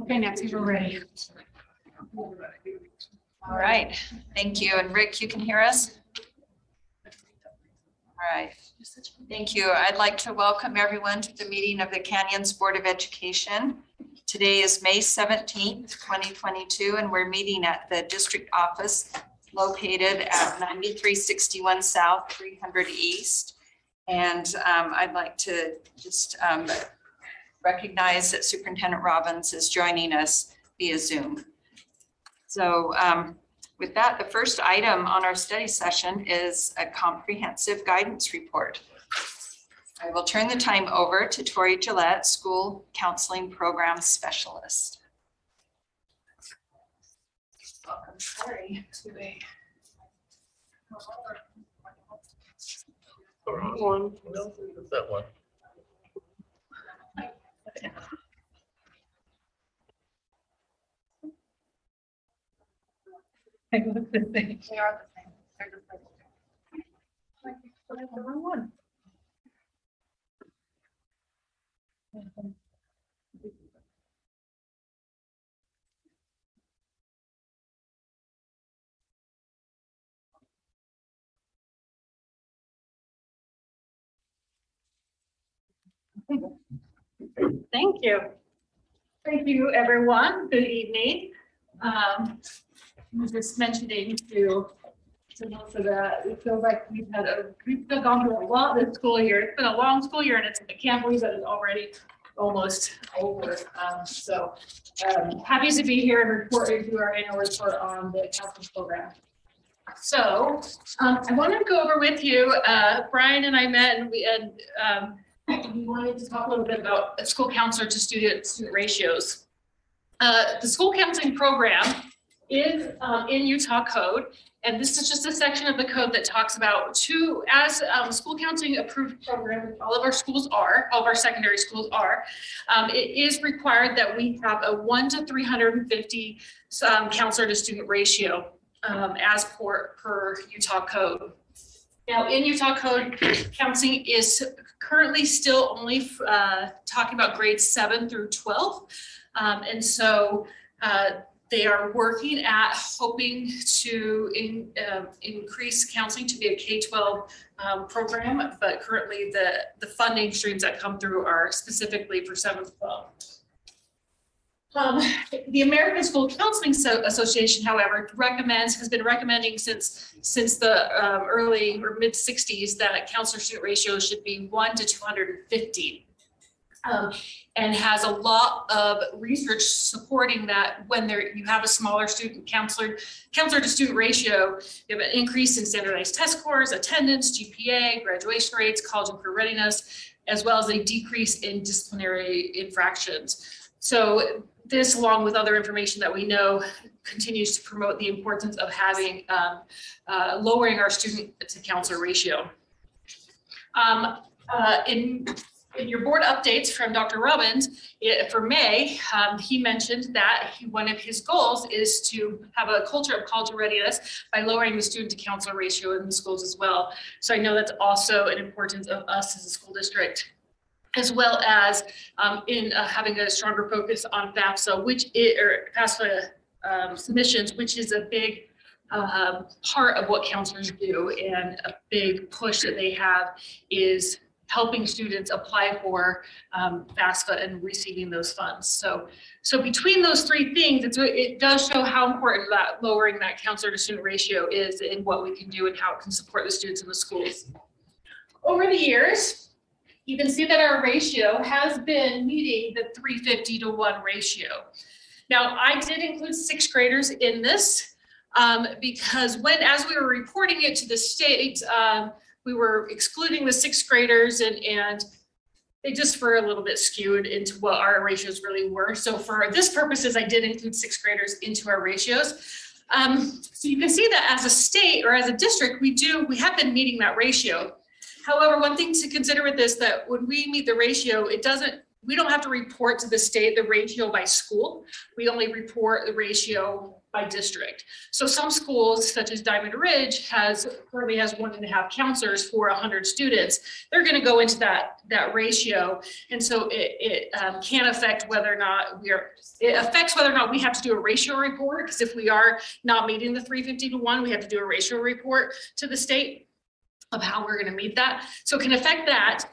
Okay, Nancy, we're ready. All right, thank you. And Rick, you can hear us? All right, thank you. I'd like to welcome everyone to the meeting of the Canyons Board of Education. Today is May 17th, 2022, and we're meeting at the district office located at 9361 South, 300 East. And I'd like to just recognize that Superintendent Robbins is joining us via Zoom. So with that, the first item on our study session is a comprehensive guidance report. I will turn the time over to Tori Gillette, School Counseling Program Specialist. Welcome, Tori, to a One. No, that one. They look the same. They are the same. They're just like the wrong one. Thank you. Thank you, everyone. Good evening. I was just mentioning to most of that, it feels like we've gone through a lot this school year. It's been a long school year, and I can't believe that it's already almost over. Happy to be here and reporting to our annual report on the counseling program. So I want to go over with you. Brian and I met, and we wanted to talk a little bit about school counselor to student ratios. The school counseling program is in Utah code, and this is just a section of the code that talks about school counseling approved program. All of our secondary schools are. It is required that we have a 1 to 350 counselor to student ratio as per Utah code. Now, in Utah code, counseling is currently still only talking about grades 7 through 12. And so they are working at hoping to increase counseling to be a K-12 program, but currently the funding streams that come through are specifically for 7 to 12. The American School Counseling Association, however, has been recommending since the early or mid 60s that counselor student ratio should be 1 to 250. And has a lot of research supporting that when you have a smaller counselor to student ratio, you have an increase in standardized test scores, attendance, GPA, graduation rates, college and career readiness, as well as a decrease in disciplinary infractions. So this, along with other information that we know, continues to promote the importance of having lowering our student to counselor ratio. In your board updates from Dr. Robbins for May, he mentioned that one of his goals is to have a culture of college readiness by lowering the student to counselor ratio in the schools as well. So I know that's also an importance of us as a school district, as well as in having a stronger focus on FAFSA, submissions, which is a big part of what counselors do, and a big push that they have is helping students apply for FAFSA and receiving those funds. So between those three things, it does show how important that lowering that counselor to student ratio is and what we can do and how it can support the students in the schools. Over the years, you can see that our ratio has been meeting the 350 to 1 ratio. Now, I did include 6th graders in this because as we were reporting it to the state, we were excluding the 6th graders and they just were a little bit skewed into what our ratios really were. So for this purposes, I did include 6th graders into our ratios. So you can see that as a state or as a district, we have been meeting that ratio. However, one thing to consider with this, that when we meet the ratio, we don't have to report to the state the ratio by school. We only report the ratio by district. So some schools, such as Diamond Ridge, currently has 1.5 counselors for 100 students. They're going to go into that ratio, and so it can affect whether or not it affects whether or not we have to do a ratio report, because if we are not meeting the 350-to-1, we have to do a ratio report to the state of how we're going to meet that. So it can affect that.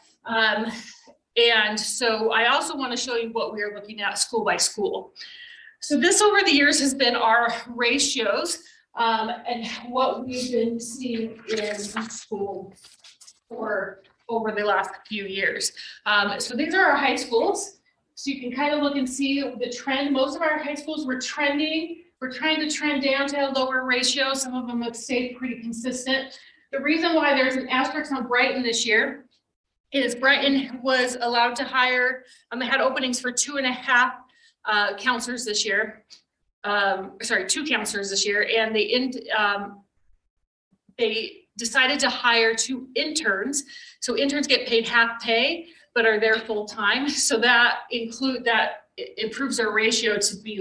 And so I also want to show you what we are looking at school by school. So this over the years has been our ratios and what we've been seeing in school for over the last few years. So these are our high schools. So you can kind of look and see the trend. Most of our high schools were trending. We're trying to trend down to a lower ratio. Some of them have stayed pretty consistent. The reason why there's an asterisk on Brighton this year is Brighton was allowed to hire, they had openings for 2.5 counselors this year. Sorry, 2 counselors this year, and they decided to hire 2 interns. So interns get paid half pay, but are there full time. So that improves their ratio to be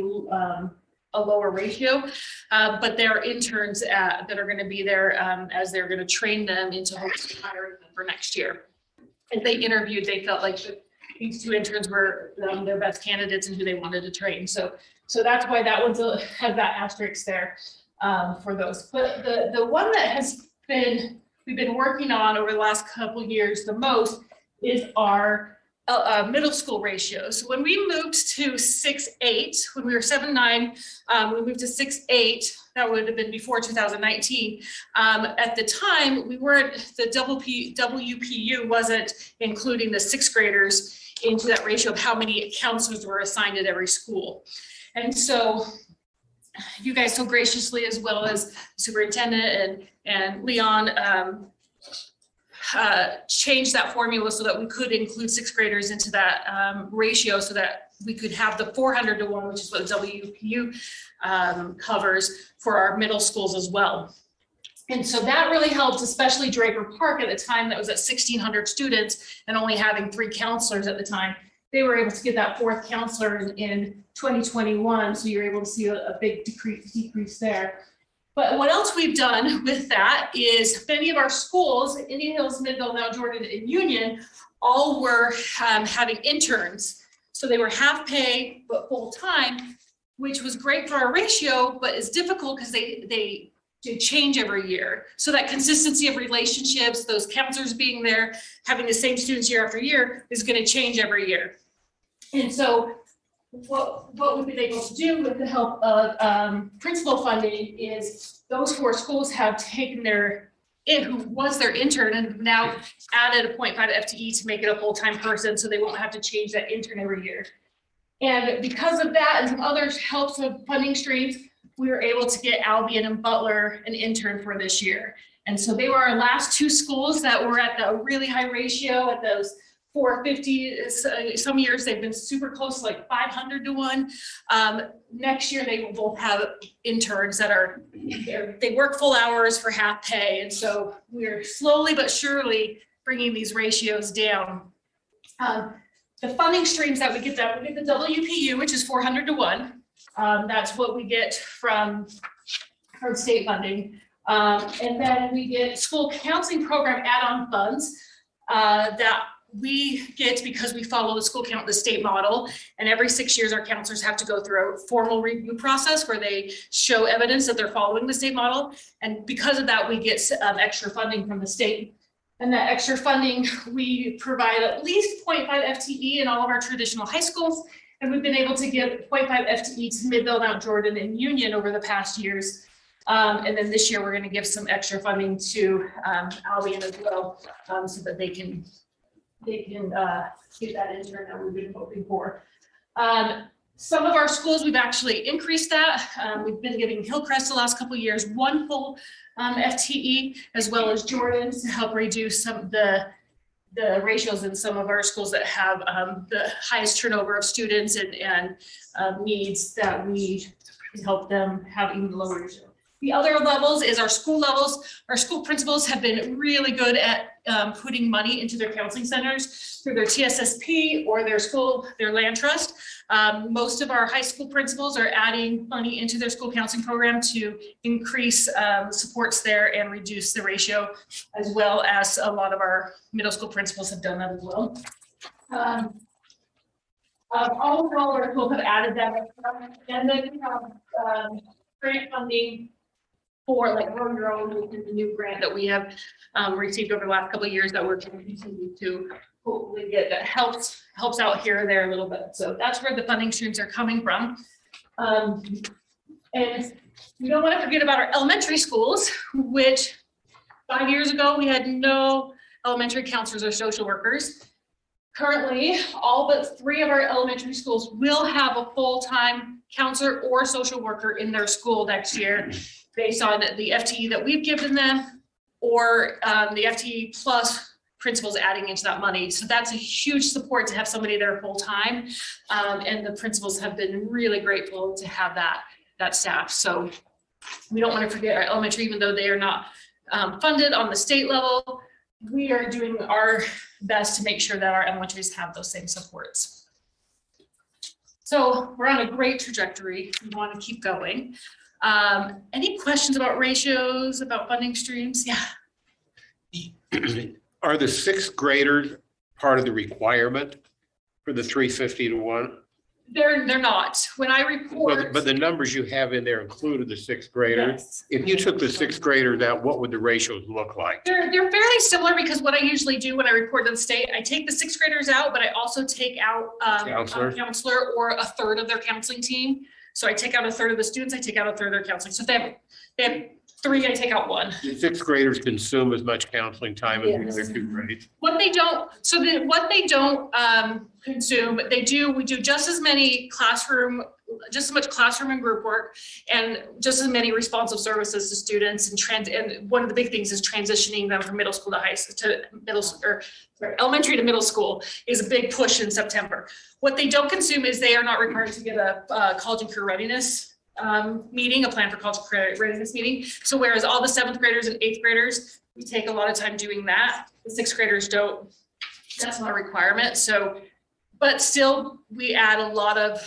a lower ratio, but there are interns that are going to be there as they're going to train them into hopefully hiring them for next year. As they interviewed, they felt like these 2 interns were their best candidates and who they wanted to train. So that's why that one's has that asterisk there for those. But the one that we've been working on over the last couple of years the most is our middle school ratios. So when we moved to 6-8, when we were 7-9, we moved to 6-8. That would have been before 2019. At the time, the WPU wasn't including the 6th graders into that ratio of how many counselors were assigned at every school. And so you guys so graciously, as well as superintendent and Leon, changed that formula so that we could include 6th graders into that ratio, so that we could have the 400-to-1, which is what WPU covers for our middle schools as well. And so that really helped, especially Draper Park at the time that was at 1,600 students and only having 3 counselors at the time. They were able to get that 4th counselor in 2021. So you're able to see a big decrease there. But what else we've done with that is many of our schools, Indian Hills, Midville, Mount Jordan, and Union, all were having interns. So they were half pay, but full time, which was great for our ratio, but it's difficult because they change every year. So that consistency of relationships, those counselors being there, having the same students year after year is going to change every year. And so what we've been able to do with the help of principal funding is those 4 schools have taken who was their intern and have now added a 0.5 FTE to make it a full-time person, so they won't have to change that intern every year. And because of that and some other helps of funding streams, we were able to get Albion and Butler an intern for this year. And so they were our last 2 schools that were at the really high ratio at those 450. Some years they've been super close, like 500-to-1. Next year they will both have interns that they work full hours for half pay. And so we're slowly but surely bringing these ratios down. The funding streams that we get the WPU, which is 400-to-1. That's what we get from state funding. And then we get school counseling program add-on funds that we get because we follow the state model. And every 6 years, our counselors have to go through a formal review process where they show evidence that they're following the state model. And because of that, we get extra funding from the state. And that extra funding, we provide at least 0.5 FTE in all of our traditional high schools. And we've been able to give 0.5 FTE to Midville, Mount Jordan, and Union over the past years. And then this year, we're going to give some extra funding to Albion as well, so that they can get that intern that we've been hoping for. Some of our schools, we've actually increased that. We've been giving Hillcrest the last couple of years 1 full FTE, as well as Jordan, to help reduce some of the ratios in some of our schools that have the highest turnover of students and needs, that we help them have even lower ratio. The other levels is our school levels. Our school principals have been really good at putting money into their counseling centers through their TSSP or their land trust. Most of our high school principals are adding money into their school counseling program to increase supports there and reduce the ratio, as well as a lot of our middle school principals have done that as well. All of our schools have added that, and then we have grant funding for like Grow Your Own, which is a new grant that we have received over the last couple of years that we're going to continue to hopefully get, that helps out here or there a little bit. So that's where the funding streams are coming from. And we don't want to forget about our elementary schools, which 5 years ago we had no elementary counselors or social workers. Currently, all but 3 of our elementary schools will have a full-time counselor or social worker in their school next year, based on the FTE that we've given them, or the FTE plus principals adding into that money. So that's a huge support to have somebody there full-time. And the principals have been really grateful to have that staff. So we don't want to forget our elementary, even though they are not funded on the state level. We are doing our best to make sure that our elementaries have those same supports. So we're on a great trajectory. We want to keep going. Any questions about ratios, about funding streams? Yeah. Are the 6th graders part of the requirement for the 350 to 1? They're not. When I report. But the numbers you have in there included the 6th graders. Yes. If you took the 6th graders out, what would the ratios look like? They're fairly similar, because what I usually do when I report to the state, I take the 6th graders out, but I also take out a counselor or a third of their counseling team. So I take out a third of the students, I take out a third of their counseling. So if they have 3, I take out 1. The 6th graders consume as much counseling time as the other 2 grades. What they don't consume, we do just as much classroom and group work, and just as many responsive services to students, and one of the big things is transitioning them from middle school to elementary to middle school is a big push in September. What they don't consume is they are not required to get a college and career readiness meeting, a plan for college and career readiness meeting. So whereas all the 7th graders and 8th graders, we take a lot of time doing that, the 6th graders don't. That's not a requirement. So, but still, we add a lot of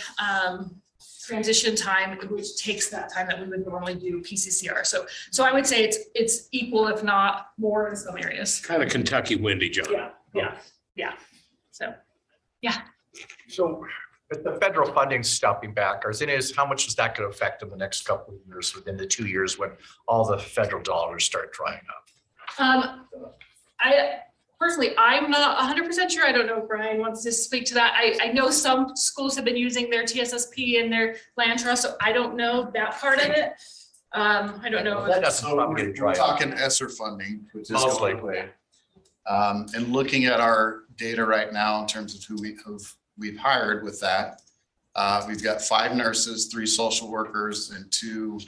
transition time, which takes that time that we would normally do PCCR. So I would say it's equal, if not more, in some areas. Kind of Kentucky windy, John. Yeah. So, yeah. So with the federal funding stopping back, our thing is, how much is that going to affect in the next couple of years, within the 2 years when all the federal dollars start drying up? Personally, I'm not 100% sure. I don't know if Brian wants to speak to that. I know some schools have been using their TSSP and their land trust, so I don't know that part of it. I don't know. That's probably We're dry up. talking ESSER funding, which is Mostly. going away. And looking at our data right now in terms of who we've hired with that, we've got 5 nurses, 3 social workers, and 2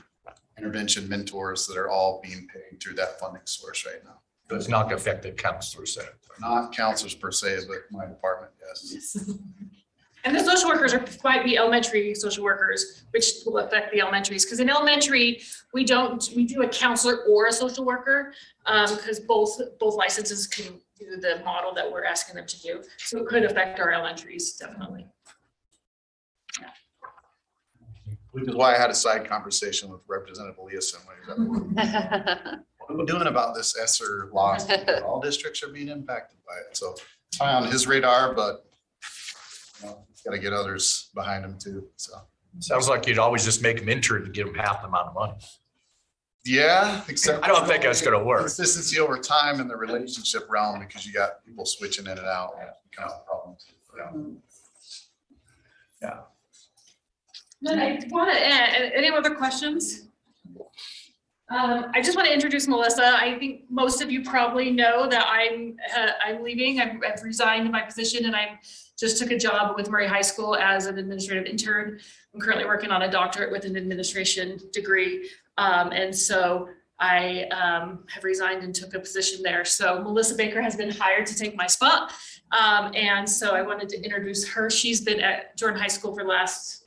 intervention mentors that are all being paid through that funding source right now. So it's not going to affect the counselors then. Not counselors per se, but my department, yes. And the social workers might be elementary social workers, which will affect the elementaries. Because in elementary, we do a counselor or a social worker, because both licenses can do the model that we're asking them to do. So it could affect our elementaries, definitely. Which is why I had a side conversation with Representative Eliason. What are we doing about this ESSER loss? All districts are being impacted by it. So it's high on his radar, but he's got to get others behind him too. So Sounds like you'd always just make them intern to give them half the amount of money. yeah, except I don't think that's going to work. consistency over time in the relationship realm, because you got people switching in and out. Kind of problems. Yeah. Then I want to add, any other questions? I just want to introduce Melissa. I think most of you probably know that I'm leaving. I've resigned my position, and I just took a job with Murray High School as an administrative intern. I'm currently working on a doctorate with an administration degree. And so I have resigned and took a position there. So Melissa Baker has been hired to take my spot. And so I wanted to introduce her. She's been at Jordan High School for the last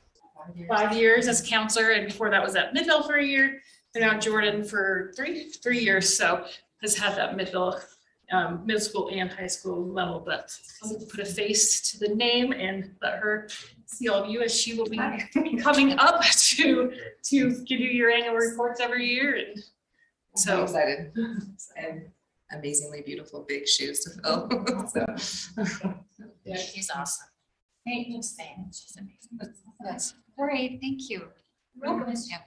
5 years as a counselor, and before that was at Midvale for a year. been out Jordan for three years, so has had that middle school and high school level, but I'm gonna put a face to the name and let her see all of you as she will be coming up to give you your annual reports every year. And So so excited. And amazingly beautiful big shoes to fill. So, Yeah, she's awesome. She's amazing. Yes. All right, thank you. Yeah.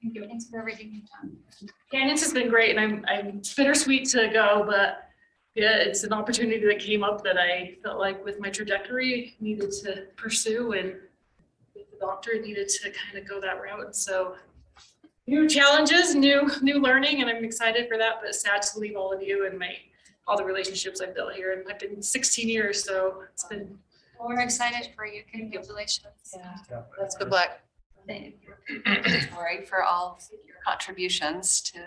Thank you. Thanks for everything you've done. Candace has been great, and I'm bittersweet to go, but yeah, it's an opportunity that came up that I felt like with my trajectory needed to pursue, and with the doctor needed to kind of go that route. So new challenges, new learning, and I'm excited for that, but sad to leave all of you and all the relationships I've built here. And I've been 16 years, so it's been. Well, we're excited for you. Congratulations. Yeah. that's good luck. Lori, for all your contributions to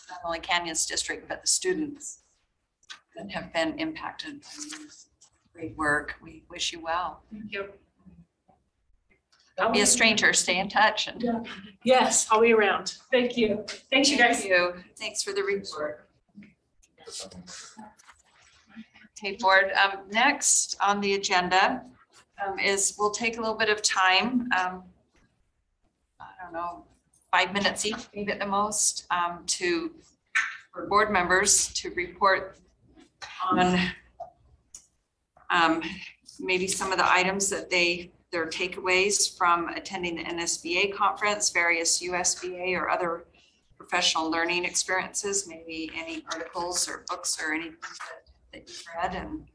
not only Canyons District, but the students that have been impacted by this great work. We wish you well. Thank you. Don't be a stranger, stay in touch. And Yes, I'll be around. Thank you. Thanks, you guys. Thank you. Thanks for the report. Okay, board, next on the agenda is we'll take a little bit of time. I don't know, 5 minutes each, maybe at the most, for board members to report on maybe some of the items that their takeaways from attending the NSBA conference, various USBA or other professional learning experiences, maybe any articles or books or anything that you've read. And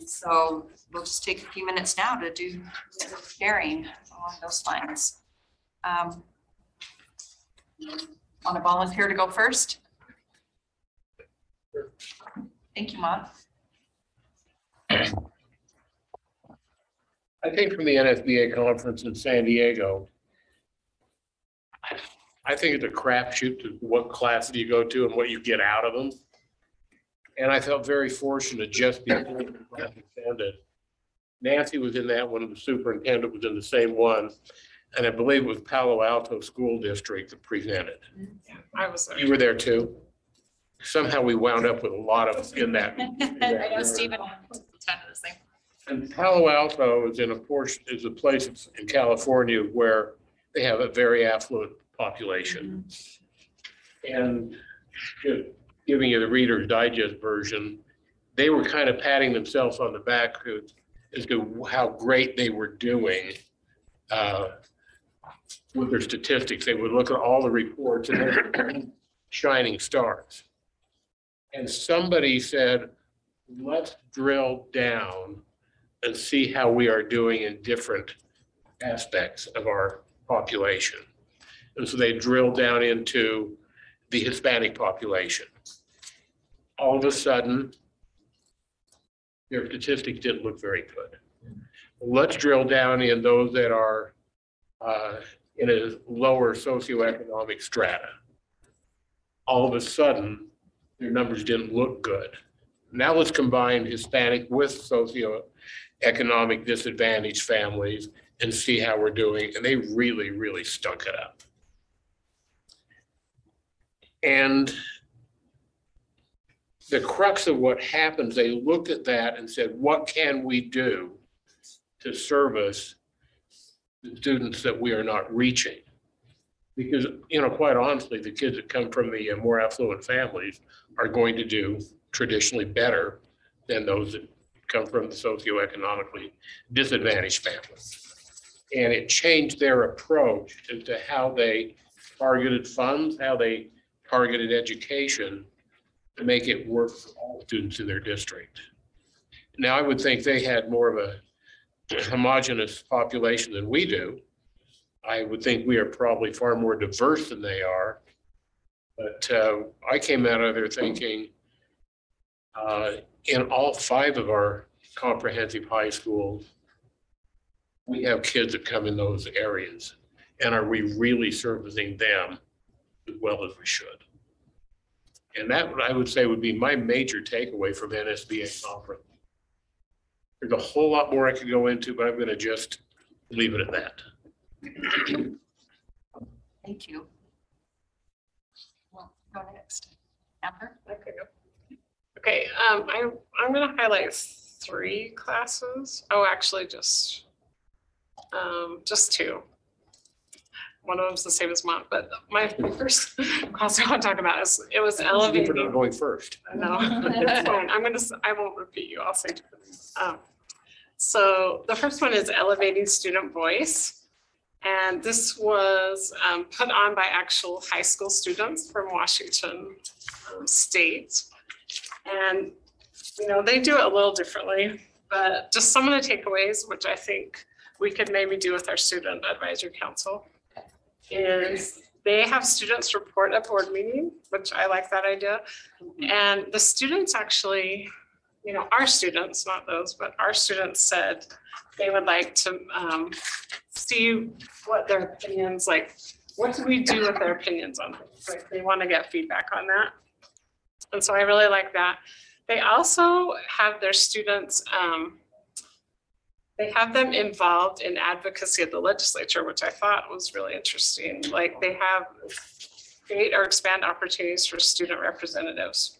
so we'll just take a few minutes now to do sharing along those lines. Want to volunteer to go first? Thank you, Mom. I think from the NSBA conference in San Diego, I think it's a crapshoot to what class do you go to and what you get out of them. And I felt very fortunate just before the class ended. Nancy was in that one, the superintendent was in the same one. And I believe it was Palo Alto School District that presented. I was there. You were there too? Somehow we wound up with a lot of us in that. I know Stephen attended the same. And Palo Alto is is a place in California where they have a very affluent population. And just giving you the Reader's Digest version, they were kind of patting themselves on the back as to how great they were doing with their statistics. They would look at all the reports and they're shining stars. And somebody said, let's drill down and see how we are doing in different aspects of our population. And so they drilled down into the Hispanic population. All of a sudden, their statistics didn't look very good. Let's drill down in those that are in a lower socioeconomic strata. All of a sudden, their numbers didn't look good. Now let's combine Hispanic with socioeconomic disadvantaged families and see how we're doing. And they really, really stunk it up. And the crux of what happens, they looked at that and said, what can we do to service the students that we are not reaching? Because, quite honestly, the kids that come from the more affluent families are going to do traditionally better than those that come from the socioeconomically disadvantaged families. And it changed their approach as to how they targeted funds, how they targeted education to make it work for all students in their district. Now, I would think they had more of a homogeneous population than we do. I would think we are probably far more diverse than they are. But I came out of there thinking in all 5 of our comprehensive high schools, we have kids that come in those areas. And are we really servicing them as well as we should? And that, I would say, would be my major takeaway from NSBA conference. There's a whole lot more I could go into, but I'm going to just leave it at that. Thank you. go next. Amber? Okay, I'm gonna highlight 3 classes. Oh, actually just 2. One of them's the same as mine, but my first class I want to talk about is, it was For not elevating. going first. No, it's fine. I won't repeat you. I'll say different things. So the first one is elevating student voice. And this was put on by actual high school students from Washington State. And, you know, they do it a little differently, but just some of the takeaways, which I think we could maybe do with our student advisory council, is they have students report a board meeting, which I like that idea. And the students actually, you know, our students, not those, but our students said they would like to see what their opinions, like, what do we do with their opinions on things? Like, they want to get feedback on that. And so I really like that. They also have their students, they have them involved in advocacy at the legislature, which I thought was really interesting. Like, they have create or expand opportunities for student representatives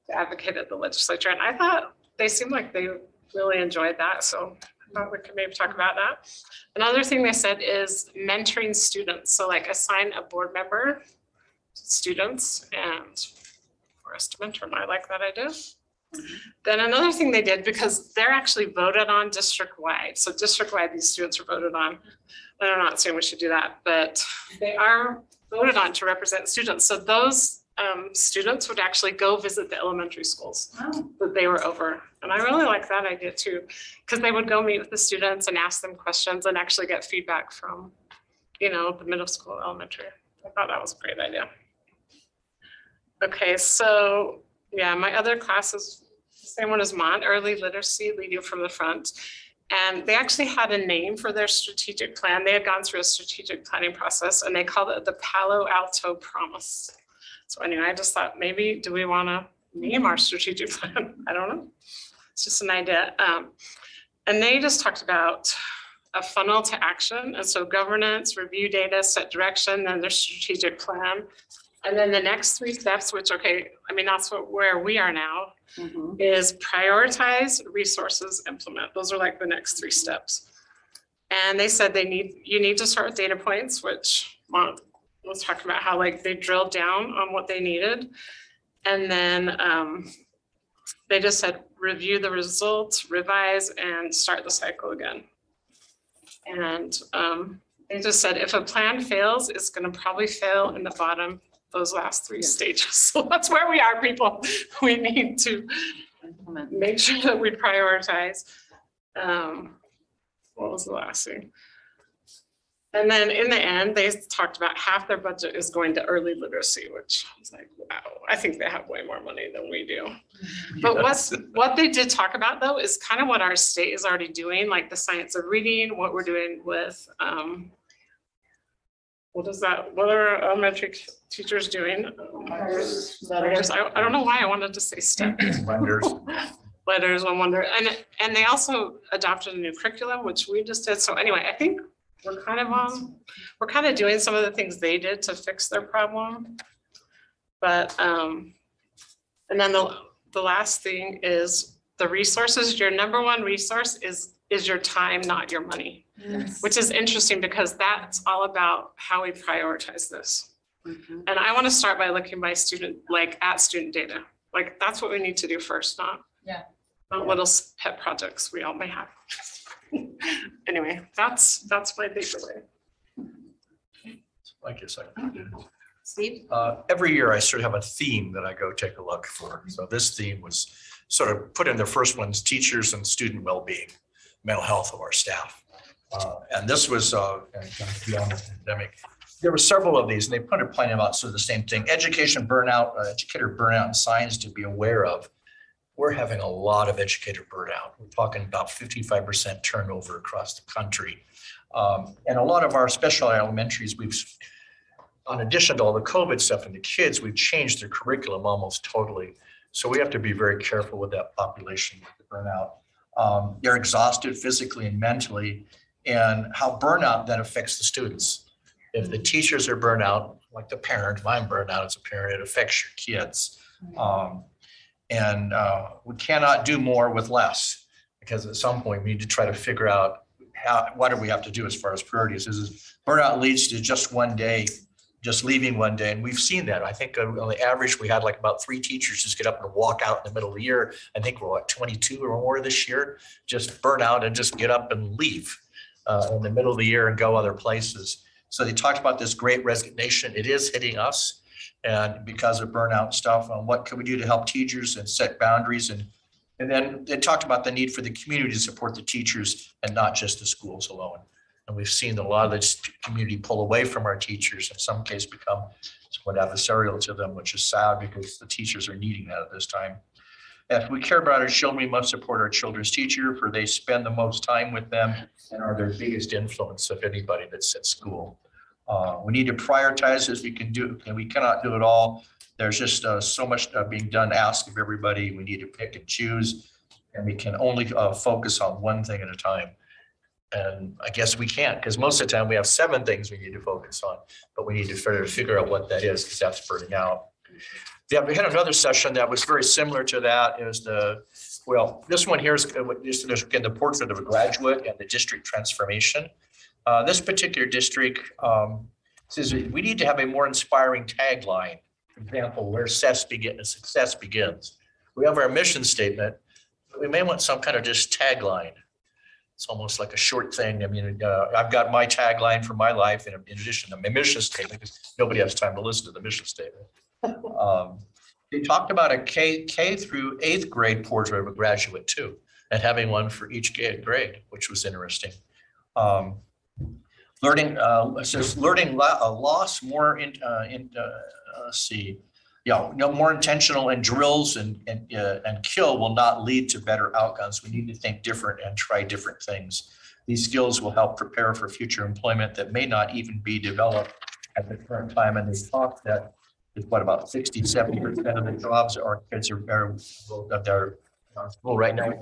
to advocate at the legislature. And I thought they seemed like they really enjoyed that. So I thought we could maybe talk about that. Another thing they said is mentoring students. So like assign a board member to students and for us to mentor them. I like that idea. Then another thing they did, because they're actually voted on district-wide. So district-wide, these students are voted on. And I'm not saying we should do that, but they are voted on to represent students. So those students would actually go visit the elementary schools that they were over. And I really like that idea too, because they would go meet with the students and ask them questions and actually get feedback from, you know, the middle school, elementary. I thought that was a great idea. Okay, so yeah, my other class is the same one as mine, early literacy, lead you from the front. And they actually had a name for their strategic plan. They had gone through a strategic planning process and they called it the Palo Alto Promise. So anyway, I just thought, maybe, do we want to name our strategic plan? I don't know. It's just an idea. And they just talked about a funnel to action. And so governance, review data, set direction, then their strategic plan. And then the next 3 steps, which, okay, I mean, that's where we are now, is prioritize, resources, implement. Those are like the next 3 steps. And they said you need to start with data points, which was talking about how like they drilled down on what they needed. And then they just said, review the results, revise, and start the cycle again. And they just said, if a plan fails, it's going to probably fail in the bottom, those last 3 stages. So that's where we are, people. We need to make sure that we prioritize. What was the last thing? And then in the end, they talked about half their budget is going to early literacy, which I was like, wow, I think they have way more money than we do. But what they did talk about though is kind of what our state is already doing, like the science of reading, what we're doing with, what are our elementary teachers doing? Letters. I don't know why I wanted to say STEM. Letters, one wonder. And they also adopted a new curriculum, which we just did. So anyway, I think we're kind of doing some of the things they did to fix their problem. But, and then the last thing is the resources. Your number one resource is your time, not your money. Yes. Which is interesting because that's all about how we prioritize this. And I want to start by looking by student, like at student data. Like that's what we need to do first, not little pet projects we all may have. Anyway, that's my takeaway. Like yes, Steve? Every year I sort of have a theme that I go take a look for. So this theme was sort of put in the first ones, teachers and student well-being, mental health of our staff. And this was beyond the pandemic. There were several of these and they put a plan about sort of the same thing. Education burnout, educator burnout and signs to be aware of. We're having a lot of educator burnout. We're talking about 55% turnover across the country. And a lot of our special elementaries, in addition to all the COVID stuff and the kids, we've changed their curriculum almost totally. So we have to be very careful with that population, with the burnout. They're exhausted physically and mentally, and how burnout then affects the students. If the teachers are burnt out, like the parent, I'm burned out as a parent, it affects your kids. We cannot do more with less, because at some point we need to try to figure out what do we have to do as far as priorities. Is burnout leads to just one day, just leaving one day. And we've seen that. I think on the average, we had like about 3 teachers just get up and walk out in the middle of the year. I think we're at 22 or more this year, just burn out and just get up and leave in the middle of the year and go other places. So they talked about this great resignation. It is hitting us, and because of burnout stuff, on what can we do to help teachers and set boundaries. And then they talked about the need for the community to support the teachers and not just the schools alone. And we've seen a lot of this community pull away from our teachers, in some cases become somewhat adversarial to them, which is sad because the teachers are needing that at this time. If we care about our children, we must support our children's teacher, for they spend the most time with them and are their biggest influence of anybody that's at school. We need to prioritize as we can do, and we cannot do it all. There's just so much being done, ask of everybody. We need to pick and choose, and we can only focus on one thing at a time. And I guess we can't, because most of the time we have 7 things we need to focus on, but we need to figure out what that is, because that's burning out. Yeah, we had another session that was very similar to that. It was this one here is again the portrait of a graduate and the district transformation. This particular district says we need to have a more inspiring tagline. For example, where success begins. We have our mission statement, but we may want some kind of just tagline. It's almost like a short thing. I mean, I've got my tagline for my life in addition to my mission statement, because nobody has time to listen to the mission statement. They talked about a K through 8th grade portrait of a graduate too, and having one for each grade, which was interesting. Learning, it says learning loss more more intentional, and drills and kill will not lead to better outcomes. We need to think different and try different things. These skills will help prepare for future employment that may not even be developed at the current time. And they talked that is what about 60-70% of the jobs our kids are school right now,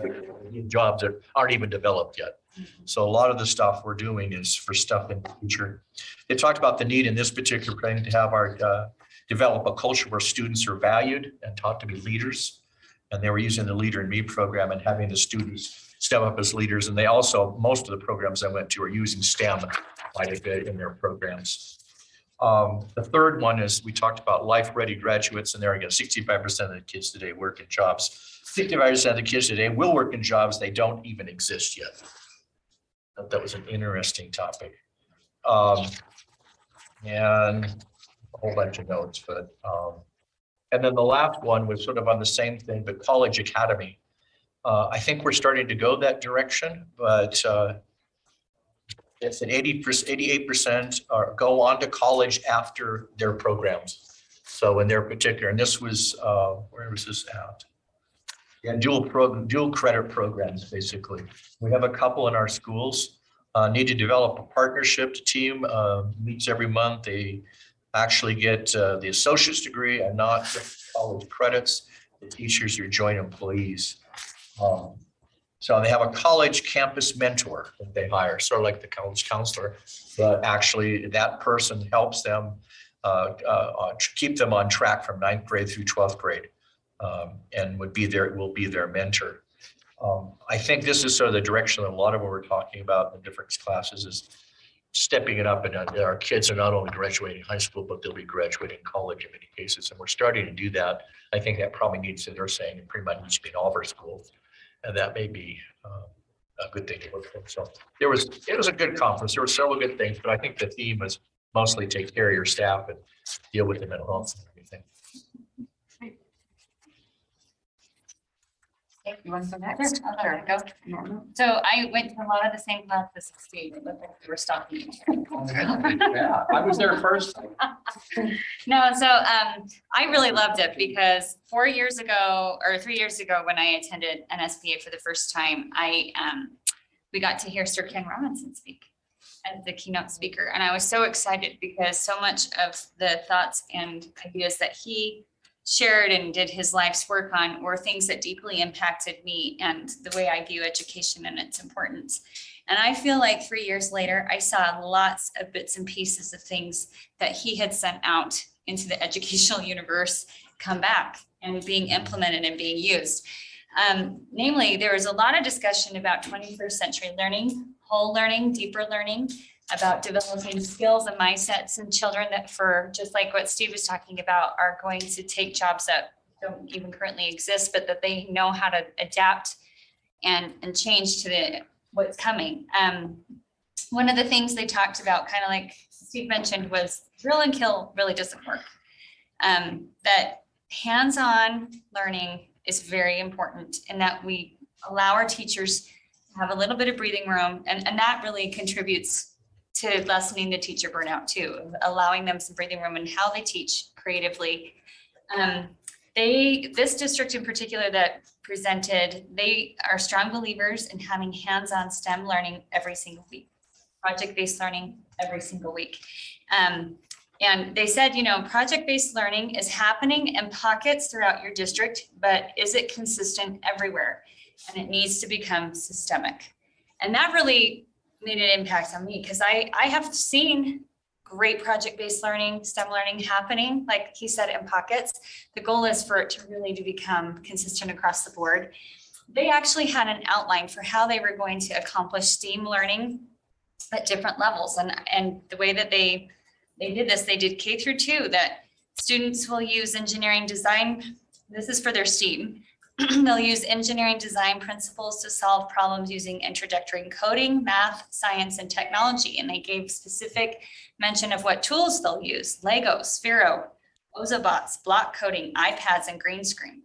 jobs that aren't even developed yet. So a lot of the stuff we're doing is for stuff in the future. They talked about the need in this particular training to have our develop a culture where students are valued and taught to be leaders. And they were using the Leader in Me program and having the students step up as leaders. And they also, most of the programs I went to are using STEM quite a bit in their programs. The third one is we talked about life-ready graduates, and there again, 65% of the kids today work in jobs. 65% of the kids today will work in jobs they don't even exist yet. That was an interesting topic. And a whole bunch of notes, but and then the last one was sort of on the same thing, but college academy. I think we're starting to go that direction, but it's an 88% go on to college after their programs. So in their particular, and this was, where was this at? Yeah, dual credit programs, basically. We have a couple in our schools, need to develop a partnership team, meets every month. They actually get the associate's degree and not just college credits. The teachers are joint employees. So they have a college campus mentor that they hire, sort of like the college counselor, but actually that person helps them keep them on track from 9th grade through 12th grade, and will be their mentor. I think this is sort of the direction that a lot of what we're talking about in different classes is stepping it up, and our kids are not only graduating high school, but they'll be graduating college in many cases, and we're starting to do that. I think that probably needs, as they're saying, it pretty much needs to be in all of our schools. And that may be a good thing to look for. So it was a good conference. There were several good things, but I think the theme was mostly take care of your staff and deal with the mental health and everything. You want to go next? Sure. Go. So I went to a lot of the same classes as Steve. It looked like we were stalking each other. Yeah, I was there first. No, so I really loved it because 3 years ago, when I attended NSBA for the first time, we got to hear Sir Ken Robinson speak as the keynote speaker. And I was so excited because so much of the thoughts and ideas that he shared and did his life's work on were things that deeply impacted me and the way I view education and its importance. And I feel like 3 years later, I saw lots of bits and pieces of things that he had sent out into the educational universe come back and being implemented and being used. Namely, there was a lot of discussion about 21st century learning, whole learning, deeper learning, about developing skills and mindsets in children that, for just like what Steve was talking about, are going to take jobs that don't even currently exist, but that they know how to adapt and change to what's coming. One of the things they talked about, kind of like Steve mentioned, was drill and kill really doesn't work. That hands-on learning is very important, and that we allow our teachers to have a little bit of breathing room, and that really contributes to lessening the teacher burnout too, allowing them some breathing room in how they teach creatively. This district in particular that presented, they are strong believers in having hands-on STEM learning every single week, project-based learning every single week. And they said, you know, project-based learning is happening in pockets throughout your district, but is it consistent everywhere? And it needs to become systemic. And that really made an impact on me, because I have seen great project-based learning, STEM learning happening, like he said, in pockets. The goal is for it to really become consistent across the board. They actually had an outline for how they were going to accomplish STEAM learning at different levels. And the way that they did this, they did K through 2, that students will use engineering design. This is for their STEAM. They'll use engineering design principles to solve problems using introductory coding, math, science, and technology. And they gave specific mention of what tools they'll use: Lego, Sphero, Ozobots, block coding, iPads, and green screen.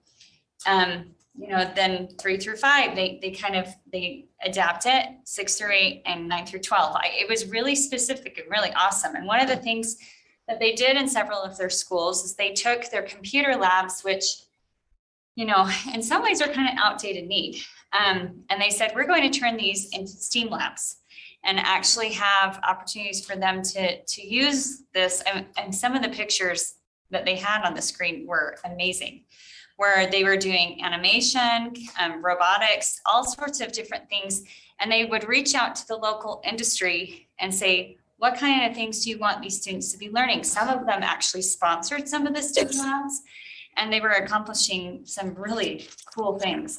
You know, then 3 through 5, they adapt it, 6 through 8, and 9 through 12. It was really specific and really awesome. And one of the things that they did in several of their schools is they took their computer labs, which, you know, in some ways are kind of outdated need. And they said, we're going to turn these into STEAM labs and actually have opportunities for them to use this. And some of the pictures that they had on the screen were amazing, where they were doing animation, robotics, all sorts of different things. And they would reach out to the local industry and say, what kind of things do you want these students to be learning? Some of them actually sponsored some of the STEM labs, and they were accomplishing some really cool things.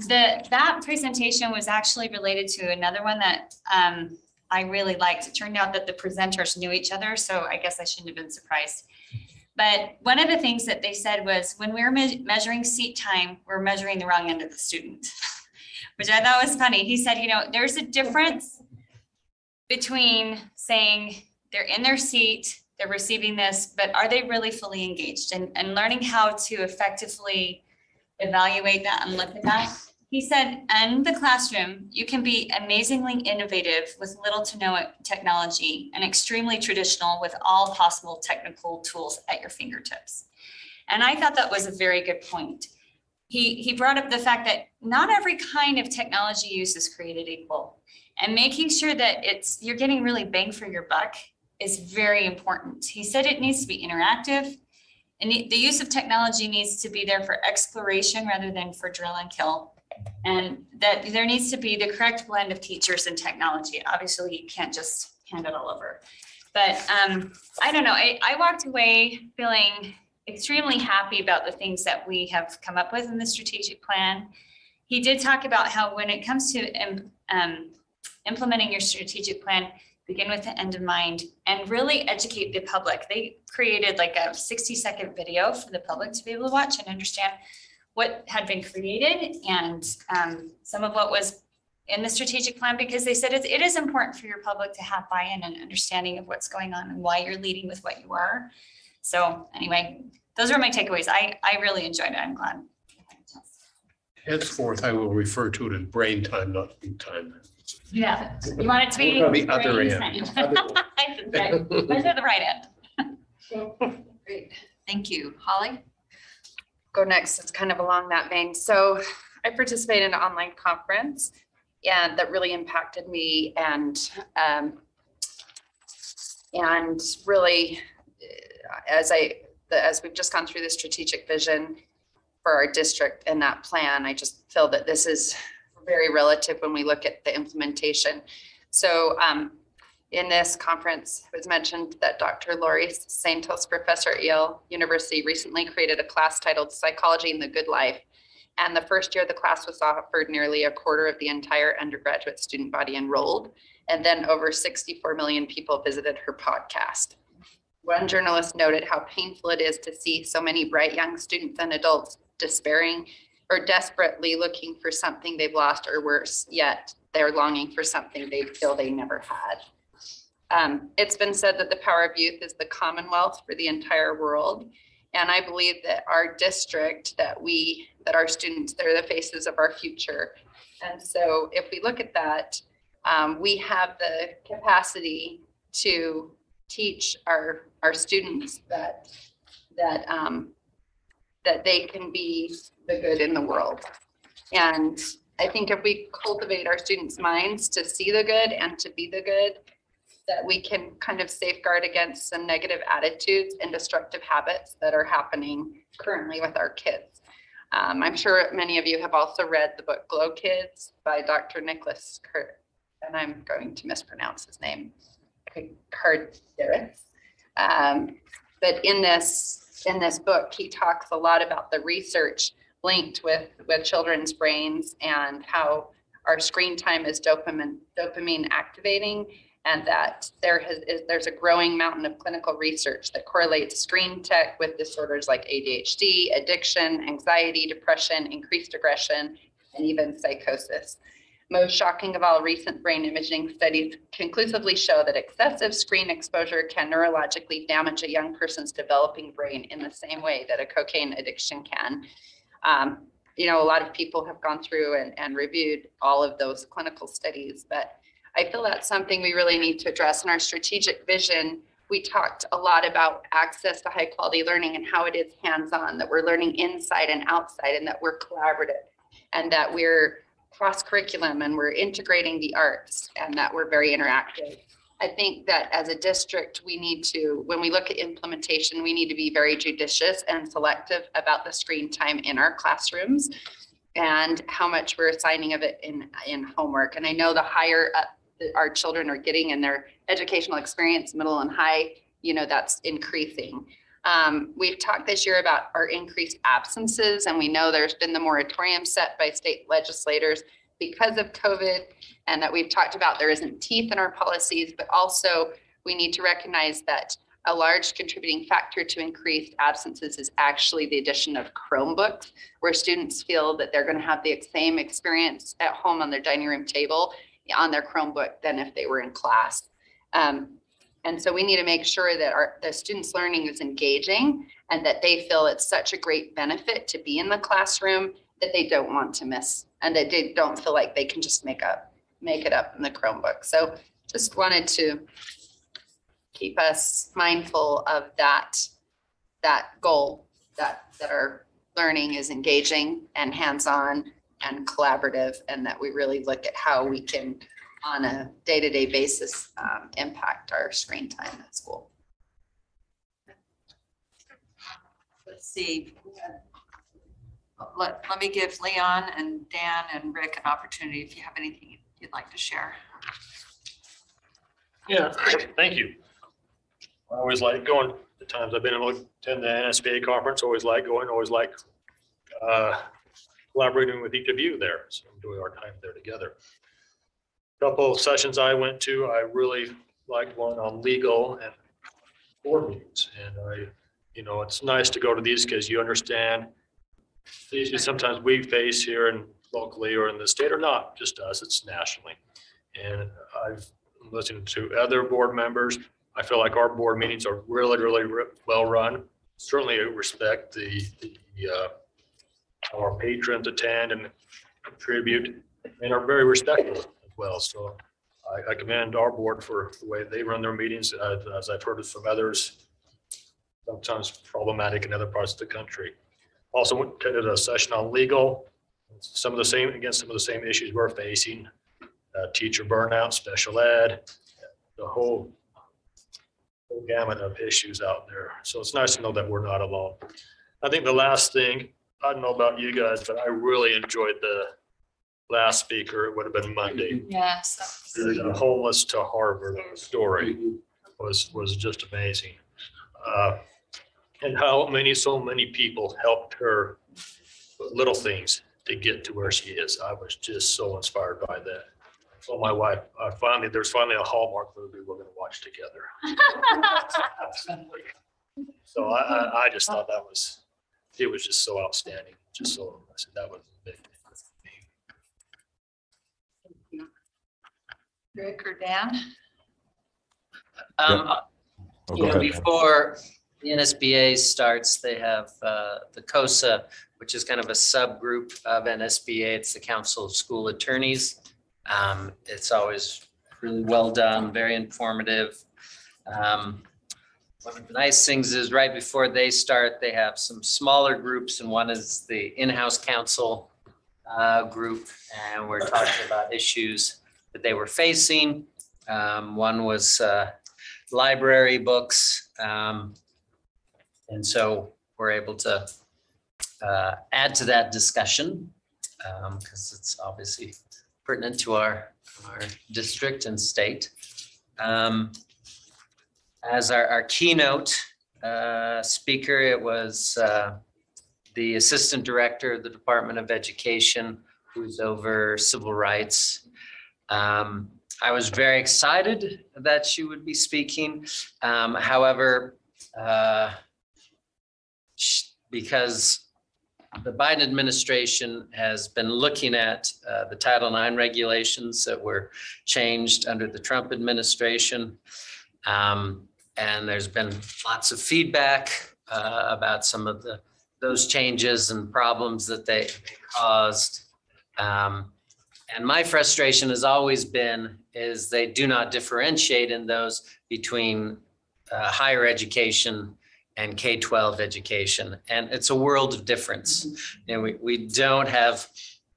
That presentation was actually related to another one that I really liked. It turned out that the presenters knew each other, so I guess I shouldn't have been surprised. But one of the things that they said was, when we're measuring seat time, we're measuring the wrong end of the student, which I thought was funny. He said, you know, there's a difference between saying they're in their seat, they're receiving this, but are they really fully engaged, and learning how to effectively evaluate that and look at that. He said, in the classroom, you can be amazingly innovative with little to no technology and extremely traditional with all possible technical tools at your fingertips. And I thought that was a very good point. He brought up the fact that not every kind of technology use is created equal, and making sure that you're getting really bang for your buck is very important. He said it needs to be interactive, and the use of technology needs to be there for exploration rather than for drill and kill. And that there needs to be the correct blend of teachers and technology. Obviously, you can't just hand it all over. But I don't know, I walked away feeling extremely happy about the things that we have come up with in the strategic plan. He did talk about how when it comes to implementing your strategic plan, begin with the end in mind and really educate the public. They created like a 60-second video for the public to be able to watch and understand what had been created and some of what was in the strategic plan, because they said it is important for your public to have buy-in and understanding of what's going on and why you're leading with what you are. So anyway, those are my takeaways. I really enjoyed it. I'm glad. Henceforth, I will refer to it as brain time, not boot time. Yeah, you want it to be On the other brain end. time. Measure the right end. Great, thank you. Holly? Go next. It's kind of along that vein. So I participated in an online conference, and that really impacted me, and really, as I as we've just gone through the strategic vision for our district and that plan, I just feel that this is very relative when we look at the implementation. So in this conference, it was mentioned that Dr. Lori Santos, professor at Yale University, recently created a class titled Psychology in the Good Life. And the first year the class was offered, nearly a quarter of the entire undergraduate student body enrolled. And then over 64 million people visited her podcast. One journalist noted how painful it is to see so many bright young students and adults despairing or desperately looking for something they've lost, or worse yet, they're longing for something they feel they never had. It's been said that the power of youth is the commonwealth for the entire world. And I believe that our district, that our students, they're the faces of our future. And so if we look at that, we have the capacity to teach our students that they can be the good in the world. And I think if we cultivate our students' minds to see the good and to be the good, that we can kind of safeguard against some negative attitudes and destructive habits that are happening currently with our kids. I'm sure many of you have also read the book Glow Kids by Dr. Nicholas Kurt, and I'm going to mispronounce his name, Kardaris. But in this book, he talks a lot about the research linked with children's brains and how our screen time is dopamine activating, and that there's a growing mountain of clinical research that correlates screen tech with disorders like ADHD, addiction, anxiety, depression, increased aggression, and even psychosis. Most shocking of all, recent brain imaging studies conclusively show that excessive screen exposure can neurologically damage a young person's developing brain in the same way that a cocaine addiction can. A lot of people have gone through and reviewed all of those clinical studies, but I feel that's something we really need to address in our strategic vision. We talked a lot about access to high quality learning and how it is hands-on, that we're learning inside and outside, and that we're collaborative, and that we're cross curriculum, and we're integrating the arts, and that we're very interactive. I think that as a district, we need to, when we look at implementation, we need to be very judicious and selective about the screen time in our classrooms and how much we're assigning of it in homework. And I know the higher up our children are getting in their educational experience, middle and high, that's increasing. We've talked this year about our increased absences, and we know there's been the moratorium set by state legislators because of COVID, and that we've talked about there isn't teeth in our policies, but also we need to recognize that a large contributing factor to increased absences is actually the addition of Chromebooks, where students feel that they're going to have the same experience at home on their dining room table on their Chromebook than if they were in class. And so we need to make sure that the students' learning is engaging and that they feel it's such a great benefit to be in the classroom that they don't want to miss, and that they don't feel like they can just make it up in the Chromebook. So just wanted to keep us mindful of that goal, that our learning is engaging and hands-on and collaborative, and that we really look at how we can, on a day-to-day basis, impact our screen time at school. Let's see. Let me give Leon and Dan and Rick an opportunity if you have anything you'd like to share. Yeah, thank you. I always like going, the times I've been able to attend the NSBA conference, always like going, always like collaborating with each of you there. So enjoy our time there together. Couple of sessions I went to, I really liked one on legal and board meetings. And it's nice to go to these because you understand the issues sometimes we face here and locally or in the state, or not just us, it's nationally. And I've listened to other board members. I feel like our board meetings are really well run. Certainly respect our patrons attend and contribute and are very respectful as well. So I commend our board for the way they run their meetings, as I've heard from others, sometimes problematic in other parts of the country. Also attended a session on legal, some of the same issues we're facing, teacher burnout, special ed, the whole whole gamut of issues out there. So it's nice to know that we're not alone. I think the last thing, I don't know about you guys, but I really enjoyed the last speaker. It would have been Monday. Yes. The homeless to Harvard story was just amazing. And how so many people helped her with little things to get to where she is. I was just so inspired by that. So my wife, there's finally a Hallmark movie we're gonna watch together. So I just thought it was just so outstanding, just so, I said that was a big thing for me. Rick or Dan? Before the NSBA starts, they have the COSA, which is kind of a subgroup of NSBA. It's the Council of School Attorneys. It's always really well done, very informative. One of the nice things is right before they start, they have some smaller groups, and one is the in-house counsel group, and we're talking about issues that they were facing. One was library books. And so we're able to add to that discussion because it's obviously pertinent to our district and state. As our keynote speaker, it was the Assistant Director of the Department of Education, who's over civil rights. I was very excited that she would be speaking. However, because the Biden administration has been looking at the Title IX regulations that were changed under the Trump administration. And there's been lots of feedback about some of those changes and problems that they caused. And my frustration has always been is they do not differentiate in those between higher education and K-12 education. And it's a world of difference. We don't have,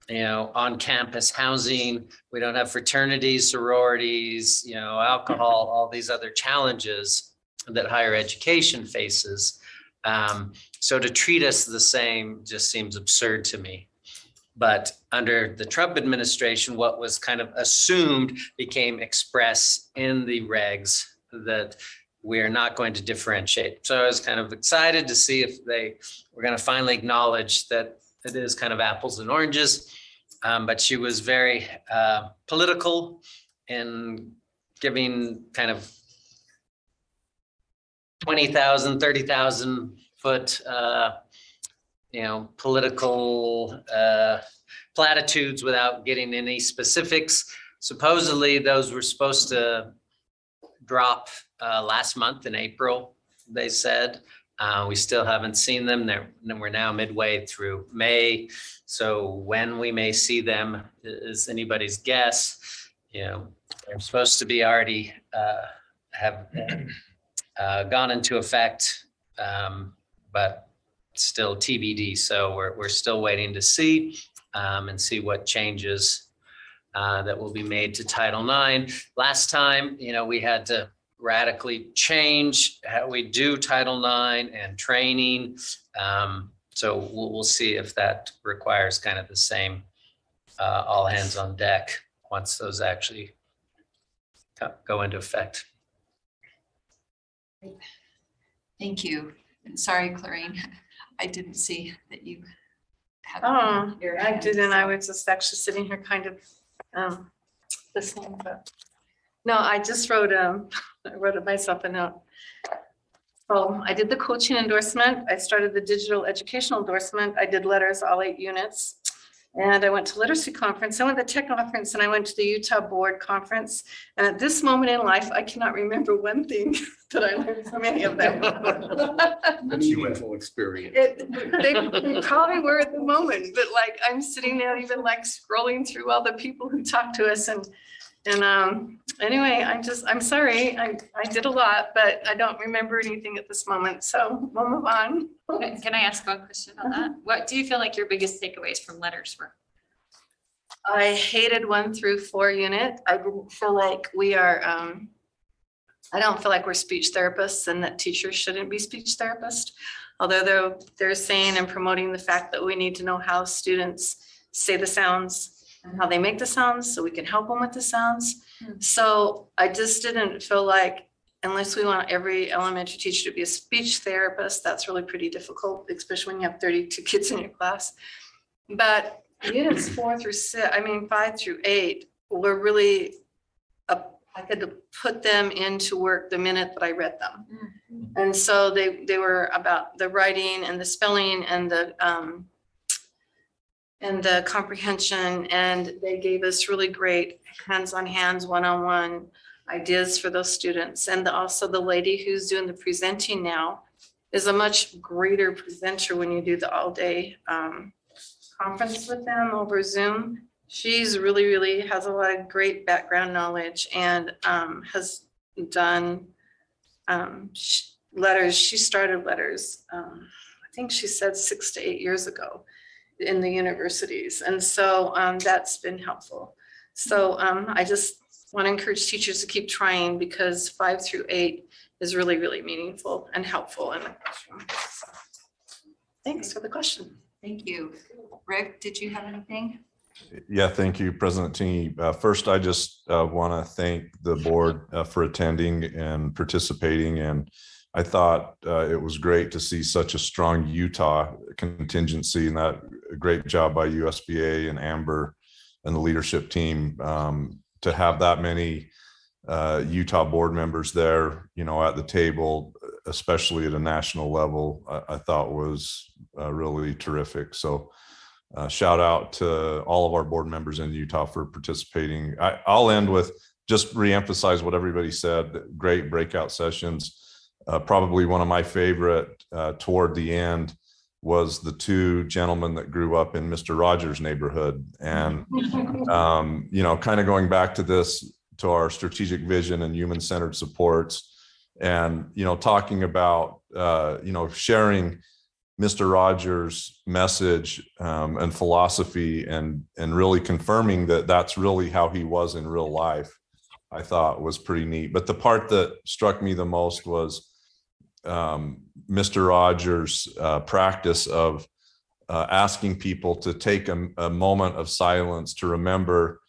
on-campus housing. We don't have fraternities, sororities, alcohol, all these other challenges that higher education faces. So to treat us the same just seems absurd to me. But under the Trump administration, what was kind of assumed became express in the regs that we are not going to differentiate. So I was kind of excited to see if they were going to finally acknowledge that it is kind of apples and oranges. But she was very political in giving kind of 20,000, 30,000 foot, political platitudes without getting any specifics. Supposedly those were supposed to drop last month in April, they said. We still haven't seen them. We're now midway through May. So when we may see them is anybody's guess. They're supposed to be already have gone into effect, but still TBD. So we're still waiting to see and see what changes that will be made to Title IX. Last time, we had to radically change how we do Title IX and training. So we'll see if that requires kind of the same all hands on deck once those actually go into effect. Thank you. And sorry, Clarine, I didn't see that you had. Oh, your I hand. didn't. I was just actually sitting here kind of listening, but no, I just wrote myself a note. So I did the coaching endorsement. I started the digital educational endorsement. I did letters, all 8 units. And I went to literacy conference. I went to the tech conference and I went to the Utah board conference. And at this moment in life, I cannot remember one thing that I learned from any of them. Meaningful experience. They probably were at the moment, but like I'm sitting there even like scrolling through all the people who talked to us and anyway, I'm sorry. I did a lot, but I don't remember anything at this moment. So we'll move on. Can I ask one question on that? What do you feel like your biggest takeaways from letters were? I hated 1 through 4 unit. I didn't feel like we are I don't feel like we're speech therapists and that teachers shouldn't be speech therapists. Although they're saying and promoting the fact that we need to know how students say the sounds and how they make the sounds so we can help them with the sounds. So I just didn't feel like, unless we want every elementary teacher to be a speech therapist, that's really pretty difficult, especially when you have 32 kids in your class. But units 5 through 8 were really, I could put them into work the minute that I read them. And so they were about the writing and the spelling and the comprehension, and they gave us really great hands-on-hands, one-on-one ideas for those students. And also the lady who's doing the presenting now is a much greater presenter when you do the all-day conference with them over Zoom. She's really has a lot of great background knowledge and has done letters. She started letters, I think she said 6 to 8 years ago in the universities. And so that's been helpful. So I just want to encourage teachers to keep trying, because 5 through 8 is really meaningful and helpful in the classroom. Thanks for the question. Thank you. Rick, did you have anything? Yeah, thank you, President Tingy. First, I just want to thank the board for attending and participating. And I thought it was great to see such a strong Utah contingency, and that great job by USBA and Amber and the leadership team to have that many Utah board members there, at the table, especially at a national level, I thought was really terrific. So shout out to all of our board members in Utah for participating. I'll end with just reemphasize what everybody said. Great breakout sessions. Probably one of my favorite toward the end was the 2 gentlemen that grew up in Mr. Rogers' neighborhood. And, kind of going back to our strategic vision and human-centered supports, and, talking about, sharing Mr. Rogers' message and philosophy and really confirming that that's really how he was in real life, I thought was pretty neat. But the part that struck me the most was Mr. Rogers' practice of asking people to take a moment of silence to remember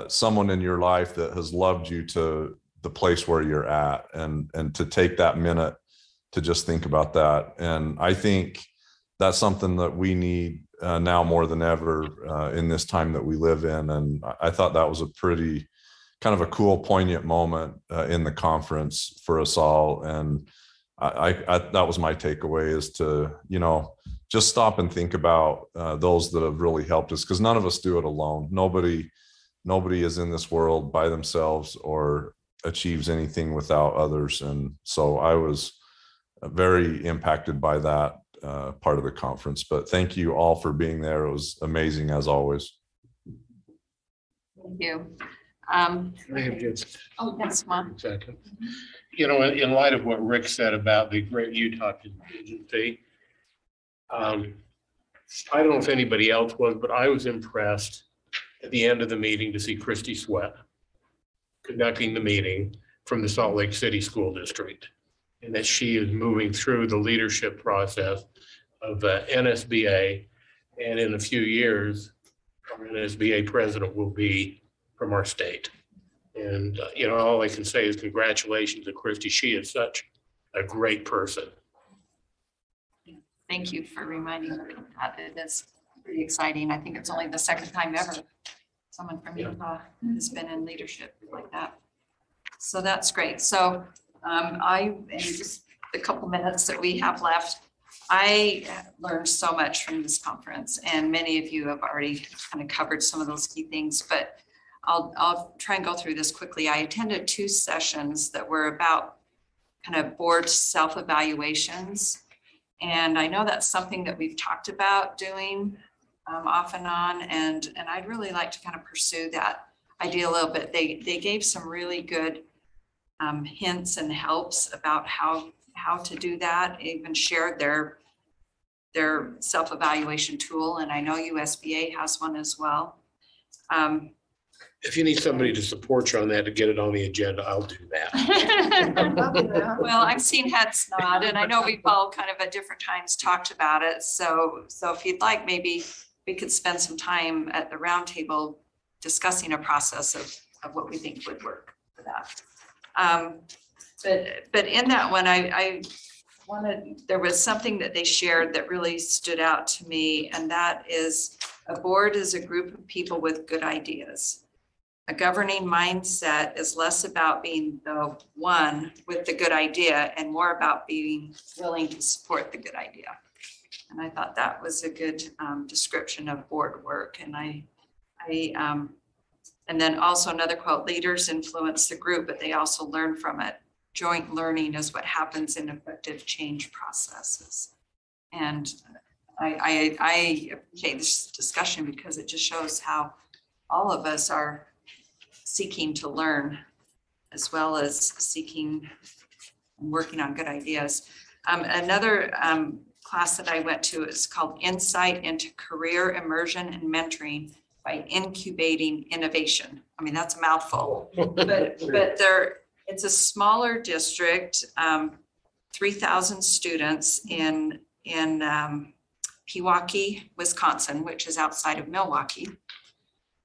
someone in your life that has loved you to the place where you're at, and to take that minute to just think about that. And I think that's something that we need now more than ever in this time that we live in. And I thought that was a pretty kind of a cool, poignant moment in the conference for us all. And I that was my takeaway, is to, just stop and think about those that have really helped us, because none of us do it alone. Nobody is in this world by themselves or achieves anything without others. And so I was very impacted by that part of the conference. But thank you all for being there. It was amazing as always. Thank you. I have just Yes, Mom. a second. In light of what Rick said about the great Utah contingency, I don't know if anybody else was, but I was impressed at the end of the meeting to see Christy Sweat conducting the meeting from the Salt Lake City School District, and that she is moving through the leadership process of NSBA. And in a few years, our NSBA president will be from our state. And, all I can say is congratulations to Christy. She is such a great person. Thank you for reminding me that. It is pretty exciting. I think it's only the second time ever someone from Utah has been in leadership like that. So that's great. So in just the couple minutes that we have left, I learned so much from this conference, and many of you have already kind of covered some of those key things, but I'll try and go through this quickly. I attended 2 sessions that were about kind of board self-evaluations. And I know that's something that we've talked about doing off and on, and I'd really like to kind of pursue that idea a little bit. They gave some really good hints and helps about how to do that, even shared their self-evaluation tool. And I know USBA has one as well. If you need somebody to support you on that, to get it on the agenda, I'll do that. Well, I've seen heads nod, and I know we've all kind of at different times talked about it. So if you'd like, maybe we could spend some time at the roundtable discussing a process of what we think would work for that. But in that one, I wanted, there was something that they shared that really stood out to me, and that is a board is a group of people with good ideas. A governing mindset is less about being the one with the good idea and more about being willing to support the good idea. And I thought that was a good description of board work. And and then also another quote, leaders influence the group, but they also learn from it. Joint learning is what happens in effective change processes. And I appreciate this discussion because it just shows how all of us are seeking to learn as well as seeking and working on good ideas. Another class that I went to is called Insight into Career Immersion and Mentoring by Incubating Innovation. I mean, that's a mouthful, but it's a smaller district, 3,000 students in Pewaukee, Wisconsin, which is outside of Milwaukee.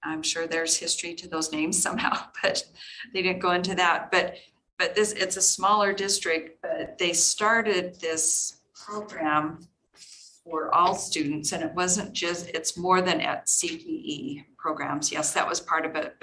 I'm sure there's history to those names somehow, but they didn't go into that. But it's a smaller district, but they started this program for all students, and it wasn't just, it's more than at CPE programs. Yes, that was part of it,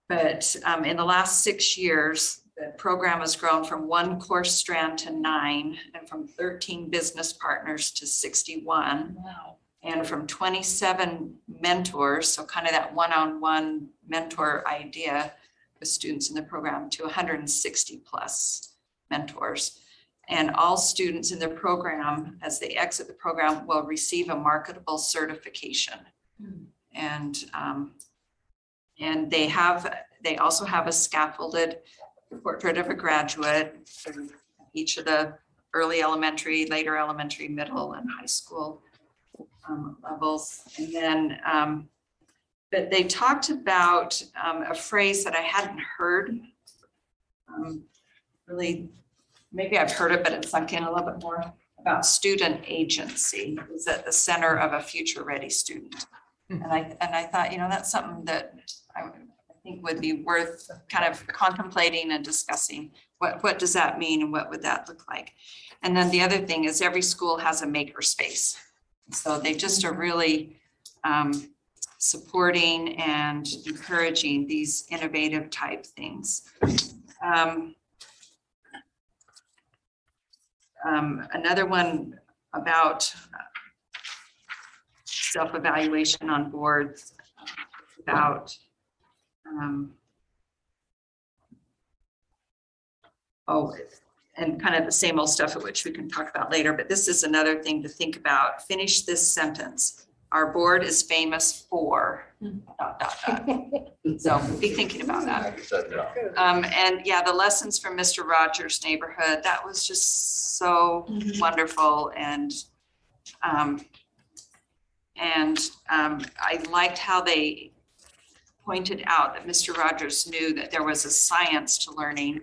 but in the last 6 years, the program has grown from 1 course strand to 9, and from 13 business partners to 61. Wow. And from 27 mentors, so kind of that one-on-one mentor idea with students in the program, to 160 plus mentors. And all students in the program, as they exit the program, will receive a marketable certification. And they also have a scaffolded portrait of a graduate for each of the early elementary, later elementary, middle, and high school levels. And then, but they talked about a phrase that I hadn't heard. Really, maybe I've heard it, but it sunk in a little bit more, about student agency is at the center of a future ready student. And I thought, that's something that I think would be worth kind of contemplating and discussing. What does that mean and what would that look like? And then the other thing is every school has a maker space. So they just are really supporting and encouraging these innovative type things. Another one about self-evaluation on boards, about and kind of the same old stuff, which we can talk about later, but this is another thing to think about. Finish this sentence. Our board is famous for ... So be thinking about that. And yeah, the lessons from Mr. Rogers' neighborhood, that was just so wonderful. And I liked how they pointed out that Mr. Rogers knew that there was a science to learning,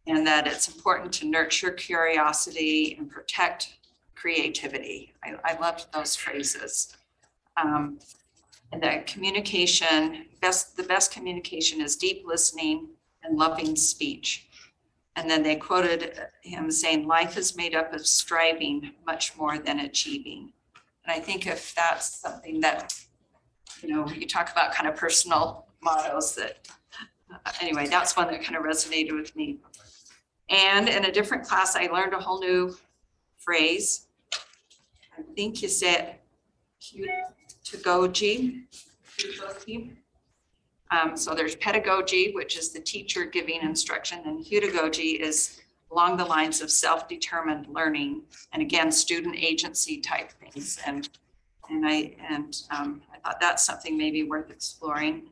and that it's important to nurture curiosity and protect creativity. I loved those phrases. And that communication, the best communication is deep listening and loving speech. And then they quoted him saying, life is made up of striving much more than achieving. And I think if that's something that, you talk about kind of personal mottos that, anyway, that's one that kind of resonated with me. And in a different class, I learned a whole new phrase. I think you said pedagogy. So there's pedagogy, which is the teacher giving instruction, and pedagogy is along the lines of self-determined learning, and again, student agency type things. And I thought that's something maybe worth exploring.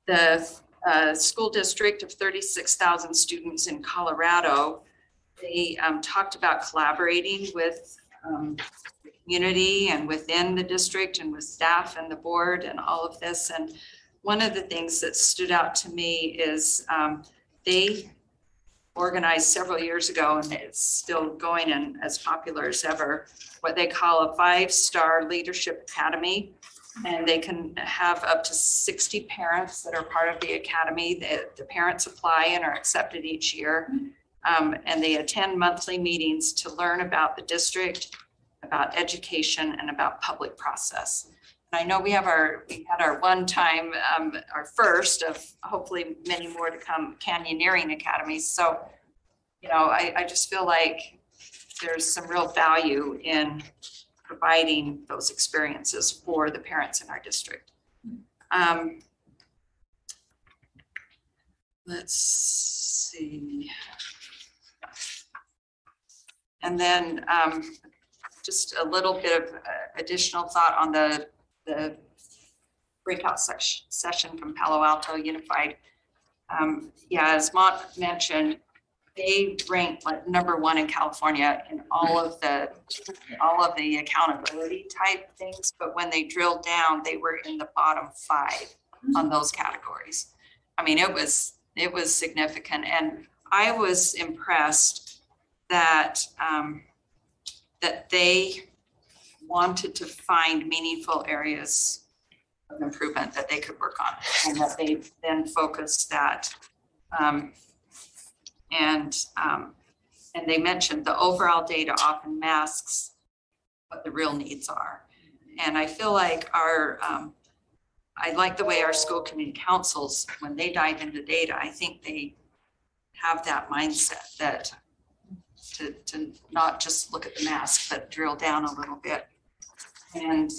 The school district of 36,000 students in Colorado, they talked about collaborating with the community and within the district and with staff and the board and all of this. And one of the things that stood out to me is they organized several years ago, and it's still going and as popular as ever, what they call a 5-star leadership academy. And they can have up to 60 parents that are part of the academy. The parents apply and are accepted each year. And they attend monthly meetings to learn about the district, about education, and about public process. And I know we had our one time, our first of hopefully many more to come, canyoneering academies. So, you know, I just feel like there's some real value in providing those experiences for the parents in our district. Let's see. And then just a little bit of additional thought on the breakout session from Palo Alto Unified. Yeah, as Mont mentioned, they ranked like #1 in California in all of the accountability type things, but when they drilled down, they were in the bottom 5 on those categories. I mean, it was significant, and I was impressed that that they wanted to find meaningful areas of improvement that they could work on, and that they then focused that. And they mentioned the overall data often masks what the real needs are. And I feel like I like the way our school community councils, when they dive into data, I think they have that mindset that to not just look at the mask, but drill down a little bit. And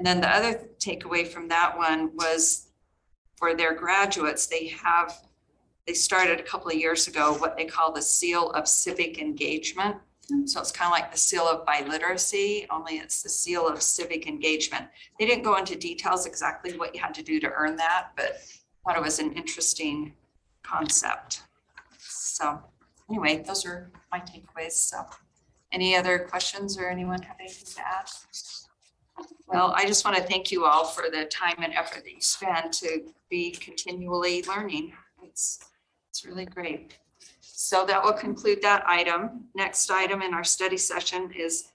then the other takeaway from that one was for their graduates, they started a couple of years ago what they call the seal of civic engagement. So it's kind of like the seal of biliteracy, only it's the seal of civic engagement. They didn't go into details exactly what you had to do to earn that, but I thought it was an interesting concept. So anyway, those are my takeaways. So any other questions or anyone have anything to add? Well, I just want to thank you all for the time and effort that you spend to be continually learning. It's really great. So that will conclude that item. Next item in our study session is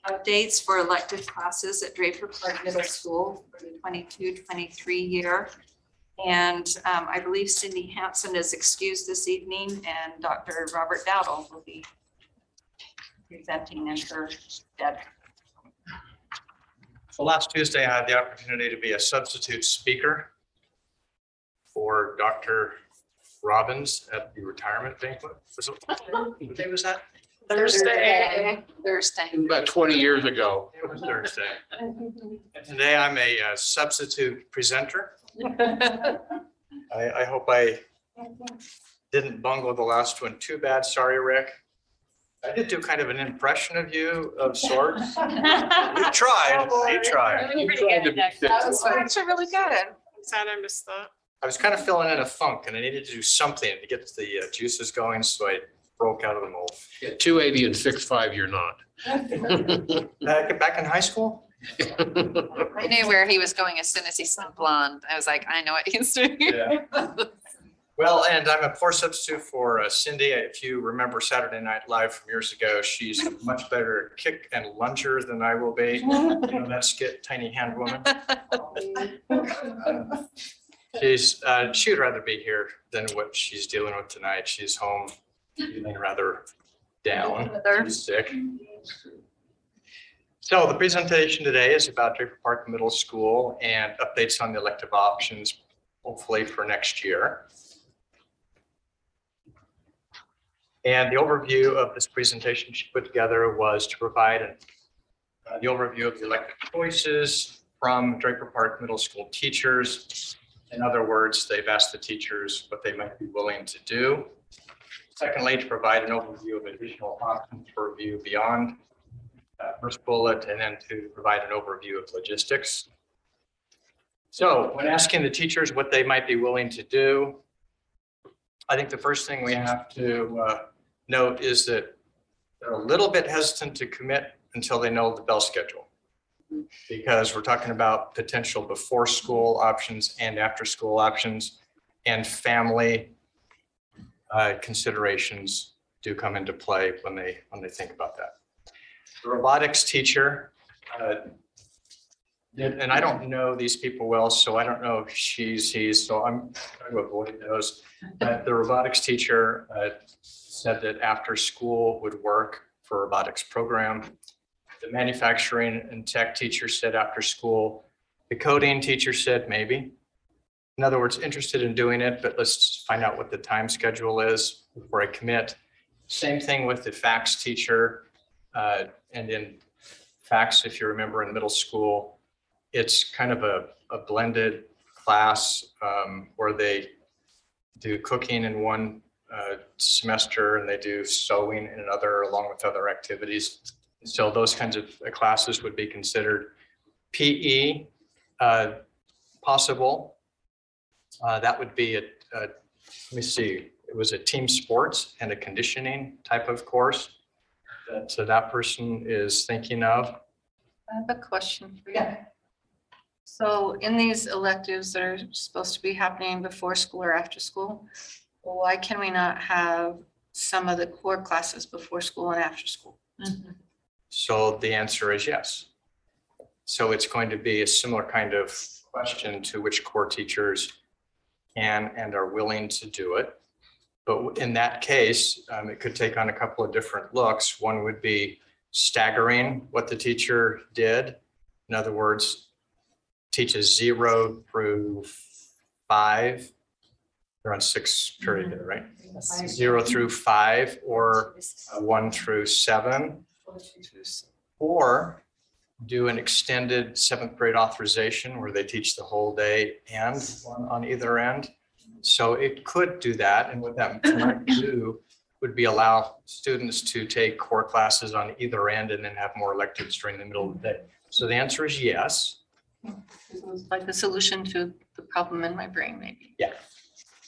updates for elective classes at Draper Park Middle School for the 22-23 year. And I believe Cindy Hansen is excused this evening, and Dr. Robert Dowdle will be presenting in her stead. So last Tuesday, I had the opportunity to be a substitute speaker for Dr. Robbins at the retirement banquet. What day was that? Thursday. About 20 years ago. It was Thursday. And today I'm a substitute presenter. I hope I didn't bungle the last one too bad. Sorry, Rick. I did do kind of an impression of you of sorts. You tried. You tried. That was actually really good. I'm sad I missed that. I was kind of feeling in a funk and I needed to do something to get the juices going, so I broke out of the mold. At 280 and 6'5", you're not. Back in high school? I knew where he was going as soon as he said blonde. I was like, I know what he's doing. Yeah. Well, and I'm a poor substitute for Cindy. If you remember Saturday Night Live from years ago, she's a much better kick and lunger than I will be. You know that skit, Tiny Hand Woman? She would rather be here than what she's dealing with tonight. She's home feeling rather down. She's sick. So the presentation today is about Draper Park Middle School and updates on the elective options, hopefully for next year. And the overview of this presentation she put together was to provide the overview of the elective choices from Draper Park Middle School teachers. In other words, they've asked the teachers what they might be willing to do. Secondly, to provide an overview of additional options for review beyond first bullet, and then to provide an overview of logistics. So when asking the teachers what they might be willing to do, I think the first thing we have to note is that they're a little bit hesitant to commit until they know the bell schedule. Because we're talking about potential before school options and after school options, and family considerations do come into play when they think about that. The robotics teacher, and I don't know these people well, so I don't know if she's, he's, so I'm trying to avoid those. The robotics teacher said that after school would work for a robotics program. The manufacturing and tech teacher said after school. The coding teacher said maybe. In other words, interested in doing it, but let's find out what the time schedule is before I commit. Same thing with the fax teacher. And in fax, if you remember in middle school, it's kind of a blended class where they do cooking in one semester and they do sewing in another along with other activities. So those kinds of classes would be considered. PE, possible. That would be let me see, it was a team sports and a conditioning type of course that that person is thinking of. I have a question for you. So in these electives that are supposed to be happening before school or after school, why can we not have some of the core classes before school and after school? So the answer is yes. So it's going to be a similar kind of question to which core teachers can and are willing to do it. But in that case, it could take on a couple of different looks. One would be staggering what the teacher did. In other words, teaches 0 through 5. They're on 6 period there, right? 0 through 5 or 1 through 7. Or do an extended 7th grade authorization where they teach the whole day and one on either end. So it could do that. And what that might do would be allow students to take core classes on either end and then have more electives during the middle of the day. So the answer is yes. Like the solution to the problem in my brain, maybe. Yeah.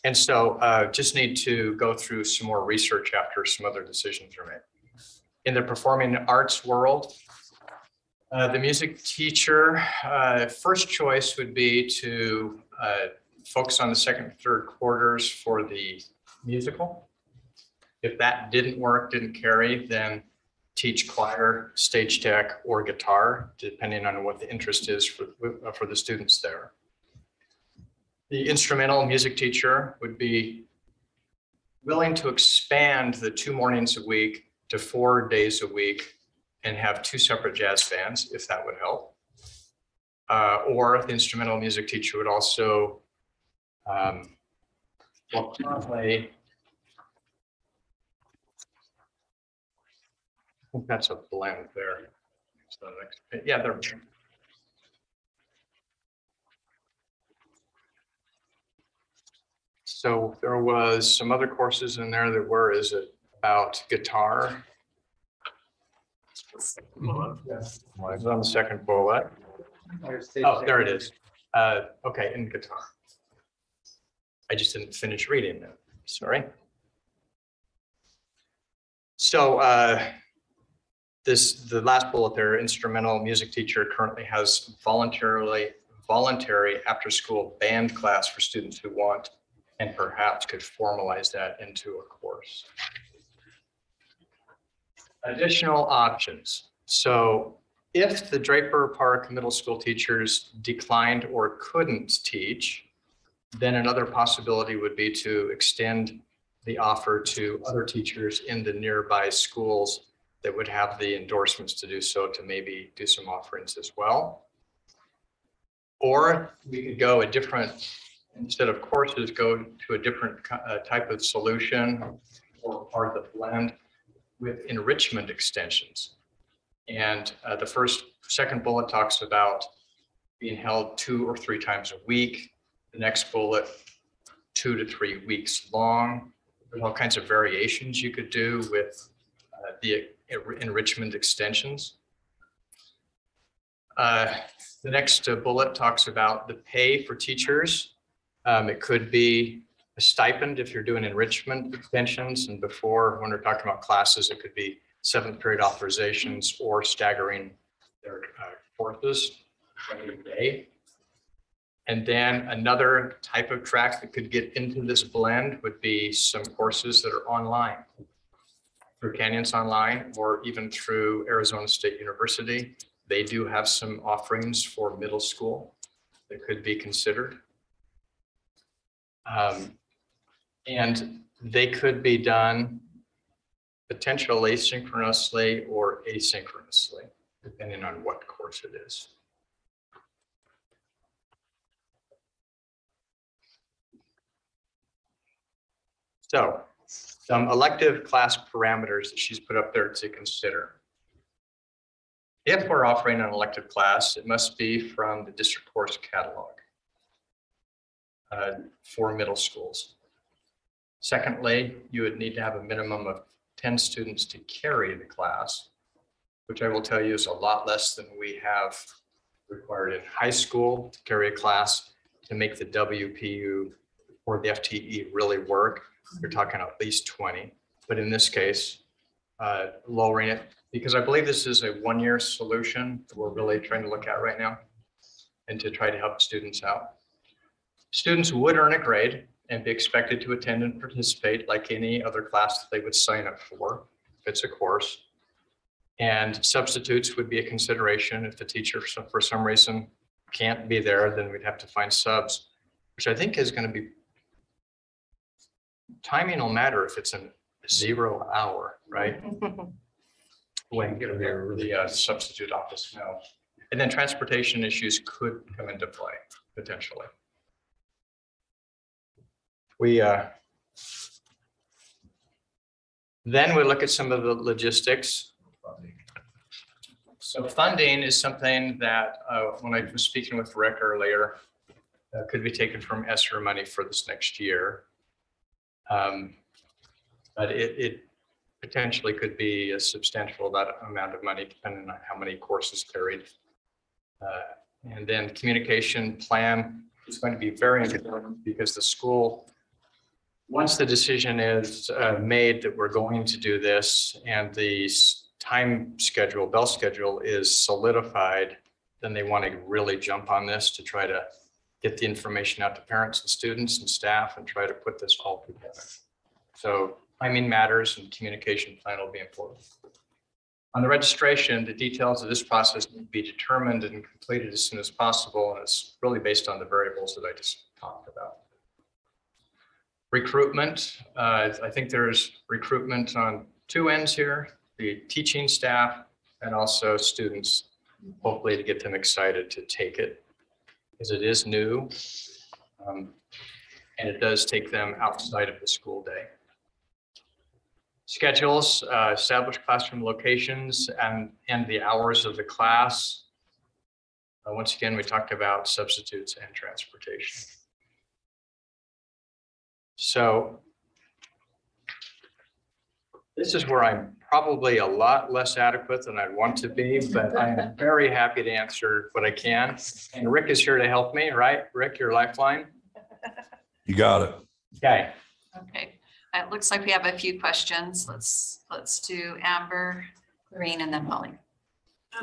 And so just need to go through some more research after some other decisions are made. In the performing arts world, the music teacher, first choice would be to focus on the second and third quarters for the musical. If that didn't work, didn't carry, then teach choir, stage tech, or guitar, depending on what the interest is for the students there. The instrumental music teacher would be willing to expand the 2 mornings a week to 4 days a week and have 2 separate jazz bands, if that would help. Or the instrumental music teacher would also, well, currently, I think that's a blend there. So yeah, they're. So there was some other courses in there that were, is it about guitar? It's on the second bullet. Oh, there it is. Okay, in guitar. I just didn't finish reading that, sorry. So the last bullet there, instrumental music teacher currently has voluntary after-school band class for students who want and perhaps could formalize that into a course. Additional options. So if the Draper Park middle school teachers declined or couldn't teach, then another possibility would be to extend the offer to other teachers in the nearby schools that would have the endorsements to do so, to maybe do some offerings as well. Or we could go a different, instead of courses, go to a different type of solution or part of the blend with enrichment extensions. And the second bullet talks about being held 2 or 3 times a week. The next bullet, 2 to 3 weeks long. There's all kinds of variations you could do with the enrichment extensions. The next bullet talks about the pay for teachers. It could be a stipend if you're doing enrichment extensions, and before, when we're talking about classes, it could be seventh period authorizations or staggering their courses during the day. And then another type of track that could get into this blend would be some courses that are online through Canyons Online or even through Arizona State University. They do have some offerings for middle school that could be considered. And they could be done potentially synchronously or asynchronously, depending on what course it is. So some elective class parameters that she's put up there to consider. If we're offering an elective class, it must be from the district course catalog for middle schools. Secondly, you would need to have a minimum of 10 students to carry the class, which I will tell you is a lot less than we have required in high school to carry a class to make the WPU or the FTE really work. You're talking at least 20, but in this case, lowering it, because I believe this is a one-year solution that we're really trying to look at right now and to try to help students out. Students would earn a grade and be expected to attend and participate like any other class that they would sign up for if it's a course. And substitutes would be a consideration. If the teacher for some reason can't be there, then we'd have to find subs, which I think is going to be, timing will matter if it's a 0 hour, right? When the substitute office know. And then transportation issues could come into play potentially. We then we look at some of the logistics. So funding is something that when I was speaking with Rick earlier, could be taken from ESSER money for this next year. But it potentially could be a substantial amount of money depending on how many courses carried. And then communication plan is going to be very important because the school, once the decision is made that we're going to do this and the time schedule, bell schedule is solidified, then they want to really jump on this to try to get the information out to parents and students and staff and try to put this all together. So timing matters and communication plan will be important. On the registration, the details of this process need to be determined and completed as soon as possible. And it's really based on the variables that I just talked about. Recruitment, I think there's recruitment on two ends here, the teaching staff and also students, hopefully to get them excited to take it because it is new and it does take them outside of the school day. Schedules, establish classroom locations and the hours of the class. Once again, we talked about substitutes and transportation. So this is where I'm probably a lot less adequate than I want to be, but I am very happy to answer what I can. And Rick is here to help me, right? Rick, your lifeline? You got it. Okay. Okay, it looks like we have a few questions. Let's do Amber, Lorraine, and then Molly.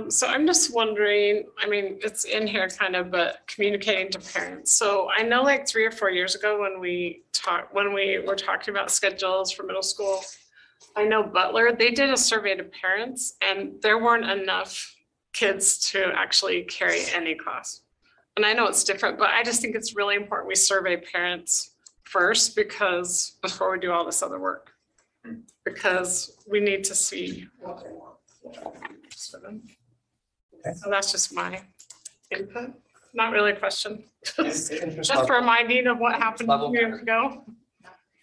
So I'm just wondering, I mean, it's in here kind of, but communicating to parents. So I know like 3 or 4 years ago when we were talking about schedules for middle school, I know Butler, they did a survey to parents and there weren't enough kids to actually carry any class. And I know it's different, but I just think it's really important we survey parents first because before we do all this other work, because we need to see what they want. So that's just my input, not really a question, just reminding of what happened a few years ago.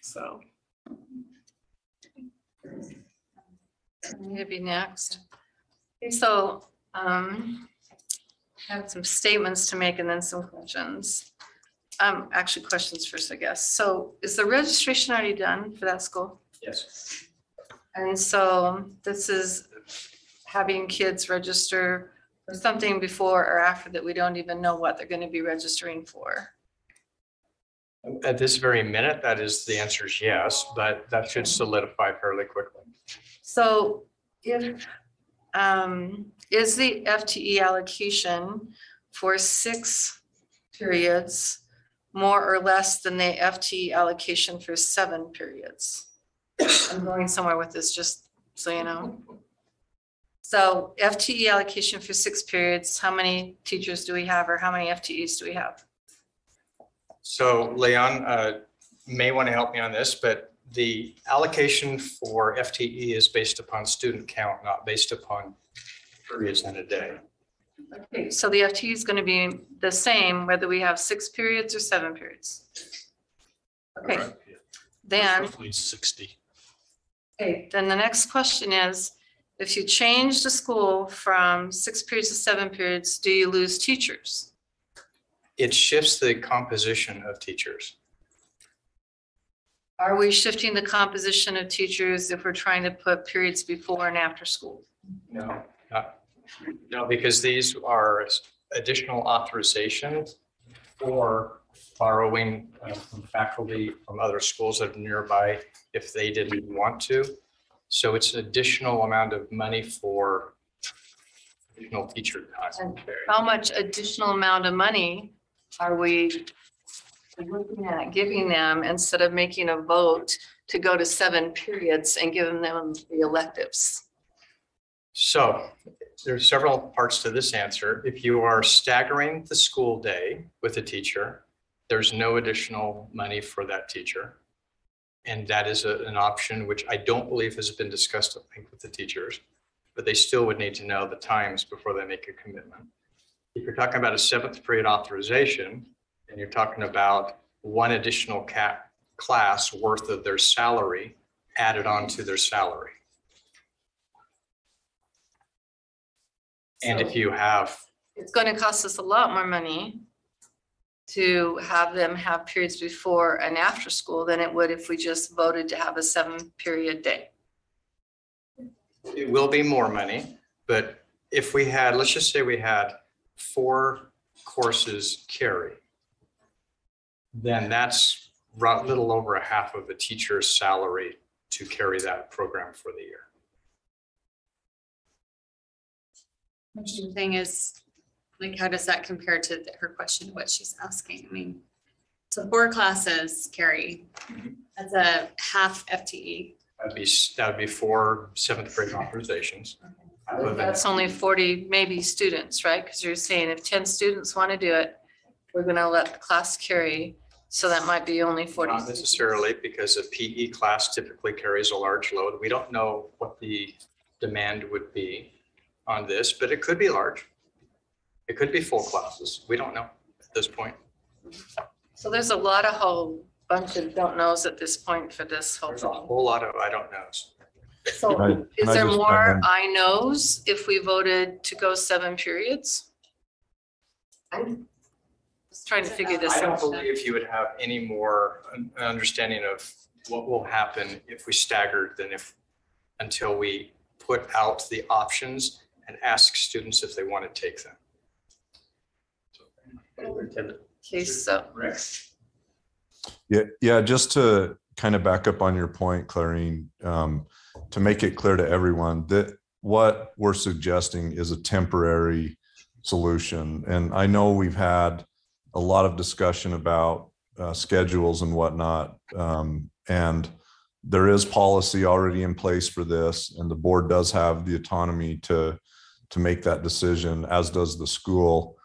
So. Maybe next. Okay, so I have some statements to make and then some questions. Actually questions first, I guess. So is the registration already done for that school? Yes. And so this is having kids register for something before or after that we don't even know what they're going to be registering for. At this very minute, that is the answer is yes, but that should solidify fairly quickly. So If, is the FTE allocation for 6 periods more or less than the FTE allocation for 7 periods? I'm going somewhere with this, just so you know. So FTE allocation for 6 periods, how many teachers do we have, or how many FTEs do we have? So Leon may want to help me on this, but the allocation for FTE is based upon student count, not based upon periods in a day. Okay, so the FTE is going to be the same whether we have 6 periods or 7 periods. Okay, then, Roughly 60. okay, then the next question is, if you change the school from 6 periods to 7 periods, do you lose teachers? It shifts the composition of teachers. Are we shifting the composition of teachers if we're trying to put periods before and after school? No, because these are additional authorizations for borrowing from faculty from other schools that are nearby if they didn't want to. So it's an additional amount of money for additional teacher time. How much additional amount of money are we looking at giving them instead of making a vote to go to 7 periods and giving them the electives? So there's several parts to this answer. If you are staggering the school day with a teacher, there's no additional money for that teacher. And that is an option which I don't believe has been discussed, I think, with the teachers, but they still would need to know the times before they make a commitment. If you're talking about a 7th period authorization, and you're talking about 1 additional class worth of their salary added on to their salary. And if you have, It's going to cost us a lot more money to have them have periods before and after school than it would if we just voted to have a 7-period day. it will be more money, but if we had, let's just say we had 4 courses carry, then that's a little over a half of a teacher's salary to carry that program for the year. The thing is, like, how does that compare to her question, what she's asking? I mean, so 4 classes, Carrie, that's a half FTE. That would be 4 7th grade authorizations. That's only 40 maybe students, right? Because you're saying if 10 students want to do it, we're going to let the class carry. So that might be only 40. Not necessarily, because a PE class typically carries a large load. We don't know what the demand would be on this, but it could be large. It could be full classes. We don't know at this point. So there's a lot of whole bunch of don't knows at this point for this whole There's a thing. whole lot of I don't knows. So Can is I there just more chime in? I knows if we voted to go 7 periods? I'm just trying to figure this I don't out. believe you would have any more understanding of what will happen if we staggered than until we put out the options and ask students if they want to take them. Okay, so Yeah, just to kind of back up on your point, Clarine, to make it clear to everyone that what we're suggesting is a temporary solution. And I know we've had a lot of discussion about schedules and whatnot. And there is policy already in place for this, and the board does have the autonomy to make that decision, as does the school.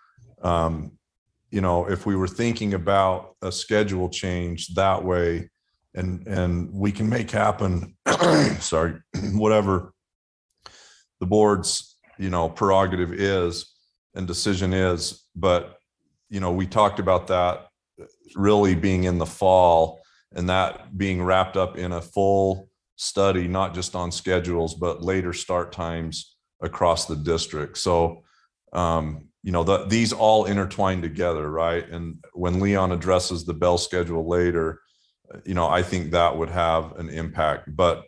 You know, if we were thinking about a schedule change that way, and we can make happen, sorry, whatever the board's, you know, prerogative is and decision is. But, you know, we talked about that really being in the fall and that being wrapped up in a full study, not just on schedules, but later start times across the district. So, you know, these all intertwine together, right? And when Leon addresses the bell schedule later, you know, I think that would have an impact. But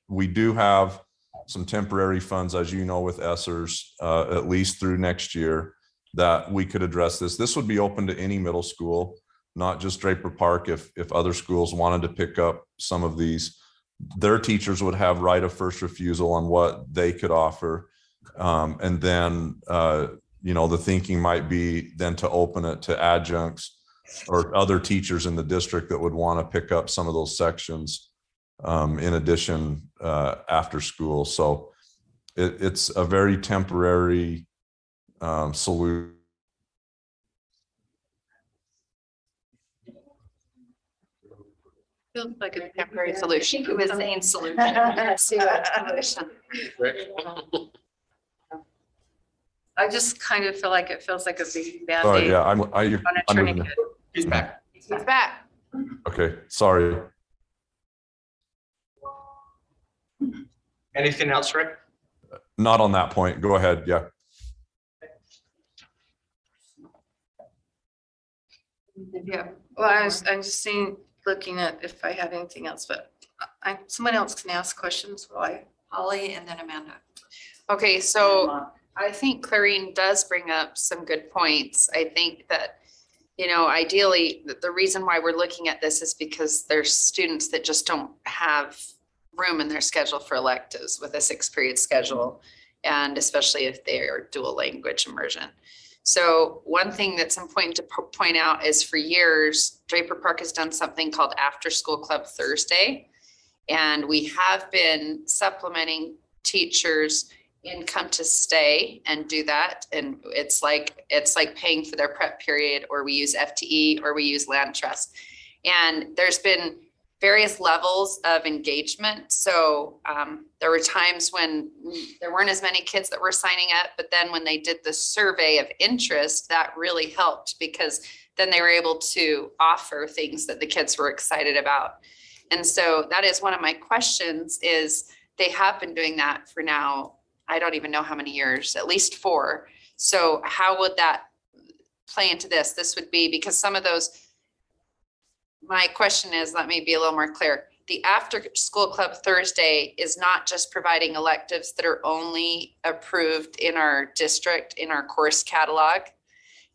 we do have some temporary funds, as you know, with ESSERS, at least through next year, that we could address this. This would be open to any middle school, not just Draper Park, if other schools wanted to pick up some of these their teachers would have right of first refusal on what they could offer. And then, the thinking might be then to open it to adjuncts or other teachers in the district that would want to pick up some of those sections in addition after school. So it's a very temporary solution. Feels like a Temporary solution. Who was saying solution? I just kind of feel like it feels like a big Sorry, Band-Aid yeah, on a I'm moving. tourniquet. He's back. He's back. Okay, sorry. Anything else, Rick? Not on that point. Go ahead. Yeah. Yeah, well, I'm just seeing, looking at if I had anything else, but someone else can ask questions while I. Holly and then Amanda. Okay, so I think Clarine does bring up some good points. I think that, ideally, the reason why we're looking at this is because there's students that just don't have room in their schedule for electives with a 6-period schedule, and especially if they are dual language immersion. So one thing that's important to point out is for years, Draper Park has done something called After School Club Thursday. And we have been supplementing teachers income to stay and do that. And it's like paying for their prep period, or we use FTE, or we use land trust. And there's been various levels of engagement. So there were times when there weren't as many kids that were signing up, but then when they did the survey of interest, that really helped, because then they were able to offer things that the kids were excited about. And so that is one of my questions, is they have been doing that for now, I don't even know how many years, at least 4. So how would that play into this? This would be because some of those, my question is, let me be a little more clear. The After School Club Thursday is not just providing electives that are only approved in our district, in our course catalog.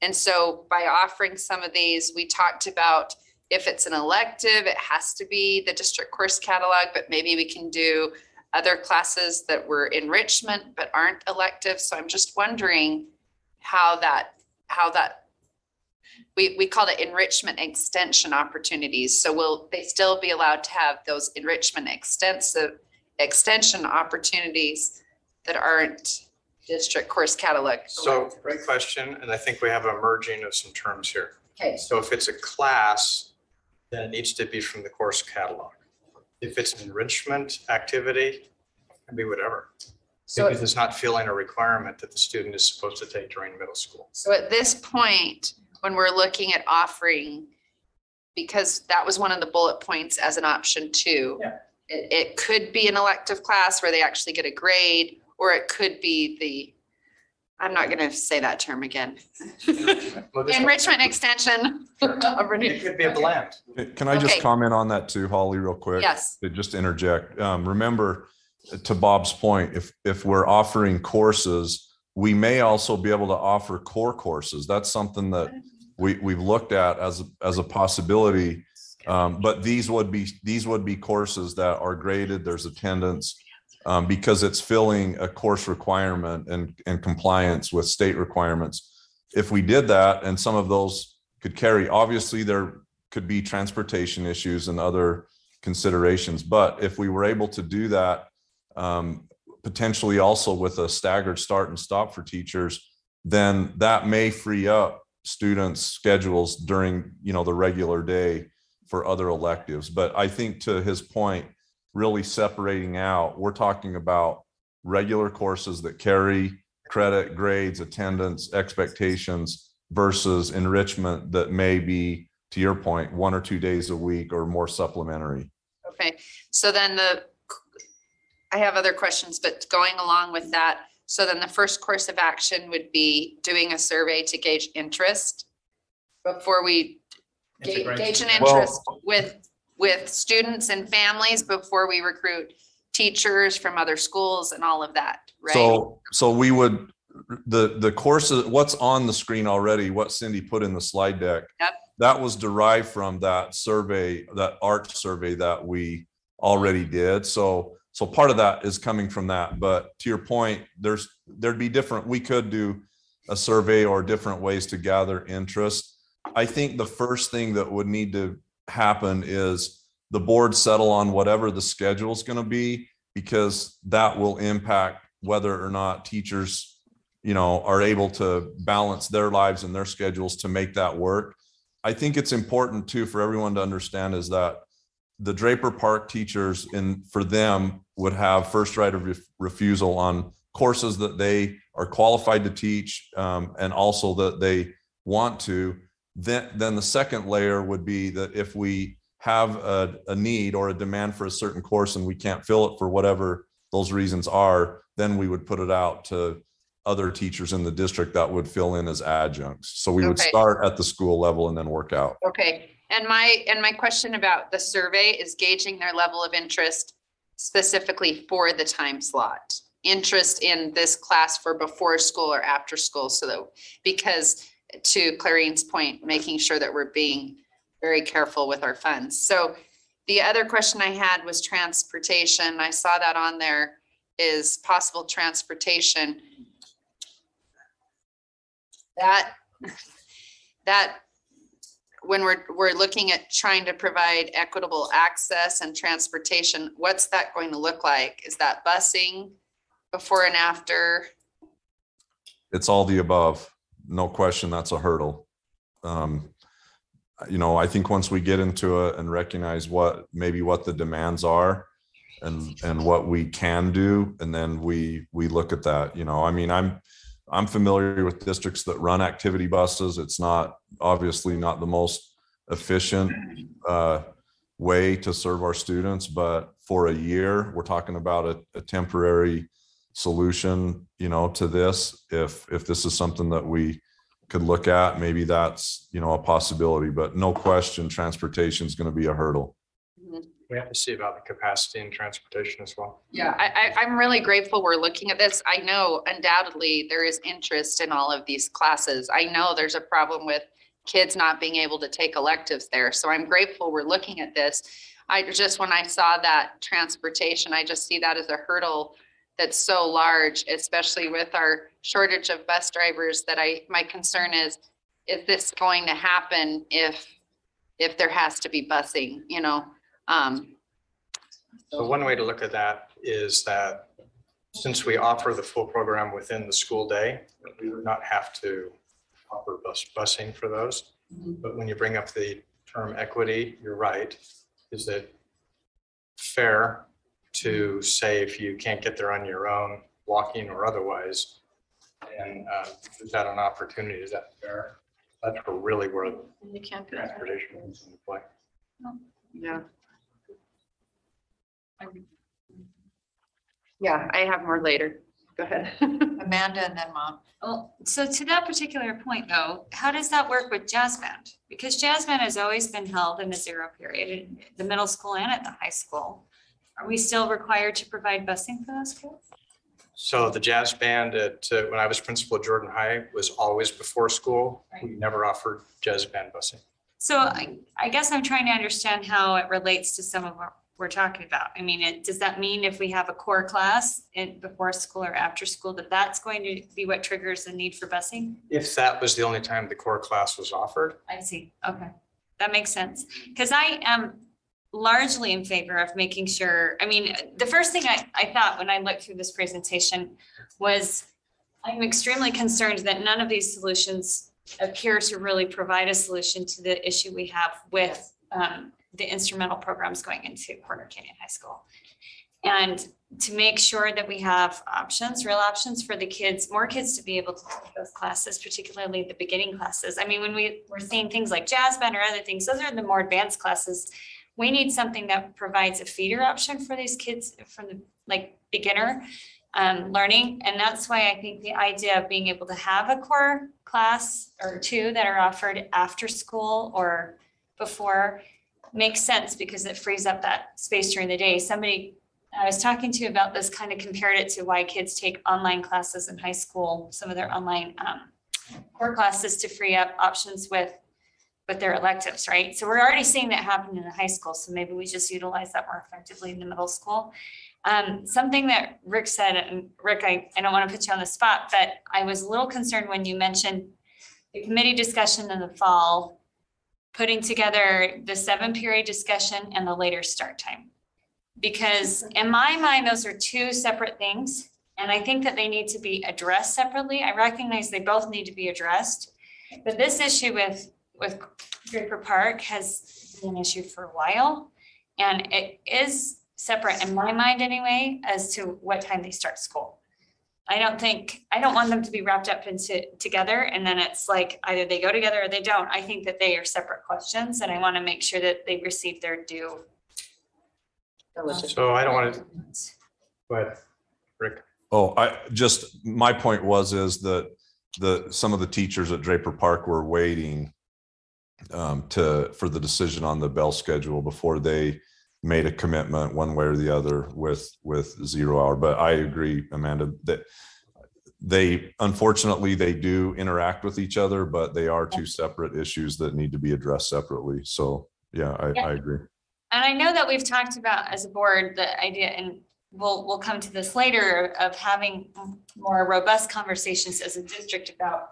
And so by offering some of these, we talked about, if it's an elective, it has to be the district course catalog, but maybe we can do other classes that were enrichment but aren't elective. So I'm just wondering how that we call it enrichment extension opportunities. So will they still be allowed to have those enrichment extension opportunities that aren't district course catalog? So great question. And I think we have a merging of some terms here. Okay. So if it's a class, then it needs to be from the course catalog. If it's an enrichment activity, it can be whatever. So, Because it's not filling a requirement that the student is supposed to take during middle school. so at this point, when we're looking at offering, because that was one of the bullet points as an option too. Yeah. It could be an elective class where they actually get a grade, or it could be I'm not gonna say that term again. Well, this- Enrichment extension. It could be a blend. Can I just Okay. comment on that too, Holly, real quick? Yes. Just interject. Remember, to Bob's point, if we're offering courses, we may also be able to offer core courses. That's something that we've looked at as a possibility. But these would be courses that are graded. There's attendance, because it's filling a course requirement and compliance with state requirements. If we did that, and some of those could carry, obviously there could be transportation issues and other considerations. But if we were able to do that, potentially also with a staggered start and stop for teachers, then that may free up students' schedules during, the regular day for other electives. But I think, to his point, really separating out, we're talking about regular courses that carry credit, grades, attendance, expectations, versus enrichment that may be, to your point, 1 or 2 days a week or more supplementary. Okay, so then I have other questions, but going along with that, so then the first course of action would be doing a survey to gauge interest before we gauge an interest with students and families before we recruit teachers from other schools and all of that, right? So we would, the courses, what's on the screen already, what Cindy put in the slide deck, Yep. that was derived from that survey, that ART survey that we already did. So part of that is coming from that. But to your point, there'd be different, we could do a survey or different ways to gather interest. I think the first thing that would need to happen is the board settle on whatever the schedule is going to be, because that will impact whether or not teachers, are able to balance their lives and their schedules to make that work. I think it's important too for everyone to understand is that the Draper Park teachers, for them, would have first right of refusal on courses that they are qualified to teach, and also that they want to. Then the second layer would be that if we have a need or a demand for a certain course and we can't fill it for whatever those reasons are, then we would put it out to other teachers in the district that would fill in as adjuncts. So we would Okay. start at the school level and then work out. Okay, and my question about the survey is gauging their level of interest specifically for the time slot. Interest in this class for before school or after school, so that, because to Clarine's point, making sure that we're being very careful with our funds. So the other question I had was transportation. I saw that on there is possible transportation. That when we're looking at trying to provide equitable access and transportation, what's that going to look like? Is that busing before and after? It's all the above. No question, that's a hurdle. I think once we get into it and recognize what the demands are and what we can do, and then we look at that, I'm familiar with districts that run activity buses. It's obviously not the most efficient way to serve our students, but for a year, we're talking about a temporary solution, to this. If this is something that we could look at, maybe that's, a possibility, but no question, transportation is going to be a hurdle. We have to see about the capacity and transportation as well. Yeah, I'm really grateful we're looking at this. I know undoubtedly there is interest in all of these classes. I know there's a problem with kids not being able to take electives there. So I'm grateful we're looking at this. When I saw that transportation, I just see that as a hurdle that's so large, especially with our shortage of bus drivers, that my concern is this going to happen if there has to be busing, So one way to look at that is that since we offer the full program within the school day, we would not have to offer busing for those. But when you bring up the term equity, you're right. Is it fair to say if you can't get there on your own, walking or otherwise, and is that an opportunity? Is that fair? That's really where You can't do that. transportation comes into play. Yeah. Yeah, I have more later. Go ahead. Amanda and then Mom. Well, so to that particular point though, how does that work with jazz band? Because jazz band has always been held in the zero period in the middle school and at the high school. Are we still required to provide busing for those kids? So the jazz band when I was principal at Jordan High was always before school. We never offered jazz band busing. So I guess I'm trying to understand how it relates to some of what we're talking about. I mean, does that mean if we have a core class before school or after school, that's going to be what triggers the need for busing? If that was the only time the core class was offered. I see. Okay, that makes sense. Because I am largely in favor of making sure, the first thing I thought when I looked through this presentation was I'm extremely concerned that none of these solutions appear to really provide a solution to the issue we have with the instrumental programs going into Corner Canyon High School. And to make sure that we have options, real options for the kids, more kids to be able to take those classes, particularly the beginning classes. When we're seeing things like jazz band or other things, those are the more advanced classes. We need something that provides a feeder option for these kids from the beginner learning. And that's why I think the idea of being able to have a core class or two that are offered after school or before makes sense, because it frees up that space during the day. Somebody I was talking to about this kind of compared it to why kids take online classes in high school, some of their online core classes, to free up options with but they're electives, right? So we're already seeing that happen in the high school. So maybe we just utilize that more effectively in the middle school. Something that Rick said, and Rick, I don't want to put you on the spot, but I was a little concerned when you mentioned the committee discussion in the fall, putting together the 7-period discussion and the later start time. Because in my mind, those are two separate things. And I think that they need to be addressed separately. I recognize they both need to be addressed. But this issue with Draper Park has been an issue for a while. And it is separate in my mind anyway, as to what time they start school. I don't want them to be wrapped up into together. And then it's like either they go together or they don't. I think that they are separate questions and I want to make sure that they receive their due. So I don't want to, go ahead, Rick. Oh, my point is that some of the teachers at Draper Park were waiting for the decision on the bell schedule before they made a commitment one way or the other with 0 hour. But I agree, Amanda, that unfortunately they do interact with each other, but they are two separate issues that need to be addressed separately. So yeah, I agree. And I know that we've talked about as a board, the idea, and we'll come to this later, of having more robust conversations as a district about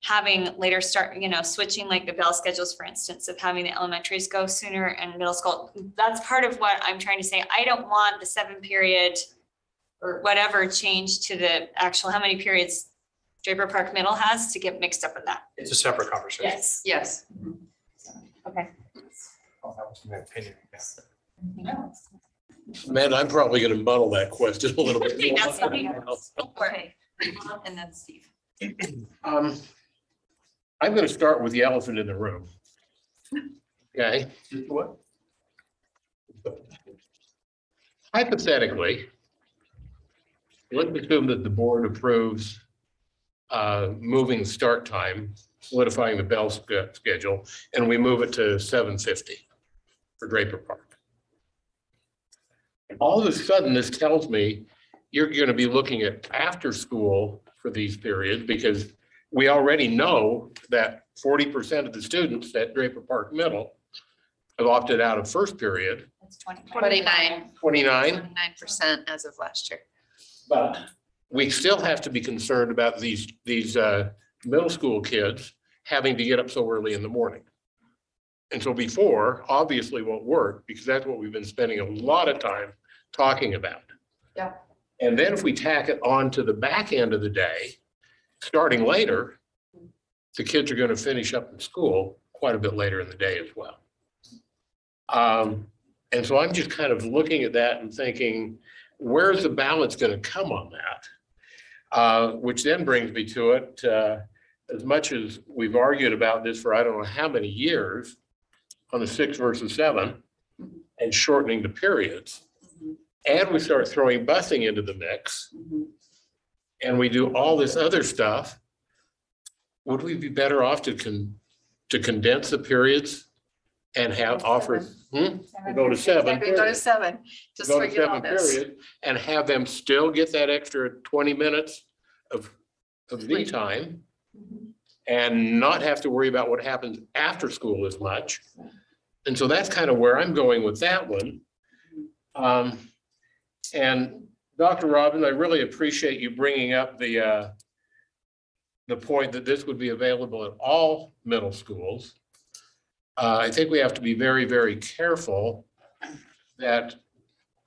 having later start, switching like the bell schedules, for instance, of having the elementaries go sooner and middle school. That's part of what I'm trying to say. I don't want the 7-period or whatever change to the actual, how many periods Draper Park Middle has to get mixed up with that. It's a separate conversation. Yes. Yes. Okay. That was my opinion. Man, I'm probably gonna muddle that question a little bit. Okay, that's something Okay. And then Steve. I'm gonna start with the elephant in the room. Okay? What? Hypothetically, let's assume that the board approves moving the start time, solidifying the bell schedule, and we move it to 7:50 for Draper Park. All of a sudden, this tells me you're going to be looking at after school for these periods, because we already know that 40% of the students at Draper Park Middle have opted out of first period. It's 20. 29. 29. 29% as of last year. But we still have to be concerned about these middle school kids having to get up so early in the morning. And so before obviously won't work, because that's what we've been spending a lot of time talking about. Yeah. And then if we tack it on to the back end of the day, starting later, the kids are going to finish up in school quite a bit later in the day as well. And so I'm just kind of looking at that and thinking, where's the balance going to come on that? Which then brings me to it, as much as we've argued about this for I don't know how many years on the 6 versus 7 and shortening the periods, and we start throwing busing into the mix, and we do all this other stuff, would we be better off to condense the periods and have offers? Go to 7. Maybe go to 7, just Go to forget all 7 this. period and have them still get that extra 20 minutes of the time and not have to worry about what happens after school as much. And so that's kind of where I'm going with that one. And Dr. Robbins, I really appreciate you bringing up the point that this would be available at all middle schools. I think we have to be very, very careful that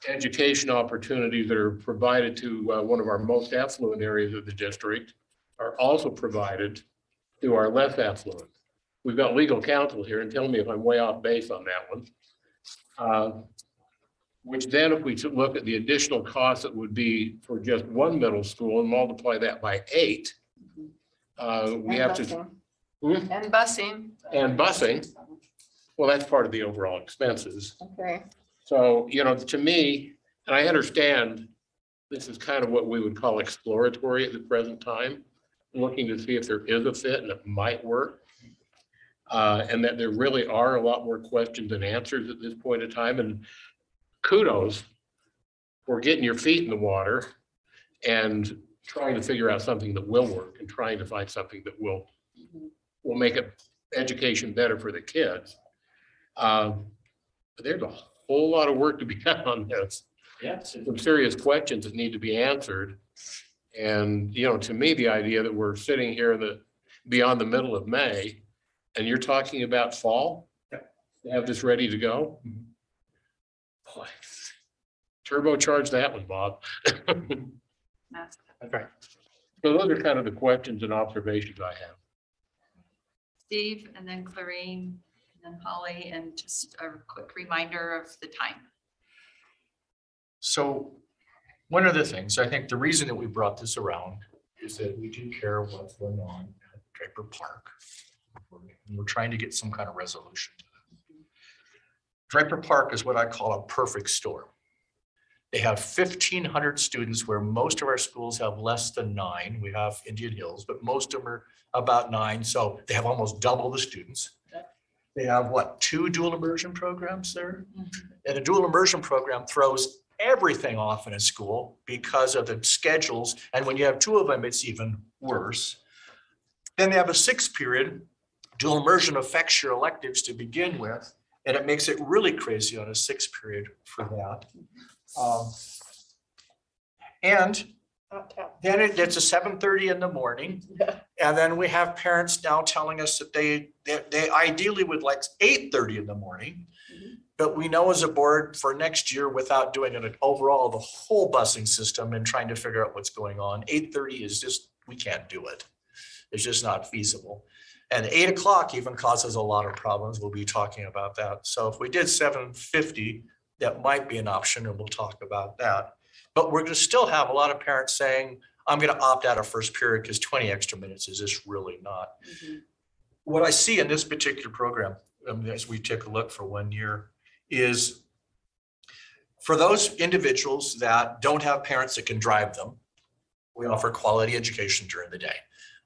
education opportunities that are provided to one of our most affluent areas of the district are also provided to our less affluent. We've got legal counsel here, and tell me if I'm way off base on that one. Which then if we look at the additional costs that would be for just one middle school and multiply that by 8, we have to. And busing. And busing. Well, that's part of the overall expenses. Okay. So, to me, and I understand this is kind of what we would call exploratory at the present time, looking to see if there is a fit and it might work. And that there really are a lot more questions than answers at this point in time. And kudos for getting your feet in the water and trying to figure out something that will work and trying to find something that will make it education better for the kids. But there's a whole lot of work to be done on this. Yes. Some serious questions that need to be answered. And, you know, to me, the idea that we're sitting here beyond the middle of May, and you're talking about fall? Yeah. To have this ready to go? Boy, turbocharge that one, Bob. Okay. So those are kind of the questions and observations I have. Steve, and then Clarine, and then Holly, and just a quick reminder of the time. So one of the things, I think the reason that we brought this around is that we do care what's going on at Draper Park. And we're trying to get some kind of resolution to that. Draper Park is what I call a perfect storm. They have 1,500 students where most of our schools have less than 9. We have Indian Hills, but most of them are about 9. So they have almost double the students. They have what, 2 dual immersion programs there? And a dual immersion program throws everything off in a school because of the schedules. And when you have 2 of them, it's even worse. Then they have a 6th period. Dual immersion affects your electives to begin with, and it makes it really crazy on a 6th period for that. And then it's a 7:30 in the morning. And then we have parents now telling us that they ideally would like 8:30 in the morning. But we know as a board for next year, without doing an overall, the whole busing system and trying to figure out what's going on, 8:30 is just, we can't do it. It's just not feasible. And 8 o'clock even causes a lot of problems. We'll be talking about that. So if we did 7:50, that might be an option, and we'll talk about that. But we're going to still have a lot of parents saying, I'm going to opt out of first period because 20 extra minutes is just really not. What I see in this particular program, as we take a look for 1 year, is for those individuals that don't have parents that can drive them, we offer quality education during the day.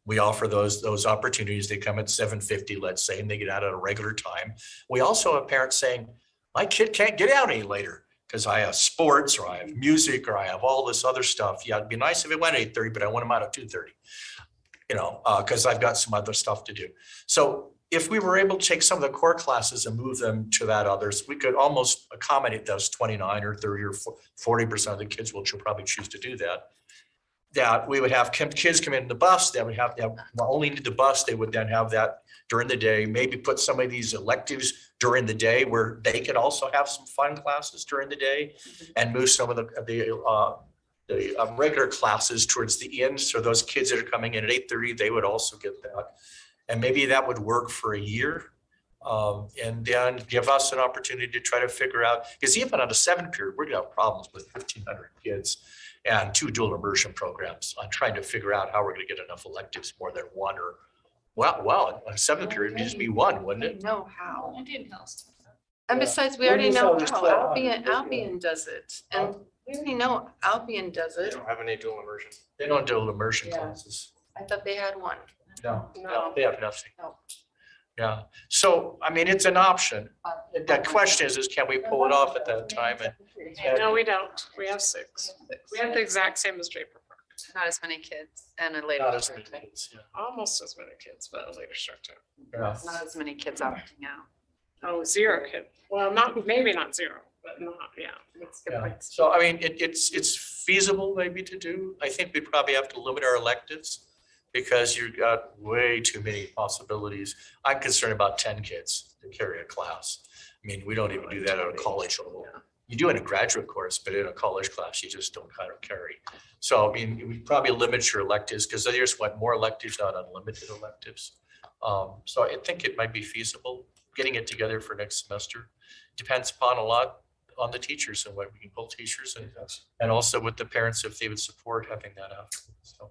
We offer those opportunities. They come at 7:50, let's say, and they get out at a regular time. We also have parents saying, my kid can't get out any later because I have sports or I have music or I have all this other stuff. Yeah, it'd be nice if it went 8:30, but I want them out at 2:30, you know, because I've got some other stuff to do. So if we were able to take some of the core classes and move them to that others, we could almost accommodate those 29 or 30 or 40% of the kids, which will probably choose to do that. That we would have kids come in the bus, that we have only need the bus, they would then have that during the day, maybe put some of these electives during the day where they could also have some fun classes during the day and move some of the regular classes towards the end. So those kids that are coming in at 8:30, they would also get that. And maybe that would work for a year. And then give us an opportunity to try to figure out, because even on a 7 period, we're gonna have problems with 1,500 kids and 2 dual immersion programs on trying to figure out how we're gonna get enough electives, more than 1 or, well, a 7 period would just be 1, wouldn't it? Know how. Indian Hills. And besides, we already know how Albion does it. And we already know Albion does They it. don't have any dual immersion. They don't do immersion Yeah. classes. I thought they had one. No, they have nothing. No. Yeah, so, I mean, it's an option. The question is can we pull it off at that time? And No, we don't. We have 6. We have the exact same as Draper Park. Not as many kids and a later. not as many start time. kids, yeah. Almost as many kids, but a later start time. Yeah. Not as many kids opting out. Oh, 0 kid. Well, maybe not 0, but not, yeah. That's a good Yeah. point. So I mean, it's feasible maybe to do. I think we probably have to limit our electives because you've got way too many possibilities. I'm concerned about 10 kids to carry a class. I mean, we don't even do that at a college level. You do in a graduate course, but in a college class, you just don't kind of carry. So I mean, we probably limit your electives because there's more electives, not unlimited electives. So I think it might be feasible getting it together for next semester. Depends upon a lot on the teachers and what we can pull teachers and also with the parents if they would support having that out. So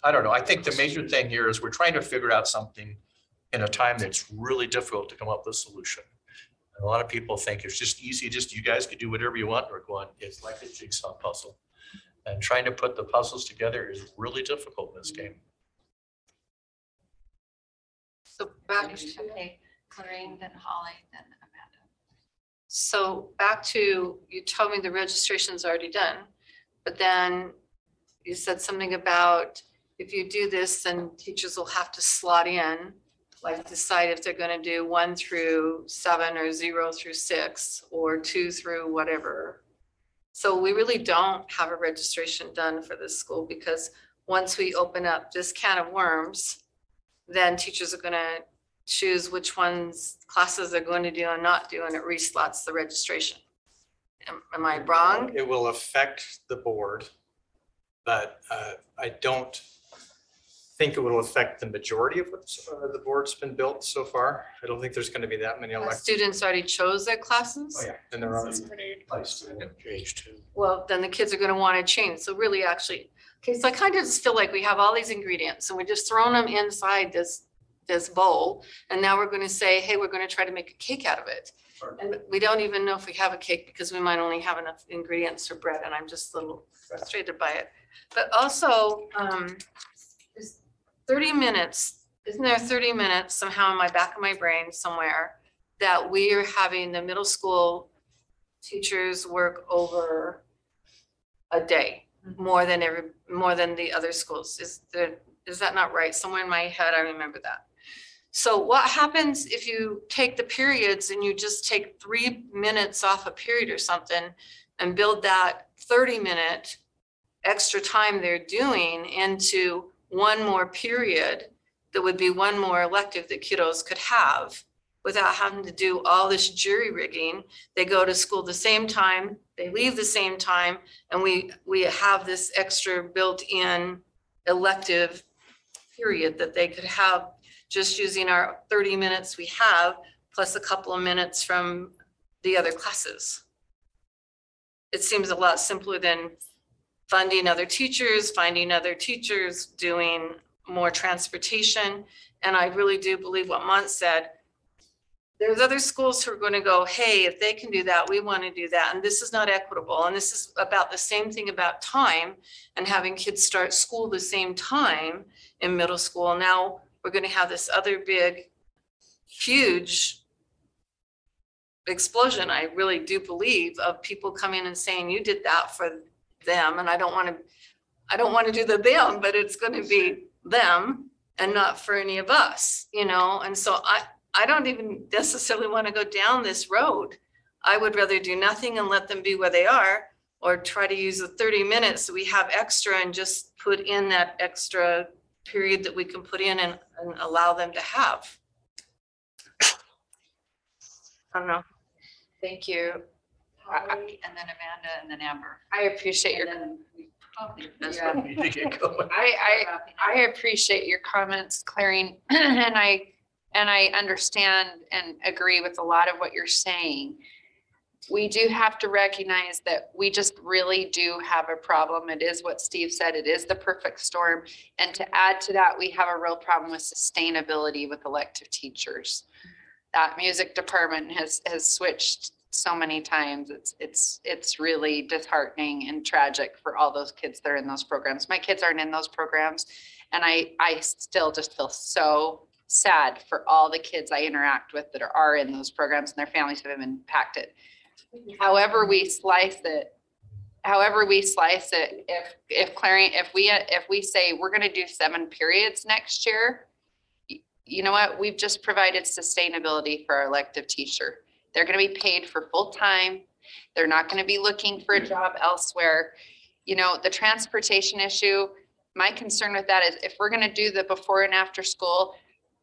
I don't know. I think the major thing here is we're trying to figure out something in a time that's really difficult to come up with a solution. And a lot of people think it's just easy, just you guys can do whatever you want. We're going, it's like a jigsaw puzzle. And trying to put the puzzles together is really difficult in this game. So back Okay, Clarine, then Holly, then Amanda. So back to, you told me the registration's already done, but then you said something about if you do this, then teachers will have to slot in, like decide if they're gonna do 1 through 7 or 0 through 6 or 2 through whatever. So we really don't have a registration done for this school because once we open up this can of worms, then teachers are gonna choose which ones classes they're going to do and not do, and it reslots the registration. Am I wrong? It will affect the board, but I don't think it will affect the majority of what the board's been built so far. I don't think there's going to be that many elected. Students already chose their classes? Oh, yeah, and they're already This is pretty- placed. Change too. Well, then the kids are gonna wanna change. So really actually, okay, so I kind of just feel like we have all these ingredients and we're just throwing them inside this bowl. And now we're gonna say, hey, we're gonna try to make a cake out of it. Sure. And we don't even know if we have a cake because we might only have enough ingredients for bread and I'm just a little frustrated by it. But also, is 30 minutes, isn't there 30 minutes somehow in my back of my brain somewhere that we are having the middle school teachers work over a day more than the other schools? Is that not right? Somewhere in my head, I remember that. So what happens if you take the periods and you just take 3 minutes off a period or something and build that 30-minute extra time they're doing into one more period that would be one more elective that kiddos could have without having to do all this jury rigging? They go to school the same time, they leave the same time, and we have this extra built-in elective period that they could have just using our 30 minutes we have, plus a couple of minutes from the other classes. It seems a lot simpler than funding other teachers, finding other teachers, doing more transportation. And I really do believe what Mont said. There's other schools who are going to go, hey, if they can do that, we want to do that. And this is not equitable. And this is about the same thing about time and having kids start school the same time in middle school. Now we're going to have this other big, huge explosion, I really do believe, of people coming and saying, you did that for them. And I don't want to do the them, but it's going to be them and not for any of us, you know? And so I don't even necessarily want to go down this road. I would rather do nothing and let them be where they are, or try to use the 30 minutes that we have extra and just put in that extra period that we can put in and allow them to have. I don't know. Thank you. Holly, and then Amanda, and then Amber. I appreciate your, That's Yeah. what You need to get going. I appreciate your comments, Claring, and I understand and agree with a lot of what you're saying. We do have to recognize that we just really do have a problem. It is what Steve said, it is the perfect storm. And to add to that, we have a real problem with sustainability with elective teachers. That music department has switched so many times. It's really disheartening and tragic for all those kids that are in those programs. My kids aren't in those programs, and I still just feel so sad for all the kids I interact with that are in those programs and their families have been impacted. However we slice it, if we say we're going to do 7 periods next year, you know what? We've just provided sustainability for our elective teacher. They're going to be paid for full time. They're not going to be looking for a job elsewhere. You know, the transportation issue, my concern with that is if we're going to do the before and after school,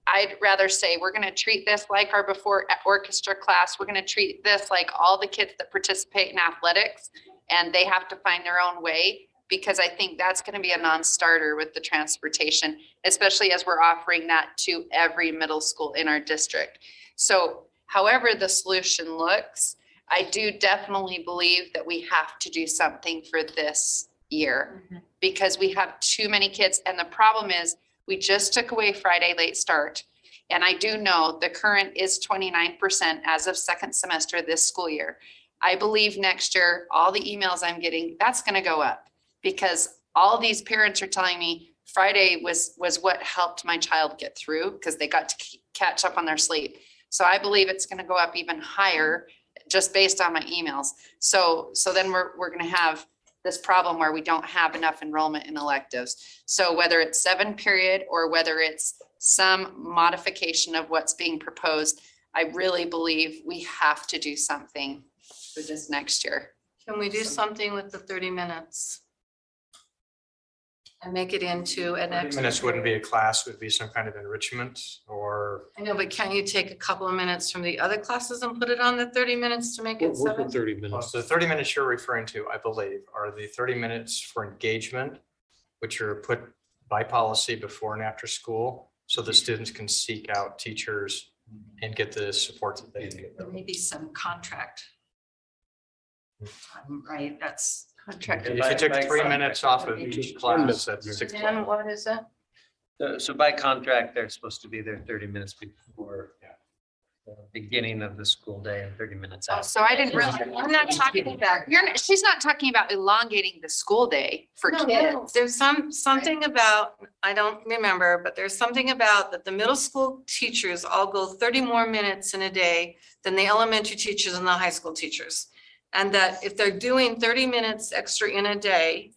I'd rather say we're going to treat this like our before orchestra class. We're going to treat this like all the kids that participate in athletics, and they have to find their own way, because I think that's going to be a non-starter with the transportation, especially as we're offering that to every middle school in our district. So however the solution looks, I do definitely believe that we have to do something for this year, because we have too many kids. And the problem is we just took away Friday late start. And I do know the current is 29% as of second semester this school year. I believe next year, all the emails I'm getting, that's going to go up, because all these parents are telling me Friday was what helped my child get through, because they got to catch up on their sleep. So I believe it's going to go up even higher just based on my emails. So then we're going to have this problem where we don't have enough enrollment in electives. So whether it's 7 period or whether it's some modification of what's being proposed, I really believe we have to do something for this next year. Can we do something with the 30 minutes? And make it into an 30 extra. minutes wouldn't be a class, would be some kind of enrichment or I know, but can't you take a couple of minutes from the other classes and put it on the 30 minutes to make it We're for 7? 30 minutes. so the 30 minutes you're referring to, I believe, are the 30 minutes for engagement, which are put by policy before and after school, so the students can seek out teachers and get the support that they need. There may be some contract. Right, that's. Contract. If you took 3 minutes off of each class, that's 6 And minutes. what is it? So by contract, they're supposed to be there 30 minutes before the beginning of the school day and 30 minutes Oh, out. so I didn't really, I'm not talking about, she's not talking about elongating the school day for No, kids. there's something about, I don't remember, but there's something about that the middle school teachers all go 30 more minutes in a day than the elementary teachers and the high school teachers. And that if they're doing 30 minutes extra in a day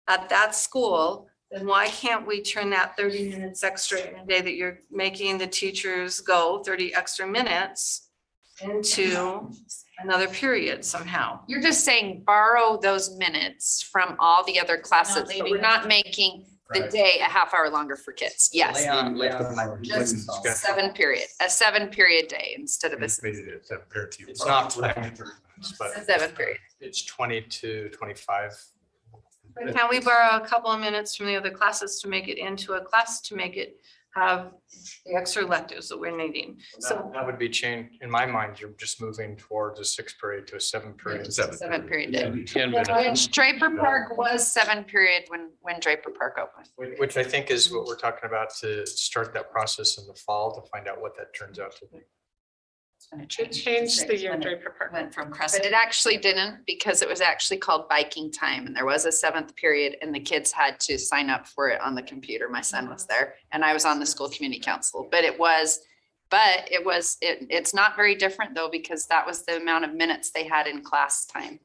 at that school, then why can't we turn that 30 minutes extra in a day that you're making the teachers go 30 extra minutes into another period somehow? You're just saying borrow those minutes from all the other classes, but we're leaving not making the Right. day a half hour longer for kids. Yes. Just 7 period, a 7 period day instead of a It's not 30 minutes, but 7 period. it's 20 to 25. But can we borrow a couple of minutes from the other classes to make it into a class to make it have the extra electives that we're needing? So That would be changed, in my mind, you're just moving towards a 6 period to a 7 period. 7 period day. 10 minutes. Which Draper Park was 7 period when Draper Park opened. Which I think is what we're talking about, to start that process in the fall to find out what that turns out to be. It changed the year Draper Park. Went from But Crescent. it actually didn't, because it was actually called biking time and there was a 7th period and the kids had to sign up for it on the computer. My son was there and I was on the school community council, but it's not very different though, because that was the amount of minutes they had in class time.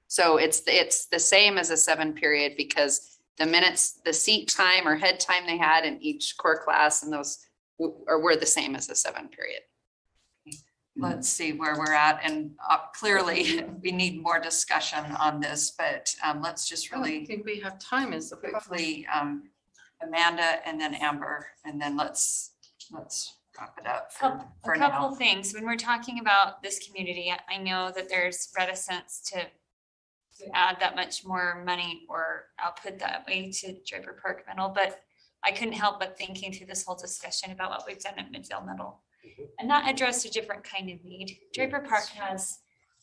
So it's the same as a 7 period, because the minutes, the seat time or head time they had in each core class and those were the same as a 7 period. Let's see where we're at, and clearly we need more discussion on this, but let's just I don't really think we have time is the problem. quickly, Amanda and then Amber, and then let's wrap it up for A couple now. things, when we're talking about this community, I know that there's reticence to add that much more money or output that way to Draper Park Middle, but I couldn't help but thinking through this whole discussion about what we've done at Midvale Middle. And that addressed a different kind of need. Draper Park has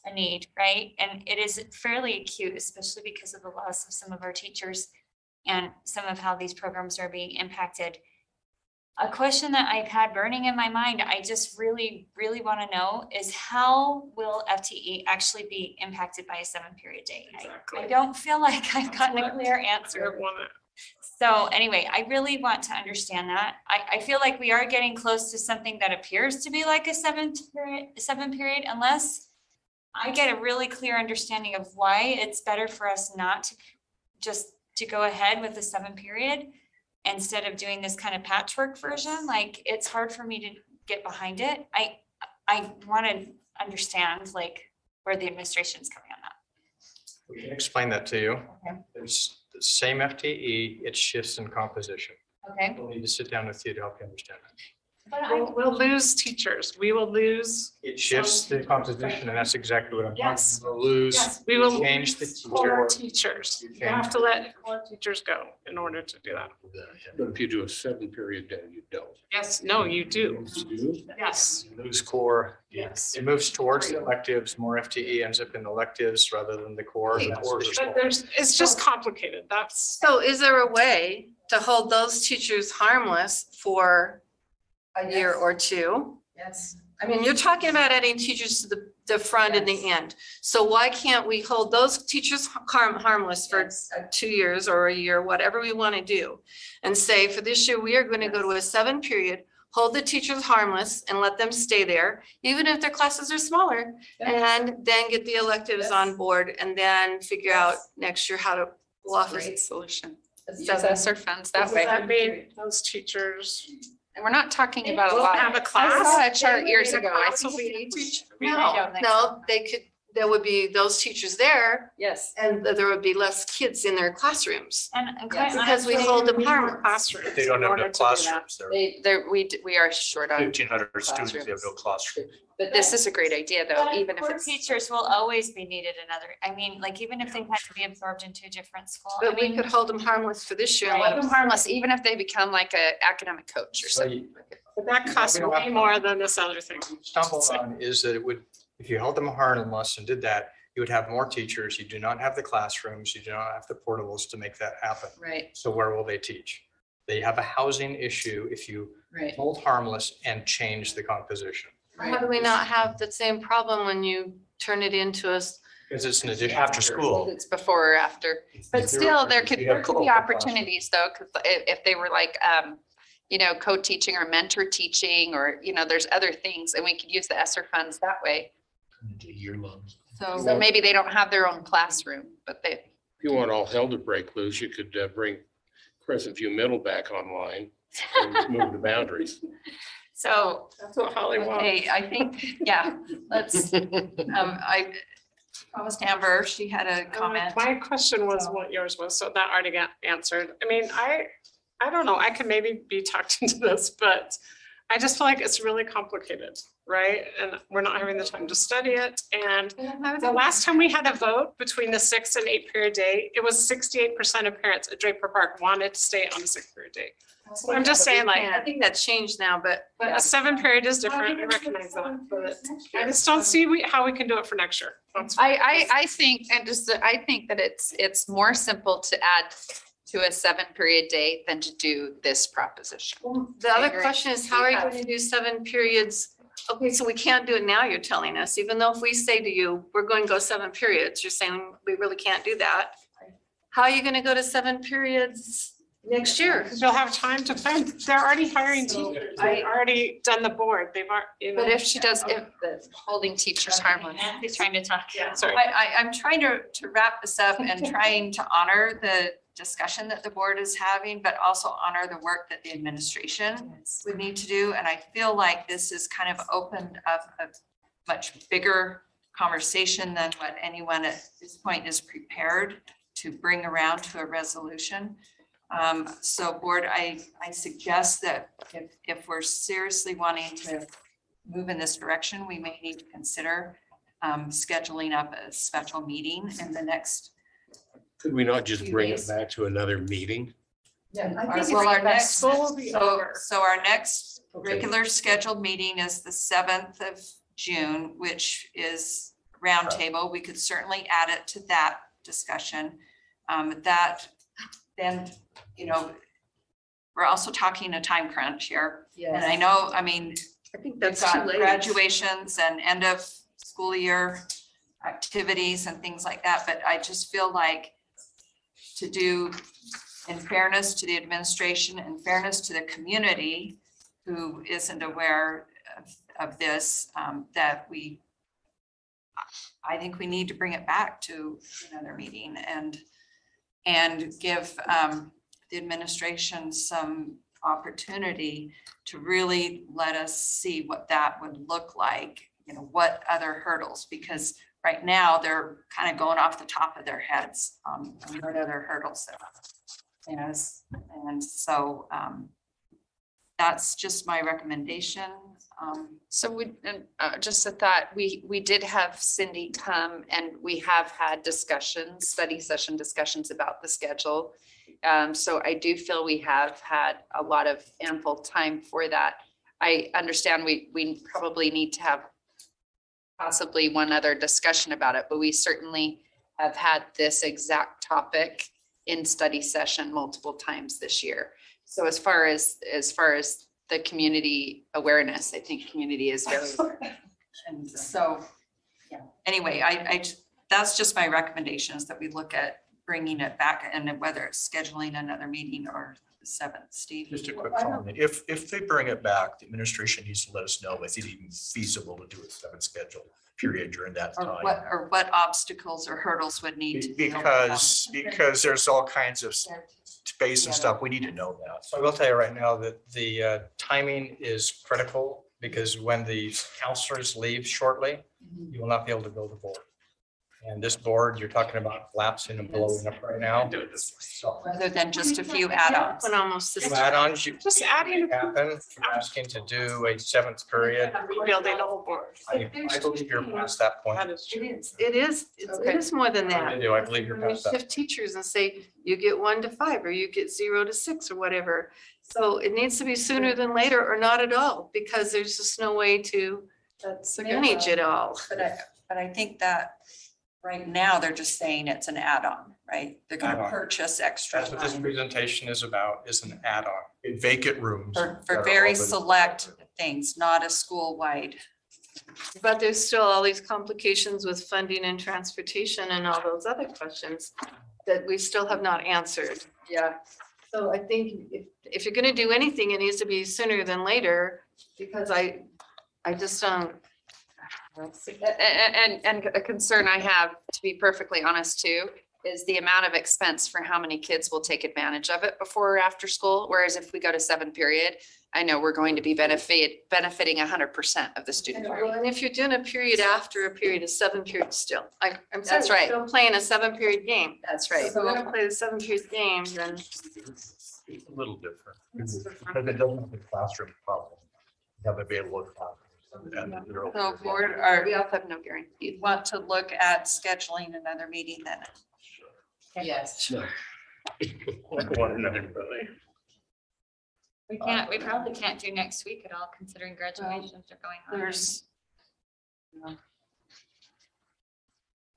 a need, right? And it is fairly acute, especially because of the loss of some of our teachers and some of how these programs are being impacted. A question that I've had burning in my mind, I just really, really want to know is how will FTE actually be impacted by a 7 period day? I don't feel like I've gotten a clear answer. So anyway, I really want to understand that. I feel like we are getting close to something that appears to be like a 7 period, unless I get a really clear understanding of why it's better for us not to just to go ahead with the 7 period instead of doing this kind of patchwork version. Like, it's hard for me to get behind it. I want to understand like where the administration's coming on that. We can explain that to you. Okay. There's the same FTE, it shifts in composition. Okay. We'll need to sit down with you to help you understand that. We'll lose teachers. We will lose. It shifts the composition, and that's exactly what I'm talking Yes. about. We'll lose. Yes, we will Change the lose core teacher. teachers. You You have to let core teachers go in order to do that. But if you do a 7 period day, you don't. Yes, no, you do. You do? Yes, Lose core. yes. It moves towards the electives, more FTE ends up in electives rather than the core. The core is But it's just complicated. That's, So is there a way to hold those teachers harmless for a year or two? Yes. I mean, you're talking about adding teachers to the front and the end. So why can't we hold those teachers harmless for 2 years or a year, whatever we want to do? And say, for this year, we are going to go to a 7 period, hold the teachers harmless and let them stay there, even if their classes are smaller. And then get the electives on board and then figure out next year how to pull off a Great. solution. Assess our funds that Does way. that mean those teachers And we're not talking about a will lot. have a I class? saw a chart years ago. I Class will think be 18? No, there would be those teachers there yes. and there would be less kids in their classrooms. And quite Because we honestly, hold them More harmless. classrooms. They don't in have order no to do that. classrooms. They're We are short on, 1,500 students. They have no classroom. but this is a great idea though, but even if core it's. teachers will always be needed in other, I mean, like even if they had to be absorbed into a different school. I But we mean, could hold them harmless for this year. and Right. let Hold them them- harmless, even if they become like a academic coach or something. But that costs way more than this other thing. Stumbled on is that it would, if you held them harmless and did that, you would have more teachers. You do not have the classrooms. You do not have the portables to make that happen. Right, So where will they teach? They have a housing issue if you right, hold harmless and change the composition. How do we not have the same problem when you turn it into us? Because it's an addition. After school. it's before or after, but still, there could be opportunities though, because if they were like, co-teaching or mentor teaching, or, there's other things, and we could use the ESSER funds that way. Year long. So maybe they don't have their own classroom, but they, If you want all hell to break loose, you could bring Crescent View Middle back online and move the boundaries. so, That's what Holly wants. okay, I think, yeah, let's, I promised Amber, she had a comment. My question was what yours was, so that already got answered. I mean, I don't know, I could maybe be talked into this, but I just feel like it's really complicated, right? And we're not having the time to study it. And the last time we had a vote between the 6 and 8 period day, it was 68% of parents at Draper Park wanted to stay on the 6 period day. So I'm just saying like, I think that's changed now, but but a 7 period is different, I recognize that, but I just don't see how we can do it for next year. That's- I think, and just, I think that it's more simple to add to a 7-period day than to do this proposition. the I other agree. question is, how are you going to do 7 periods? Okay, so we can't do it now, you're telling us, even though if we say to you, we're going to go 7 periods, you're saying we really can't do that. How are you going to go to 7 periods next year? Because you'll have time to plan. They're already hiring teachers. They've already done the board. They've already. But if she does, if the holding teachers harmless. He's trying to talk. Yeah, sorry. I'm trying to wrap this up and trying to honor the discussion that the board is having, but also honor the work that the administration would need to do. And I feel like this is kind of opened up a much bigger conversation than what anyone at this point is prepared to bring around to a resolution. So board, I suggest that if we're seriously wanting to move in this direction, we may need to consider scheduling up a special meeting in the next. Could we not just Few bring it days. back to another meeting? Well, our next, School will be over. so our next Okay. regular scheduled meeting is the 7th of June, which is roundtable. We could certainly add it to that discussion. That, then, we're also talking a time crunch here. And I know, I mean, I think we've that's too got late. graduations and end of school year activities and things like that, but I just feel like to do, in fairness to the administration, in fairness to the community who isn't aware of this, that I think we need to bring it back to another meeting and give the administration some opportunity to really let us see what that would look like, what other hurdles, because right now they're kind of going off the top of their heads on what other hurdles there are. And so that's just my recommendation. So just a thought, we did have Cindy come and we have had discussions, study session discussions about the schedule. So I do feel we have had a lot of ample time for that. I understand we probably need to have possibly one other discussion about it, but we certainly have had this exact topic in study session multiple times this year. So as far as the community awareness, I think community is very important. And so, yeah, anyway, that's just my recommendation, is that we look at bringing it back, and whether it's scheduling another meeting or the 7th. Steve? Just a quick comment. If they bring it back, the administration needs to let us know if it's even feasible to do a 7th schedule period during that Or time. what obstacles or hurdles would need to be overcome? Because there's all kinds of space and stuff. We need to know that. So I will tell you right now that the timing is critical because when the counselors leave shortly, you will not be able to build a board. And this board, you're talking about collapsing and blowing up right now. So Rather than just a few add-ons. When almost this. add-ons, you Just adding, happen, you're asking to do a 7th period. rebuilding the whole board. I believe you're past that point. That is It true. is, it is more than I that. do, I believe you're When you past that. shift teachers and say, you get 1 to 5, or you get 0 to 6, or whatever. So it needs to be sooner than later, or not at all, because there's just no way to That's a good manage it all. But I think that right now, they're just saying it's an add-on, right? They're gonna Add-on. purchase extra That's what this time presentation is about, is an add-on. Vacant rooms. for that are very open. select things, not a school-wide. But there's still all these complications with funding and transportation and all those other questions that we still have not answered. Yeah. So I think if you're gonna do anything, it needs to be sooner than later, because I just don't. And a concern I have, to be perfectly honest too, is the amount of expense for how many kids will take advantage of it before or after school. Whereas if we go to 7 period, I know we're going to be benefiting 100% of the student. Well, and if you're doing a period after a period of 7 periods still, I'm sorry, That's right. still playing a 7 period game. That's right. If we're gonna play the 7 period game, then It's a little different. Because it doesn't have the classroom problem. You have available classrooms. and they're open So as well. board, are, We also have no guarantee. you want to look at scheduling another meeting then? Yes. One another, really. We probably can't do next week at all, considering graduations are going on. There's,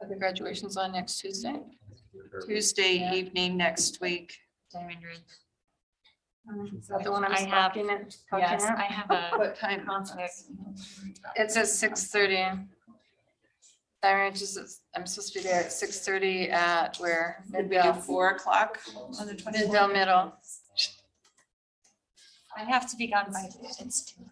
the graduation's on next Tuesday. Tuesday evening next week. Diamond Ridge. Is that the one I'm I have- talking at? Yes, I have a What time? conflict. It's at 6:30. Diamond is, I'm supposed to be there at 6:30 at where? Maybe do 4 o'clock on the 20th. Midvale Middle. I have to be gone by. It's 2.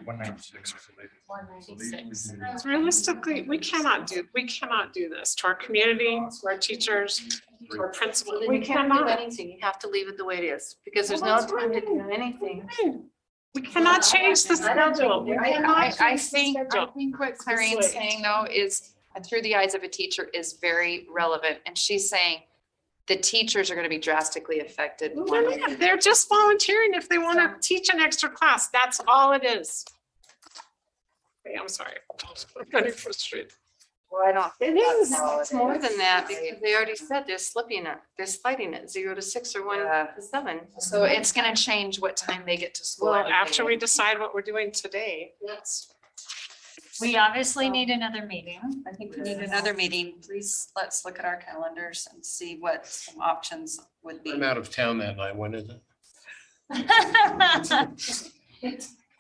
196. Realistically, we cannot do this to our community, to our teachers, to our principals. Then We you can't do cannot. anything. You have to leave it the way it is, because there's no time to do anything. We cannot change the schedule. We cannot I change the think schedule. what Clarine's saying though is, through the eyes of a teacher, is very relevant. And she's saying the teachers are going to be drastically affected. They're just volunteering if they want to teach an extra class. That's all it is. Okay, I'm sorry. I'm getting frustrated. Well, I don't. It is, it's more than that, because they already said they're slipping it, they're sliding it 0 to 6 or 1 Yeah. to 7. So it's going to change what time they get to school. Well, every after day. we decide what we're doing today, We obviously need another meeting. I think we need another meeting. Please, let's look at our calendars and see what some options would be. I'm out of town that night. When is it?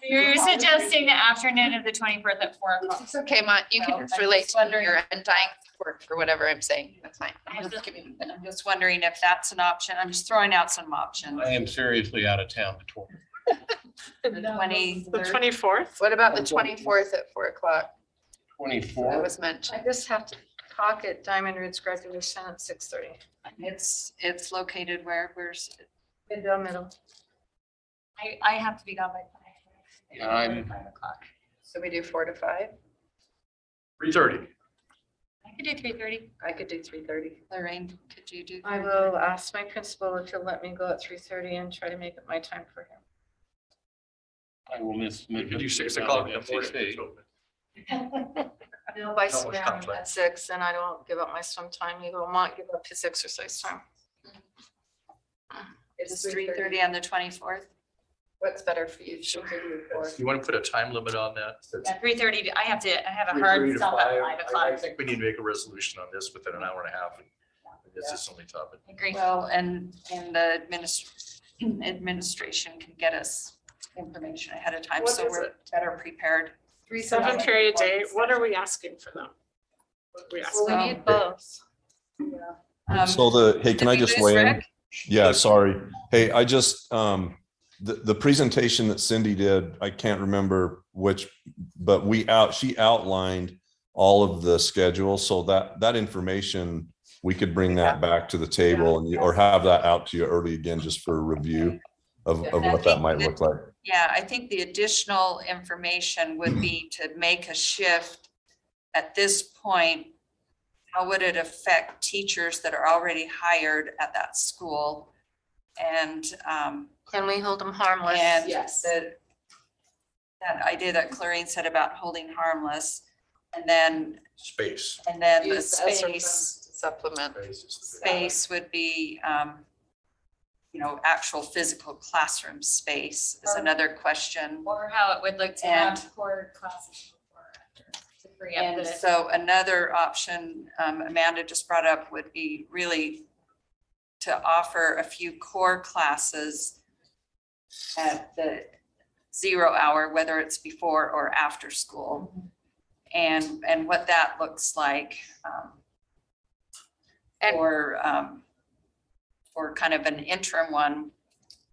You're suggesting the afternoon of the 24th at 4 o'clock. It's okay, Mont, you can just relate to your undying support for whatever I'm saying. That's fine. I'm just wondering if that's an option. I'm just throwing out some options. I am seriously out of town the 12th. The the 23rd. 24th. What about the 24th at 4 o'clock? That 24th. was mentioned. I just have to talk at Diamond Ridge graduation at 6:30. It's located where's, Midvale Middle. I have to be gone by 5. Yeah, I'm- 5 o'clock. So we do 4 to 5? 3:30. I could do 3:30. I could do 3:30. Lorraine, could you do? I will ask my principal if he'll let me go at 3:30 and try to make it my time for him. I will miss. You could do 6 o'clock in the morning. FCC. It's open. No, by That was swim conflict. at 6, and I don't give up my swim time. He will not give up his exercise time. It's 3:30 on the 24th. What's better for you? 3:30 or 4? You want to put a time limit on that? At 3:30, I have a 3:30 hard to stop at 5. 5 I o'clock. think we need to make a resolution on this within an hour and a half. This is only topic. I agree. Well, and the administration can get us information ahead of time, What so is we're it? better prepared. 7 period day. What are we asking for them? What are we asking? Well, we need both. Um, So hey, did can I we just lose weigh in? Rick? Yeah, sorry. Hey, I just, the presentation that Cindy did, I can't remember which, but she outlined all of the schedule, so that information, we could bring that back to the table or have that out to you early again, just for review of what that might look like. Yeah, I think the additional information would be to make a shift at this point. How would it affect teachers that are already hired at that school? And, Can we hold them harmless? and Yes. that idea that Clarine said about holding harmless, and then Space. the Use the ESSER funds space. to supplement. Space would be, actual physical classroom space is another question. Or how it would look to And- have core classes before or after to free up And the. so another option Amanda just brought up would be really to offer a few core classes at the 0 hour, whether it's before or after school. And what that looks like. Or kind of an interim one,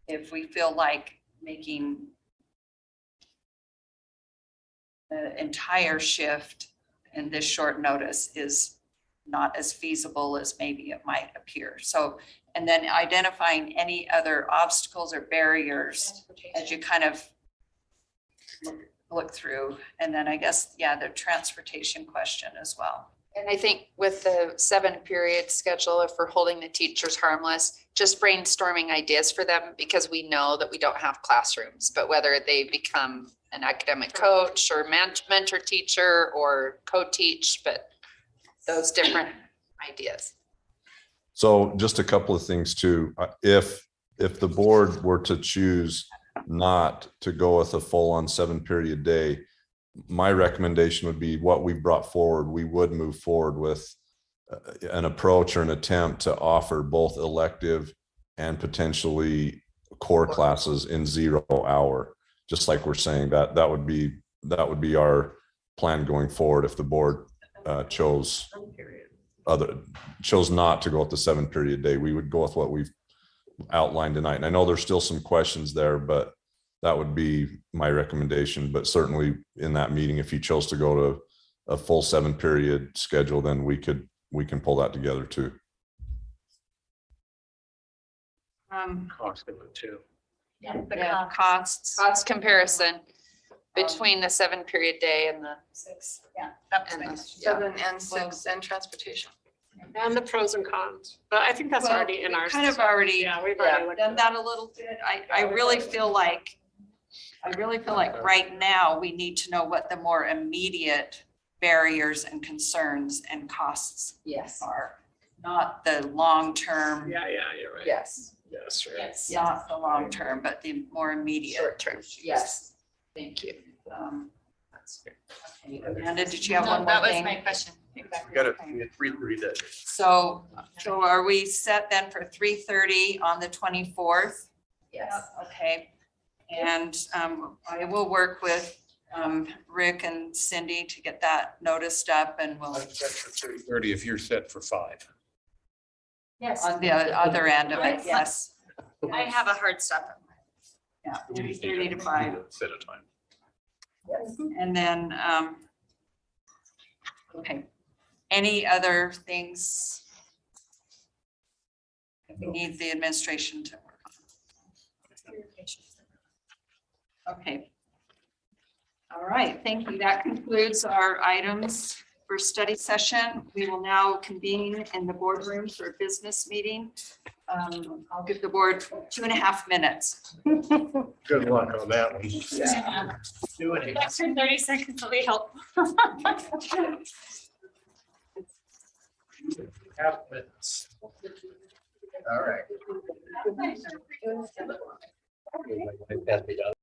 if we feel like making the entire shift in this short notice is not as feasible as maybe it might appear. So, and then identifying any other obstacles or barriers as you kind of look through. And then I guess, the transportation question as well. And I think with the 7-period schedule, if we're holding the teachers harmless, just brainstorming ideas for them, because we know that we don't have classrooms, but whether they become an academic coach or mentor teacher or co-teach, but those different ideas. So just a couple of things too. If the board were to choose not to go with a full-on 7-period day, my recommendation would be what we brought forward. We would move forward with an approach or an attempt to offer both elective and potentially core classes in 0 hour. Just like we're saying, that would be our plan going forward if the board chose not to go with the 7-period day. We would go with what we've outlined tonight. And I know there's still some questions there, but that would be my recommendation. But certainly in that meeting, if you chose to go to a full 7-period schedule, then we can pull that together too. Cost of it too. Yeah, costs. Cost comparison between the 7-period day and the 6. Yeah, that was and nice. the, yeah. 7 and 6 and transportation. And the pros and cons, but I think that's Well, already in we our. kind of already Yeah, we've already looked done at that a little bit. I really feel like right now we need to know what the more immediate barriers and concerns and costs Yes. are, not the long-term. Yeah, you're right. Yes. Yes, right. Yes. Not the long-term, but the more immediate. Short term. Yes. Thank you. Okay, Amanda, did you have No, one more that was thing? my question. We got it. We had 3:30 that day. So are we set then for 3:30 on the 24th? Yes. Okay. And I will work with Rick and Cindy to get that noticed up, and we'll, I'm set for 3:30 if you're set for 5. Yes. on the other end of it, yes. I have a hard stop. Yeah, 3:30 to 5. Set a time. And then, okay, any other things that we need the administration to work on? Okay. All right, thank you. That concludes our items for study session. We will now convene in the boardroom for a business meeting. I'll give the board 2.5 minutes. Good luck on that one. Do it. Extra 30 seconds will be helpful. Half minutes. All right. Pass me down.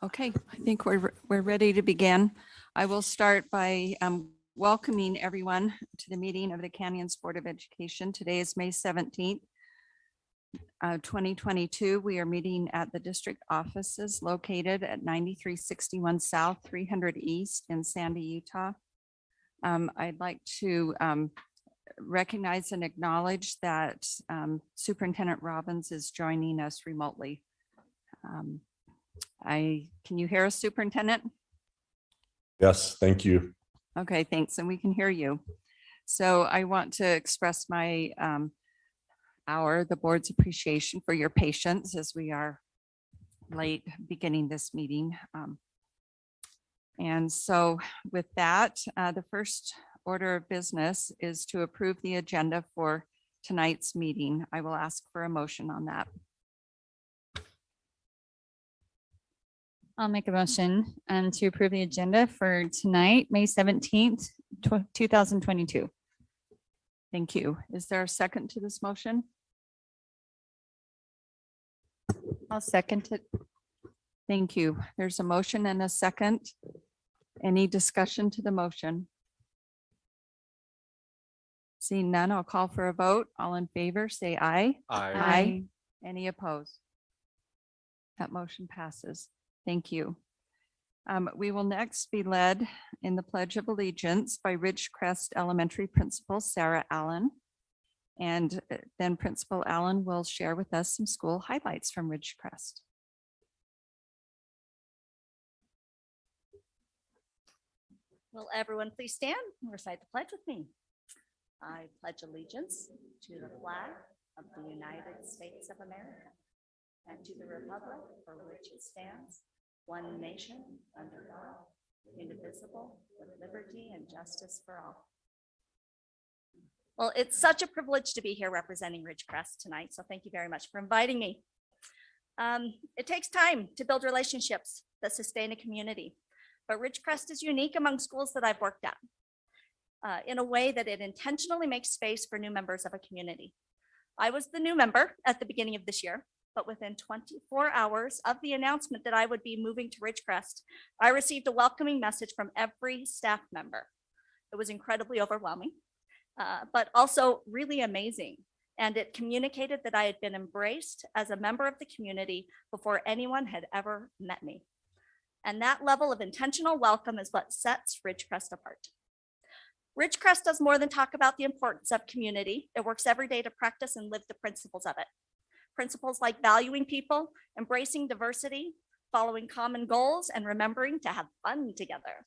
Okay, I think we're ready to begin. I will start by welcoming everyone to the meeting of the Canyons Board of Education. Today is May 17th, 2022. We are meeting at the district offices located at 9361 South, 300 East in Sandy, Utah. I'd like to recognize and acknowledge that Superintendent Robbins is joining us remotely. Can you hear us, Superintendent? Yes, thank you. Okay, thanks. And we can hear you. So I want to express my, the board's appreciation for your patience as we are late beginning this meeting. And so with that, the first order of business is to approve the agenda for tonight's meeting. I will ask for a motion on that. I'll make a motion to approve the agenda for tonight, May 17th, 2022. Thank you. Is there a second to this motion? I'll second it. Thank you. There's a motion and a second. Any discussion to the motion? Seeing none, I'll call for a vote. All in favor, say aye. Aye. Any opposed? That motion passes. Thank you. We will next be led in the Pledge of Allegiance by Ridgecrest Elementary Principal Sarah Allen. And then Principal Allen will share with us some school highlights from Ridgecrest. Will everyone please stand and recite the pledge with me? I pledge allegiance to the flag of the United States of America and to the republic for which it stands, one nation, under God, indivisible, with liberty and justice for all. Well, it's such a privilege to be here representing Ridgecrest tonight, so thank you very much for inviting me. It takes time to build relationships that sustain a community, but Ridgecrest is unique among schools that I've worked at in a way that it intentionally makes space for new members of a community. I was the new member at the beginning of this year, but within 24 hours of the announcement that I would be moving to Ridgecrest, I received a welcoming message from every staff member. It was incredibly overwhelming, but also really amazing. And it communicated that I had been embraced as a member of the community before anyone had ever met me. And that level of intentional welcome is what sets Ridgecrest apart. Ridgecrest does more than talk about the importance of community. It works every day to practice and live the principles of it. Principles like valuing people, embracing diversity, following common goals, and remembering to have fun together.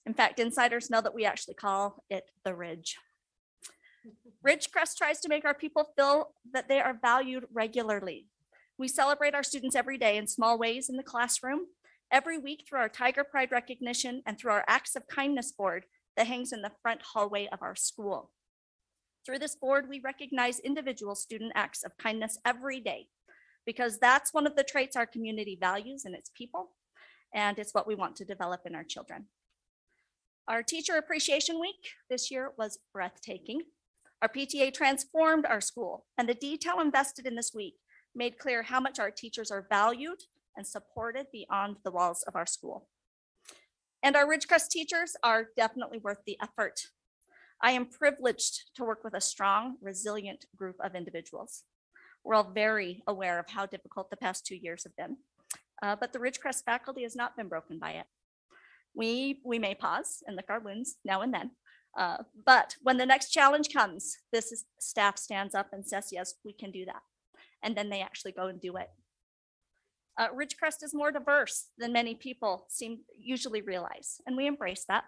In fact, insiders know that we actually call it the Ridge. Ridgecrest tries to make our people feel that they are valued regularly. We celebrate our students every day in small ways in the classroom, every week through our Tiger Pride recognition and through our Acts of Kindness board that hangs in the front hallway of our school. Through this board, we recognize individual student acts of kindness every day because that's one of the traits our community values in its people, and it's what we want to develop in our children. Our Teacher Appreciation Week this year was breathtaking. Our PTA transformed our school, and the detail invested in this week made clear how much our teachers are valued and supported beyond the walls of our school. And our Ridgecrest teachers are definitely worth the effort. I am privileged to work with a strong, resilient group of individuals. We're all very aware of how difficult the past 2 years have been, but the Ridgecrest faculty has not been broken by it. We may pause and lick our wounds now and then, but when the next challenge comes, staff stands up and says, yes, we can do that. And then they actually go and do it. Ridgecrest is more diverse than many people usually realize, and we embrace that.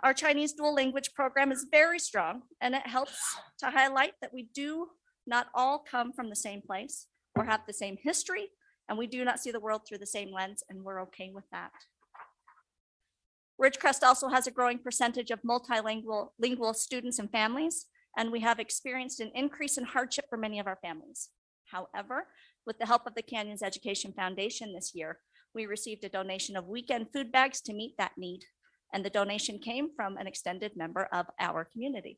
Our Chinese dual language program is very strong, and it helps to highlight that we do not all come from the same place or have the same history, and we do not see the world through the same lens, and we're okay with that. Ridgecrest also has a growing percentage of multilingual students and families, and we have experienced an increase in hardship for many of our families. However, with the help of the Canyons Education Foundation this year, we received a donation of weekend food bags to meet that need, and the donation came from an extended member of our community.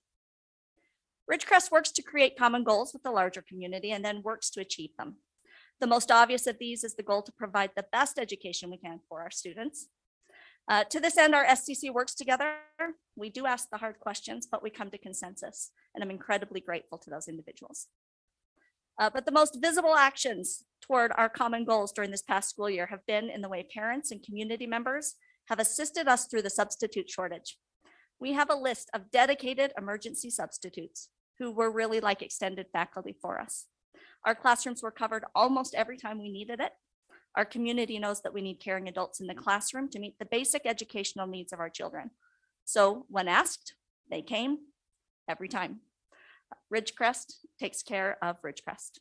Ridgecrest works to create common goals with the larger community and then works to achieve them. The most obvious of these is the goal to provide the best education we can for our students. To this end, our SCC works together. We do ask the hard questions, but we come to consensus, and I'm incredibly grateful to those individuals. But the most visible actions toward our common goals during this past school year have been in the way parents and community members have assisted us through the substitute shortage. We have a list of dedicated emergency substitutes who were really like extended faculty for us. Our classrooms were covered almost every time we needed it. Our community knows that we need caring adults in the classroom to meet the basic educational needs of our children. So when asked, they came every time. Ridgecrest takes care of Ridgecrest.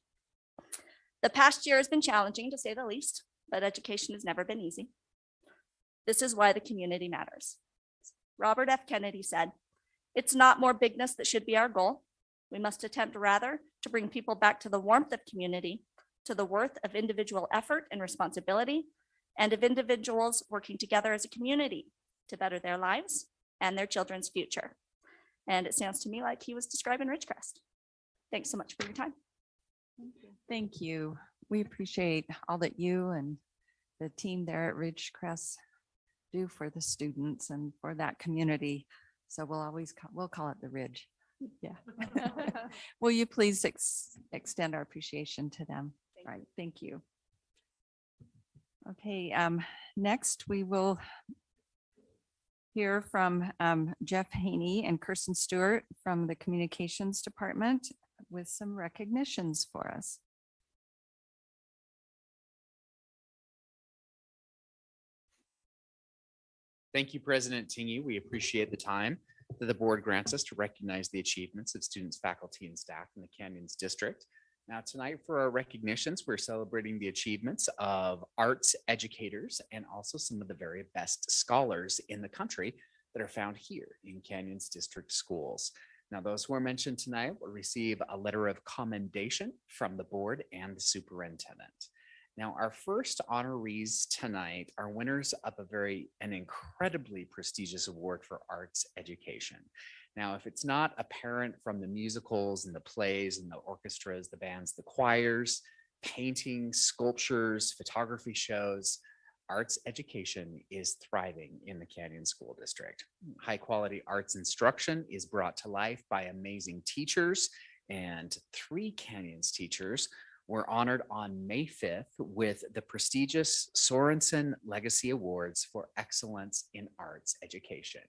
The past year has been challenging, to say the least, but education has never been easy. This is why the community matters. Robert F. Kennedy said, "It's not more bigness that should be our goal. We must attempt rather to bring people back to the warmth of community, to the worth of individual effort and responsibility, and of individuals working together as a community to better their lives and their children's future." And it sounds to me like he was describing Ridgecrest. Thanks so much for your time. Thank you. We appreciate all that you and the team there at Ridgecrest do for the students and for that community. So we'll call it the Ridge. Yeah. Will you please extend our appreciation to them? All right, thank you. Okay, next we will hear from Jeff Haney and Kirsten Stewart from the Communications Department with some recognitions for us. Thank you, President Tingy. We appreciate the time that the board grants us to recognize the achievements of students, faculty, and staff in the Canyons District. Now, tonight for our recognitions, we're celebrating the achievements of arts educators and also some of the very best scholars in the country that are found here in Canyons District schools. Now, those who are mentioned tonight will receive a letter of commendation from the board and the superintendent. Now, our first honorees tonight are winners of an incredibly prestigious award for arts education. Now, if it's not apparent from the musicals and the plays and the orchestras, the bands, the choirs, painting, sculptures, photography shows, arts education is thriving in the Canyon School District. High quality arts instruction is brought to life by amazing teachers, and 3 Canyons teachers were honored on May 5th with the prestigious Sorensen Legacy Awards for Excellence in Arts Education.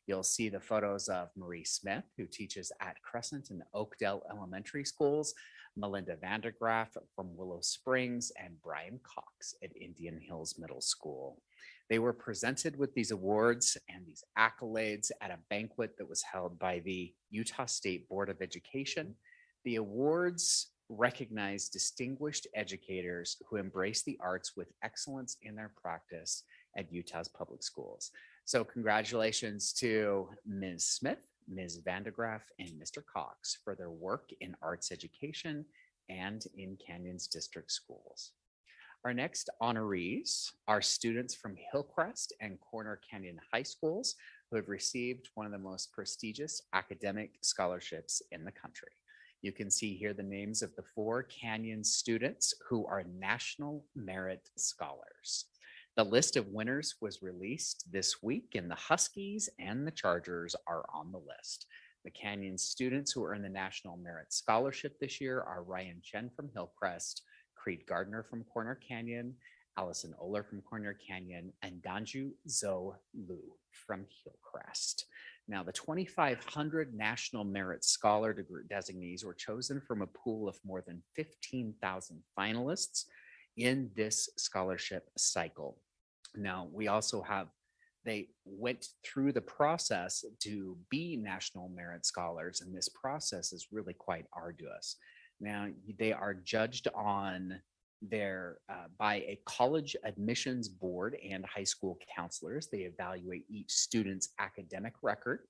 You'll see the photos of Marie Smith, who teaches at Crescent and Oakdale Elementary Schools, Melinda Vandergraff from Willow Springs, and Brian Cox at Indian Hills Middle School. They were presented with these awards and these accolades at a banquet that was held by the Utah State Board of Education. The awards recognize distinguished educators who embrace the arts with excellence in their practice at Utah's public schools. So congratulations to Ms. Smith, Ms. Vandergraff, and Mr. Cox for their work in arts education and in Canyons District schools. Our next honorees are students from Hillcrest and Corner Canyon High Schools who have received one of the most prestigious academic scholarships in the country. You can see here the names of the 4 Canyon students who are National Merit Scholars. The list of winners was released this week, and the Huskies and the Chargers are on the list. The Canyon students who earned the National Merit Scholarship this year are Ryan Chen from Hillcrest, Creed Gardner from Corner Canyon, Allison Oler from Corner Canyon, and Danju Zo Lu from Hillcrest. Now, the 2,500 National Merit Scholar designees were chosen from a pool of more than 15,000 finalists in this scholarship cycle. Now, we also they went through the process to be National Merit Scholars, and this process is really quite arduous. Now, they are judged on by a college admissions board and high school counselors. They evaluate each student's academic record,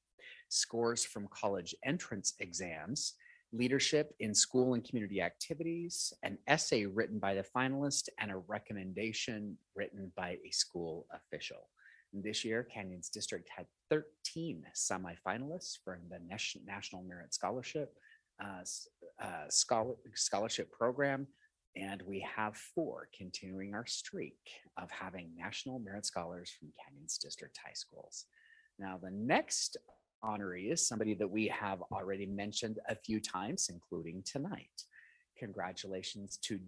scores from college entrance exams, leadership in school and community activities, an essay written by the finalist, and a recommendation written by a school official. And this year, Canyons District had 13 semifinalists for the National Merit Scholarship scholarship program. And we have 4 continuing our streak of having National Merit Scholars from Canyons District High Schools. Now, the next honoree is somebody that we have already mentioned a few times, including tonight. Congratulations to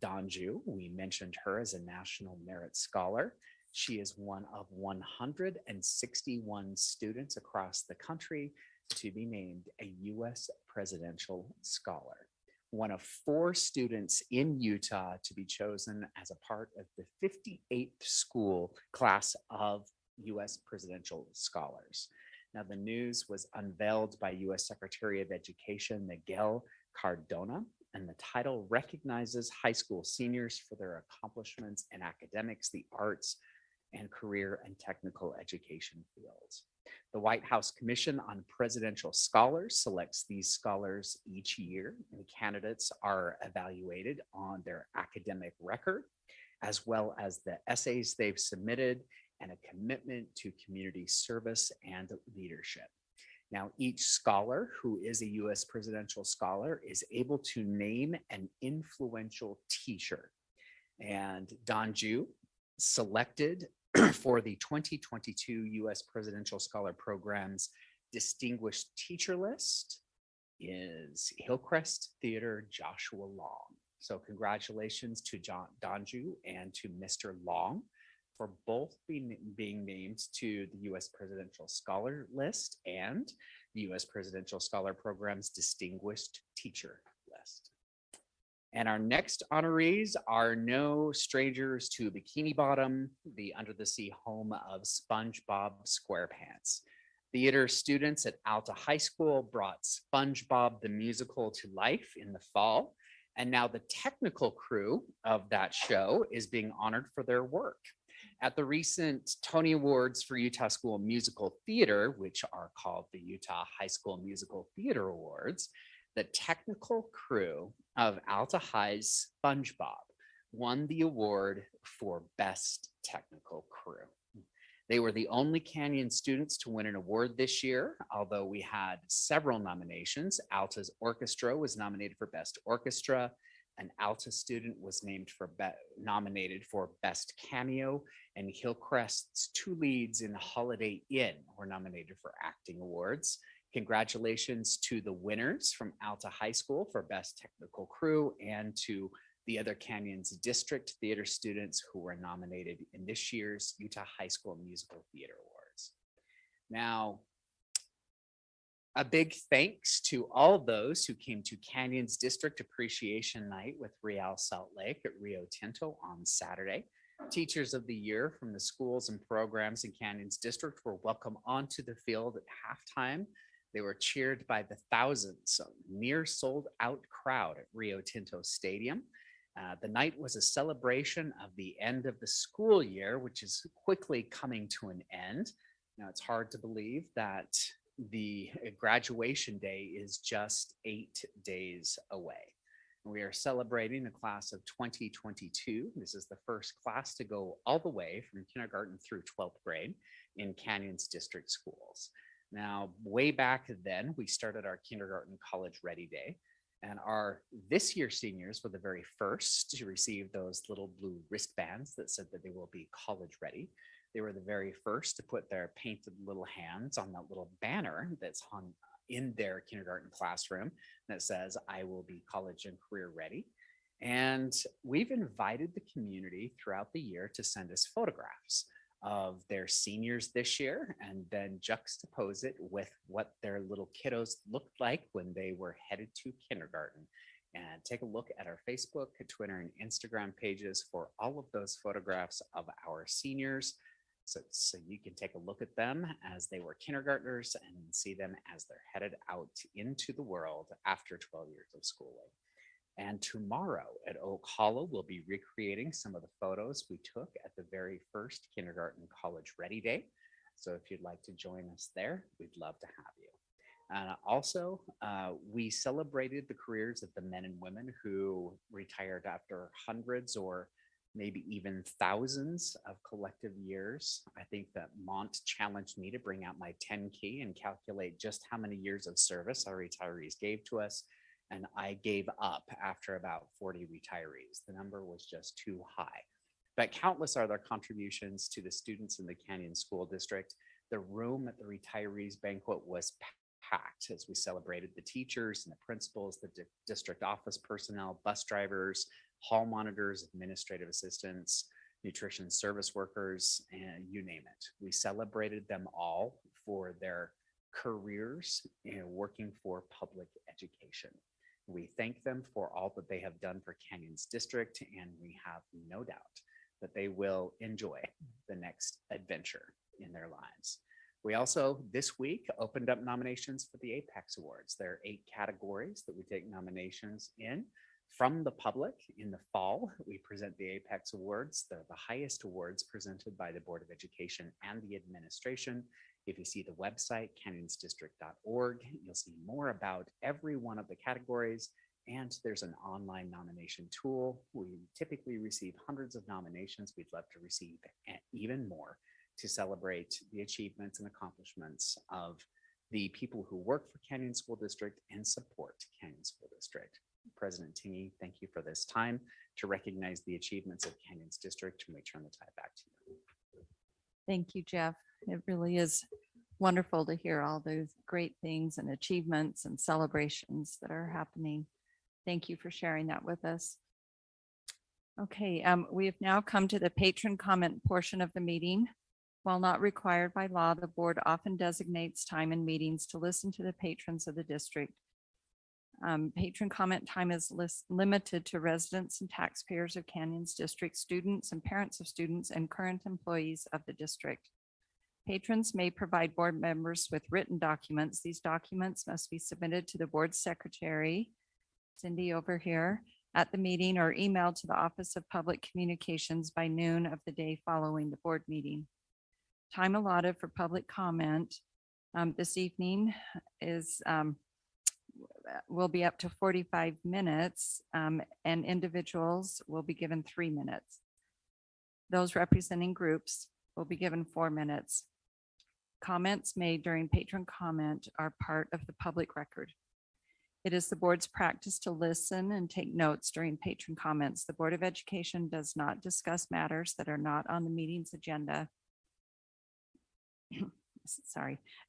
Donju. We mentioned her as a National Merit Scholar. She is one of 161 students across the country to be named a U.S. Presidential Scholar. One of 4 students in Utah to be chosen as a part of the 58th school class of U.S. Presidential Scholars. Now, the news was unveiled by U.S. Secretary of Education Miguel Cardona, and the title recognizes high school seniors for their accomplishments in academics, the arts, and career and technical education fields. The White House Commission on Presidential Scholars selects these scholars each year, and candidates are evaluated on their academic record, as well as the essays they've submitted and a commitment to community service and leadership. Now, each scholar who is a U.S. Presidential Scholar is able to name an influential teacher. And Donju selected for the 2022 U.S. Presidential Scholar Program's Distinguished Teacher List is Hillcrest Theater Joshua Long. So congratulations to Donju and to Mr. Long for both being named to the U.S. Presidential Scholar List and the U.S. Presidential Scholar Program's Distinguished Teacher List. And our next honorees are no strangers to Bikini Bottom, the under the sea home of SpongeBob SquarePants. Theater students at Alta High School brought SpongeBob the musical to life in the fall. And now the technical crew of that show is being honored for their work. At the recent Tony Awards for Utah School Musical Theater, which are called the Utah High School Musical Theater Awards, the technical crew of Alta High's SpongeBob won the award for Best Technical Crew. They were the only Canyon students to win an award this year, although we had several nominations. Alta's orchestra was nominated for Best Orchestra. An Alta student was nominated for Best Cameo, and Hillcrest's 2 leads in Holiday Inn were nominated for acting awards. Congratulations to the winners from Alta High School for Best Technical Crew and to the other Canyons District theater students who were nominated in this year's Utah High School Musical Theater Awards. Now, a big thanks to all those who came to Canyons District Appreciation Night with Real Salt Lake at Rio Tinto on Saturday. Teachers of the Year from the schools and programs in Canyons District were welcome onto the field at halftime. They were cheered by the thousands, near sold out crowd at Rio Tinto Stadium. The night was a celebration of the end of the school year, which is quickly coming to an end. Now, it's hard to believe that the graduation day is just 8 days away. We are celebrating the class of 2022. This is the first class to go all the way from kindergarten through 12th grade in Canyons District schools. Now, way back then, we started our kindergarten college ready day, and our this year seniors were the very first to receive those little blue wristbands that said that they will be college ready. They were the very first to put their painted little hands on that little banner that's hung in their kindergarten classroom that says, "I will be college and career ready." And we've invited the community throughout the year to send us photographs of their seniors this year and then juxtapose it with what their little kiddos looked like when they were headed to kindergarten. And take a look at our Facebook, Twitter, and Instagram pages for all of those photographs of our seniors. So you can take a look at them as they were kindergartners and see them as they're headed out into the world after 12 years of schooling. And tomorrow at Oak Hollow, we'll be recreating some of the photos we took at the very first kindergarten college ready day. So if you'd like to join us there, we'd love to have you. Also, we celebrated the careers of the men and women who retired after hundreds or maybe even thousands of collective years. I think that Mont challenged me to bring out my 10 key and calculate just how many years of service our retirees gave to us. And I gave up after about 40 retirees. The number was just too high. But countless are their contributions to the students in the Canyon School District. The room at the retirees banquet was packed as we celebrated the teachers and the principals, the district office personnel, bus drivers, hall monitors, administrative assistants, nutrition service workers, and you name it. We celebrated them all for their careers in working for public education. We thank them for all that they have done for Canyons District, and we have no doubt that they will enjoy the next adventure in their lives. We also, this week, opened up nominations for the Apex Awards. There are 8 categories that we take nominations in. From the public in the fall, we present the Apex Awards. They're the highest awards presented by the Board of Education and the administration. If you see the website, canyonsdistrict.org, you'll see more about every one of the categories. And there's an online nomination tool. We typically receive hundreds of nominations. We'd love to receive even more to celebrate the achievements and accomplishments of the people who work for Canyon School District and support Canyon School District. President Tingy, thank you for this time to recognize the achievements of Canyons District, and we turn the time back to you. Thank you, Jeff. It really is wonderful to hear all those great things and achievements and celebrations that are happening. Thank you for sharing that with us. Okay, we have now come to the patron comment portion of the meeting. While not required by law, the board often designates time in meetings to listen to the patrons of the district. Patron comment time is limited to residents and taxpayers of Canyons District, students and parents of students, and current employees of the district. Patrons may provide board members with written documents. These documents must be submitted to the board secretary, Cindy over here, at the meeting, or emailed to the Office of Public Communications by noon of the day following the board meeting. Time allotted for public comment this evening is will be up to 45 minutes, and individuals will be given 3 minutes. Those representing groups will be given 4 minutes. Comments made during patron comment are part of the public record. It is the board's practice to listen and take notes during patron comments. The Board of Education does not discuss matters that are not on the meeting's agenda,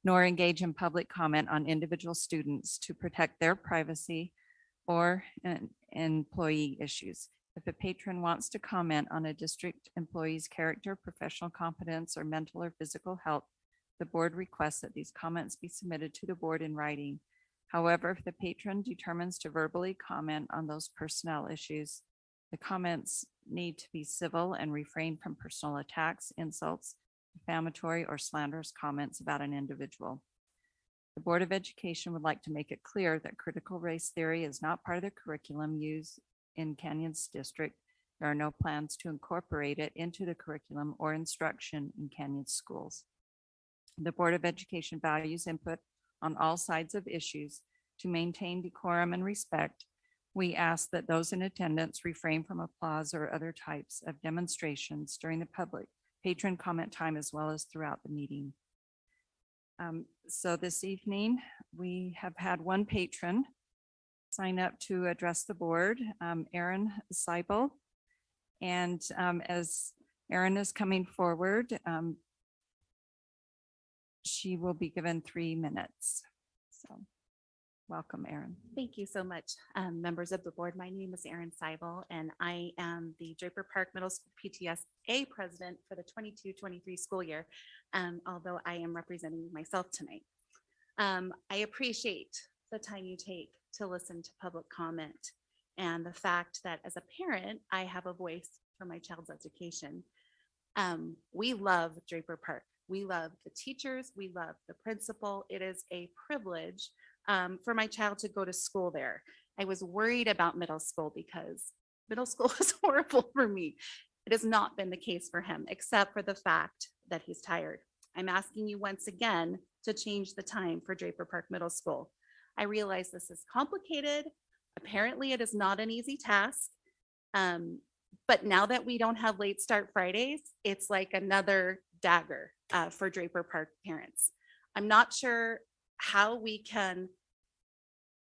nor engage in public comment on individual students to protect their privacy or employee issues. If a patron wants to comment on a district employee's character, professional competence, or mental or physical health, the board requests that these comments be submitted to the board in writing. However, if the patron determines to verbally comment on those personnel issues, the comments need to be civil and refrain from personal attacks, insults, defamatory or slanderous comments about an individual. The Board of Education would like to make it clear that critical race theory is not part of the curriculum used in Canyons District. There are no plans to incorporate it into the curriculum or instruction in Canyon schools. The Board of Education values input on all sides of issues. To maintain decorum and respect, we ask that those in attendance refrain from applause or other types of demonstrations during the public patron comment time, as well as throughout the meeting. So this evening, we have had one patron sign up to address the board, Erin Seibel. And as Erin is coming forward, she will be given 3 minutes. So welcome, Erin. Thank you so much, members of the board. My name is Erin Seibel, and I am the Draper Park Middle School PTSA president for the 22-23 school year, although I am representing myself tonight. I appreciate the time you take to listen to public comment and the fact that as a parent, I have a voice for my child's education. We love Draper Park. We love the teachers. We love the principal. It is a privilege for my child to go to school there. I was worried about middle school because middle school was horrible for me. It has not been the case for him, except for the fact that he's tired. I'm asking you once again to change the time for Draper Park Middle School. I realize this is complicated. Apparently it is not an easy task. But now that we don't have late start Fridays, it's like another dagger for Draper Park parents. I'm not sure how we can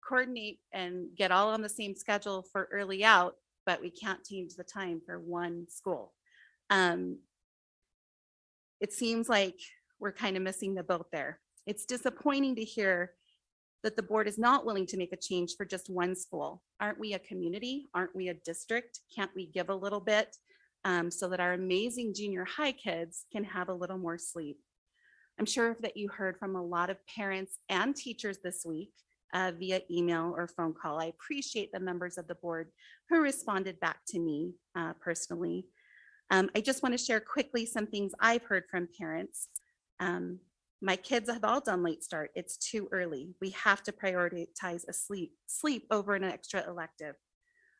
coordinate and get all on the same schedule for early out, but we can't change the time for one school. It seems like we're kind of missing the boat there. It's disappointing to hear that the board is not willing to make a change for just one school. Aren't we a community? Aren't we a district? Can't we give a little bit so that our amazing junior high kids can have a little more sleep? I'm sure that you heard from a lot of parents and teachers this week via email or phone call. I appreciate the members of the board who responded back to me personally. I just want to share quickly some things I've heard from parents. My kids have all done late start. It's too early. We have to prioritize sleep over an extra elective.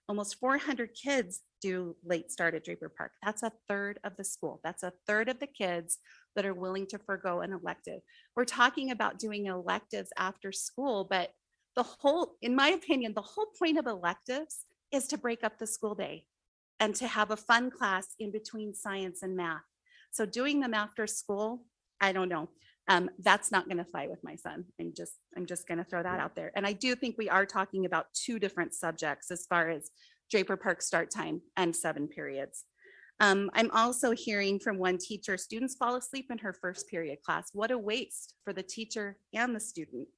Almost 400 kids do late start at Draper Park. That's a third of the school. That's a third of the kids that are willing to forgo an elective. We're talking about doing electives after school, but in my opinion, the whole point of electives is to break up the school day and to have a fun class in between science and math. So doing them after school, I don't know. That's not going to fly with my son. I'm just going to throw that out there. And I do think we are talking about two different subjects as far as Draper Park start time and 7 periods. I'm also hearing from one teacher, students fall asleep in her first period class. What a waste for the teacher and the student.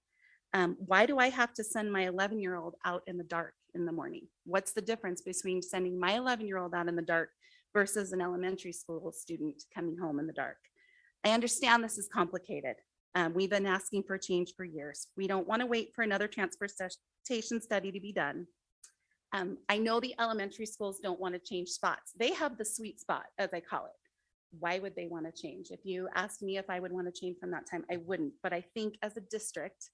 Why do I have to send my 11-year-old out in the dark in the morning? What's the difference between sending my 11-year-old out in the dark versus an elementary school student coming home in the dark? I understand this is complicated. We've been asking for change for years. We don't want to wait for another transportation study to be done. I know the elementary schools don't want to change spots. They have the sweet spot, as I call it. Why would they want to change? If you asked me if I would want to change from that time, I wouldn't. But I think as a district,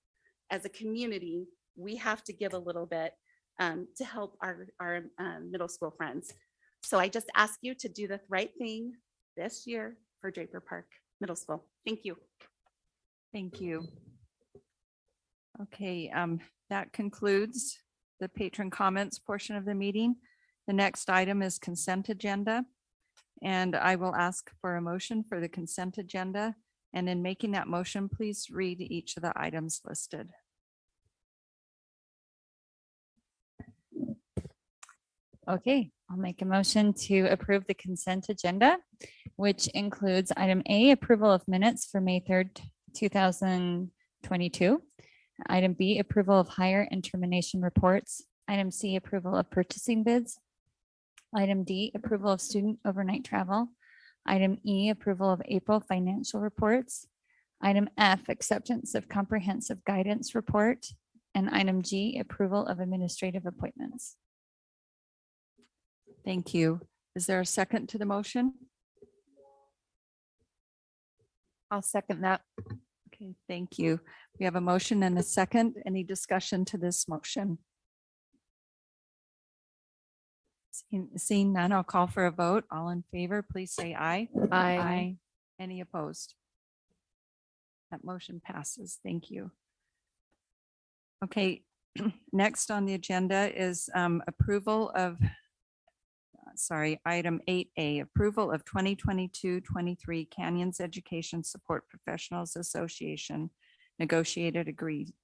as a community, we have to give a little bit to help our middle school friends. So I just ask you to do the right thing this year for Draper Park Middle School. Thank you. Thank you. Okay, that concludes the patron comments portion of the meeting. The next item is consent agenda. And I will ask for a motion for the consent agenda. And in making that motion, please read each of the items listed. Okay, I'll make a motion to approve the consent agenda, which includes item A, approval of minutes for May 3rd, 2022. Item B, approval of hire and termination reports. Item C, approval of purchasing bids. Item D, approval of student overnight travel. Item E, approval of April financial reports. Item F, acceptance of comprehensive guidance report. And item G, approval of administrative appointments. Thank you. Is there a second to the motion? I'll second that. Okay, thank you. We have a motion and a second. Any discussion to this motion? Seeing none, I'll call for a vote. All in favor, please say aye. Aye. Any opposed? That motion passes. Thank you. Okay, next on the agenda is approval of, item 8A, approval of 2022-23 Canyons Education Support Professionals Association negotiated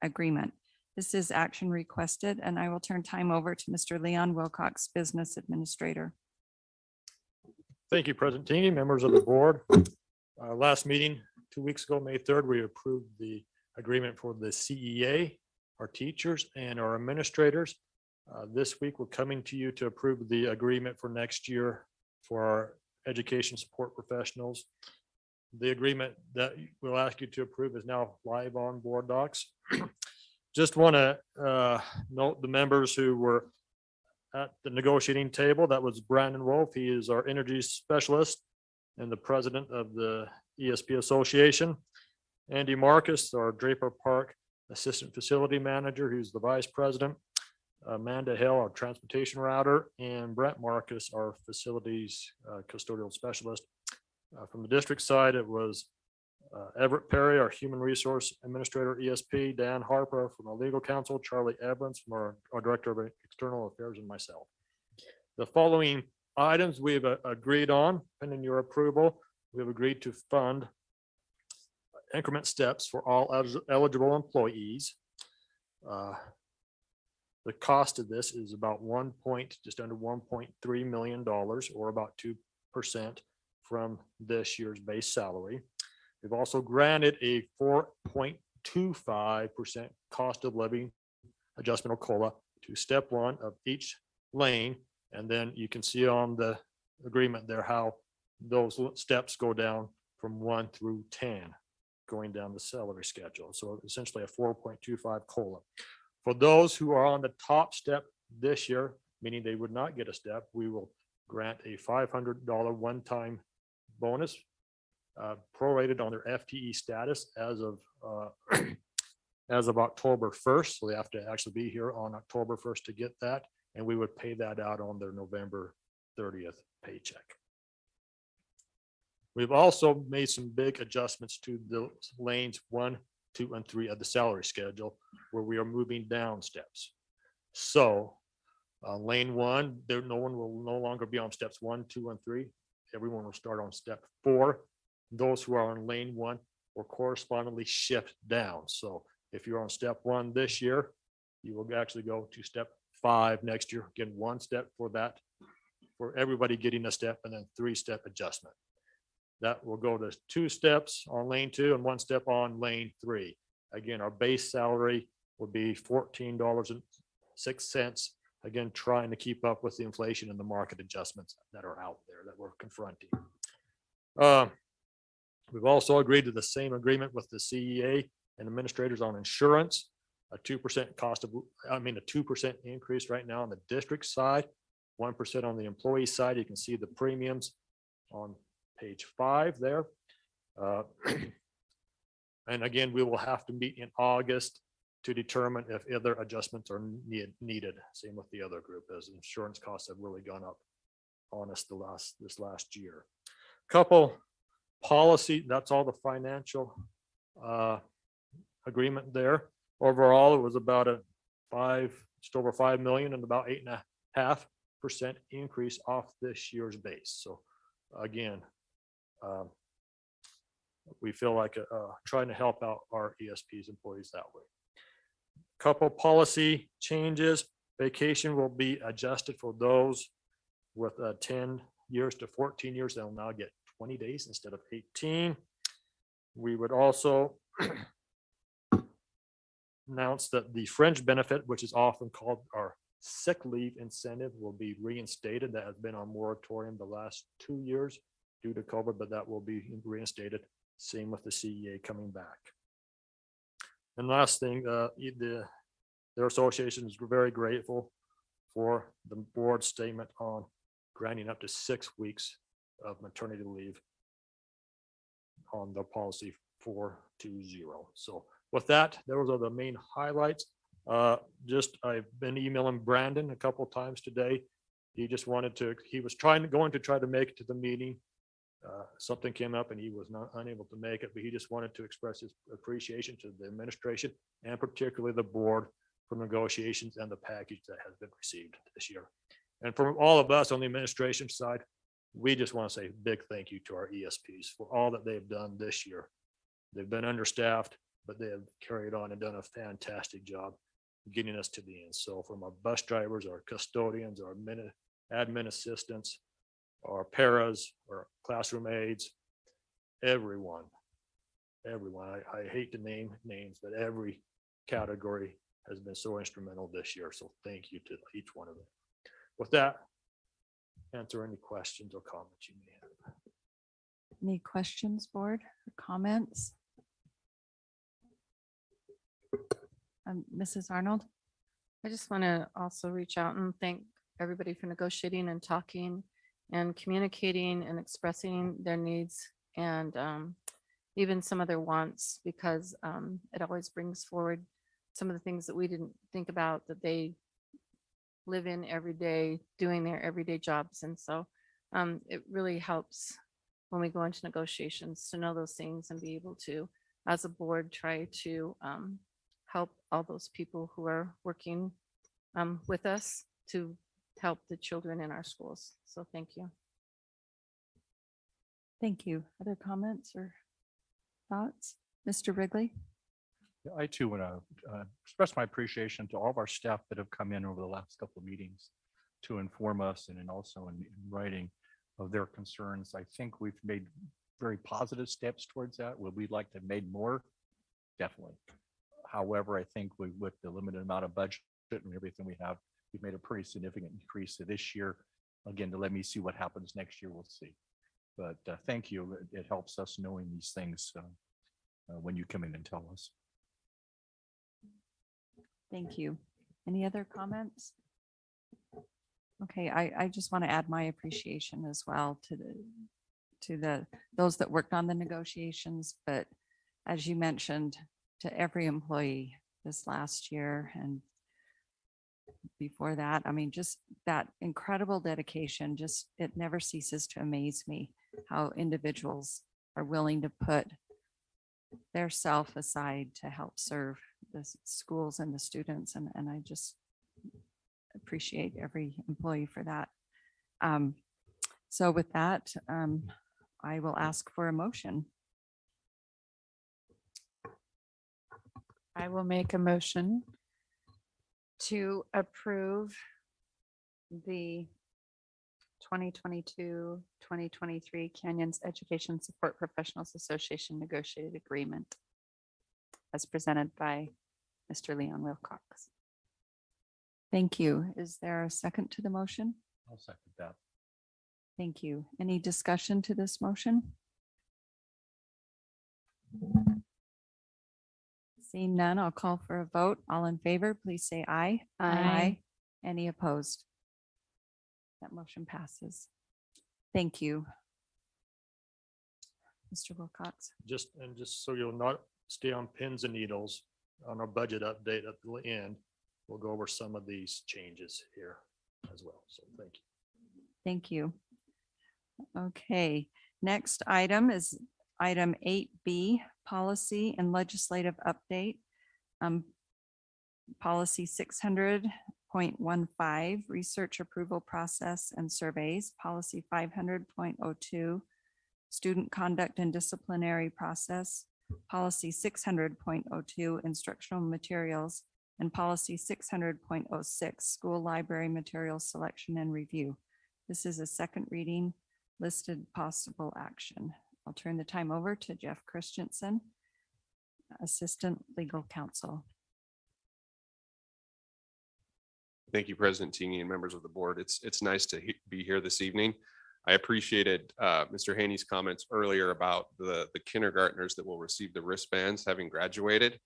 agreement. This is action requested, and I will turn time over to Mr. Leon Wilcox, Business Administrator. Thank you, President Tingy, members of the board. Last meeting, 2 weeks ago, May 3rd, we approved the agreement for the CEA, our teachers and our administrators. This week, we're coming to you to approve the agreement for next year for our education support professionals. The agreement that we'll ask you to approve is now live on board docs. Just want to note the members who were at the negotiating table. That was Brandon Wolf. He is our energy specialist and the president of the ESP Association. Andy Marcus, our Draper Park Assistant Facility Manager, who's the vice president. Amanda Hill, our transportation router, and Brett Marcus, our facilities custodial specialist. From the district side, it was Everett Perry, our human resource administrator, ESP, Dan Harper from our legal counsel, Charlie Evans from our director of external affairs, and myself. The following items we have agreed on, pending your approval. We have agreed to fund increment steps for all eligible employees. The cost of this is about just under $1.3 million, or about 2% from this year's base salary. We've also granted a 4.25% cost of living adjustment or COLA to step one of each lane. And then you can see on the agreement there how those steps go down from 1 through 10, going down the salary schedule. So essentially a 4.25 COLA. For those who are on the top step this year, meaning they would not get a step, we will grant a $500 one-time bonus prorated on their FTE status as of October 1st. So they have to actually be here on October 1st to get that. And we would pay that out on their November 30th paycheck. We've also made some big adjustments to the lanes 1, 2, and 3 of the salary schedule, where we are moving down steps. So lane 1, no one will no longer be on steps 1, 2, and 3. Everyone will start on step 4. Those who are on lane 1 will correspondingly shift down. So if you're on step 1 this year, you will actually go to step 5 next year. Again, 1 step for that, for everybody getting a step, and then 3-step adjustment. That will go to 2 steps on lane 2 and 1 step on lane 3. Again, our base salary will be $14.06. Again, trying to keep up with the inflation and the market adjustments that are out there that we're confronting. We've also agreed to the same agreement with the CEA and administrators on insurance, a 2% increase right now on the district side, 1% on the employee side. You can see the premiums on page 5 there. And again, we will have to meet in August to determine if other adjustments are needed. Same with the other group, as insurance costs have really gone up on us this last year. Couple policy, that's all the financial agreement there. Overall, it was about just over 5 million and about 8.5% increase off this year's base. So again, we feel like trying to help out our ESP's employees that way. Couple policy changes. Vacation will be adjusted for those with 10 years to 14 years. They'll now get 20 days instead of 18. We would also announce that the fringe benefit, which is often called our sick leave incentive, will be reinstated. That has been on moratorium the last 2 years due to COVID, but that will be reinstated. Same with the CEA coming back. And last thing, their association is very grateful for the board statement on granting up to 6 weeks of maternity leave on the policy 420. So with that, those are the main highlights. I've been emailing Brandon a couple of times today. He was going to try to make it to the meeting. Something came up and he was unable to make it, but he just wanted to express his appreciation to the administration and particularly the board for negotiations and the package that has been received this year. And from all of us on the administration side, we just want to say a big thank you to our ESPs for all that they've done this year. They've been understaffed, but they have carried on and done a fantastic job getting us to the end. So from our bus drivers, our custodians, our admin assistants, our paras, our classroom aides, everyone. I hate to name names, but every category has been so instrumental this year. So thank you to each one of them. With that, answer any questions or comments you may have. Any questions, board, or comments? Mrs. Arnold? I just want to also reach out and thank everybody for negotiating and talking and communicating and expressing their needs and even some of their wants, because it always brings forward some of the things that we didn't think about that they live in every day, doing their everyday jobs. And so it really helps when we go into negotiations to know those things and be able to, as a board, try to help all those people who are working with us to help the children in our schools. So thank you. Thank you. Other comments or thoughts? Mr. Wrigley? I too want to express my appreciation to all of our staff that have come in over the last couple of meetings to inform us and then also in writing of their concerns. I think we've made very positive steps towards that. Would we like to have made more? Definitely. However, I think with the limited amount of budget and everything we have, we've made a pretty significant increase to this year. Again, to let me see what happens next year, we'll see. But thank you. It helps us knowing these things when you come in and tell us. Thank you. Any other comments? Okay, I just want to add my appreciation as well to those that worked on the negotiations, but as you mentioned, to every employee this last year and before that, I mean, just that incredible dedication, just it never ceases to amaze me how individuals are willing to put their self aside to help serve the schools and the students. And I just appreciate every employee for that. So with that, I will ask for a motion. I will make a motion to approve the 2022-2023 Canyons Education Support Professionals Association negotiated agreement as presented by Mr. Leon Wilcox. Thank you. Is there a second to the motion? I'll second that. Thank you. Any discussion to this motion? Seeing none, I'll call for a vote. All in favor, please say aye. Aye. Any opposed? That motion passes. Thank you. Mr. Wilcox. Just so you'll not stay on pins and needles, on our budget update at the end, we'll go over some of these changes here as well. So thank you. Thank you. Okay, next item is item 8B, policy and legislative update. Policy 600.15, research approval process and surveys. Policy 500.02, student conduct and disciplinary process. Policy 600.02, instructional materials. And policy 600.06, school library materials selection and review. This is a second reading, listed possible action. I'll turn the time over to Jeff Christensen, Assistant Legal Counsel. Thank you, President Tingey and members of the board. It's nice to be here this evening. I appreciated Mr. Haney's comments earlier about the kindergartners that will receive the wristbands having graduated.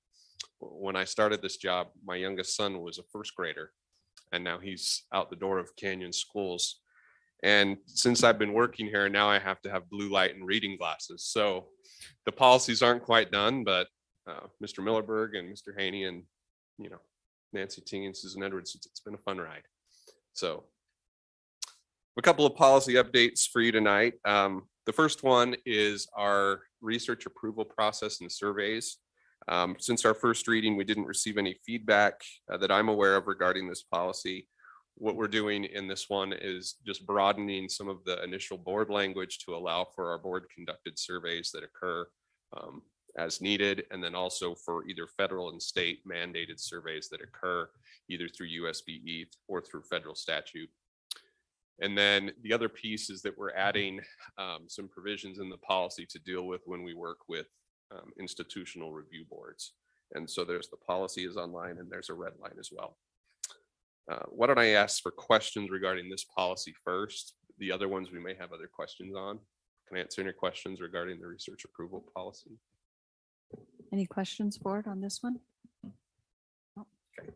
When I started this job, my youngest son was a first grader, and now he's out the door of Canyon schools. And since I've been working here, now I have to have blue light and reading glasses. So the policies aren't quite done, but Mr. Millerberg and Mr. Haney and, Nancy Ting and Susan Edwards, it's been a fun ride. So a couple of policy updates for you tonight. The first one is our research approval process and surveys. Since our first reading, we didn't receive any feedback that I'm aware of regarding this policy. What we're doing in this one is just broadening some of the initial board language to allow for our board conducted surveys that occur as needed, and then also for either federal and state mandated surveys that occur either through USBE or through federal statute. And then the other piece is that we're adding some provisions in the policy to deal with when we work with institutional review boards. And so there's the policy is online and there's a red line as well. Why don't I ask for questions regarding this policy first? The other ones we may have other questions on. Can I answer any questions regarding the research approval policy? Any questions, board, on this one? Okay.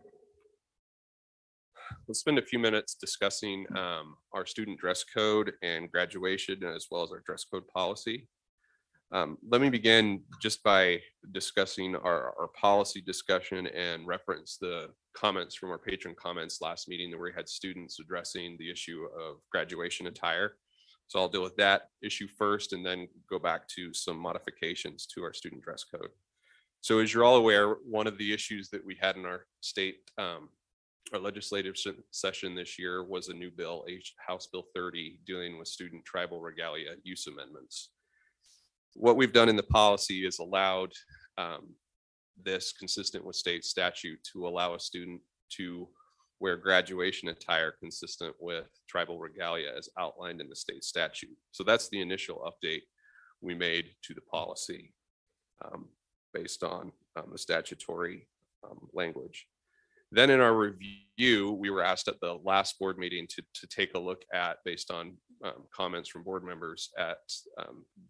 Let's spend a few minutes discussing our student dress code and graduation, as well as our dress code policy. Let me begin just by discussing our policy discussion and reference the comments from our patron comments last meeting where we had students addressing the issue of graduation attire. So I'll deal with that issue first and then go back to some modifications to our student dress code. So as you're all aware, one of the issues that we had in our state, our legislative session this year was a new bill, House Bill 30, dealing with student tribal regalia use amendments. What we've done in the policy is allowed this consistent with state statute to allow a student to wear graduation attire consistent with tribal regalia as outlined in the state statute. So that's the initial update we made to the policy based on the statutory language. Then in our review, we were asked at the last board meeting to take a look at, based on comments from board members, at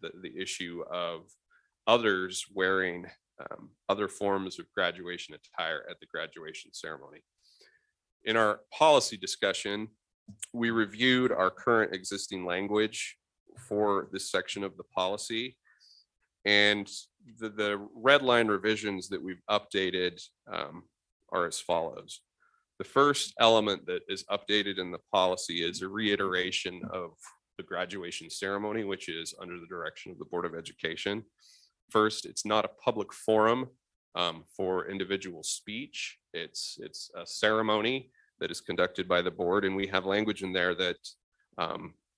the issue of others wearing other forms of graduation attire at the graduation ceremony. In our policy discussion, we reviewed our current existing language for this section of the policy. And the red line revisions that we've updated are as follows. The first element that is updated in the policy is a reiteration of the graduation ceremony, which is under the direction of the Board of Education. First, it's not a public forum for individual speech. It's a ceremony that is conducted by the board, and we have language in there that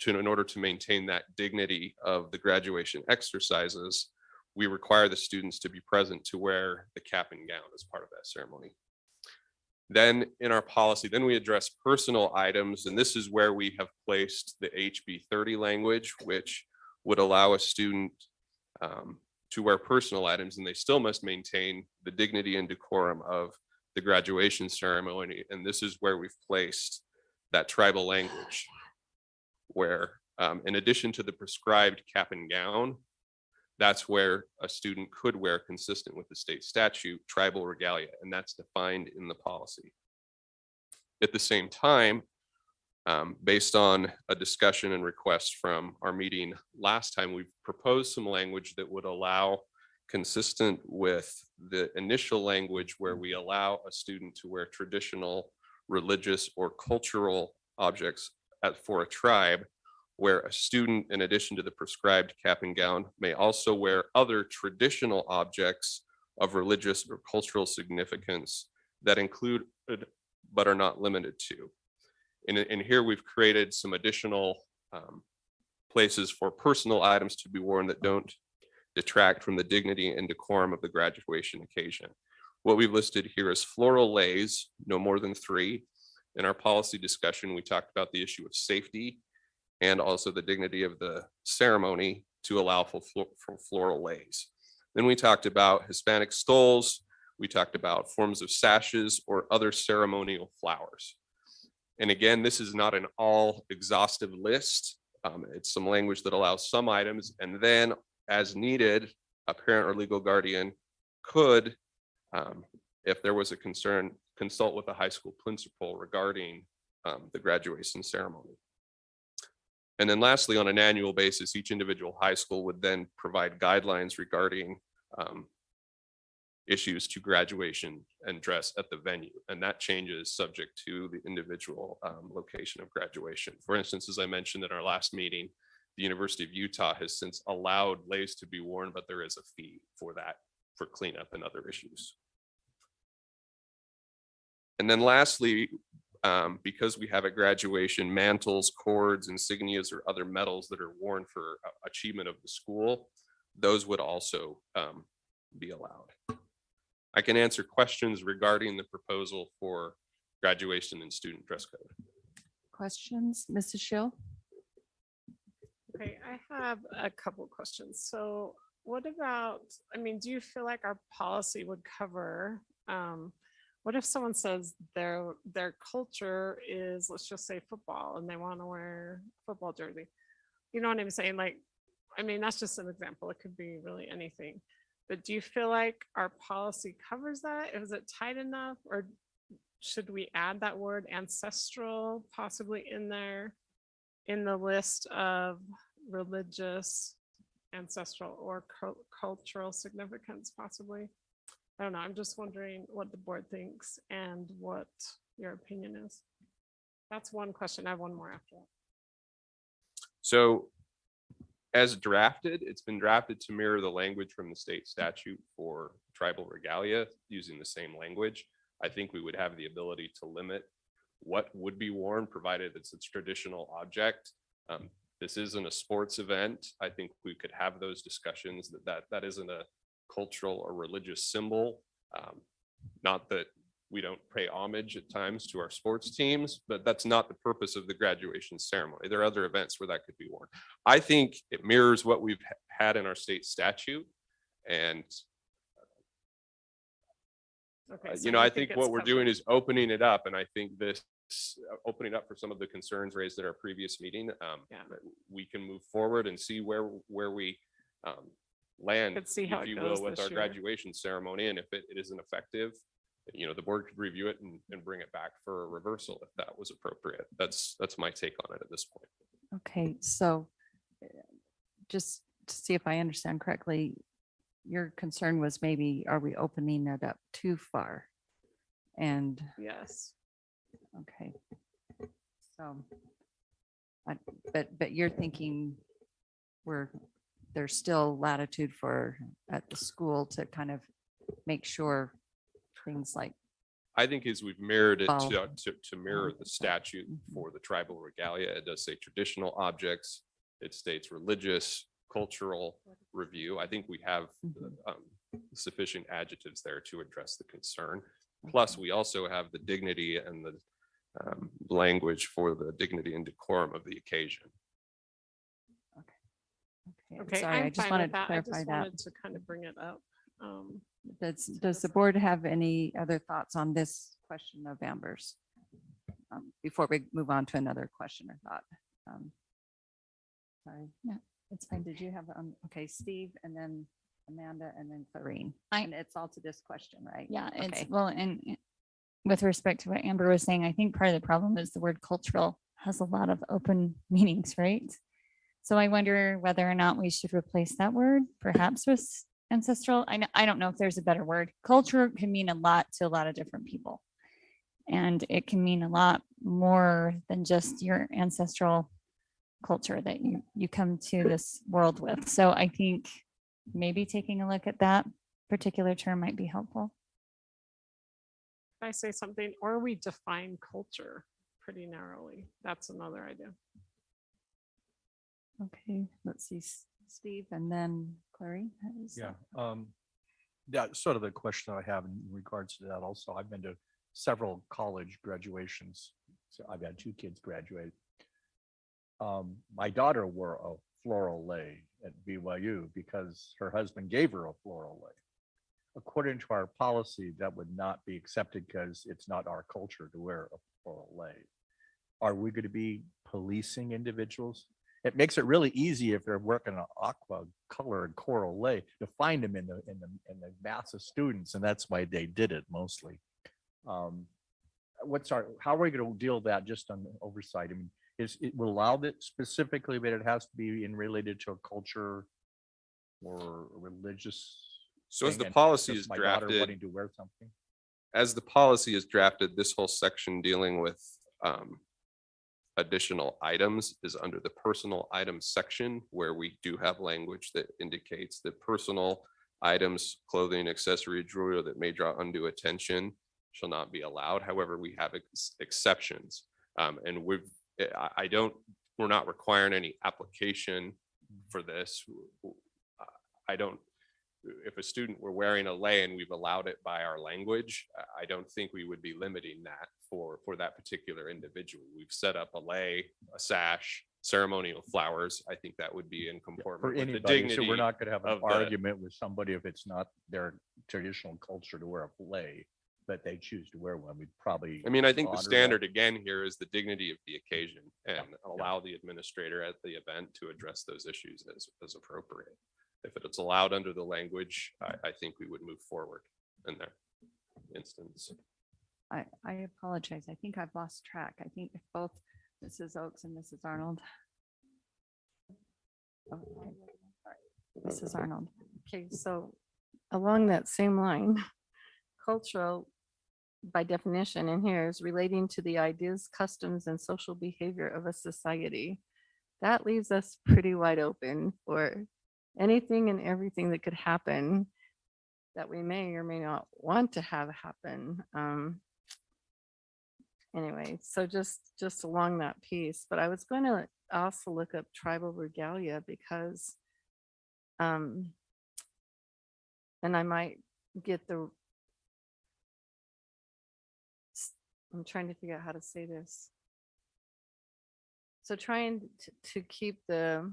in order to maintain that dignity of the graduation exercises, we require the students to be present to wear the cap and gown as part of that ceremony. Then in our policy, then we address personal items, and this is where we have placed the HB 30 language, which would allow a student to wear personal items, and they still must maintain the dignity and decorum of the graduation ceremony. And this is where we've placed that tribal language, where in addition to the prescribed cap and gown, that's where a student could wear, consistent with the state statute, tribal regalia, and that's defined in the policy. At the same time, based on a discussion and request from our meeting last time, we've proposed some language that would allow, consistent with the initial language where we allow a student to wear traditional religious or cultural objects for a tribe, where a student, in addition to the prescribed cap and gown, may also wear other traditional objects of religious or cultural significance that include but are not limited to. And here we've created some additional places for personal items to be worn that don't detract from the dignity and decorum of the graduation occasion. What we've listed here is floral leis, no more than 3. In our policy discussion, we talked about the issue of safety and also the dignity of the ceremony to allow for floral leis. Then we talked about Hispanic stoles. We talked about forms of sashes or other ceremonial flowers. And again, this is not an all exhaustive list. It's some language that allows some items, and then as needed, a parent or legal guardian could, if there was a concern, consult with the high school principal regarding the graduation ceremony. And then lastly, on an annual basis, each individual high school would then provide guidelines regarding issues to graduation and dress at the venue. And that changes subject to the individual location of graduation. For instance, as I mentioned in our last meeting, the University of Utah has since allowed leis to be worn, but there is a fee for that, for cleanup and other issues. And then lastly, because we have at graduation mantles, cords, insignias, or other medals that are worn for achievement of the school, those would also be allowed. I can answer questions regarding the proposal for graduation and student dress code. Questions, Mrs. Schill? Okay, I have a couple questions. So what about, I mean, do you feel like our policy would cover, what if someone says their culture is, let's just say football, and they want to wear football jersey? You know what I'm saying? Like, I mean, that's just an example. It could be really anything. But do you feel like our policy covers that? Is it tight enough? Or should we add that word ancestral possibly in there, in the list of religious, ancestral, or cultural significance possibly? I don't know. I'm just wondering what the board thinks and what your opinion is. That's one question. I have one more after that. So as drafted, it's been drafted to mirror the language from the state statute for tribal regalia using the same language. I think we would have the ability to limit what would be worn, provided it's a traditional object. This isn't a sports event. I think we could have those discussions that isn't a cultural or religious symbol. Not that we don't pay homage at times to our sports teams, but that's not the purpose of the graduation ceremony. There are other events where that could be worn. I think it mirrors what we've had in our state statute. And Okay, so you know, you I think what it's we're covered. doing is opening it up, and I think this opening up for some of the concerns raised at our previous meeting, Yeah. we can move forward and see where we land, Could see how if it you goes will, with this our year. graduation ceremony, and if it isn't effective, you know, the board could review it and bring it back for a reversal if that was appropriate. That's my take on it at this point. Okay, so just to see if I understand correctly, your concern was maybe, are we opening it up too far? And, Yes. okay. So, but you're thinking there's still latitude for, at the school to kind of make sure things like, I think as we've mirrored it Well, to mirror the statute for the tribal regalia, it does say traditional objects. It states religious, cultural review. I think we have sufficient adjectives there to address the concern. Plus, we also have the dignity and the language for the dignity and decorum of the occasion. Okay, sorry, I I'm just fine wanted with to that. I clarify just that. wanted to kind of bring it up. Does the board have any other thoughts on this question of Amber's? Before we move on to another question or thought. Sorry. Yeah, it's fine. Did you have, okay, Steve and then Amanda and then Clarine. I- And it's all to this question, right? Yeah, it's, Okay. well, and with respect to what Amber was saying, I think part of the problem is the word cultural has a lot of open meanings, right? So I wonder whether or not we should replace that word perhaps with ancestral. I don't know if there's a better word. Culture can mean a lot to a lot of different people. And it can mean a lot more than just your ancestral culture that you come to this world with. So I think maybe taking a look at that particular term might be helpful. Can I say something? Or we define culture pretty narrowly. That's another idea. Okay, let's see, Steve and then Clarine. Yeah, that's sort of the question I have in regards to that also. I've been to several college graduations. So I've had 2 kids graduate. My daughter wore a floral lei at BYU because her husband gave her a floral lei. According to our policy, that would not be accepted because it's not our culture to wear a floral lei. Are we going to be policing individuals? It makes it really easy if they're working an aqua colored coral lei to find them in the mass of students, and that's why they did it mostly. How are we going to deal with that just on the oversight? I mean, it will allow that specifically, but it has to be related to a culture or religious. So as thing, the and policy just is my daughter drafted, wanting to wear something. as the policy is drafted, this whole section dealing with additional items is under the personal items section, where we do have language that indicates that personal items, clothing, accessory, jewelry that may draw undue attention shall not be allowed. However, we have exceptions. And we're not requiring any application for this. If a student were wearing a lei and we've allowed it by our language, I don't think we would be limiting that for that particular individual. We've set up a lei, a sash, ceremonial flowers. I think that would be in For conformity with the anybody, so dignity. we're not going to have an of the- argument with somebody if it's not their traditional culture to wear a lei, but they choose to wear one. We'd probably. I mean, I think the honor that. standard again here is the dignity of the occasion and allow the administrator at the event to address those issues as appropriate. If it's allowed under the language, I think we would move forward in their instance. I apologize. I think I've lost track. I think if both Mrs. Oakes and Mrs. Arnold. Oh, sorry. Mrs. Arnold. Okay, so along that same line, cultural by definition in here is relating to the ideas, customs, and social behavior of a society. That leaves us pretty wide open for anything and everything that could happen that we may or may not want to have happen. Anyway, so just along that piece, but I was going to also look up tribal regalia because, and I might get the I'm trying to figure out how to say this. So trying to keep the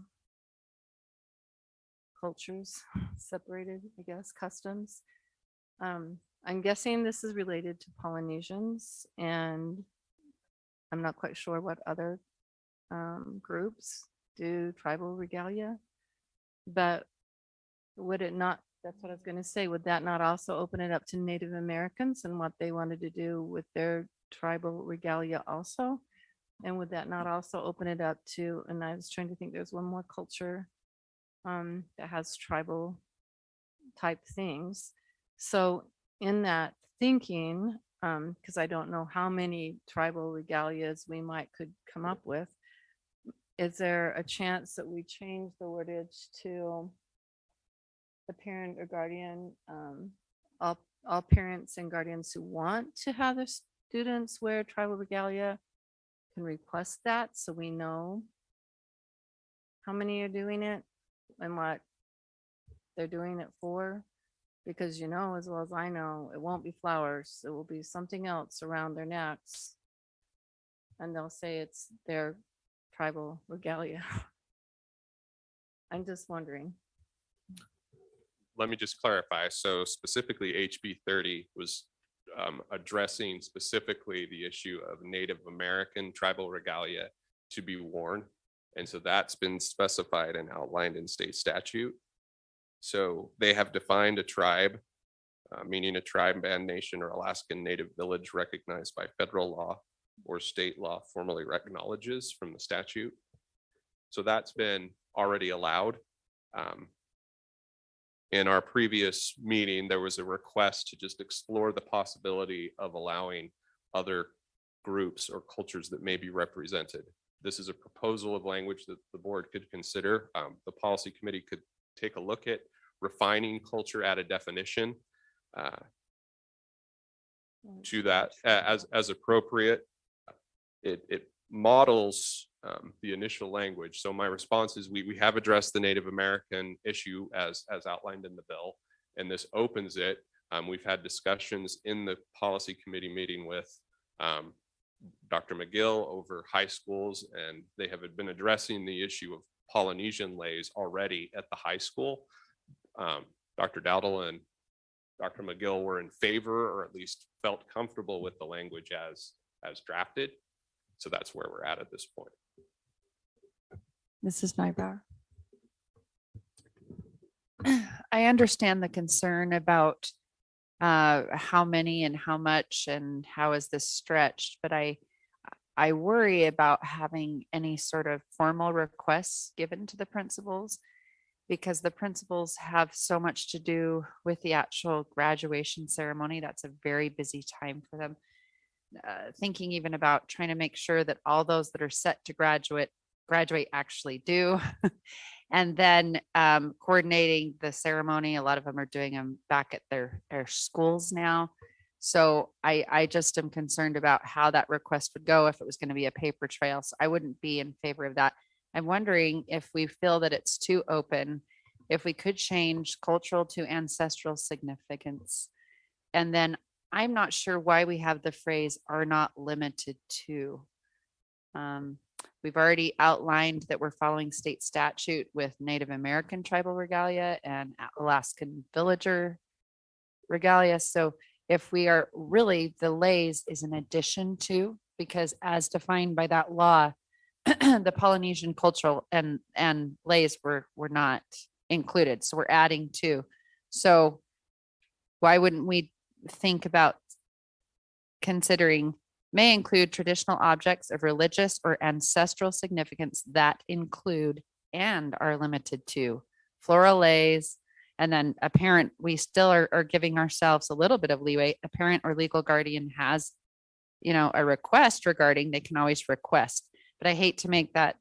cultures separated, I guess, customs. I'm guessing this is related to Polynesians, and I'm not quite sure what other groups do tribal regalia, but would it not, that's what I was going to say, would that not also open it up to Native Americans and what they wanted to do with their tribal regalia also? And would that not also open it up to, and I was trying to think, there's one more culture that has tribal type things. So in that thinking, because I don't know how many tribal regalias we could come up with, is there a chance that we change the wordage to the parent or guardian, all parents and guardians who want to have their students wear tribal regalia can request that, so we know how many are doing it and what they're doing it for? Because you know, as well as I know, it won't be flowers, it will be something else around their necks. And they'll say it's their tribal regalia. I'm just wondering. Let me just clarify. So specifically HB 30 was addressing specifically the issue of Native American tribal regalia to be worn. And so that's been specified and outlined in state statute. So they have defined a tribe, meaning a tribe, band, nation, or Alaskan Native village recognized by federal law or state law formally acknowledges from the statute. So that's been already allowed. In our previous meeting, there was a request to just explore the possibility of allowing other groups or cultures that may be represented. This is a proposal of language that the board could consider. The policy committee could take a look at refining culture at a definition to that as appropriate. It models the initial language. So my response is we have addressed the Native American issue as outlined in the bill, and this opens it. We've had discussions in the policy committee meeting with Dr. McGill over high schools, and they have been addressing the issue of Polynesian lays already at the high school. Dr. Dowdle and Dr. McGill were in favor, or at least felt comfortable with the language as drafted. So that's where we're at this point. Mrs. Nybauer. I understand the concern about how many and how much and how is this stretched, but I worry about having any sort of formal requests given to the principals, because the principals have so much to do with the actual graduation ceremony. That's a very busy time for them. Thinking even about trying to make sure that all those that are set to graduate actually do. And then coordinating the ceremony. A lot of them are doing them back at their schools now. So I just am concerned about how that request would go if it was going to be a paper trail. So I wouldn't be in favor of that. I'm wondering if we feel that it's too open, if we could change cultural to ancestral significance. And then I'm not sure why we have the phrase "are not limited to." We've already outlined that we're following state statute with Native American tribal regalia and Alaskan villager regalia. So if we are really, the lays is an addition to, because as defined by that law, the Polynesian cultural and lays were not included. So we're adding to. So why wouldn't we think about considering may include traditional objects of religious or ancestral significance that include and are limited to floral lays, and then a parent, we still are giving ourselves a little bit of leeway. A parent or legal guardian has, a request regarding, they can always request, but I hate to make that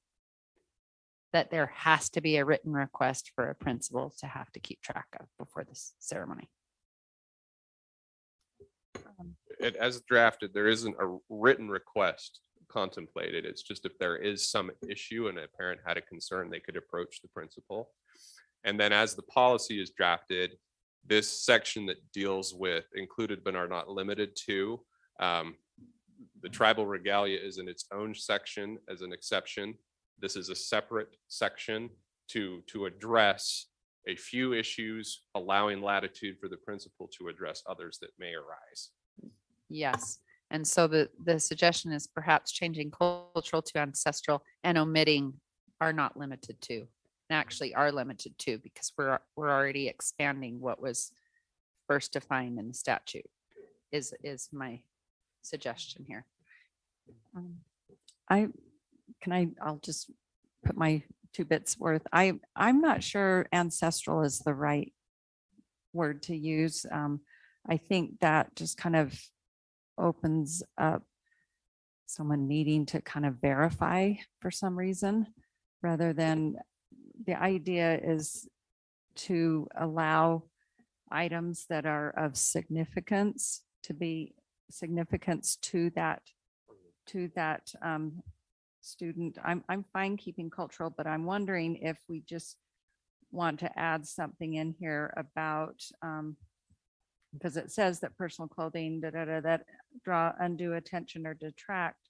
there has to be a written request for a principal to have to keep track of before this ceremony. As drafted, there isn't a written request contemplated. It's just if there is some issue and a parent had a concern, they could approach the principal. And then as the policy is drafted, this section that deals with included but are not limited to, The tribal regalia is in its own section as an exception. This is a separate section to address a few issues, allowing latitude for the principal to address others that may arise. Yes. And so the suggestion is perhaps changing cultural to ancestral and omitting are not limited to, and actually are limited to, because we're already expanding what was first defined in the statute is my suggestion here. I'll just put my 2 bits worth. I'm not sure ancestral is the right word to use. I think that just kind of opens up someone needing to kind of verify for some reason, rather than the idea is to allow items that are of significance to be significance to that student. I'm fine keeping cultural, but I'm wondering if we just want to add something in here about, because it says that personal clothing that draw undue attention or detract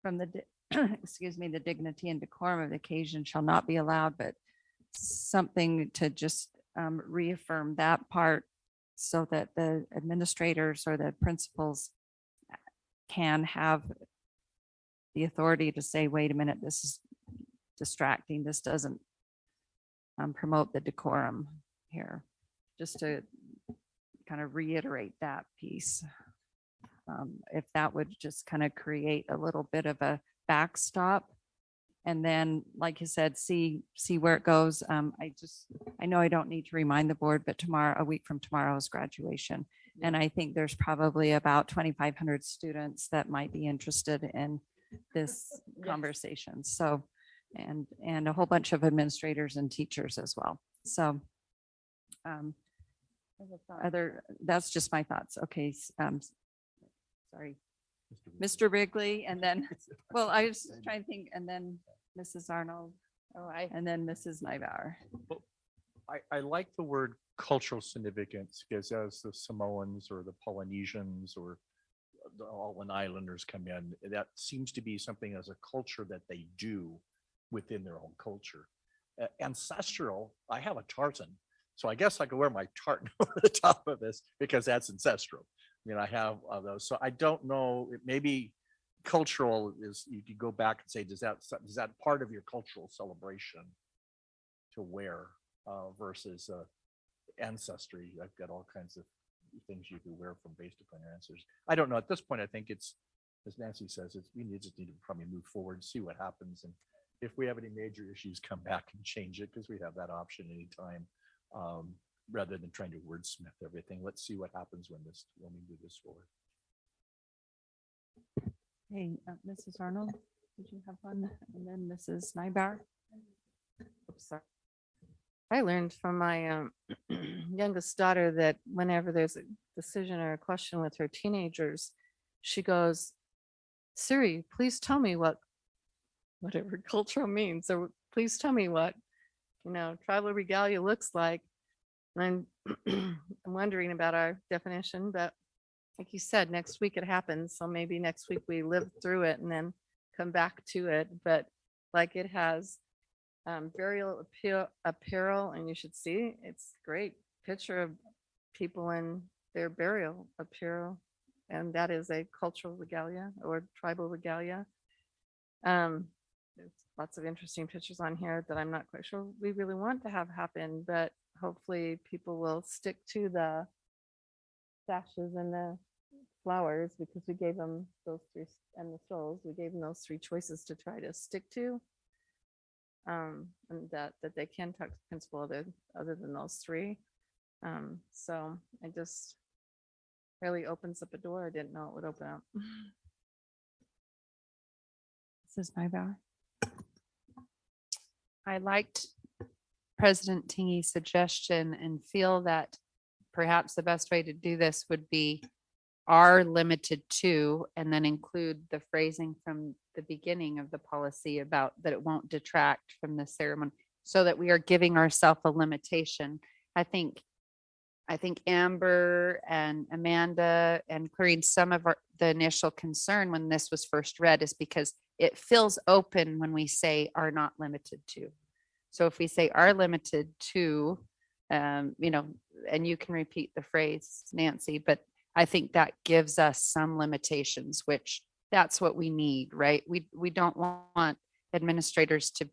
from the excuse me, the dignity and decorum of the occasion shall not be allowed, but something to just reaffirm that part so that the administrators or the principals can have the authority to say, wait a minute, this is distracting. This doesn't promote the decorum here. Just to kind of reiterate that piece. If that would just kind of create a little bit of a backstop. And then, like you said, see where it goes. I know I don't need to remind the board, but a week from tomorrow is graduation. And I think there's probably about 2,500 students that might be interested in this conversation. So, and a whole bunch of administrators and teachers as well. So, that's just my thoughts. Okay. Sorry, Mr. Wrigley, and then, well, I was trying to think, and then Mrs. Arnold, and then Mrs. Nybauer. I like the word cultural significance because as the Samoans or the Polynesians or the Allen Islanders come in, that seems to be something as a culture that they do within their own culture. Ancestral, I have a tartan, so I guess I could wear my tartan over the top of this because that's ancestral. I mean, I have those, so I don't know. Maybe cultural is, you could go back and say, does that part of your cultural celebration to wear versus ancestry? I've got all kinds of things you can wear from based upon your answers. I don't know. At this point, I think it's, as Nancy says, we just need to probably move forward, see what happens, and if we have any major issues, come back and change it because we have that option anytime. Rather than trying to wordsmith everything, let's see what happens when we move this forward. Hey, Mrs. Arnold, did you have one? And then Mrs. Nybauer. Oops, sorry. I learned from my youngest daughter that whenever there's a decision or a question with her teenagers, she goes, Siri, please tell me whatever cultural means. So please tell me what, tribal regalia looks like. And I'm wondering about our definition, but like you said, next week it happens. So maybe next week we live through it and then come back to it. But like it has burial apparel, and you should see, it's great picture of people in their burial apparel. And that is a cultural regalia or tribal regalia. There's lots of interesting pictures on here that I'm not quite sure we really want to have happen, but hopefully people will stick to the sashes and the flowers because we gave them those 3, and the souls, we gave them those 3 choices to try to stick to. And that they can talk to the principal other than those 3. So it just really opens up a door I didn't know it would open up. This is Nybauer. I liked President Tingy's suggestion and feel that perhaps the best way to do this would be are limited to, and then include the phrasing from the beginning of the policy about that it won't detract from the ceremony, so that we are giving ourselves a limitation. I think I think Amber and Amanda and Clarine, some of the initial concern when this was first read is because it feels open when we say are not limited to. So if we say are limited to, you know, and you can repeat the phrase, Nancy, but I think that gives us some limitations, which that's what we need, right? We don't want administrators to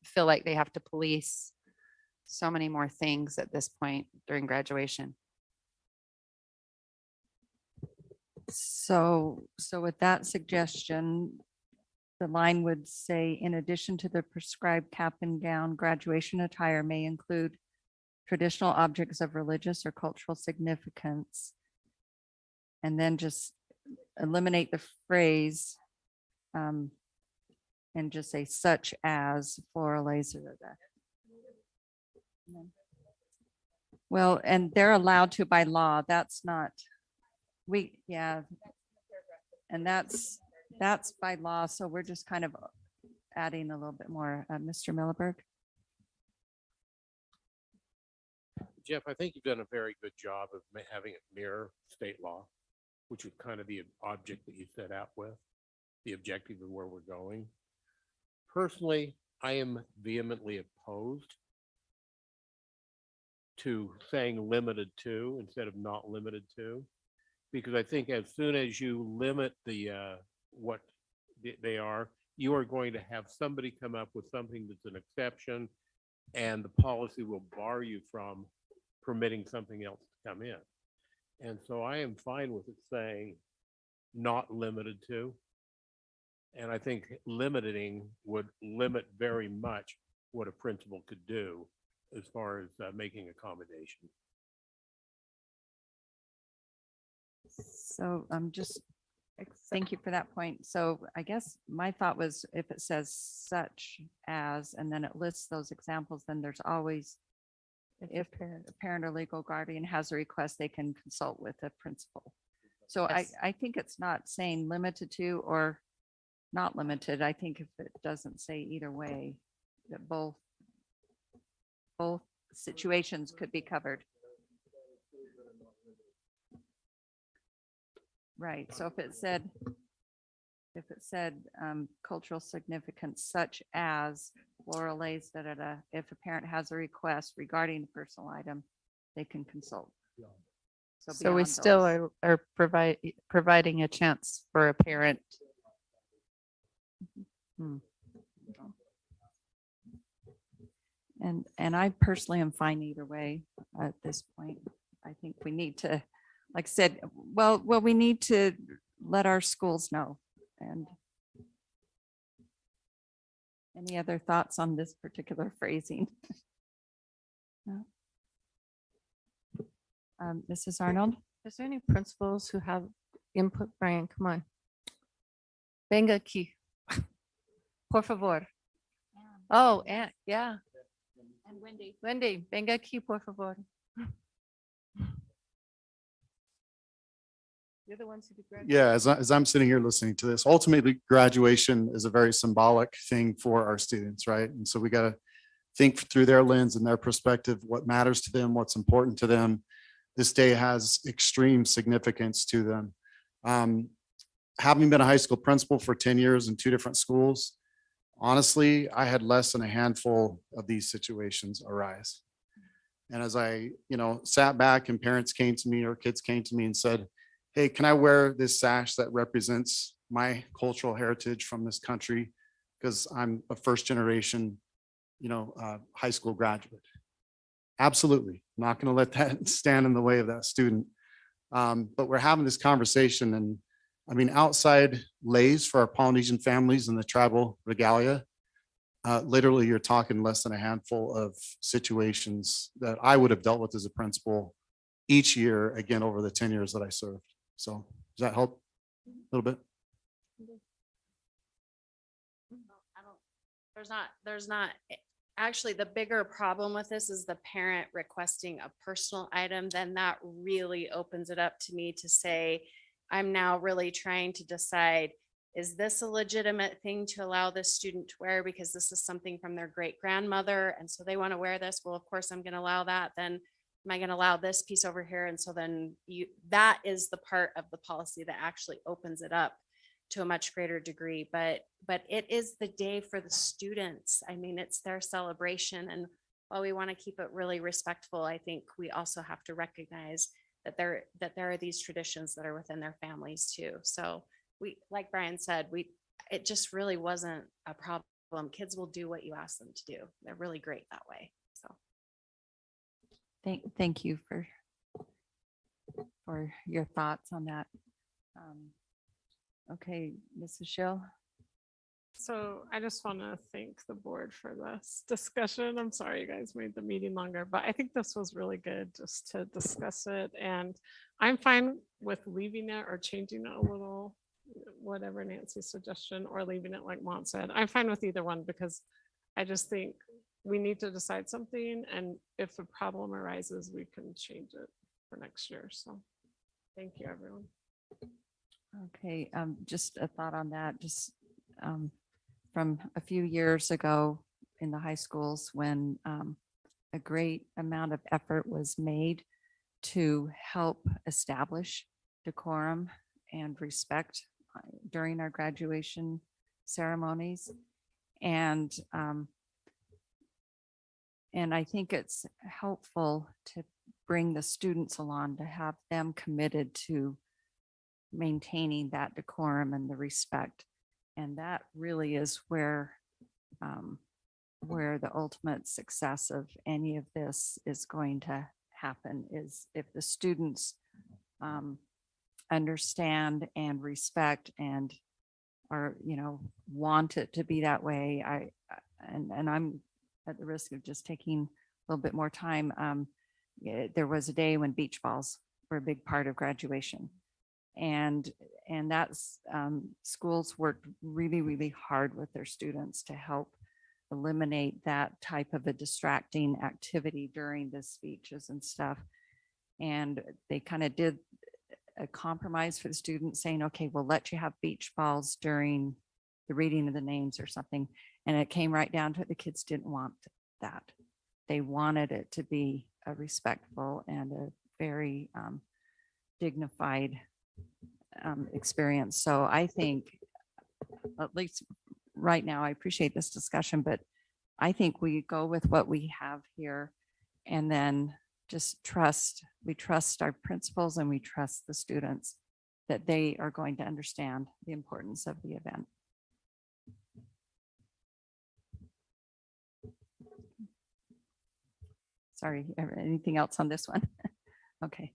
feel like they have to police so many more things at this point during graduation. So with that suggestion, the line would say, in addition to the prescribed cap and gown, graduation attire may include traditional objects of religious or cultural significance. And then just eliminate the phrase and just say such as floral laser. Well, and they're allowed to by law. That's not, yeah. And that's by law. So we're just kind of adding a little bit more. Mr. Milliberg? Jeff, I think you've done a very good job of having it mirror state law, which is kind of the object that you set out with, the objective of where we're going. Personally, I am vehemently opposed to saying limited to instead of not limited to, because I think as soon as you limit the what they are, you are going to have somebody come up with something that's an exception, and the policy will bar you from permitting something else to come in. And so I am fine with it saying not limited to. And I think limiting would limit very much what a principal could do as far as making accommodations. So thank you for that point. So I guess my thought was if it says such as, and then it lists those examples, then there's always, if a parent or legal guardian has a request, they can consult with a principal. So Yes. I think it's not saying limited to or not limited. I think if it doesn't say either way, that both situations could be covered. Right. So if it said cultural significance such as floral lace, if a parent has a request regarding a personal item, they can consult. So we beyond still those. are providing a chance for a parent. And I personally am fine either way at this point. I think we need to, like I said, well, we need to let our schools know. And any other thoughts on this particular phrasing? No? Mrs. Arnold? Is there any principals who have input? Brian, come on. Venga aquí. Por favor. Oh, and yeah. And Wendy. Wendy, venga aquí, por favor. You're the ones who did graduate. Yeah, as I'm sitting here listening to this, ultimately graduation is a very symbolic thing for our students, right? And so we got to think through their lens and their perspective, what matters to them, what's important to them. This day has extreme significance to them. Having been a high school principal for 10 years in 2 different schools, honestly, I had less than a handful of these situations arise. And as I, sat back and parents came to me or kids came to me and said, hey, can I wear this sash that represents my cultural heritage from this country? Because I'm a first generation, high school graduate. Absolutely. I'm not going to let that stand in the way of that student. But we're having this conversation, and I mean, outside lays for our Polynesian families and the tribal regalia, literally you're talking less than a handful of situations that I would have dealt with as a principal each year, again, over the 10 years that I served. So does that help a little bit? There's not, actually, the bigger problem with this is the parent requesting a personal item. Then that really opens it up to me to say, I'm now really trying to decide, is this a legitimate thing to allow this student to wear because this is something from their great grandmother and so they want to wear this? Well, of course I'm going to allow that. Then am I going to allow this piece over here? And so then that is the part of the policy that actually opens it up to a much greater degree. But it is the day for the students. I mean, it's their celebration. And while we want to keep it really respectful, I think we also have to recognize that there are these traditions that are within their families too. So like Brian said, it just really wasn't a problem. Kids will do what you ask them to do. They're really great that way. So. Thank you for your thoughts on that. Okay, Mrs. Schill. So I just want to thank the board for this discussion. I'm sorry you guys made the meeting longer, but I think this was really good just to discuss it. And I'm fine with leaving it or changing it a little, whatever Nancy's suggestion, or leaving it like Mont said. I'm fine with either one because I just think we need to decide something. And if a problem arises, we can change it for next year. So thank you, everyone. Okay, just a thought on that, just from a few years ago in the high schools when a great amount of effort was made to help establish decorum and respect during our graduation ceremonies. And I think it's helpful to bring the students along, to have them committed to maintaining that decorum and the respect. And that really is where the ultimate success of any of this is going to happen, is if the students understand and respect and are, want it to be that way. And I'm at the risk of just taking a little bit more time. There was a day when beach balls were a big part of graduation. And that's schools worked really, really hard with their students to help eliminate that type of a distracting activity during the speeches and stuff. And they kind of did a compromise for the students, saying, okay, we'll let you have beach balls during the reading of the names or something. And it came right down to it. The kids didn't want that. They wanted it to be a respectful and a very dignified experience. So I think, at least right now, I appreciate this discussion, but I think we go with what we have here and then just we trust our principals and we trust the students that they are going to understand the importance of the event. Sorry, anything else on this one? Okay.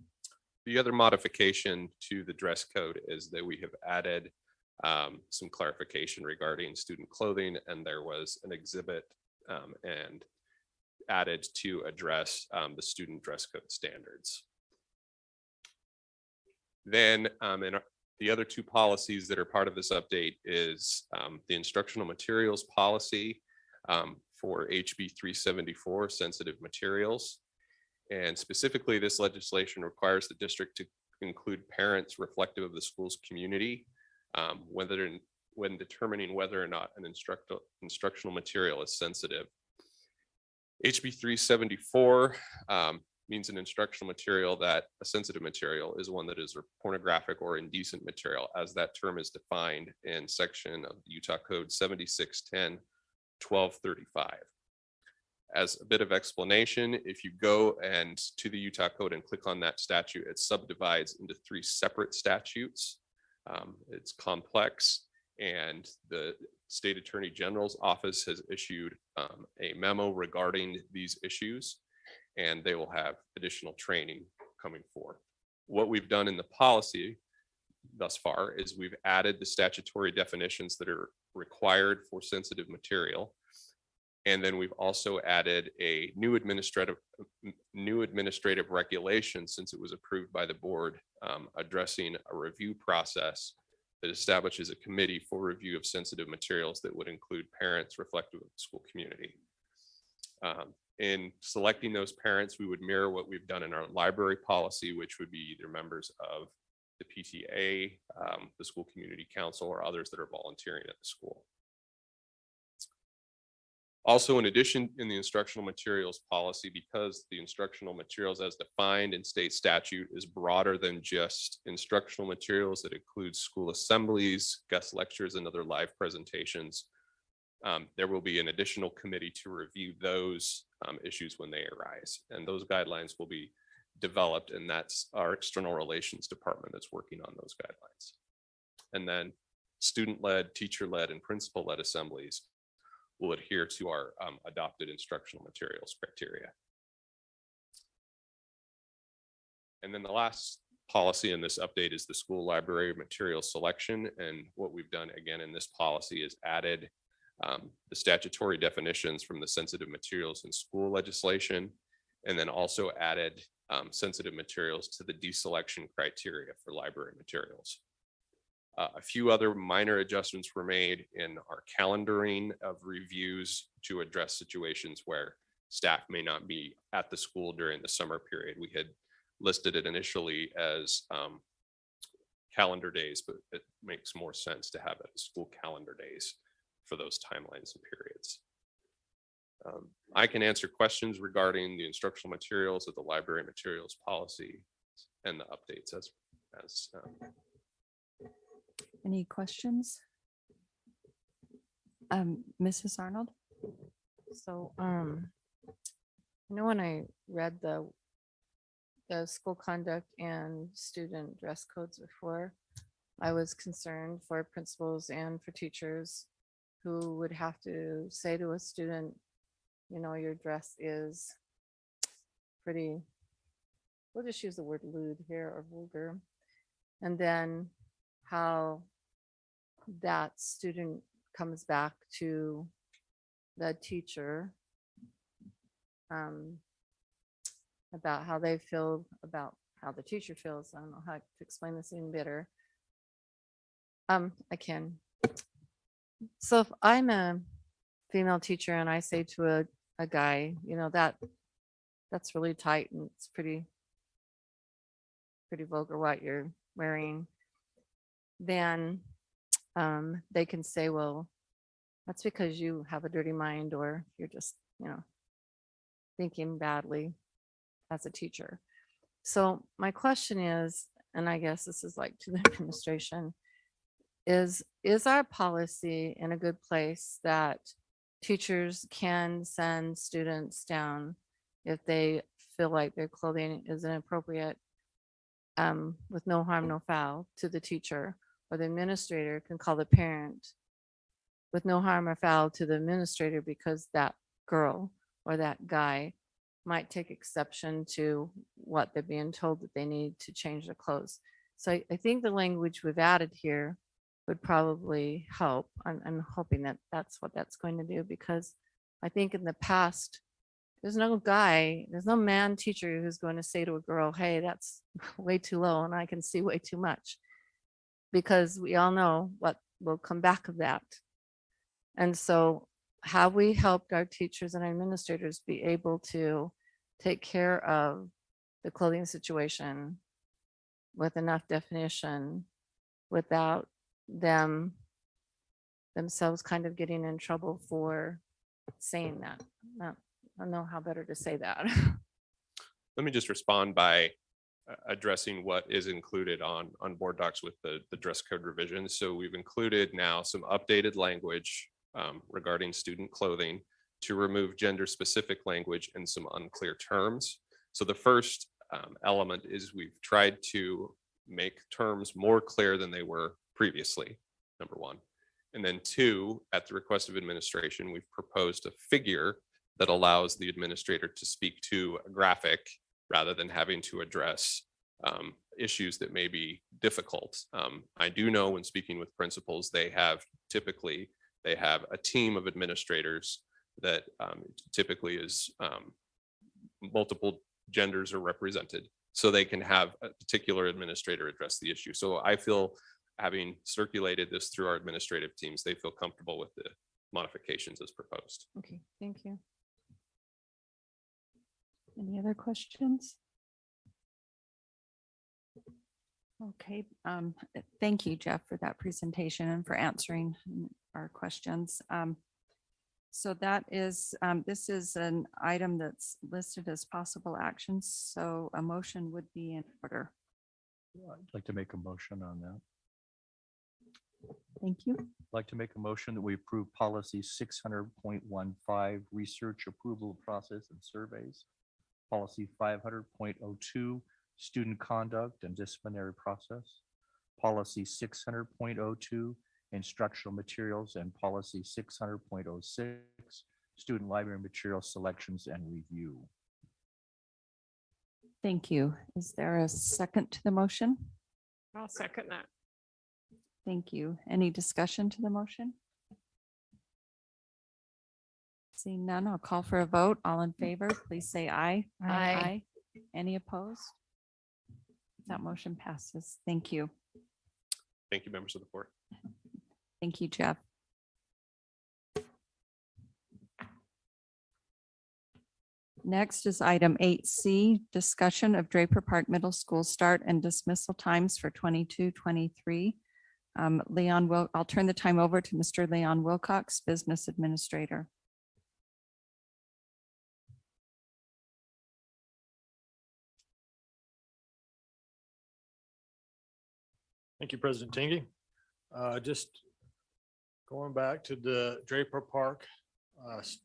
The other modification to the dress code is that we have added some clarification regarding student clothing, and there was an exhibit and added to address the student dress code standards. Then the other two policies that are part of this update is the instructional materials policy for HB 374, sensitive materials. And specifically, this legislation requires the district to include parents reflective of the school's community when determining whether or not an instructional material is sensitive. HB 374 means an instructional material that a sensitive material is one that is pornographic or indecent material, as that term is defined in section of the Utah Code 7610-1235. As a bit of explanation, if you go to the Utah Code and click on that statute, it subdivides into 3 separate statutes. It's complex, and the State Attorney General's office has issued a memo regarding these issues, and they will have additional training coming forth. What we've done in the policy thus far is we've added the statutory definitions that are required for sensitive material. And then we've also added a new administrative regulation, since it was approved by the board, addressing a review process that establishes a committee for review of sensitive materials that would include parents reflective of the school community. In selecting those parents, we would mirror what we've done in our library policy, which would be either members of the PTA, the school community council, or others that are volunteering at the school. Also, in addition, in the instructional materials policy, because the instructional materials as defined in state statute is broader than just instructional materials, that includes school assemblies, guest lectures, and other live presentations. There will be an additional committee to review those issues when they arise. And those guidelines will be developed, and that's our external relations department that's working on those guidelines. And then student-led, teacher-led, and principal-led assemblies will adhere to our adopted instructional materials criteria. And then the last policy in this update is the school library material selection. And what we've done again in this policy is added the statutory definitions from the sensitive materials in school legislation, and then also added sensitive materials to the deselection criteria for library materials. A few other minor adjustments were made in our calendaring of reviews to address situations where staff may not be at the school during the summer period. We had listed it initially as calendar days, but it makes more sense to have it as school calendar days for those timelines and periods. I can answer questions regarding the instructional materials of the library materials policy and the updates as Any questions? Mrs. Arnold? So, you know, when I read the school conduct and student dress codes before, I was concerned for principals and for teachers who would have to say to a student, you know, your dress is pretty, we'll just use the word lewd here, or vulgar. And then how that student comes back to the teacher about how they feel about how the teacher feels. I don't know how to explain this even better. I can. So if I'm a female teacher and I say to a guy, you know, that's really tight and it's pretty vulgar what you're wearing, then they can say, well, that's because you have a dirty mind, or you're just, you know, thinking badly as a teacher. So my question is, and I guess this is like to the administration, is our policy in a good place that teachers can send students down if they feel like their clothing is inappropriate, with no harm, no foul to the teacher, or the administrator can call the parent with no harm or foul to the administrator because that girl or that guy might take exception to what they're being told that they need to change their clothes. So I think the language we've added here would probably help. I'm hoping that that's what that's going to do, because I think in the past, there's no man teacher who's going to say to a girl, hey, that's way too low and I can see way too much, because we all know what will come back of that. And so have we helped our teachers and administrators be able to take care of the clothing situation with enough definition without themselves kind of getting in trouble for saying that? I don't know how better to say that. Let me just respond by addressing what is included on board docs with the dress code revisions. So we've included now some updated language regarding student clothing to remove gender specific language and some unclear terms. So the first element is we've tried to make terms more clear than they were previously, number one. And then two, at the request of administration, we've proposed a figure that allows the administrator to speak to a graphic rather than having to address issues that may be difficult. I do know when speaking with principals, they have a team of administrators that typically is multiple genders are represented, so they can have a particular administrator address the issue. So I feel, having circulated this through our administrative teams, they feel comfortable with the modifications as proposed. Okay, thank you. Any other questions? Okay, thank you, Jeff, for that presentation and for answering our questions. So that is, this is an item that's listed as possible actions, so a motion would be in order. I'd like to make a motion on that. Thank you. I'd like to make a motion that we approve policy 600.15, research approval process and surveys. Policy 500.02, student conduct and disciplinary process. Policy 600.02, instructional materials, and policy 600.06, student library material selections and review. Thank you. Is there a second to the motion? I'll second that. Thank you. Any discussion to the motion? Seeing none, I'll call for a vote. All in favor, please say aye. Aye. Any opposed? That motion passes. Thank you. Thank you, members of the board. Thank you, Jeff. Next is item 8C, discussion of Draper Park Middle School start and dismissal times for 22-23. I'll turn the time over to Mr. Leon Wilcox, Business Administrator. Thank you, President Tingy. Just going back to the Draper Park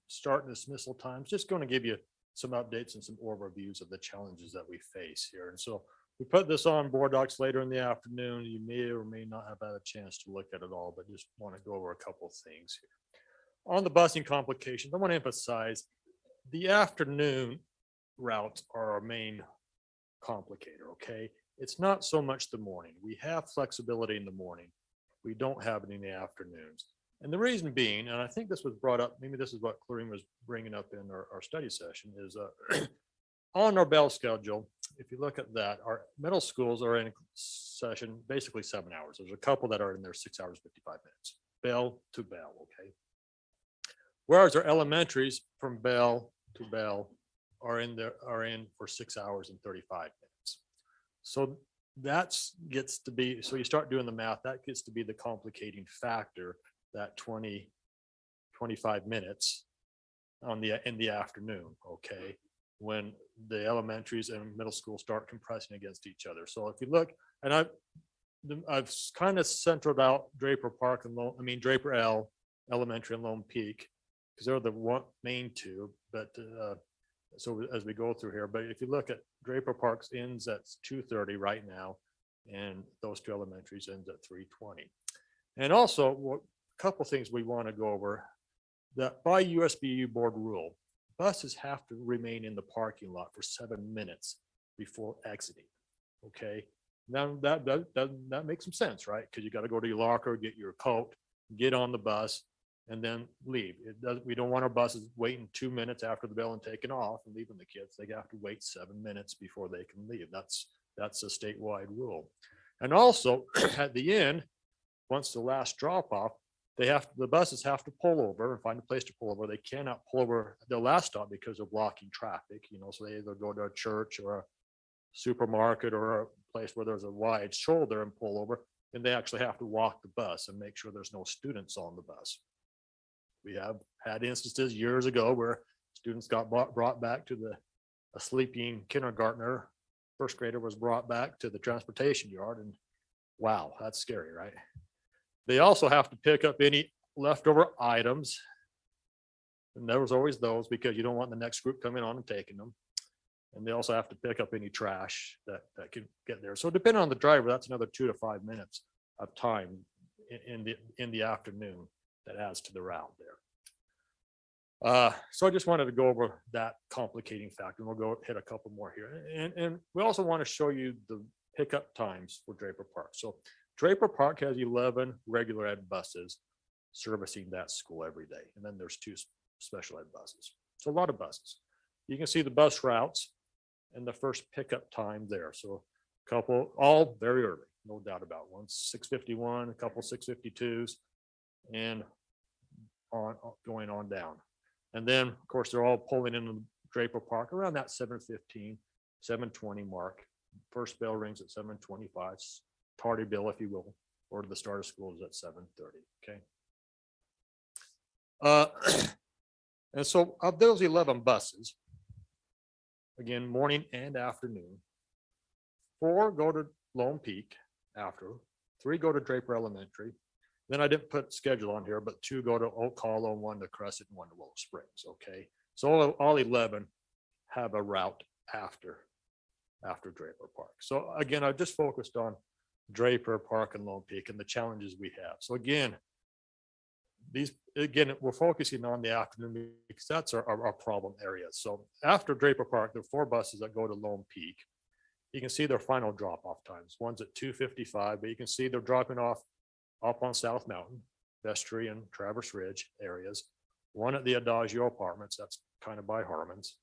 start and dismissal times, just going to give you some updates and some overviews of the challenges that we face here. And so we put this on board docs later in the afternoon. You may or may not have had a chance to look at it all, but just want to go over a couple of things here. On the busing complications, I want to emphasize the afternoon routes are our main complicator, okay? It's not so much the morning. We have flexibility in the morning. We don't have it in the afternoons. And the reason being, and I think this was brought up, maybe this is what Clarine was bringing up in our study session, is on our bell schedule, if you look at that, our middle schools are in session basically 7 hours. There's a couple that are in there 6 hours, 55 minutes, bell to bell, okay? Whereas our elementaries from bell to bell are in for 6 hours and 35 minutes. So that's gets to be, so you start doing the math, that gets to be the complicating factor, that 25 minutes in the afternoon, okay? When the elementaries and middle school start compressing against each other. So if you look, and I've kind of centered out Draper Park and Draper L, Elementary and Lone Peak, because they're the main two, but so as we go through here, but if you look at Draper Park's ends at 2:30 right now, and those two elementaries ends at 3:20. And also, a couple things we want to go over, that by USBU board rule, buses have to remain in the parking lot for 7 minutes before exiting, okay? Now that makes some sense, right? Because you got to go to your locker, get your coat, get on the bus, and then leave. We don't want our buses waiting 2 minutes after the bell and taking off and leaving the kids. They have to wait 7 minutes before they can leave. That's a statewide rule. And also at the end, once the last drop off, the buses have to pull over and find a place to pull over. They cannot pull over the last stop because of blocking traffic, so they either go to a church or a supermarket or a place where there's a wide shoulder and pull over, and they actually have to walk the bus and make sure there's no students on the bus. We have had instances years ago where students got brought back to a sleeping kindergartner, first grader was brought back to the transportation yard, and wow, that's scary, right? They also have to pick up any leftover items. And there was always those, because you don't want the next group coming on and taking them. And they also have to pick up any trash that can get there. So depending on the driver, that's another 2 to 5 minutes of time in the afternoon that adds to the route there. So I just wanted to go over that complicating factor, and we'll go hit a couple more here. And we also want to show you the pickup times for Draper Park. So Draper Park has 11 regular ed buses servicing that school every day. And then there's 2 special ed buses. So a lot of buses. You can see the bus routes and the first pickup time there. So a couple, all very early, no doubt about it. One 6:51, a couple 6:52s, and going on down. And then, of course, they're all pulling into Draper Park around that 7:15, 7:20 mark. First bell rings at 7:25. Tardy bill, if you will, or the start of school is at 7:30. Okay. And so of those 11 buses, again, morning and afternoon, 4 go to Lone Peak after, 3 go to Draper Elementary. Then I didn't put schedule on here, but 2 go to Oak Hollow, 1 to Crescent, 1 to Willow Springs. Okay. So all 11 have a route after Draper Park. So again, I just focused on Draper Park and Lone Peak and the challenges we have. So again, we're focusing on the afternoon because that's our problem area. So after Draper Park, there are 4 buses that go to Lone Peak. You can see their final drop off times. One's at 2:55, but you can see they're dropping off up on South Mountain, Vestry and Traverse Ridge areas. One at the Adagio Apartments, that's kind of by Harmon's.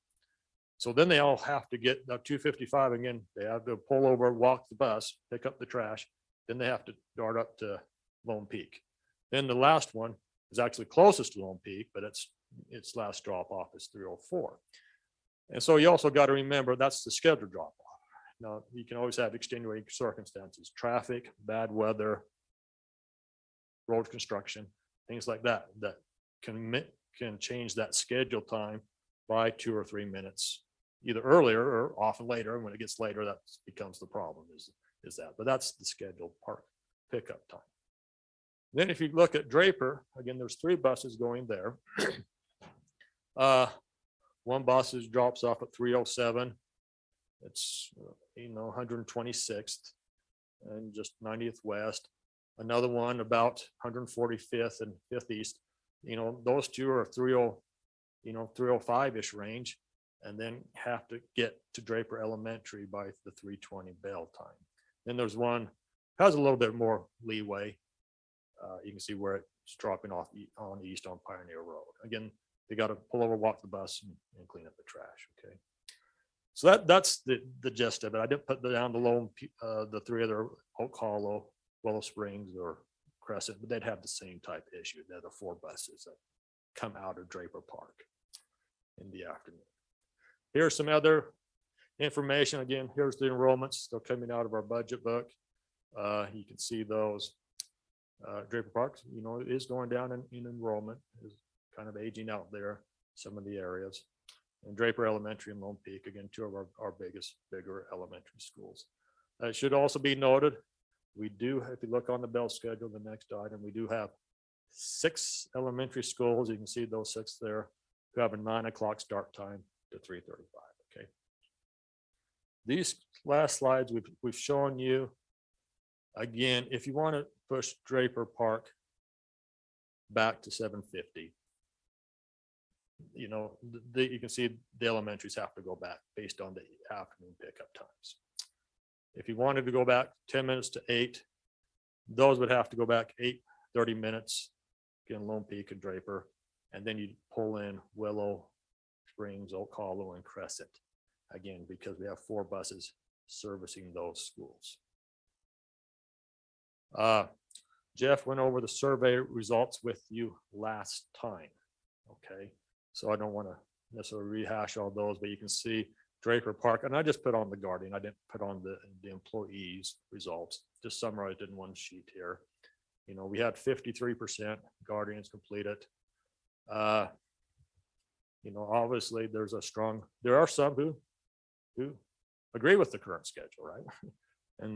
So then they all have to get up 2:55 again. They have to pull over, walk the bus, pick up the trash. Then they have to dart up to Lone Peak. Then the last one is actually closest to Lone Peak, but its last drop off is 3:04. And so you also got to remember that's the scheduled drop off. Now you can always have extenuating circumstances, traffic, bad weather, road construction, things like that, that can change that schedule time by 2 or 3 minutes, either earlier or often later. And when it gets later, that becomes the problem is that, but that's the scheduled park pickup time. Then if you look at Draper, again, there's 3 buses going there. One bus drops off at 3:07. It's 126th and just 90th West. Another one about 145th and 5th East. Those 2 are 3:05-ish range, and then have to get to Draper Elementary by the 3:20 bell time. Then there's one has a little bit more leeway. You can see where it's dropping off on east on Pioneer Road. Again, they got to pull over, walk the bus, and clean up the trash. Okay. So that's the gist of it. I didn't put down the 3 other Oak Hollow, Willow Springs, or Crescent, but they'd have the same type issue. They're the 4 buses that come out of Draper Park in the afternoon. Here's some other information. Again, here's the enrollments. They're coming out of our budget book. You can see those. Draper Park, is going down in enrollment, is kind of aging out there, some of the areas. And Draper Elementary and Lone Peak, again, 2 of our bigger elementary schools. It should also be noted, we do, if you look on the bell schedule, the next item, we do have 6 elementary schools. You can see those 6 there who have a 9 o'clock start time to 3:35. Okay. These last slides we've shown you. Again, if you want to push Draper Park back to 7:50, you can see the elementaries have to go back based on the afternoon pickup times. If you wanted to go back 10 minutes to 8, those would have to go back 30 minutes, again, Lone Peak and Draper, and then you pull in Willow Springs, Oak Hollow, and Crescent, again, because we have 4 buses servicing those schools. Jeff went over the survey results with you last time. Okay, so I don't want to necessarily rehash all those, but you can see Draper Park, and I just put on the Guardian. I didn't put on the employees results, just summarized in one sheet here. We had 53% Guardians completed. Obviously there are some who agree with the current schedule, right? And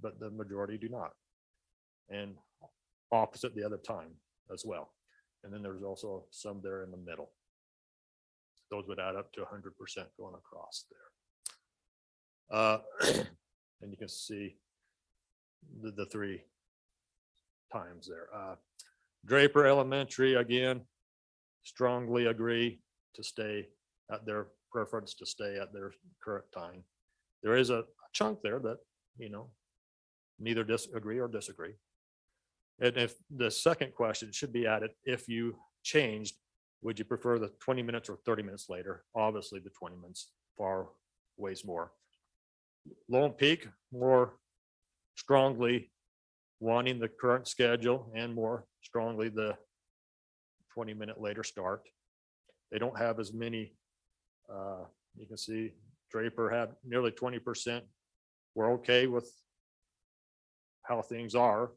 but the majority do not. And opposite the other time as well. And then there's also some there in the middle. Those would add up to 100% going across there. And you can see the 3 times there. Draper Elementary, again, strongly agree to stay at their preference to stay at their current time. There is a chunk there that, neither disagree or disagree. And if the second question should be added, if you changed, would you prefer the 20 minutes or 30 minutes later? Obviously the 20 minutes far ways more. Lone Peak, more strongly wanting the current schedule and more strongly the 20-minute later start. They don't have as many, you can see Draper had nearly 20%. We're okay with how things are.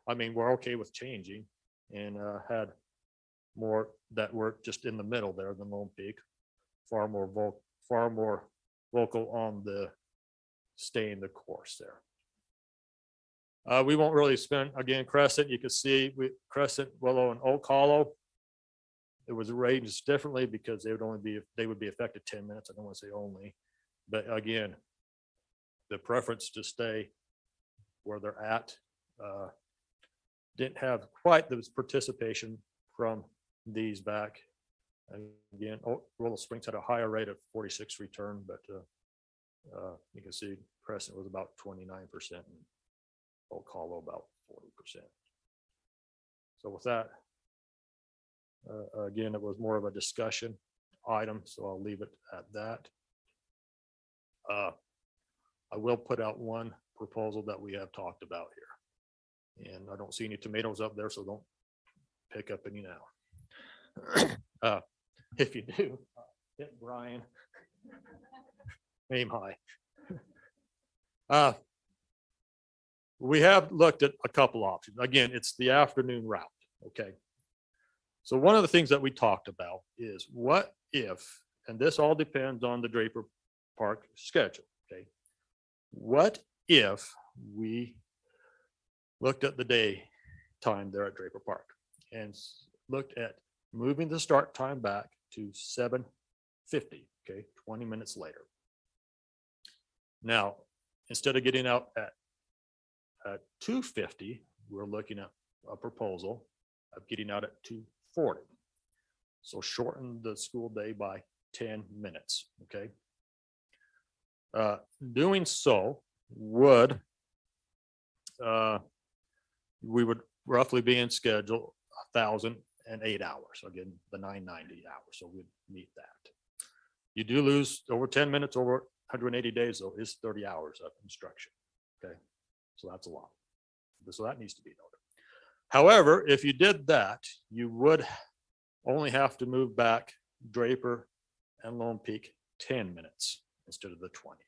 I mean, we're okay with changing, and had more that work just in the middle there than Lone Peak. Far more vocal on the staying the course there. We won't really spend, again, Crescent, you can see Crescent, Willow, and Oak Hollow. It was arranged differently because they would be affected 10 minutes. I don't want to say only, but again, the preference to stay where they're at didn't have quite the participation from these back. And again, Willow Springs had a higher rate of 46 return, but you can see Crescent was about 29% and Oak Hollow about 40%. So with that, again, it was more of a discussion item, so I'll leave it at that. I will put out one proposal that we have talked about here. And I don't see any tomatoes up there, so don't pick up any now. If you do, hit Brian. Aim high. We have looked at a couple options. Again, it's the afternoon route, okay? So one of the things that we talked about is what if, and this all depends on the Draper Park schedule, okay? What if we looked at the day time there at Draper Park and looked at moving the start time back to 7:50, okay, 20 minutes later. Now, instead of getting out at 2:50, we're looking at a proposal of getting out at 2:40. So shorten the school day by 10 minutes, okay? Doing so would, we would roughly be in schedule 1,008 hours. Again, the 990 hours, so we'd meet that. You do lose over 10 minutes over 180 days, though, is 30 hours of instruction, okay? So that's a lot. So that needs to be noted. However, if you did that, you would only have to move back Draper and Lone Peak 10 minutes instead of the 20.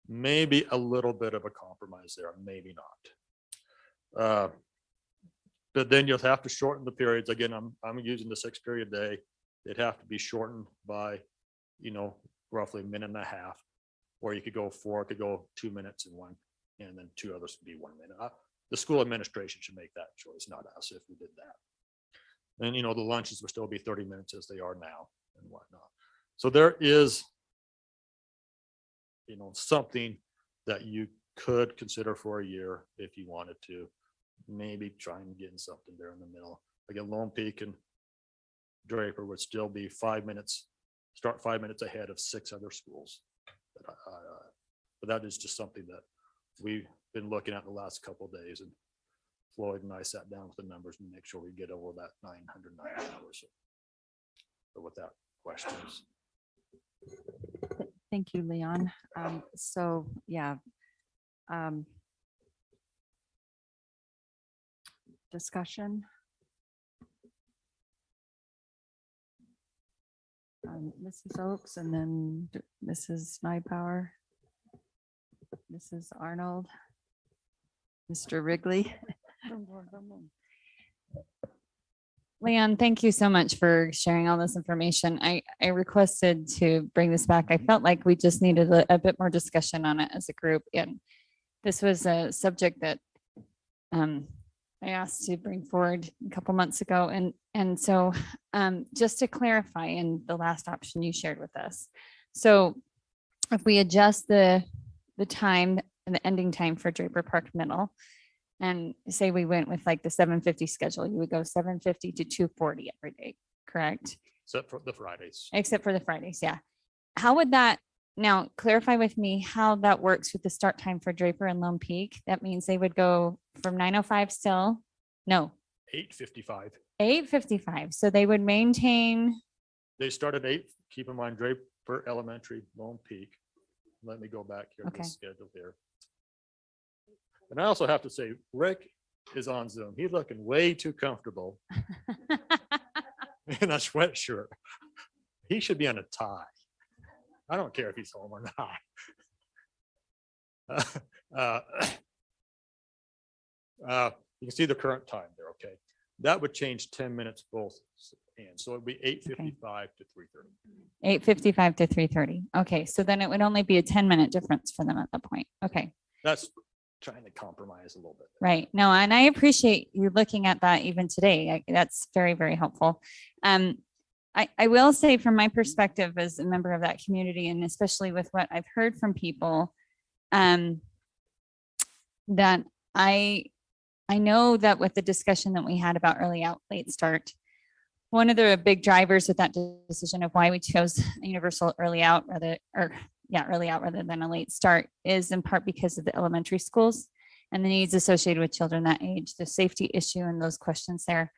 Maybe a little bit of a compromise there, maybe not. But then you'll have to shorten the periods. Again, I'm using the 6-period day. It'd have to be shortened by, roughly a minute and a half, or you could go 4, it could go 2 minutes in one, and then 2 others would be 1 minute. The school administration should make that choice, not us, if we did that. And, the lunches would still be 30 minutes as they are now and whatnot. So there is, something that you could consider for a year if you wanted to. Maybe try and get something there in the middle. Again, Lone Peak and Draper would still be 5 minutes, start 5 minutes ahead of 6 other schools. But that is just something that we've been looking at the last couple of days, and Floyd and I sat down with the numbers and make sure we get over that 909 hours. So with that, questions? Thank you, Leon. So yeah. Discussion. Mrs. Oakes and then Mrs. Nypower, Mrs. Arnold, Mr. Wrigley. Leon, thank you so much for sharing all this information. I requested to bring this back. I felt like we just needed a bit more discussion on it as a group. And this was a subject that I asked to bring forward a couple months ago. And so just to clarify in the last option you shared with us. So if we adjust the time and the ending time for Draper Park Middle, and say we went with like the 7:50 schedule, you would go 7:50 to 2:40 every day, correct? Except for the Fridays. Except for the Fridays, yeah. How would that, now clarify with me how that works with the start time for Draper and Lone Peak? That means they would go from 9:05 still, no. 8:55. 8:55, so they would maintain. They start at 8, keep in mind Draper Elementary, Lone Peak. Let me go back here to the schedule here. And I also have to say, Rick is on Zoom. He's looking way too comfortable in a sweatshirt. He should be on a tie. I don't care if he's home or not. You can see the current time there, okay? That would change 10 minutes both ends. So it'd be 8:55 to 3:30. 8:55 to 3:30. Okay, so then it would only be a 10-minute difference for them at that point. Okay. That's trying to compromise a little bit. Right. No, and I appreciate you looking at that even today. That's very, very helpful. I will say from my perspective as a member of that community, and especially with what I've heard from people, that I know that with the discussion that we had about early out, late start, one of the big drivers with that decision of why we chose a universal early out early out rather than a late start is in part because of the elementary schools and the needs associated with children that age, the safety issue and those questions there.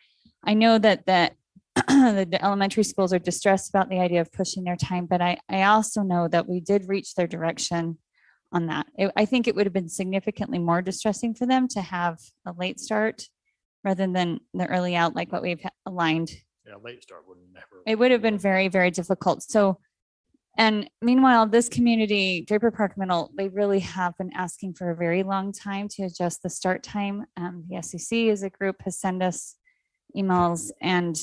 I know that the elementary schools are distressed about the idea of pushing their time, but I also know that we did reach their direction on that. I think it would have been significantly more distressing for them to have a late start rather than the early out, like what we've aligned. Yeah, late start would never. It would have been very, very difficult. So, and meanwhile, this community, Draper Park Middle, they really have been asking for a very long time to adjust the start time. The SEC as a group has sent us emails, and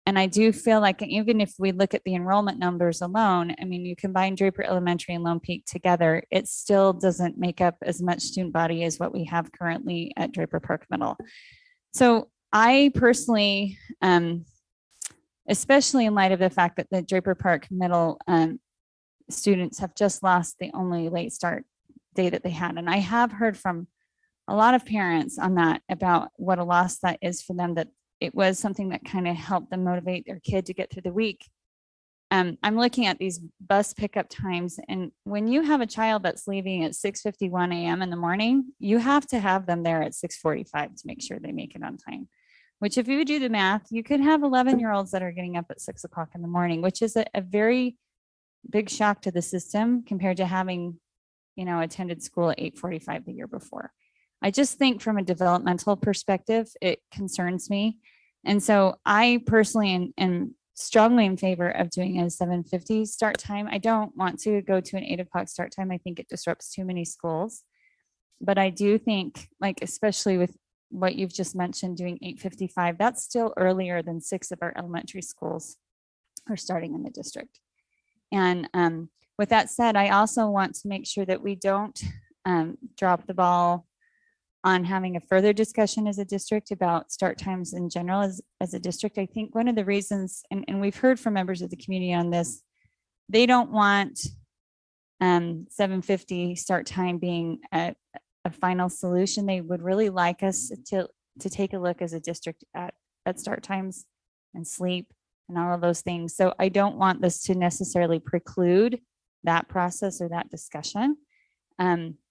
I do feel like even if we look at the enrollment numbers alone, I mean, you combine Draper Elementary and Lone Peak together, it still doesn't make up as much student body as what we have currently at Draper Park Middle. So I personally, especially in light of the fact that the Draper Park Middle students have just lost the only late start day that they had. And I have heard from a lot of parents on that about what a loss that is for them, that it was something that kind of helped them motivate their kid to get through the week. I'm looking at these bus pickup times, and when you have a child that's leaving at 6:51 a.m. in the morning, you have to have them there at 6:45 to make sure they make it on time. Which, if you do the math, you could have 11-year-olds that are getting up at 6 o'clock in the morning, which is a very big shock to the system compared to having, attended school at 8:45 the year before. I just think from a developmental perspective, it concerns me. And so I personally am strongly in favor of doing a 7:50 start time. I don't want to go to an 8 o'clock start time. I think it disrupts too many schools. But I do think, like, especially with what you've just mentioned, doing 8:55, that's still earlier than 6 of our elementary schools are starting in the district. And with that said, I also want to make sure that we don't drop the ball on having a further discussion as a district about start times in general as a district. I think one of the reasons, and we've heard from members of the community on this, they don't want 7:50 start time being a final solution. They would really like us to take a look as a district at start times and sleep and all of those things. So I don't want this to necessarily preclude that process or that discussion.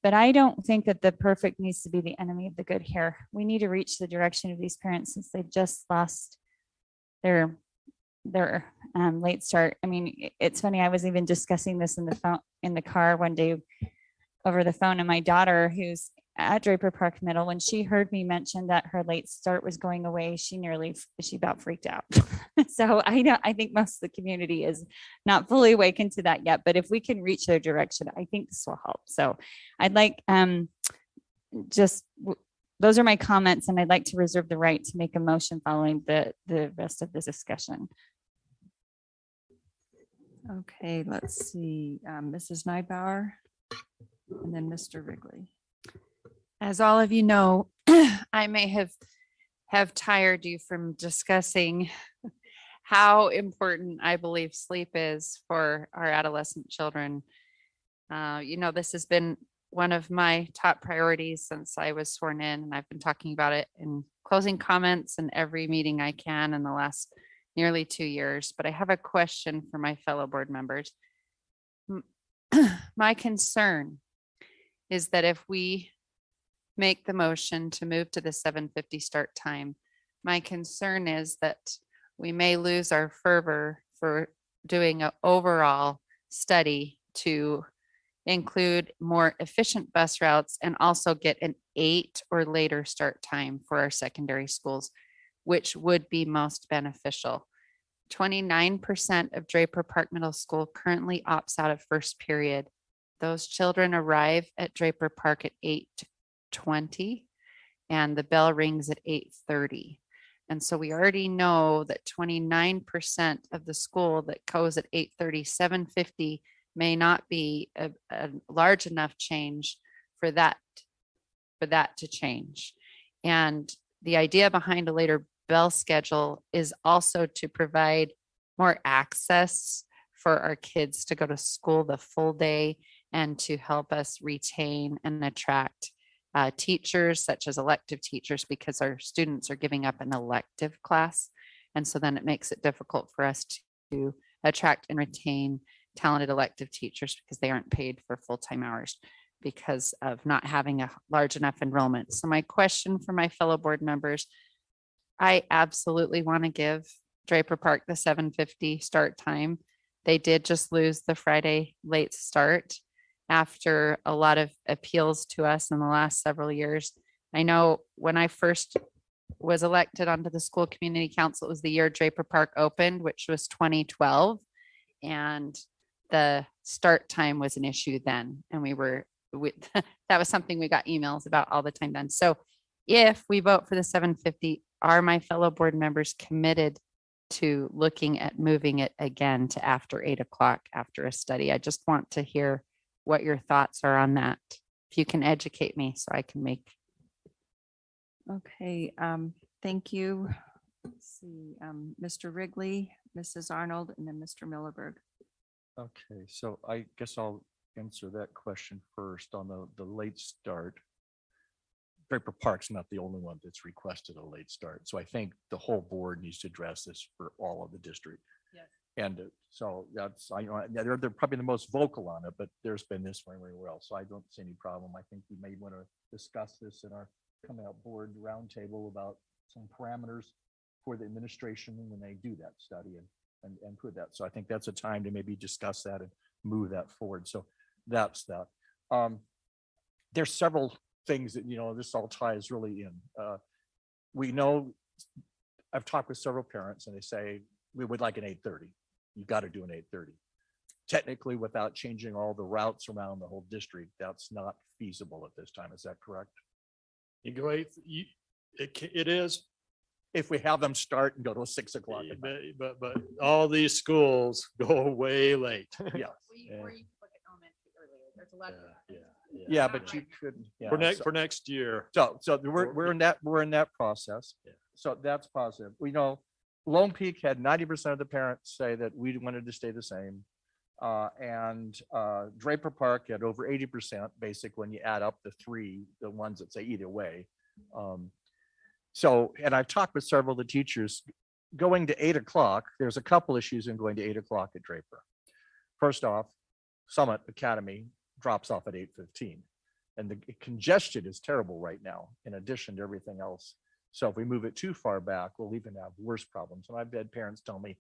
But I don't think that the perfect needs to be the enemy of the good here. We need to reach the direction of these parents since they've just lost their late start. I mean, it's funny. I was even discussing this in the car one day over the phone, and my daughter, who's at Draper Park Middle, when she heard me mention that her late start was going away, she about freaked out. So I think most of the community is not fully awakened to that yet, but if we can reach their direction, I think this will help. So I'd like those are my comments, and I'd like to reserve the right to make a motion following the rest of the discussion. Okay, let's see, Mrs. Nybauer and then Mr. Wrigley. As all of you know, I may have tired you from discussing how important I believe sleep is for our adolescent children. This has been one of my top priorities since I was sworn in, and I've been talking about it in closing comments in every meeting I can in the last nearly 2 years. But I have a question for my fellow board members. My concern is that if we make the motion to move to the 7:50 start time, my concern is that we may lose our fervor for doing an overall study to include more efficient bus routes and also get an 8 or later start time for our secondary schools, which would be most beneficial. 29% of Draper Park Middle School currently opts out of first period. Those children arrive at Draper Park at 8:20, and the bell rings at 8:30. And so we already know that 29% of the school that goes at 8:30, 7:50 may not be a large enough change for that to change. And the idea behind a later bell schedule is also to provide more access for our kids to go to school the full day and to help us retain and attract teachers such as elective teachers, because our students are giving up an elective class. And so then it makes it difficult for us to attract and retain talented elective teachers because they aren't paid for full-time hours because of not having a large enough enrollment. So my question for my fellow board members, I absolutely want to give Draper Park the 7:50 start time. They did just lose the Friday late start after a lot of appeals to us in the last several years. I know when I first was elected onto the school community council, it was the year Draper Park opened, which was 2012. And the start time was an issue then. And that was something we got emails about all the time then. So if we vote for the 7:50, are my fellow board members committed to looking at moving it again to after 8 o'clock after a study? I just want to hear what your thoughts are on that. If you can educate me so I can make. Okay, thank you. Let's see, Mr. Wrigley, Mrs. Arnold, and then Mr. Millerberg. Okay, so I guess I'll answer that question first on the late start. Draper Park's not the only one that's requested a late start. So I think the whole board needs to address this for all of the district. Yes. And so that's, I know they're probably the most vocal on it, but there's been this one very well. So I don't see any problem. I think we may want to discuss this in our coming out board roundtable about some parameters for the administration when they do that study and put that. So I think that's a time to maybe discuss that and move that forward. So that's that. There's several things that, this all ties really in. We know, I've talked with several parents and they say, we would like an 8:30. You got to do an 8:30. Technically, without changing all the routes around the whole district, that's not feasible at this time. Is that correct? You go, it is, If we have them start and go to 6 o'clock. but all these schools go way late. Yeah. There's a lot. Yeah, but you couldn't. For next year. So we're in that process. Yeah. So that's positive. We know Lone Peak had 90% of the parents say that we wanted to stay the same. And Draper Park had over 80% basic when you add up the ones that say either way. So, and I've talked with several of the teachers going to 8 o'clock. There's a couple issues in going to 8 o'clock at Draper. First off, Summit Academy drops off at 8:15. And the congestion is terrible right now, in addition to everything else. So if we move it too far back, we'll even have worse problems. And I've had parents tell me,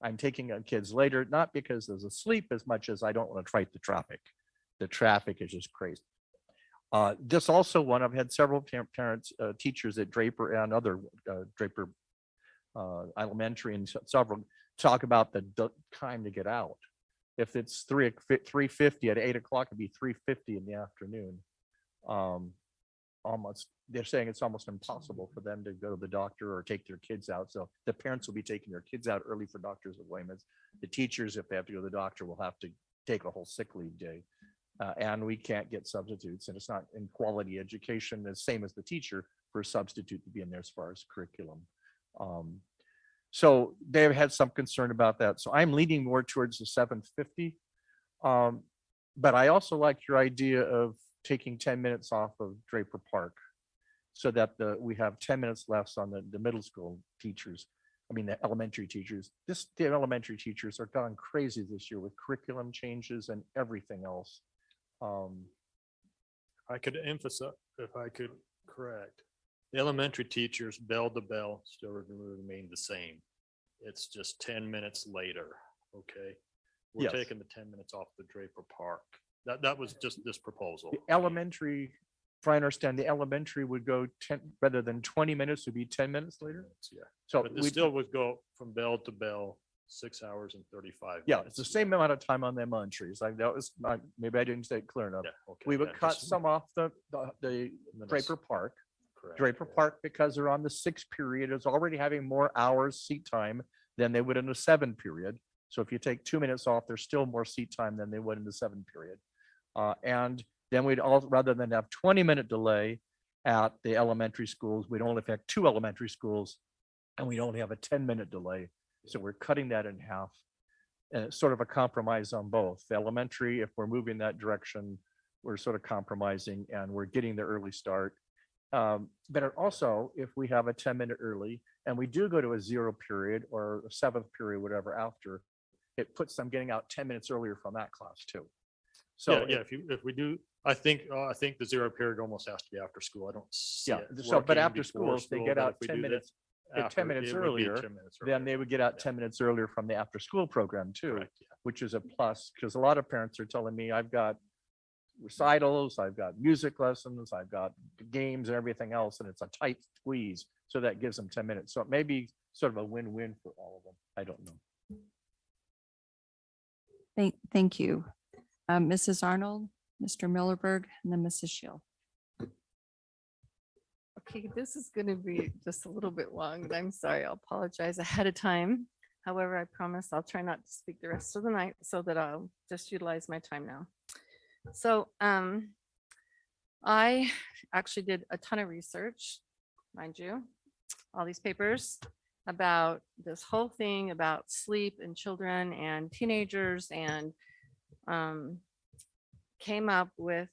I'm taking kids later, not because there's a sleep as much as I don't want to fight the traffic. The traffic is just crazy. This also one, I've had several parents, teachers at Draper and other Draper Elementary and several talk about the time to get out. If it's 3:50 at 8 o'clock, it'd be 3:50 in the afternoon. Almost, they're saying it's almost impossible for them to go to the doctor or take their kids out. So the parents will be taking their kids out early for doctor's appointments. The teachers, if they have to go to the doctor, will have to take a whole sick leave day. And we can't get substitutes, and it's not in quality education, the same as the teacher, for a substitute to be in there as far as curriculum. So they've had some concern about that. So I'm leaning more towards the 7:50. But I also like your idea of taking 10 minutes off of Draper Park so that we have 10 minutes left on the middle school teachers. I mean, the elementary teachers. The elementary teachers are gone crazy this year with curriculum changes and everything else. I could emphasize, if I could correct, the elementary teachers bell to bell still remain the same. It's just 10 minutes later. Okay. We're Yes. taking the 10 minutes off the Draper Park. That was just this proposal. The elementary, if I understand, the elementary would go 10, rather than 20 minutes, would be 10 minutes later. Yeah. So But this we still would go from bell to bell, 6 hours and 35 yeah, minutes. it's the same amount of time on the elementaries. Like that was, maybe I didn't say it clear enough. Yeah, okay, We would yeah, cut just- some off the minutes. Draper Park. Draper Park, because they're on the 6 period, is already having more hours seat time than they would in the 7 period. So if you take 2 minutes off, there's still more seat time than they would in the 7 period. And then we'd all, rather than have 20-minute delay at the elementary schools, we'd only have 2 elementary schools, and we'd only have a 10-minute delay. So we're cutting that in half. And it's sort of a compromise on both. The elementary, if we're moving that direction, we're sort of compromising and we're getting the early start. But also, if we have a 10-minute early and we do go to a 0 period or a 7th period, whatever after, it puts them getting out 10 minutes earlier from that class too. So Yeah, if we do, I think the 0 period almost has to be after school. I don't see yeah, it so but working after before school, if they get but out if we 10 do that minutes, after, 10 minutes it would be earlier, 10 minutes then they earlier. would get out Yeah. 10 minutes earlier from the after school program too, Correct, yeah. which is a plus because a lot of parents are telling me I've got recitals, I've got music lessons, I've got games and everything else, and it's a tight squeeze. So that gives them 10 minutes. So it may be sort of a win-win for all of them. I don't know. Thank you. Mrs. Arnold, Mr. Millerberg, and then Mrs. Shield. Okay, this is going to be just a little bit long, and I'm sorry. I'll apologize ahead of time. However, I promise I'll try not to speak the rest of the night so that I'll just utilize my time now. So I actually did a ton of research, mind you, all these papers about this whole thing about sleep in children and teenagers, and came up with,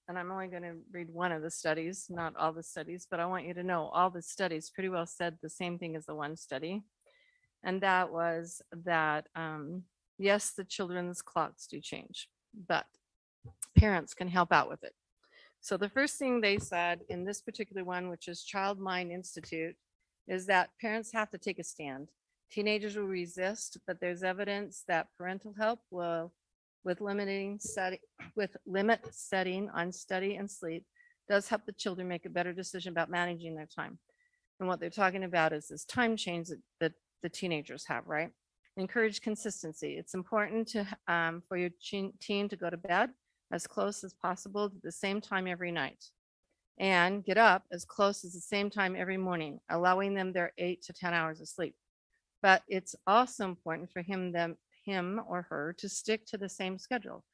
and I'm only going to read one of the studies, not all the studies, but I want you to know all the studies pretty well said the same thing as the one study. And that was that, yes, the children's clocks do change, but parents can help out with it. So the first thing they said in this particular one, which is Child Mind Institute, is that parents have to take a stand. Teenagers will resist, but there's evidence that parental help will, with limit setting on study and sleep, does help the children make a better decision about managing their time. And what they're talking about is this time change that the teenagers have, right? Encourage consistency. It's important to for your teen to go to bed as close as possible to the same time every night, and get up as close as the same time every morning, allowing them their 8 to 10 hours of sleep. But it's also important for him or her to stick to the same schedule,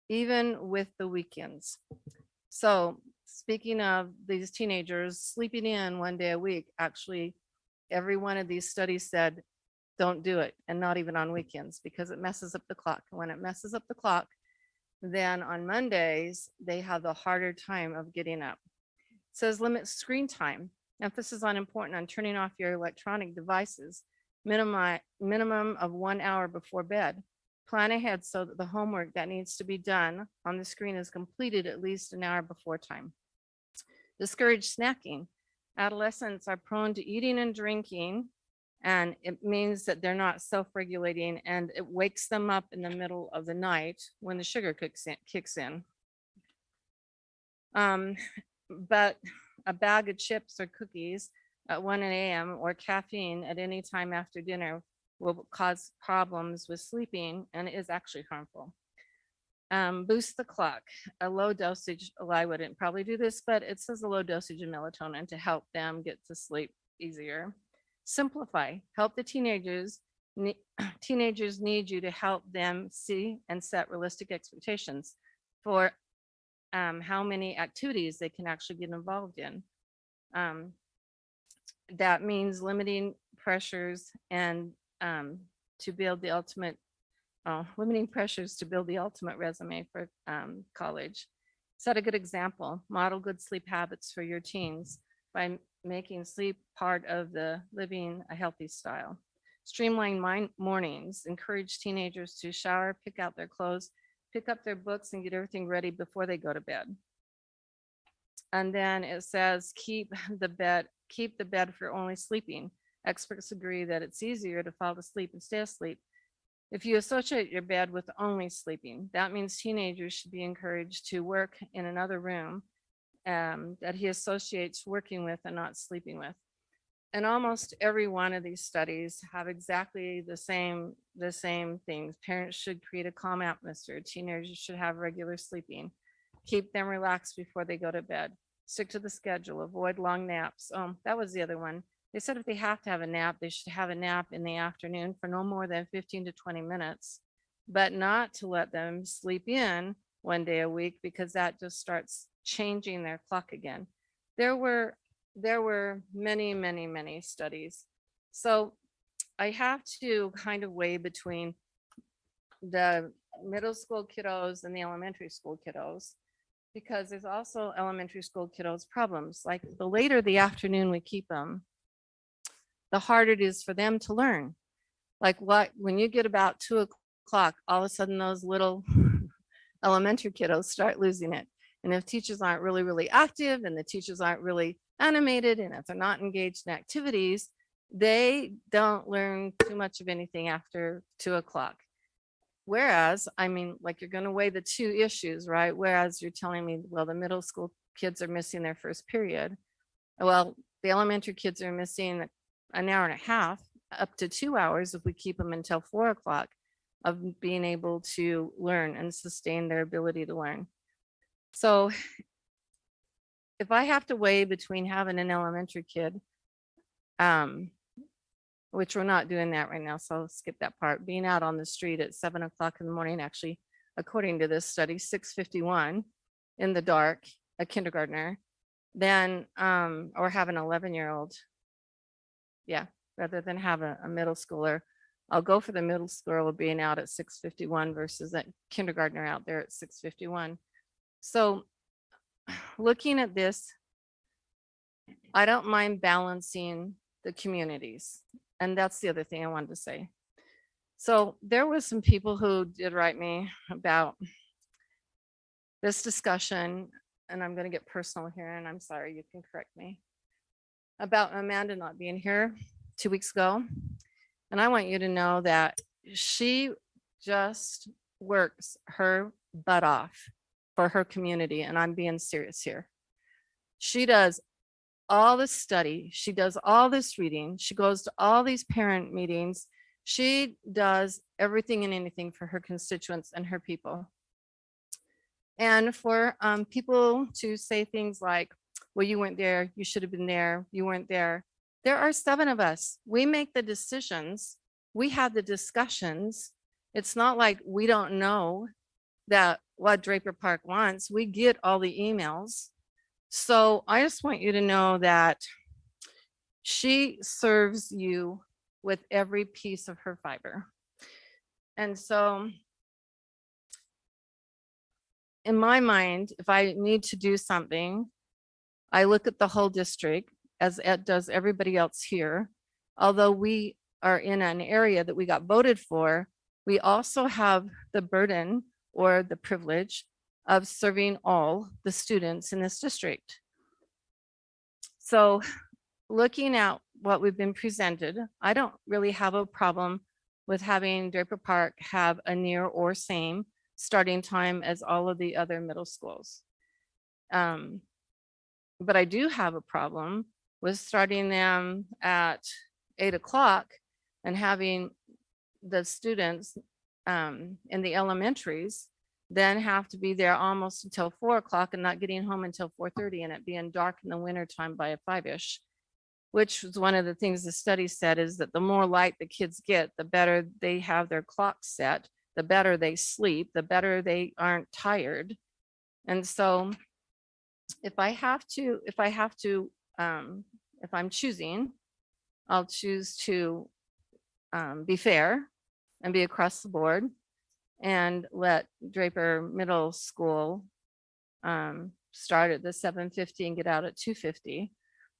even with the weekends. So speaking of these teenagers sleeping in one day a week, actually, every one of these studies said, don't do it, and not even on weekends, because it messes up the clock. And when it messes up the clock, then on Mondays, they have the harder time of getting up. It says limit screen time. Emphasis on important on turning off your electronic devices. Minimum of 1 hour before bed. Plan ahead so that the homework that needs to be done on the screen is completed at least an hour before time. Discourage snacking. Adolescents are prone to eating and drinking, and it means that they're not self-regulating, and it wakes them up in the middle of the night when the sugar kicks in. But a bag of chips or cookies at 1 a.m. or caffeine at any time after dinner will cause problems with sleeping, and is actually harmful. Boost the clock. A low dosage, well, I wouldn't probably do this, but it says a low dosage of melatonin to help them get to sleep easier. Simplify. Help the teenagers. Teenagers need you to help them see and set realistic expectations for how many activities they can actually get involved in. That means limiting pressures and to build the ultimate, limiting pressures to build the ultimate resume for college. Set a good example. Model good sleep habits for your teens by making sleep part of the living a healthy style. Streamline mornings. Encourage teenagers to shower, pick out their clothes, pick up their books, and get everything ready before they go to bed. And then it says keep the bed for only sleeping. Experts agree that it's easier to fall asleep and stay asleep if you associate your bed with only sleeping. That means teenagers should be encouraged to work in another room that he associates working with and not sleeping with. And almost every one of these studies have exactly the same things. Parents should create a calm atmosphere. Teenagers should have regular sleeping. Keep them relaxed before they go to bed. stick to the schedule, avoid long naps. That was the other one. They said if they have to have a nap, they should have a nap in the afternoon for no more than 15 to 20 minutes, but not to let them sleep in one day a week because that just starts changing their clock again. There were many, many, many studies. So I have to kind of weigh between the middle school kiddos and the elementary school kiddos, because there's also elementary school kiddos problems. Like the later the afternoon we keep them, the harder it is for them to learn. Like when you get about 2 o'clock, all of a sudden those little elementary kiddos start losing it. And if teachers aren't really, really active and the teachers aren't really animated, and if they're not engaged in activities, they don't learn too much of anything after 2 o'clock. Whereas, I mean, like you're going to weigh the two issues, right? Whereas you're telling me, well, the middle school kids are missing their first period. Well, the elementary kids are missing an hour and a half, up to 2 hours if we keep them until 4 o'clock of being able to learn and sustain their ability to learn. So if I have to weigh between having an elementary kid, which we're not doing that right now, so I'll skip that part, being out on the street at 7 o'clock in the morning, actually, according to this study, 6:51 in the dark, a kindergartner, then, or have an 11-year-old. Yeah, rather than have a middle schooler. I'll go for the middle schooler being out at 6:51 versus that kindergartner out there at 6:51. So looking at this, I don't mind balancing the communities. And that's the other thing I wanted to say. So there was some people who did write me about this discussion, and I'm going to get personal here, and I'm sorry, you can correct me, about Amanda not being here 2 weeks ago. And I want you to know that she just works her butt off for her community, and I'm being serious here. She does all this study, she does all this reading, she goes to all these parent meetings, she does everything and anything for her constituents and her people. And for people to say things like, well, you weren't there, you should have been there, you weren't there. There are 7 of us. We make the decisions, we have the discussions. It's not like we don't know that what Draper Park wants. We get all the emails. So I just want you to know that she serves you with every piece of her fiber. And so in my mind, if I need to do something, I look at the whole district, as it does everybody else here. Although we are in an area that we got voted for, we also have the burden or the privilege of serving all the students in this district. So looking at what we've been presented, I don't really have a problem with having Draper Park have a near or same starting time as all of the other middle schools. But I do have a problem with starting them at 8 o'clock and having the students in the elementaries then have to be there almost until 4 o'clock and not getting home until 4:30, and it being dark in the winter time by 5-ish, which was one of the things the study said, is that the more light the kids get, the better they have their clock set, the better they sleep, the better they aren't tired. And so if I'm choosing, I'll choose to be fair and be across the board and let Draper Middle School start at the 7:50 and get out at 2:50.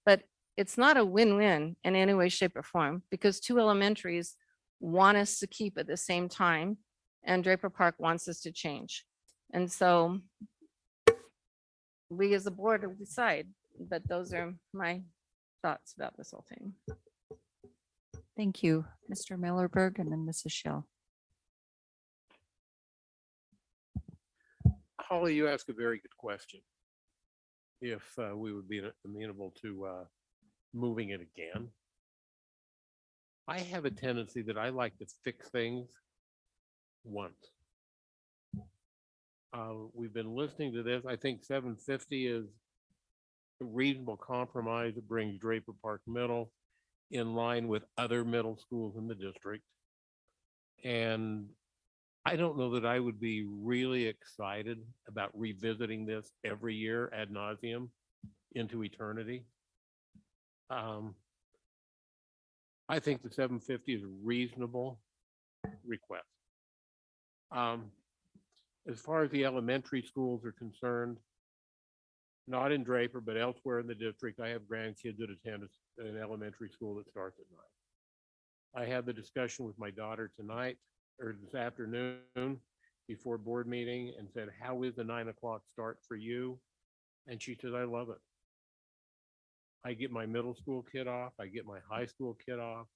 But it's not a win-win in any way, shape, or form, because 2 elementaries want us to keep at the same time, and Draper Park wants us to change. And so we as a board will decide, but those are my thoughts about this whole thing. Thank you, Mr. Millerberg, and then Mrs. Shell. Holly, you ask a very good question. If we would be amenable to moving it again. I have a tendency that I like to fix things once. We've been listening to this. I think 7:50 is a reasonable compromise that brings Draper Park Middle in line with other middle schools in the district. And I don't know that I would be really excited about revisiting this every year ad nauseum into eternity. I think the 750 is a reasonable request. As far as the elementary schools are concerned, not in Draper, but elsewhere in the district, I have grandkids that attend an elementary school that starts at 9. I had the discussion with my daughter tonight or this afternoon before board meeting and said, how is the 9 o'clock start for you? And she says, I love it. I get my middle school kid off. I get my high school kid off.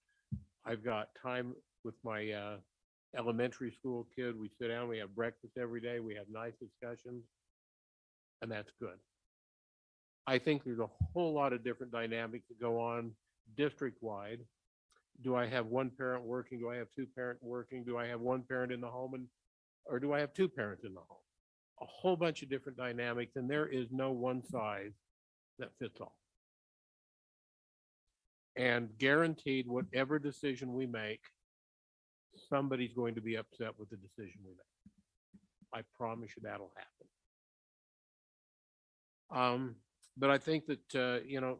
I've got time with my elementary school kid. We sit down, we have breakfast every day. We have nice discussions, and that's good. I think there's a whole lot of different dynamics that go on district-wide. Do I have one parent working? Do I have two parents working? Do I have one parent in the home, or do I have two parents in the home? A whole bunch of different dynamics, and there is no one size that fits all. And guaranteed, whatever decision we make, somebody's going to be upset with the decision we make. I promise you that'll happen. But I think that,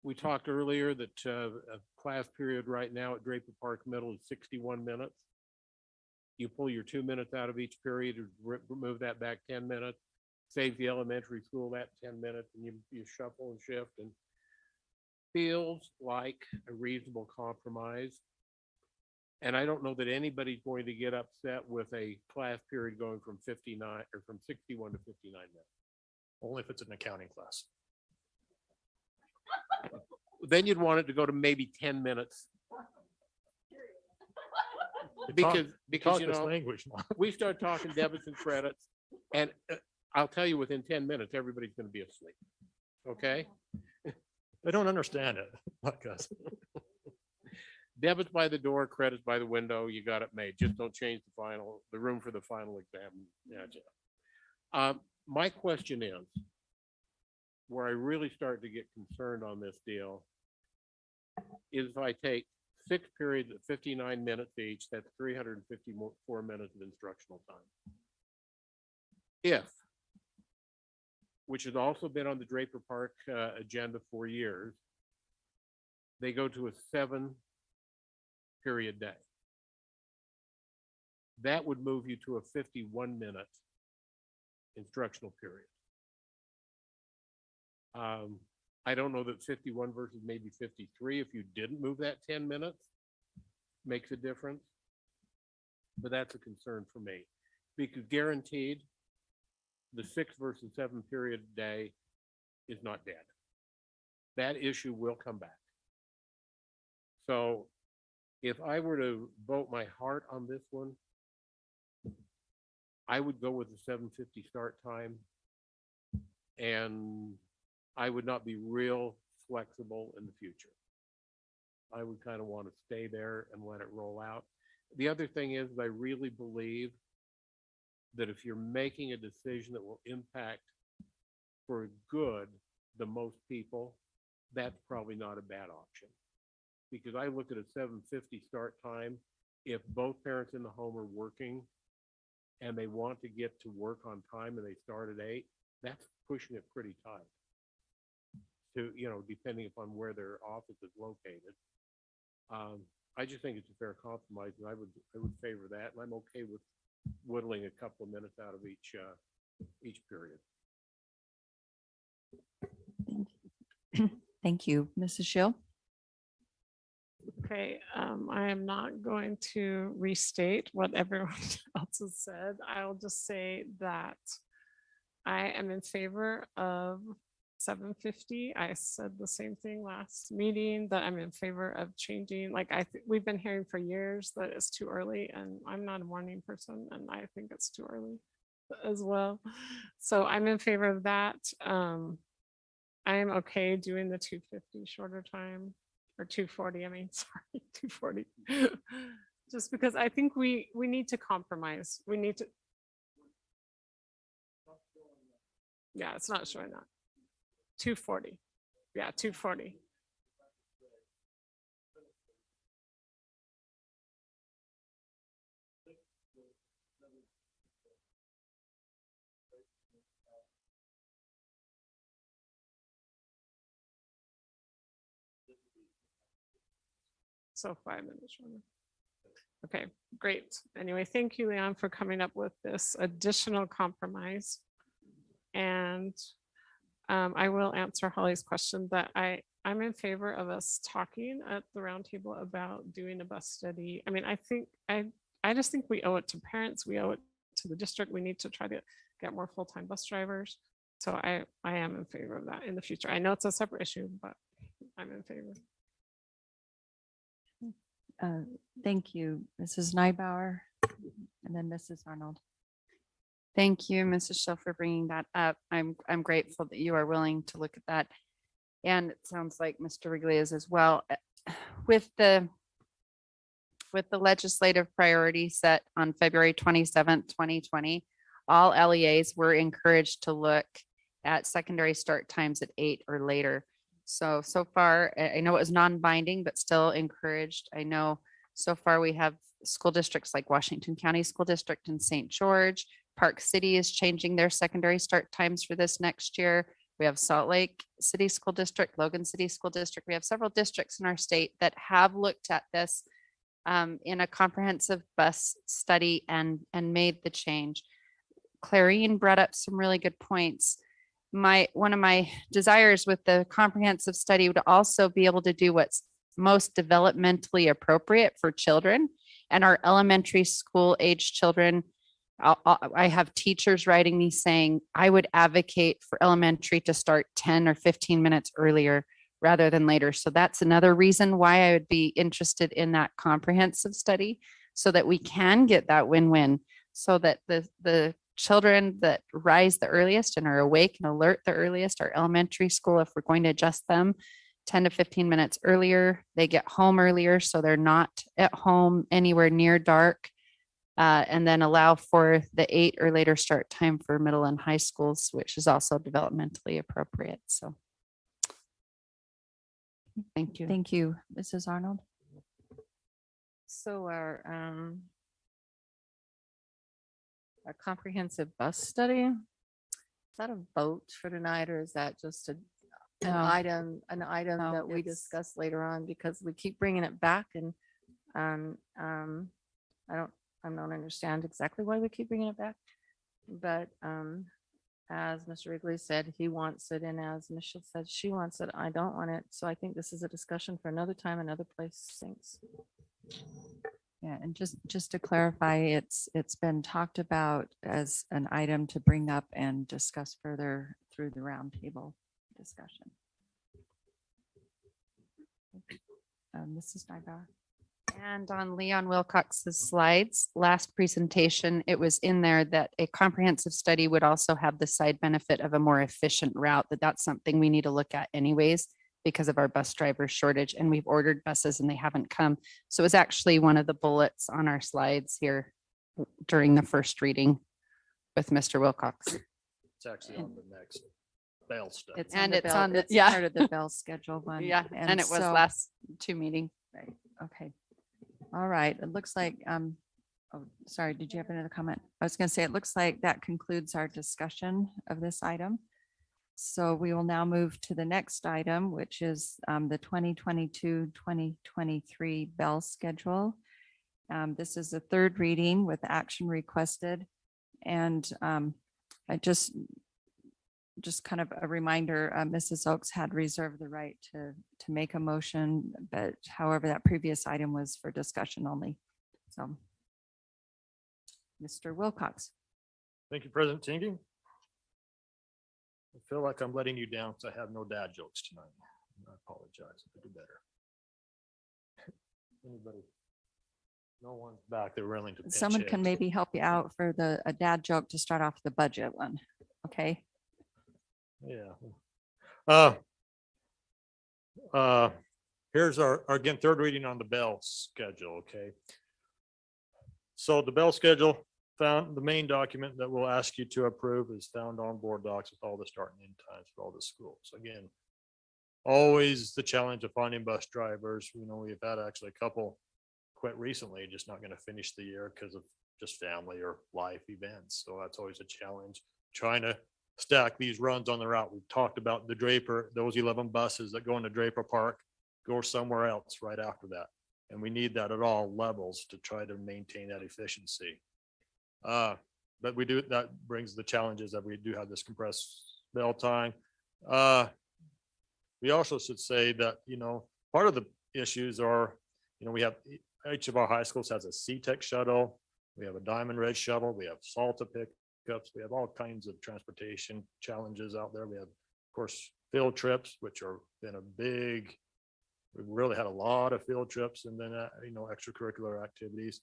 we talked earlier that a class period right now at Draper Park Middle is 61 minutes. You pull your 2 minutes out of each period, move that back 10 minutes, save the elementary school that 10 minutes, and you shuffle and shift, and feels like a reasonable compromise. And I don't know that anybody's going to get upset with a class period going from 59 or from 61 to 59 minutes. Only if it's an accounting class. Then you'd want it to go to maybe 10 minutes. Because language. we start talking debits and credits, and I'll tell you within 10 minutes, everybody's going to be asleep. Okay? They don't understand it like us. Debits by the door, credits by the window, you got it made. Just don't change the room for the final exam. Yeah. My question is, where I really start to get concerned on this deal is if I take 6 periods at 59 minutes each, that's 354 minutes of instructional time. If, which has also been on the Draper Park agenda for years, they go to a 7-period day. That would move you to a 51-minute instructional period. I don't know that 51 versus maybe 53, if you didn't move that 10 minutes, makes a difference. But that's a concern for me, because guaranteed the 6 versus 7 period day is not dead. That issue will come back. So if I were to vote my heart on this one, I would go with the 7:50 start time, and I would not be real flexible in the future. I would kind of want to stay there and let it roll out. The other thing is, I really believe that if you're making a decision that will impact for good the most people, that's probably not a bad option. Because I look at a 7:50 start time, if both parents in the home are working and they want to get to work on time and they start at 8, that's pushing it pretty tight. To, depending upon where their office is located. I just think it's a fair compromise, and I would favor that, and I'm okay with whittling a couple of minutes out of each period. Thank you. Mrs. Schill? Okay, I am not going to restate what everyone else has said. I'll just say that I am in favor of 7:50. I said the same thing last meeting, that I'm in favor of changing. Like we've been hearing for years that it's too early, and I'm not a morning person, and I think it's too early as well. So I'm in favor of that. I am okay doing the 2:50 shorter time, or 2:40. I mean, sorry, 2:40. Just because I think we need to compromise. We need to. Yeah, it's not showing that. 240. Yeah, 240. So 5 minutes. Okay, great. Anyway, thank you, Leon, for coming up with this additional compromise. And I will answer Holly's question, but I'm in favor of us talking at the roundtable about doing a bus study. I mean, I just think we owe it to parents. We owe it to the district. We need to try to get more full-time bus drivers. So I am in favor of that in the future. I know it's a separate issue, but I'm in favor. Thank you, Mrs. Nybauer, and then Mrs. Arnold. Thank you, Mrs. Schill, for bringing that up. I'm grateful that you are willing to look at that. And it sounds like Mr. Wrigley is as well. With the legislative priority set on February 27th, 2020, all LEAs were encouraged to look at secondary start times at 8 or later. So far, I know it was non-binding, but still encouraged. I know so far we have school districts like Washington County School District and St. George. Park City is changing their secondary start times for this next year. We have Salt Lake City School District, Logan City School District. We have several districts in our state that have looked at this in a comprehensive bus study and made the change. Clarine brought up some really good points. One of my desires with the comprehensive study would also be able to do what's most developmentally appropriate for children and our elementary school age children. I have teachers writing me saying, I would advocate for elementary to start 10 or 15 minutes earlier rather than later. So that's another reason why I would be interested in that comprehensive study so that we can get that win-win so that the children that rise the earliest and are awake and alert the earliest are elementary school. If we're going to adjust them 10 to 15 minutes earlier, they get home earlier so they're not at home anywhere near dark. And then allow for the 8 or later start time for middle and high schools, which is also developmentally appropriate. So thank you. Thank you, Mrs. Arnold. So our comprehensive bus study, is that a vote for tonight or is that just an item No, that we it's- discuss later on? Because we keep bringing it back and I don't understand exactly why we keep bringing it back. But as Mr. Wrigley said, he wants it, and as Michelle said, she wants it. I don't want it. So I think this is a discussion for another time, another place. Thanks. Yeah, and just to clarify, it's been talked about as an item to bring up and discuss further through the roundtable discussion. Mrs. Nybauer. And on Leon Wilcox's slides, last presentation, it was in there that a comprehensive study would also have the side benefit of a more efficient route, that's something we need to look at anyways because of our bus driver shortage. And we've ordered buses and they haven't come. So it was actually one of the bullets on our slides here during the first reading with Mr. Wilcox. It's actually on the next bail stuff. It's And on the it's bell- on the- it's yeah. part of the bell schedule one. Yeah, and it was so- last 2 meetings. Right, okay. All right, it looks like, oh, sorry, did you have another comment? I was gonna say, it looks like that concludes our discussion of this item. So we will now move to the next item, which is the 2022-2023 bell schedule. This is the third reading with action requested. And I just kind of a reminder, Mrs. Oaks had reserved the right to make a motion, but however, that previous item was for discussion only. So, Mr. Wilcox. Thank you, President Tingy. I feel like I'm letting you down because I have no dad jokes tonight. I apologize. I do better. Anybody? No one's back. They're willing to. pinch Someone can hit. maybe help you out for a dad joke to start off the budget one. Okay. Yeah. Here's our again, third reading on the bell schedule, okay? So the bell schedule, found, the main document that we'll ask you to approve is found on board docs with all the start and end times for all the schools. Again, always the challenge of finding bus drivers. You know, we've had actually a couple quit recently, just not going to finish the year because of just family or life events. So that's always a challenge, trying to stack these runs on the route. We've talked about the Draper, those 11 buses that go into Draper Park, go somewhere else right after that. And we need that at all levels to try to maintain that efficiency. But we do, that brings the challenges that we do have this compressed bell time. We also should say that, you know, part of the issues are, you know, we have, each of our high schools has a C-Tech shuttle. We have a Diamond Red shuttle. We have SALTA pickups. We have all kinds of transportation challenges out there. We have, of course, field trips, which are been a big, we've really had a lot of field trips, and then, you know, extracurricular activities.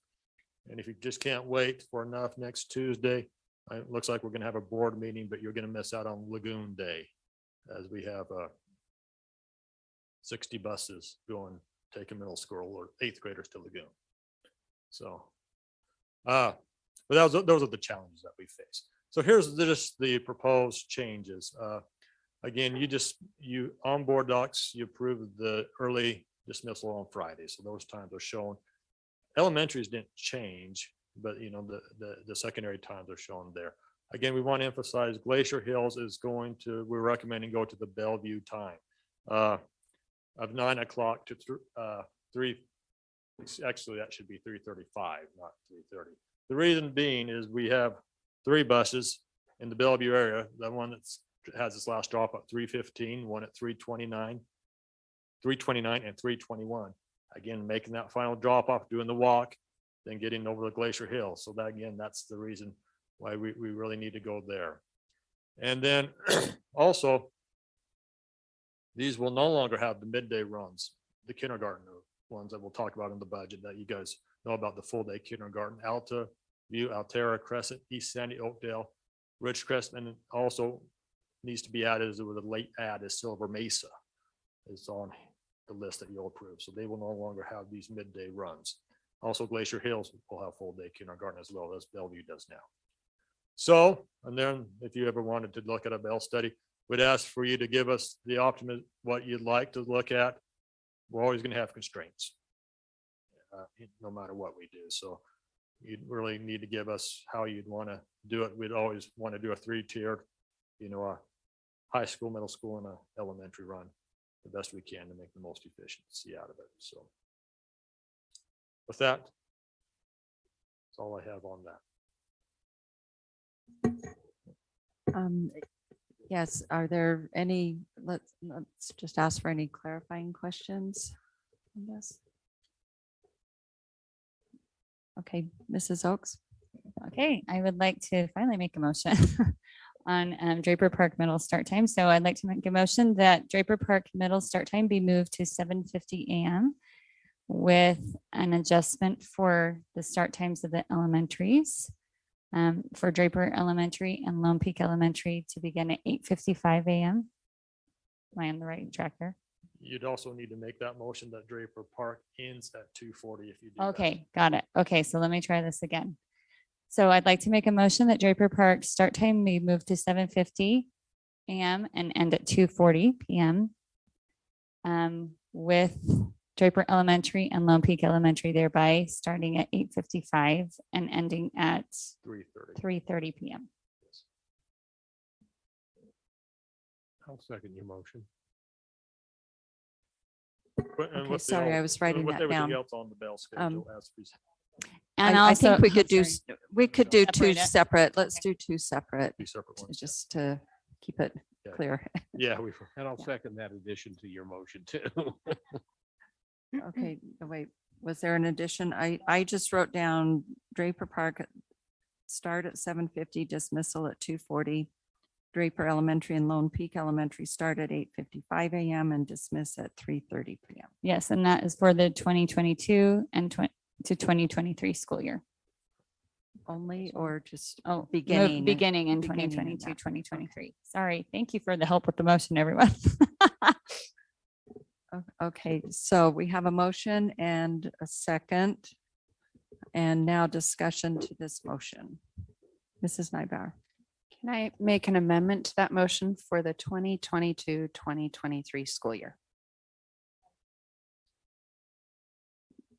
And if you just can't wait for enough next Tuesday, it looks like we're going to have a board meeting, but you're going to miss out on Lagoon Day, as we have 60 buses going, taking middle school or 8th graders to Lagoon. So, but those are the challenges that we face. So here's just the proposed changes. Again, you on board docs, you approved the early dismissal on Friday. So those times are shown. Elementaries didn't change, but you know, the secondary times are shown there. Again, we want to emphasize Glacier Hills is going to, we're recommending go to the Bellevue time of 9 o'clock to 3. Actually, that should be 3:35, not 3:30. The reason being is we have 3 buses in the Bellevue area. The one that has its last drop at 3:15, one at 3:29, and 3:21. Again, making that final drop off, doing the walk, then getting over the Glacier Hill. So that, again, that's the reason why we really need to go there. And then also, these will no longer have the midday runs, the kindergarten ones that we'll talk about in the budget that you guys know about, the full day kindergarten, Alta View, Altera, Crescent, East Sandy, Oakdale, Ridgecrest, and also needs to be added as with a late add is Silver Mesa. It's on the list that you'll approve. So they will no longer have these midday runs. Also, Glacier Hills will have full day kindergarten as well as Bellevue does now. So, and then if you ever wanted to look at a Bell study, we'd ask for you to give us the optimum, what you'd like to look at. We're always going to have constraints, no matter what we do. So you'd really need to give us how you'd want to do it. We'd always want to do a 3-tiered, you know, a high school, middle school, and an elementary run the best we can to make the most efficiency out of it. So with that, that's all I have on that. Yes, are there any, let's just ask for any clarifying questions on this. Okay, Mrs. Oaks. Okay, I would like to finally make a motion on Draper Park middle start time. So I'd like to make a motion that Draper Park middle start time be moved to 7:50 a.m. with an adjustment for the start times of the elementaries. For Draper Elementary and Lone Peak Elementary to begin at 8:55 a.m. Am I on the right track there? You'd also need to make that motion that Draper Park ends at 2:40 if you do that. Okay, got it. Okay, so let me try this again. So I'd like to make a motion that Draper Park start time be moved to 7:50 a.m. and end at 2:40 p.m. With Draper Elementary and Lone Peak Elementary thereby starting at 8:55 and ending at 3:30 p.m. I'll second your motion. Okay, sorry, I was writing that down. Else on the Bell schedule as we. And I think we could do, sorry. we could do Separate two it. separate, let's do two separate, Two separate ones. just to keep it Yeah. clear. Yeah, we. And I'll second that addition to your motion too. Okay, wait, was there an addition? I just wrote down Draper Park start at 7:50, dismissal at 2:40. Draper Elementary and Lone Peak Elementary start at 8:55 a.m. and dismiss at 3:30 p.m. Yes, and that is for the 2022 and to 2023 school year. Only or just Oh, beginning? beginning in beginning in 2022, that. 2023. Sorry, thank you for the help with the motion, everyone. Okay, so we have a motion and a second. And now discussion to this motion. Mrs. Nybauer. Can I make an amendment to that motion for the 2022-2023 school year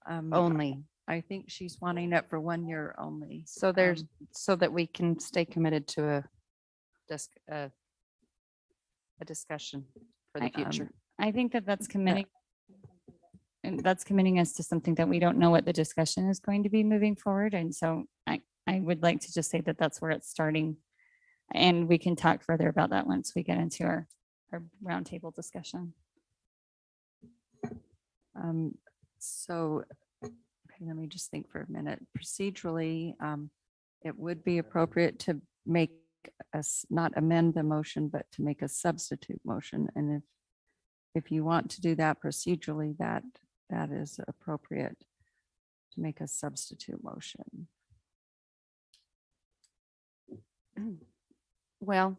only? I think she's wanting it for 1 year only. So there's, so that we can stay committed to a discussion for the future. I think that that's committing. And that's committing us to something that we don't know what the discussion is going to be moving forward. And so I would like to just say that that's where it's starting. And we can talk further about that once we get into our roundtable discussion. So, okay, let me just think for a minute. Procedurally, it would be appropriate to make us not amend the motion, but to make a substitute motion. And if you want to do that procedurally, that is appropriate to make a substitute motion. Well,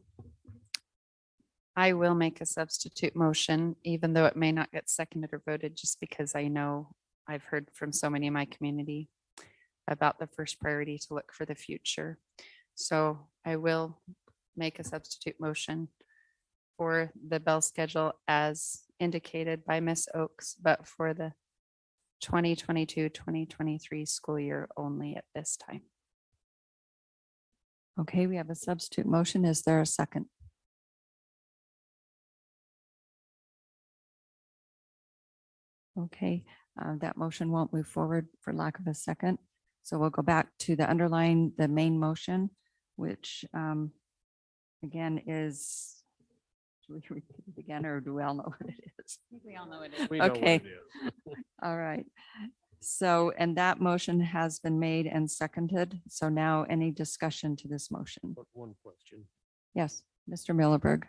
I will make a substitute motion, even though it may not get seconded or voted, just because I know I've heard from so many in my community about the first priority to look for the future. So I will make a substitute motion for the bell schedule as indicated by Ms. Oakes, but for the 2022-2023 school year only at this time. Okay, we have a substitute motion. Is there a second? Okay, that motion won't move forward for lack of a second. So we'll go back to the main motion, which again is, do we repeat it again or do we all know what it is? We all know it is. We know what Okay. it is. All right. So, and that motion has been made and seconded. So now any discussion to this motion? But one question, Yes, Mr. Milleberg.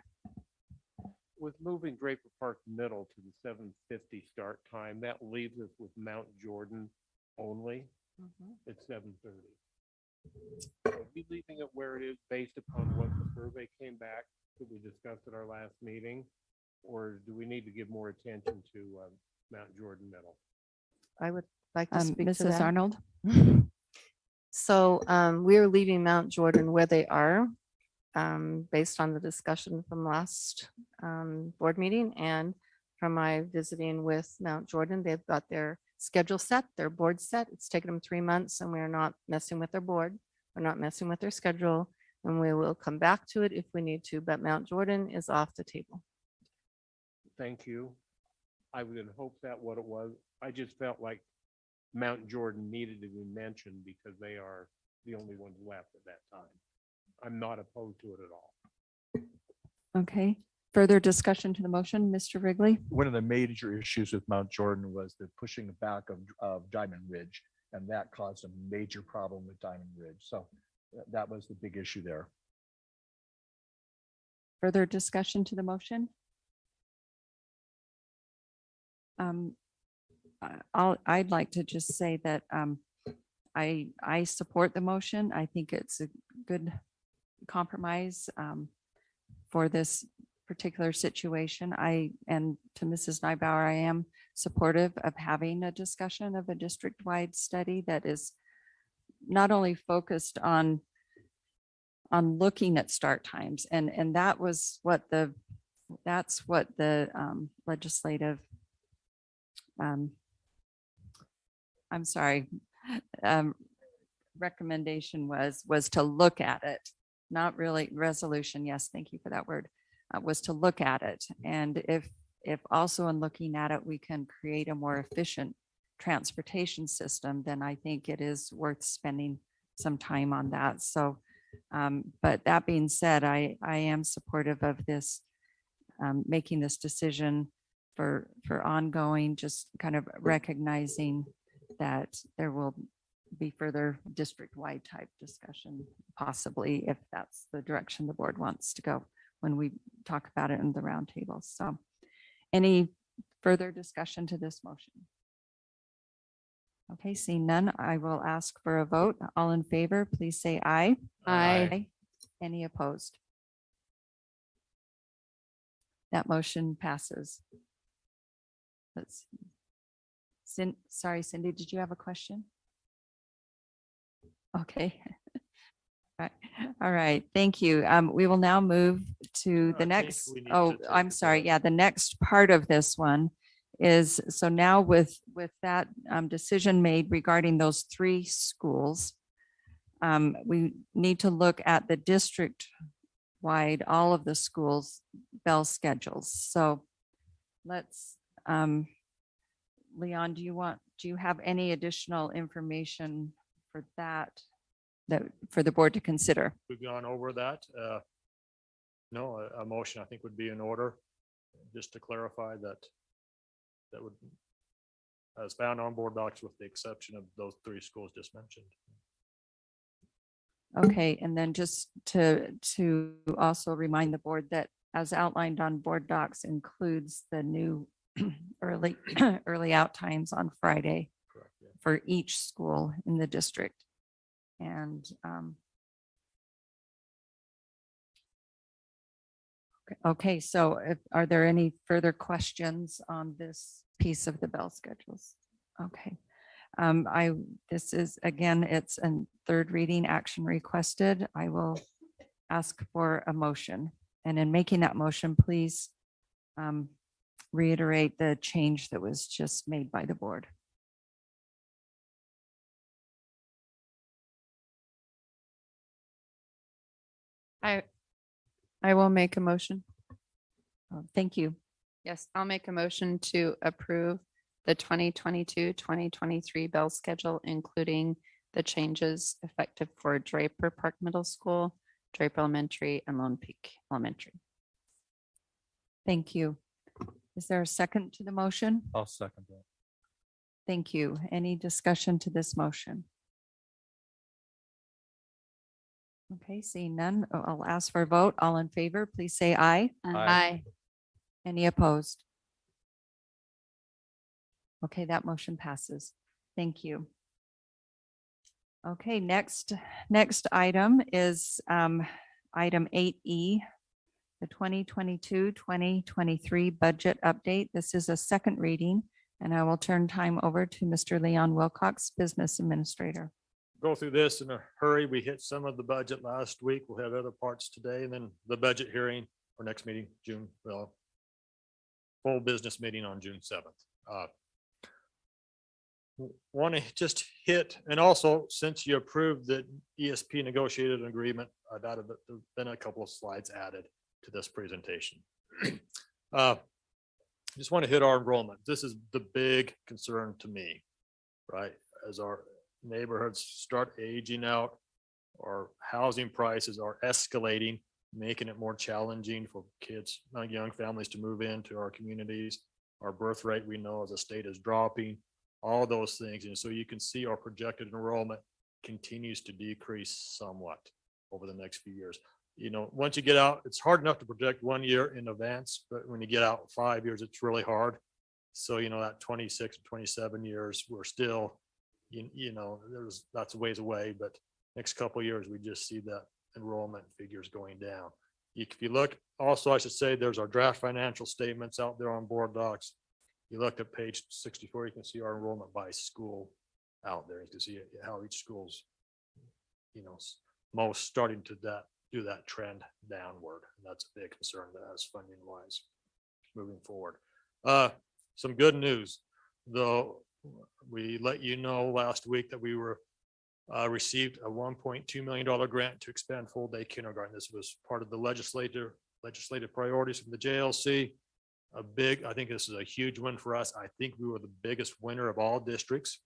with moving Draper Park Middle to the 7:50 start time, that leaves us with Mount Jordan only at 7:30. Are we leaving it where it is based upon what the survey came back that we discussed at our last meeting? Or do we need to give more attention to Mount Jordan Middle? I would like to speak to Mrs. that. Arnold? So we are leaving Mount Jordan where they are, based on the discussion from last board meeting and from my visiting with Mount Jordan. They've got their schedule set, their board set. It's taken them 3 months and we're not messing with their board. We're not messing with their schedule, and we will come back to it if we need to, but Mount Jordan is off the table. Thank you. I would have hoped that what it was. I just felt like Mount Jordan needed to be mentioned because they are the only ones left at that time. I'm not opposed to it at all. Okay, further discussion to the motion, Mr. Wrigley? One of the major issues with Mount Jordan was the pushing back of Diamond Ridge, and that caused a major problem with Diamond Ridge. So that was the big issue there. Further discussion to the motion? I'd like to just say that I support the motion. I think it's a good compromise for this particular situation. And to Mrs. Nybauer, I am supportive of having a discussion of a district-wide study that is not only focused on looking at start times, and that's what the legislative recommendation was to look at it, not really resolution. Yes, thank you for that word. Was to look at it. And if also in looking at it, we can create a more efficient transportation system, then I think it is worth spending some time on that. So, but that being said, I am supportive of this, making this decision for ongoing, just kind of recognizing that there will be further district-wide type discussion, possibly if that's the direction the board wants to go when we talk about it in the roundtable. So any further discussion to this motion? Okay, seeing none, I will ask for a vote. All in favor, please say aye. Aye. Any opposed? That motion passes. Let's see. Sorry, Cindy, did you have a question? Okay. All right, thank you. We will now move to I the think next, we need oh, to take I'm a sorry, vote. yeah, the next part of this one is, so now with that decision made regarding those 3 schools, we need to look at the district-wide, all of the schools' bell schedules. So let's, Leon, do you have any additional information for that for the board to consider? We've gone over that. No, a motion I think would be in order, just to clarify that would, as found on board docs with the exception of those 3 schools just mentioned. Okay, and then just to also remind the board that as outlined on board docs includes the new early out times on Friday Correct. Yeah. for each school in the district. And okay, so are there any further questions on this piece of the bell schedules? Okay. This is, again, it's a 3rd reading action requested. I will ask for a motion. And in making that motion, please reiterate the change that was just made by the board. I will make a motion. Thank you. Yes, I'll make a motion to approve the 2022-2023 bell schedule, including the changes effective for Draper Park Middle School, Draper Elementary, and Lone Peak Elementary. Thank you. Is there a second to the motion? I'll second that. Thank you. Any discussion to this motion? Okay, seeing none, I'll ask for a vote. All in favor, please say aye. Aye. Any opposed? Okay, that motion passes. Thank you. Okay, next item is item 8E, the 2022-2023 budget update. This is a 2nd reading, and I will turn time over to Mr. Leon Wilcox, Business Administrator. Go through this in a hurry. We hit some of the budget last week. We'll have other parts today, and then the budget hearing or next meeting, full business meeting on June 7th. Want to just hit, and also since you approved the ESP negotiated agreement, there's been a couple of slides added to this presentation. Just want to hit our enrollment. This is the big concern to me, right? As our neighborhoods start aging out, our housing prices are escalating, making it more challenging for kids, young families to move into our communities. Our birth rate, we know as a state, is dropping, all those things. And so you can see our projected enrollment continues to decrease somewhat over the next few years. You know, once you get out, it's hard enough to project 1 year in advance, but when you get out 5 years, it's really hard. So, you know, that 26, 27 years, we're still, that's a ways away, but next couple of years, we just see that enrollment figures going down. If you look, also, I should say, there's our draft financial statements out there on board docs. You look at page 64, you can see our enrollment by school out there. You can see how each school's, most starting to do that trend downward. And that's a big concern to us funding wise moving forward. Some good news, though. We let you know last week that we received a $1.2 million grant to expand full day kindergarten. This was part of the legislative priorities from the JLC. I think this is a huge win for us. I think we were the biggest winner of all districts.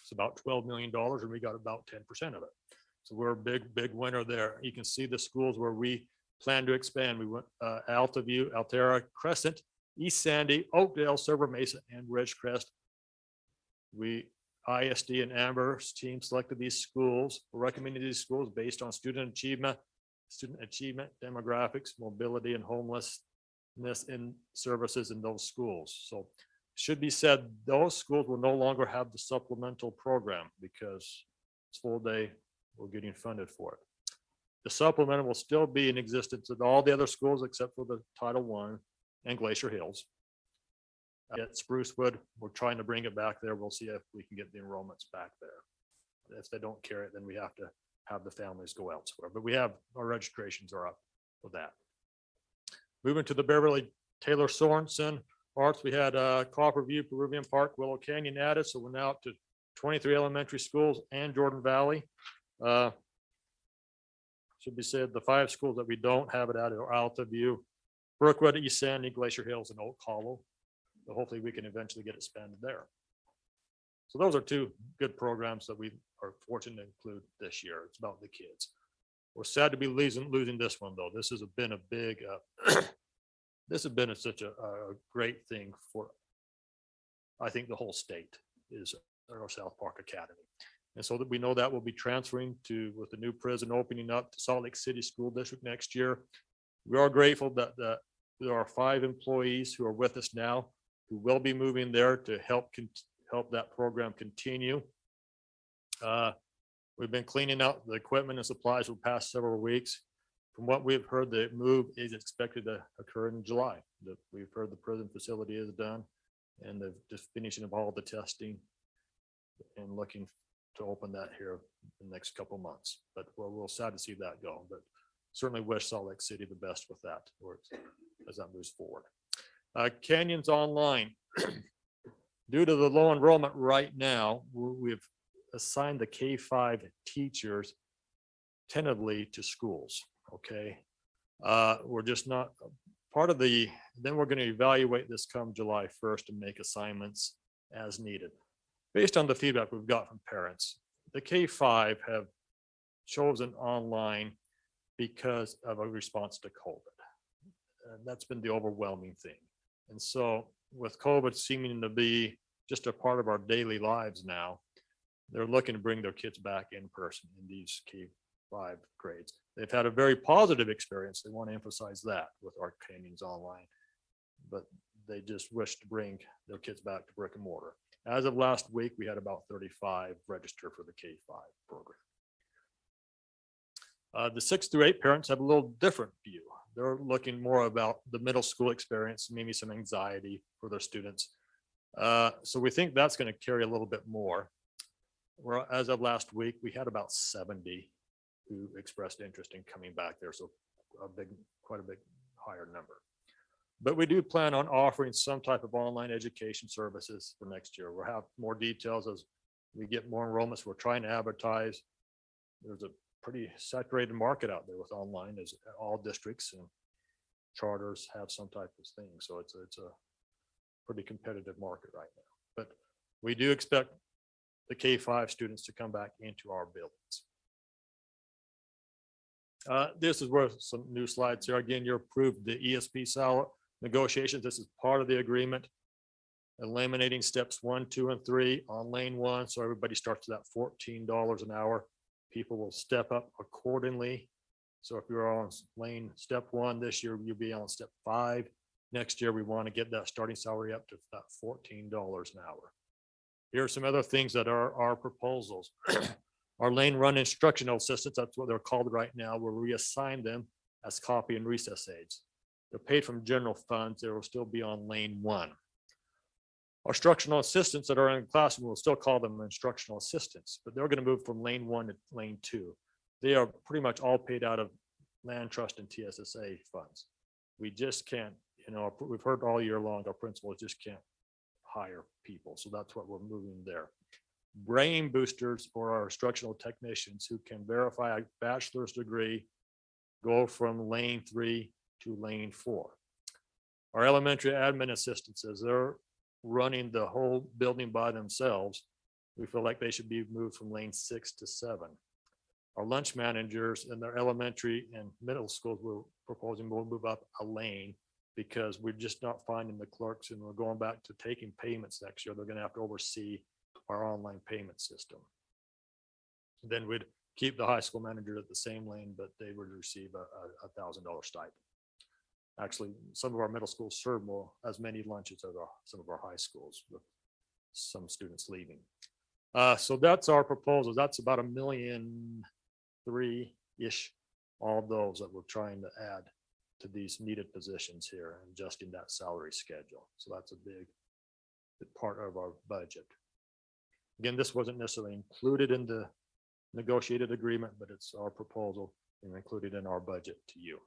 It's about $12 million and we got about 10% of it. So we're a big winner there. You can see the schools where we plan to expand. We went Altaview, Altera, Crescent, East Sandy, Oakdale, Silver Mesa, and Ridgecrest. ISD and Amber's team selected these schools. We're recommending these schools based on student achievement, demographics, mobility, and homelessness in services in those schools. So should be said, those schools will no longer have the supplemental program because it's full day, we're getting funded for it. The supplemental will still be in existence at all the other schools except for the Title I and Glacier Hills. At Sprucewood, we're trying to bring it back there. We'll see if we can get the enrollments back there. if they don't carry it, then we have to have the families go elsewhere. But we have, our registrations are up for that. Moving to the Beverly Taylor Sorensen Arts, we had Copper View, Peruvian Park, Willow Canyon added, so we're now up to 23 elementary schools and Jordan Valley. Should be said, the 5 schools that we don't have it at are Alta View, Brookwood, East Sandy, Glacier Hills, and Oak Hollow. So hopefully we can eventually get it expanded there. So those are 2 good programs that we are fortunate to include this year. It's about the kids. We're sad to be losing this one though. This has been a big, this has been such a great thing for, I think, the whole state is our South Park Academy. And so that we know that will be transferring to, with the new prison opening up, to Salt Lake City School District next year. We are grateful that there are 5 employees who are with us now who will be moving there to help that program continue. We've been cleaning out the equipment and supplies for the past several weeks. From what we've heard, the move is expected to occur in July. We've heard the prison facility is done and they're just finishing up all the testing and looking to open that here in the next couple of months. But we're sad to see that go, but certainly wish Salt Lake City the best with that as that moves forward. Canyons Online. Due to the low enrollment right now, we've assigned the K-5 teachers tentatively to schools, okay? We're just not part of the, then we're going to evaluate this come July 1st and make assignments as needed. Based on the feedback we've got from parents, the K-5 have chosen online because of a response to COVID. And that's been the overwhelming thing. And so with COVID seeming to be just a part of our daily lives now, they're looking to bring their kids back in person in these K-5 grades. They've had a very positive experience. They want to emphasize that with our Canyons Online, but they just wish to bring their kids back to brick and mortar. As of last week, we had about 35 registered for the K-5 program. The 6 through 8 parents have a little different view. They're looking more about the middle school experience, maybe some anxiety for their students. So we think that's going to carry a little bit more. Well, as of last week, we had about 70 who expressed interest in coming back there. So quite a big higher number. But we do plan on offering some type of online education services for next year. We'll have more details as we get more enrollments. We're trying to advertise. There's a pretty saturated market out there with online, as all districts and charters have some type of thing. So it's a pretty competitive market right now. But we do expect the K-5 students to come back into our buildings. This is where some new slides here. Again, you're approved the ESP salary negotiations. This is part of the agreement, eliminating steps 1, 2, and 3 on lane 1. So everybody starts at $14 an hour. People will step up accordingly. So if you're on lane step 1 this year, you'll be on step 5. Next year, we want to get that starting salary up to about $14 an hour. Here are some other things that are our proposals. Our lane run instructional assistants, that's what they're called right now, we'll reassign them as copy and recess aides. They're paid from general funds. They will still be on lane 1. Our instructional assistants that are in the classroom, we'll still call them instructional assistants, but they're going to move from lane 1 to lane 2. They are pretty much all paid out of land trust and TSSA funds. We just can't, we've heard all year long, our principals just can't hire people. So that's what we're moving there. Brain boosters for our instructional technicians who can verify a bachelor's degree, go from lane 3 to lane 4. Our elementary admin assistants, as they're running the whole building by themselves, we feel like they should be moved from lane 6 to 7. Our lunch managers in their elementary and middle schools, we're proposing we'll move up a lane because we're just not finding the clerks, and we're going back to taking payments next year. They're going to have to oversee our online payment system. Then we'd keep the high school manager at the same lane, but they would receive a $1,000 stipend. Actually, some of our middle schools serve as many lunches as some of our high schools, with some students leaving. So that's our proposal. That's about $1.3 million-ish, all those that we're trying to add to these needed positions here and adjusting that salary schedule. So that's a big part of our budget. Again, this wasn't necessarily included in the negotiated agreement, but it's our proposal and included in our budget to you.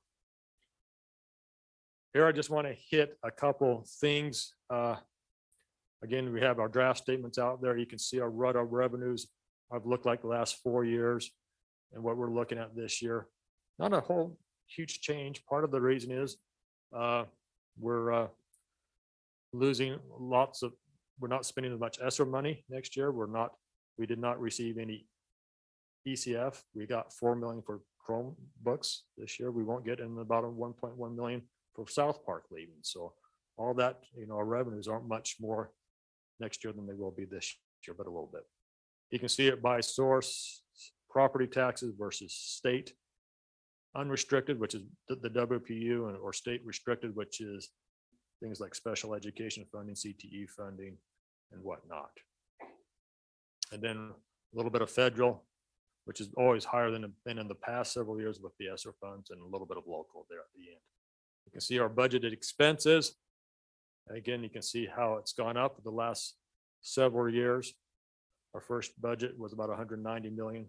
Here, I just want to hit a couple things. Again, we have our draft statements out there. You can see our revenues have looked like the last 4 years and what we're looking at this year. Not a whole huge change. Part of the reason is we're losing we're not spending as much ESSER money next year. We did not receive any ECF. We got 4 million for Chromebooks this year. We won't get in about 1.1 million for South Park leaving. So all that, our revenues aren't much more next year than they will be this year, but a little bit. You can see it by source, property taxes versus state unrestricted, which is the WPU, or state restricted, which is things like special education funding, CTE funding, and whatnot. And then a little bit of federal, which is always higher than been in the past several years with the ESSER funds, and a little bit of local there at the end. You can see our budgeted expenses. Again, you can see how it's gone up the last several years. Our first budget was about 190 million.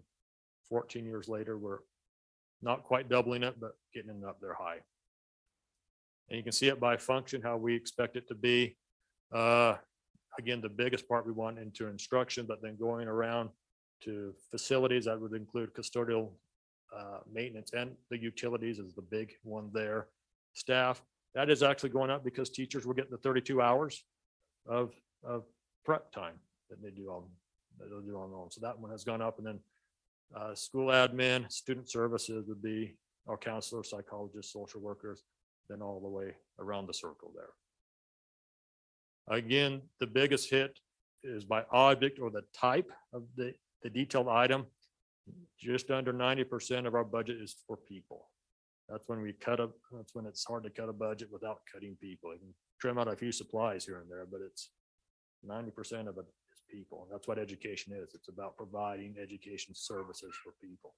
14 years later, we're not quite doubling it, but getting it up there high. And you can see it by function, how we expect it to be. Again, the biggest part we want into instruction, but then going around to facilities, that would include custodial maintenance, and the utilities is the big one there. Staff, that is actually going up because teachers were getting the 32 hours of prep time that they'll do on their own. So that one has gone up. And then school admin, student services would be our counselors, psychologists, social workers, then all the way around the circle there. Again, the biggest hit is by object or the type of the detailed item. Just under 90% of our budget is for people. That's when that's when it's hard to cut a budget without cutting people. You can trim out a few supplies here and there, but it's 90% of it is people. And that's what education is. It's about providing education services for people.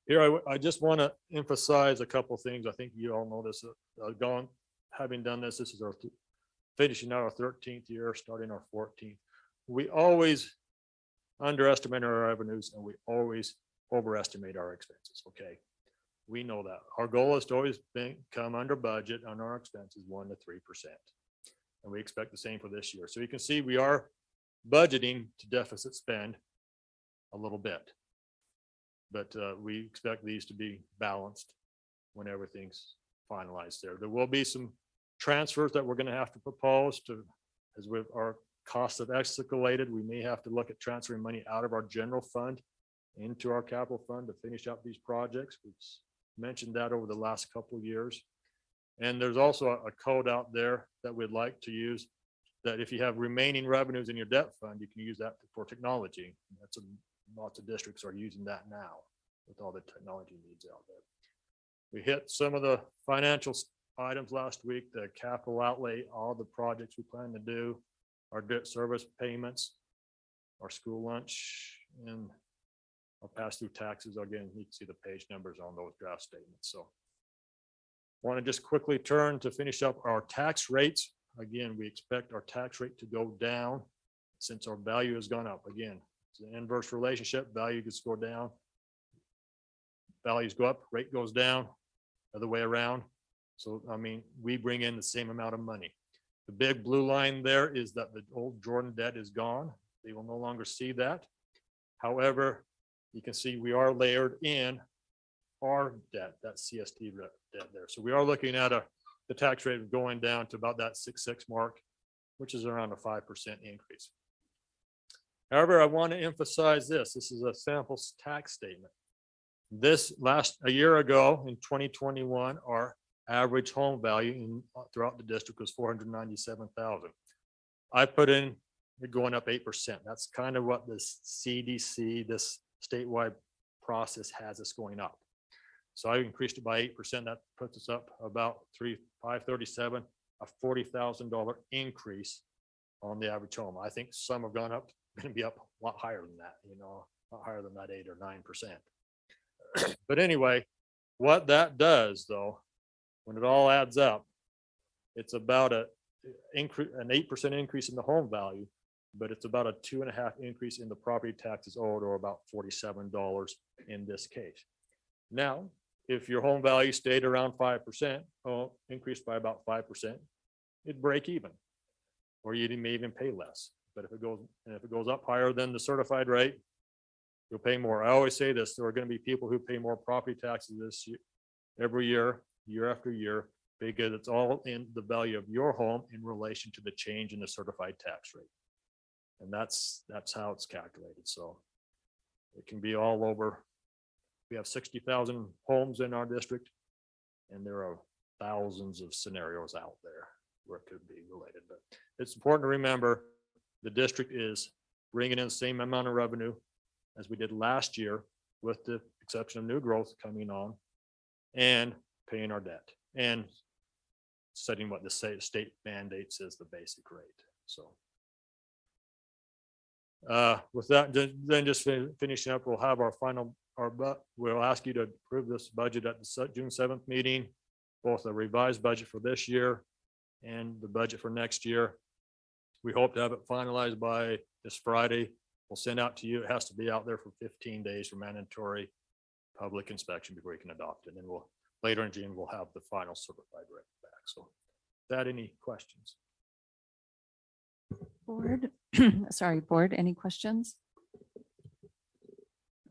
Here, I just want to emphasize a couple of things. I think you all know this. Having done this, this is our finishing out our 13th year, starting our 14th. We always underestimate our revenues, and we always overestimate our expenses. Okay, we know that. Our goal is to always come under budget on our expenses 1 to 3%, and we expect the same for this year. So you can see we are budgeting to deficit spend a little bit, but we expect these to be balanced when everything's finalized there. There will be some transfers that we're going to have to propose to, as with our costs have escalated, we may have to look at transferring money out of our general fund into our capital fund to finish up these projects. We've mentioned that over the last couple of years. And there's also a code out there that we'd like to use, that if you have remaining revenues in your debt fund, you can use that for technology. That's lots of districts are using that now with all the technology needs out there. We hit some of the financial items last week, the capital outlay, all the projects we plan to do, our debt service payments, our school lunch, and I'll pass through taxes. Again, you can see the page numbers on those draft statements. So I want to just quickly turn to finish up our tax rates. Again, we expect our tax rate to go down since our value has gone up. Again, it's an inverse relationship. Value gets go down. Values go up, rate goes down, other way around. So, I mean, we bring in the same amount of money. The big blue line there is that the old Jordan debt is gone. They will no longer see that. However, you can see we are layered in our debt, that CST debt there. So we are looking at the tax rate going down to about that 6.6 mark, which is around a 5% increase. However, I want to emphasize this. This is a sample tax statement. This a year ago in 2021, our average home value throughout the district was $497,000. I put in it going up 8%. That's kind of what this CDC, this statewide process has us going up. So I increased it by 8%. That puts us up about $537, a $40,000 increase on the average home. I think some have gone up, going to be up a lot higher than that, a lot higher than that 8 or 9%. But anyway, what that does though, when it all adds up, it's about an 8% increase in the home value. but it's about a 2.5 increase in the property taxes owed, or about $47 in this case. Now, if your home value stayed around 5%, or increased by about 5%, it'd break even, or you may even pay less. But if it goes up higher than the certified rate, you'll pay more. I always say this: there are going to be people who pay more property taxes this year, every year, year after year, because it's all in the value of your home in relation to the change in the certified tax rate. And that's how it's calculated. So it can be all over. We have 60,000 homes in our district, and there are thousands of scenarios out there where it could be related. But it's important to remember the district is bringing in the same amount of revenue as we did last year, with the exception of new growth coming on, and paying our debt and setting what the state mandates as the basic rate. So with that, then just finishing up, we'll have we'll ask you to approve this budget at the June 7th meeting, both the revised budget for this year and the budget for next year. We hope to have it finalized by this Friday. We'll send out to you. It has to be out there for 15 days for mandatory public inspection before you can adopt it. And then later in June, we'll have the final certified rate back. So, any questions? Board, sorry, board, any questions?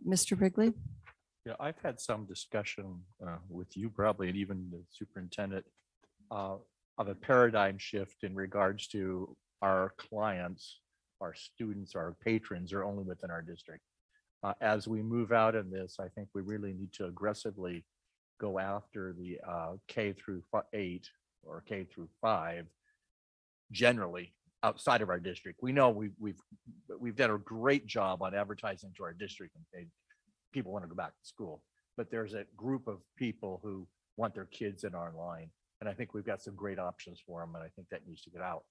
Mr. Wrigley? Yeah, I've had some discussion with you probably, and even the superintendent, of a paradigm shift in regards to our clients, our students, our patrons are only within our district. As we move out in this, I think we really need to aggressively go after the K through 8 or K through 5 generally outside of our district. We know we've done a great job on advertising to our district, and people want to go back to school, but there's a group of people who want their kids in our line, and I think we've got some great options for them, and I think that needs to get out.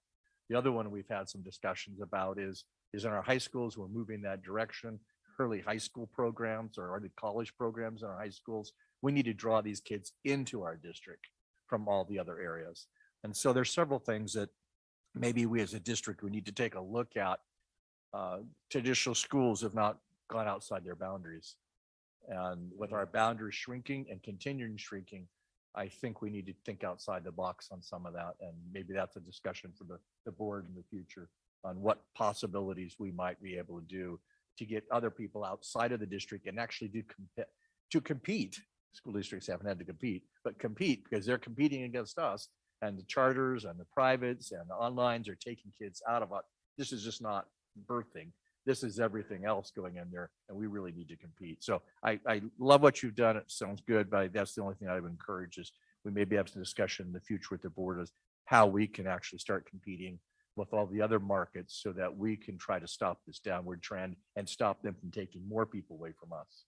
The other one we've had some discussions about is in our high schools. We're moving that direction. Early high school programs or early college programs in our high schools. We need to draw these kids into our district from all the other areas. And so there's several things that maybe we as a district, we need to take a look at. Traditional schools have not gone outside their boundaries. And with our boundaries shrinking and continuing shrinking, I think we need to think outside the box on some of that. And maybe that's a discussion for the board in the future on what possibilities we might be able to do to get other people outside of the district and actually compete. School districts haven't had to compete, but compete because they're competing against us, and the charters and the privates and the onlines are taking kids out of it. This is just not birthing. This is everything else going in there, and we really need to compete. So I love what you've done. It sounds good, but that's the only thing I would encourage is we maybe have some discussion in the future with the board is how we can actually start competing with all the other markets so that we can try to stop this downward trend and stop them from taking more people away from us.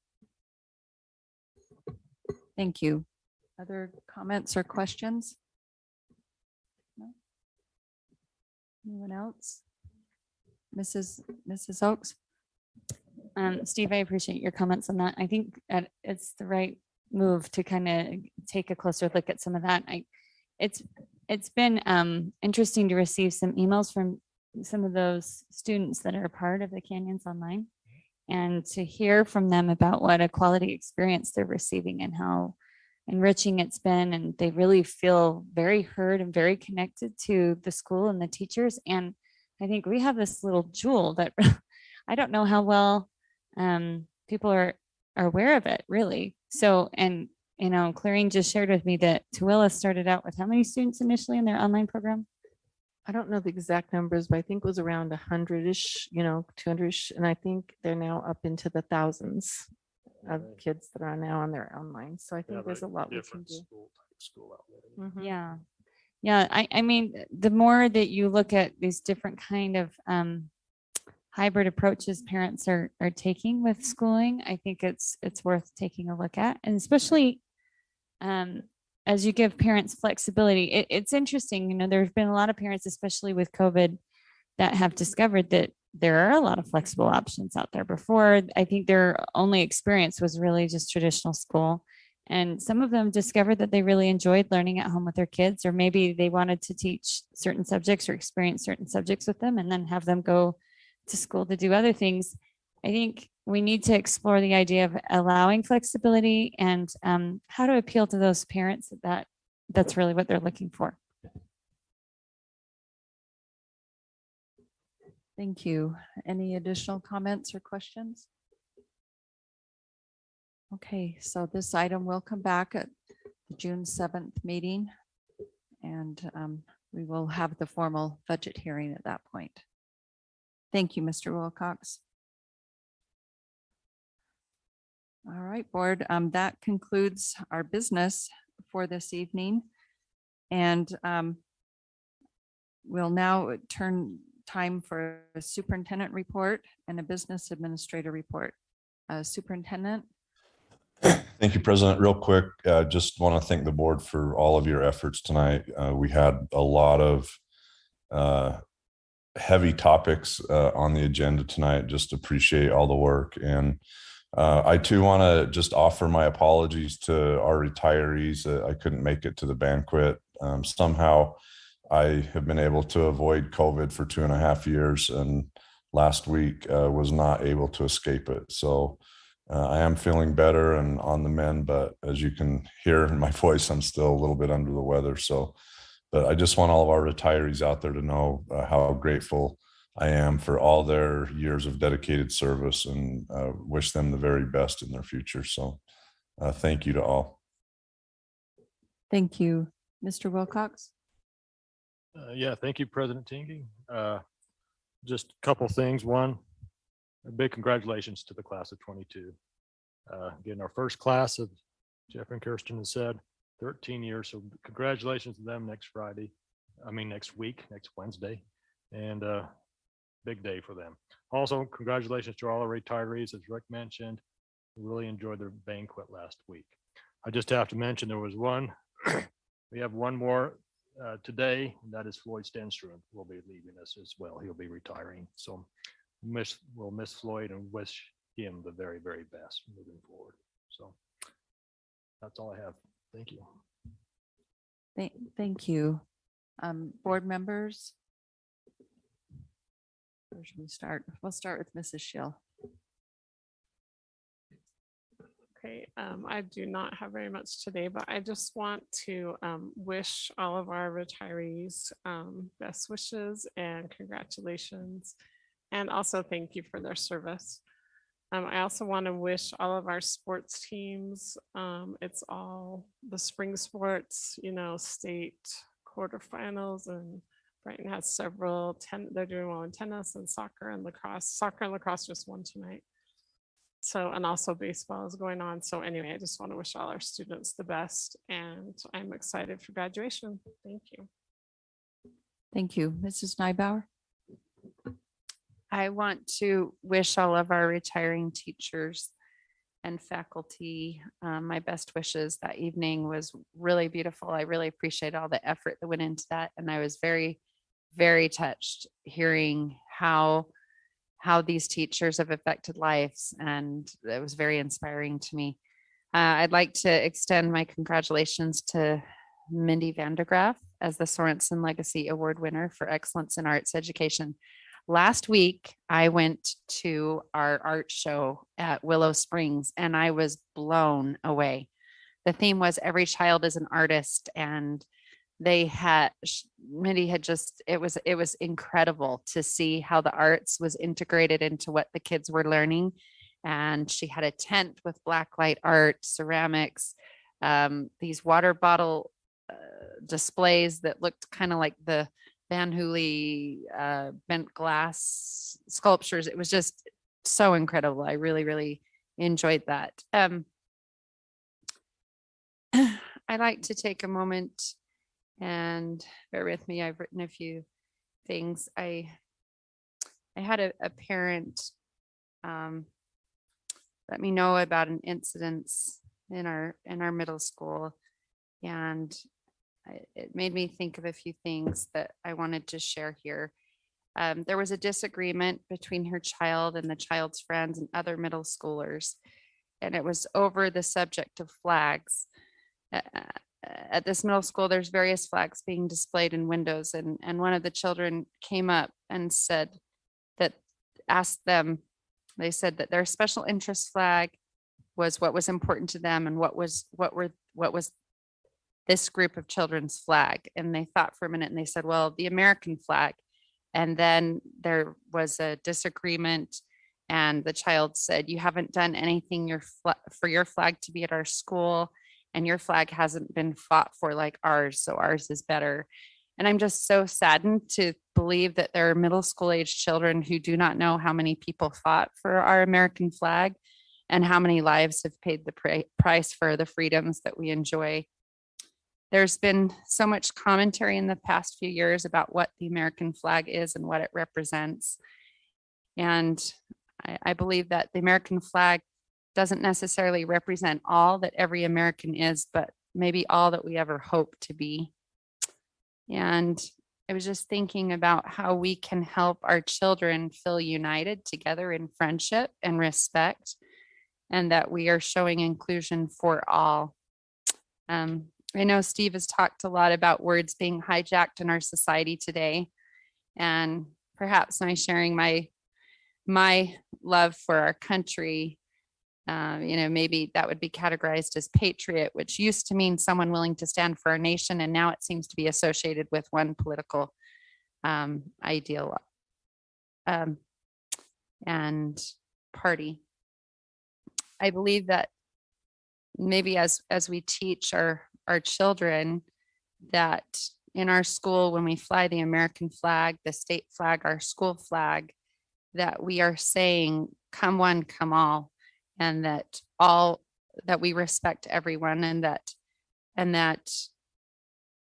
Thank you. Other comments or questions? No? Anyone else? Mrs. Oaks? Steve, I appreciate your comments on that. I think that it's the right move to kind of take a closer look at some of that. It's been interesting to receive some emails from some of those students that are a part of the Canyons Online, and to hear from them about what a quality experience they're receiving and how enriching it's been. And they really feel very heard and very connected to the school and the teachers. And I think we have this little jewel that I don't know how well people are aware of it, really. So, and Clarine just shared with me that Tooele started out with how many students initially in their online program? I don't know the exact numbers, but I think it was around 100-ish, 200-ish. And I think they're now up into the thousands of kids that are now on their online. So I think there's a lot we can do. School outlet. Yeah. Yeah. I mean, the more that you look at these different kind of hybrid approaches parents are taking with schooling, I think it's worth taking a look at. And especially as you give parents flexibility, it's interesting, there's been a lot of parents, especially with COVID, that have discovered that there are a lot of flexible options out there. Before, I think their only experience was really just traditional school. And some of them discovered that they really enjoyed learning at home with their kids, or maybe they wanted to teach certain subjects or experience certain subjects with them and then have them go to school to do other things. I think we need to explore the idea of allowing flexibility and how to appeal to those parents that's really what they're looking for. Thank you. Any additional comments or questions? Okay, so this item will come back at the June 7th meeting, and we will have the formal budget hearing at that point. Thank you, Mr. Wilcox. All right, board, that concludes our business for this evening. And we'll now turn time for a superintendent report and a business administrator report. Superintendent. Thank you, President. Real quick, just want to thank the board for all of your efforts tonight. We had a lot of heavy topics on the agenda tonight. Just appreciate all the work. And I too want to just offer my apologies to our retirees. I couldn't make it to the banquet. Somehow I have been able to avoid COVID for 2.5 years, and last week was not able to escape it. So I am feeling better and on the mend, but as you can hear in my voice, I'm still a little bit under the weather. So, but I just want all of our retirees out there to know how grateful I am for all their years of dedicated service, and wish them the very best in their future. So thank you to all. Thank you. Mr. Wilcox. Yeah, thank you, President Tingy. Just a couple things. One, a big congratulations to the class of 22. Getting our first class, of Jeff and Kirsten has said, 13 years. So congratulations to them next week, next Wednesday. And big day for them. Also, congratulations to all our retirees, as Rick mentioned. We really enjoyed their banquet last week. I just have to mention there was one, we have one more today, and that is Floyd Stenstrom will be leaving us as well. He'll be retiring. So we'll miss Floyd and wish him the very, very best moving forward. So that's all I have. Thank you. Thank you. Board members. Where should we start? We'll start with Mrs. Schill. Okay, I do not have very much today, but I just want to wish all of our retirees best wishes and congratulations. And also thank you for their service. I also want to wish all of our sports teams, it's all the spring sports, state quarterfinals, and Brighton has several, they're doing well in tennis and soccer and lacrosse. Soccer and lacrosse just won tonight. So, and also baseball is going on. So anyway, I just want to wish all our students the best, and I'm excited for graduation. Thank you. Thank you. Mrs. Neibauer. I want to wish all of our retiring teachers and faculty my best wishes. That evening was really beautiful. I really appreciate all the effort that went into that. And I was very, very touched hearing how these teachers have affected lives. And it was very inspiring to me. I'd like to extend my congratulations to Mindy Vandergraaf as the Sorensen Legacy Award winner for excellence in arts education. Last week, I went to our art show at Willow Springs and I was blown away. The theme was Every Child is an Artist, and Mindy had just, it was incredible to see how the arts was integrated into what the kids were learning. And she had a tent with blacklight art, ceramics, these water bottle displays that looked kind of like the Van Hooley bent glass sculptures. It was just so incredible. I really, really enjoyed that. I'd like to take a moment and bear with me. I've written a few things. I had a parent let me know about an incident in our middle school, and it made me think of a few things that I wanted to share here. There was a disagreement between her child and the child's friends and other middle schoolers, and it was over the subject of flags. At this middle school, there's various flags being displayed in windows, and one of the children came up and said that asked them, they said that their special interest flag was what was important to them and what was this group of children's flag. And they thought for a minute and they said, well, the American flag. And then there was a disagreement and the child said, you haven't done anything for your flag to be at our school, and your flag hasn't been fought for like ours, so ours is better. And I'm just so saddened to believe that there are middle school age children who do not know how many people fought for our American flag and how many lives have paid the price for the freedoms that we enjoy. There's been so much commentary in the past few years about what the American flag is and what it represents. And I believe that the American flag doesn't necessarily represent all that every American is, but maybe all that we ever hope to be. And I was just thinking about how we can help our children feel united together in friendship and respect, and that we are showing inclusion for all. I know Steve has talked a lot about words being hijacked in our society today, and perhaps my sharing my love for our country, maybe that would be categorized as patriot, which used to mean someone willing to stand for our nation, and now it seems to be associated with one political ideal and party. I believe that maybe as we teach our children that in our school, when we fly the American flag, the state flag, our school flag, that we are saying, come one, come all, and that we respect everyone, and that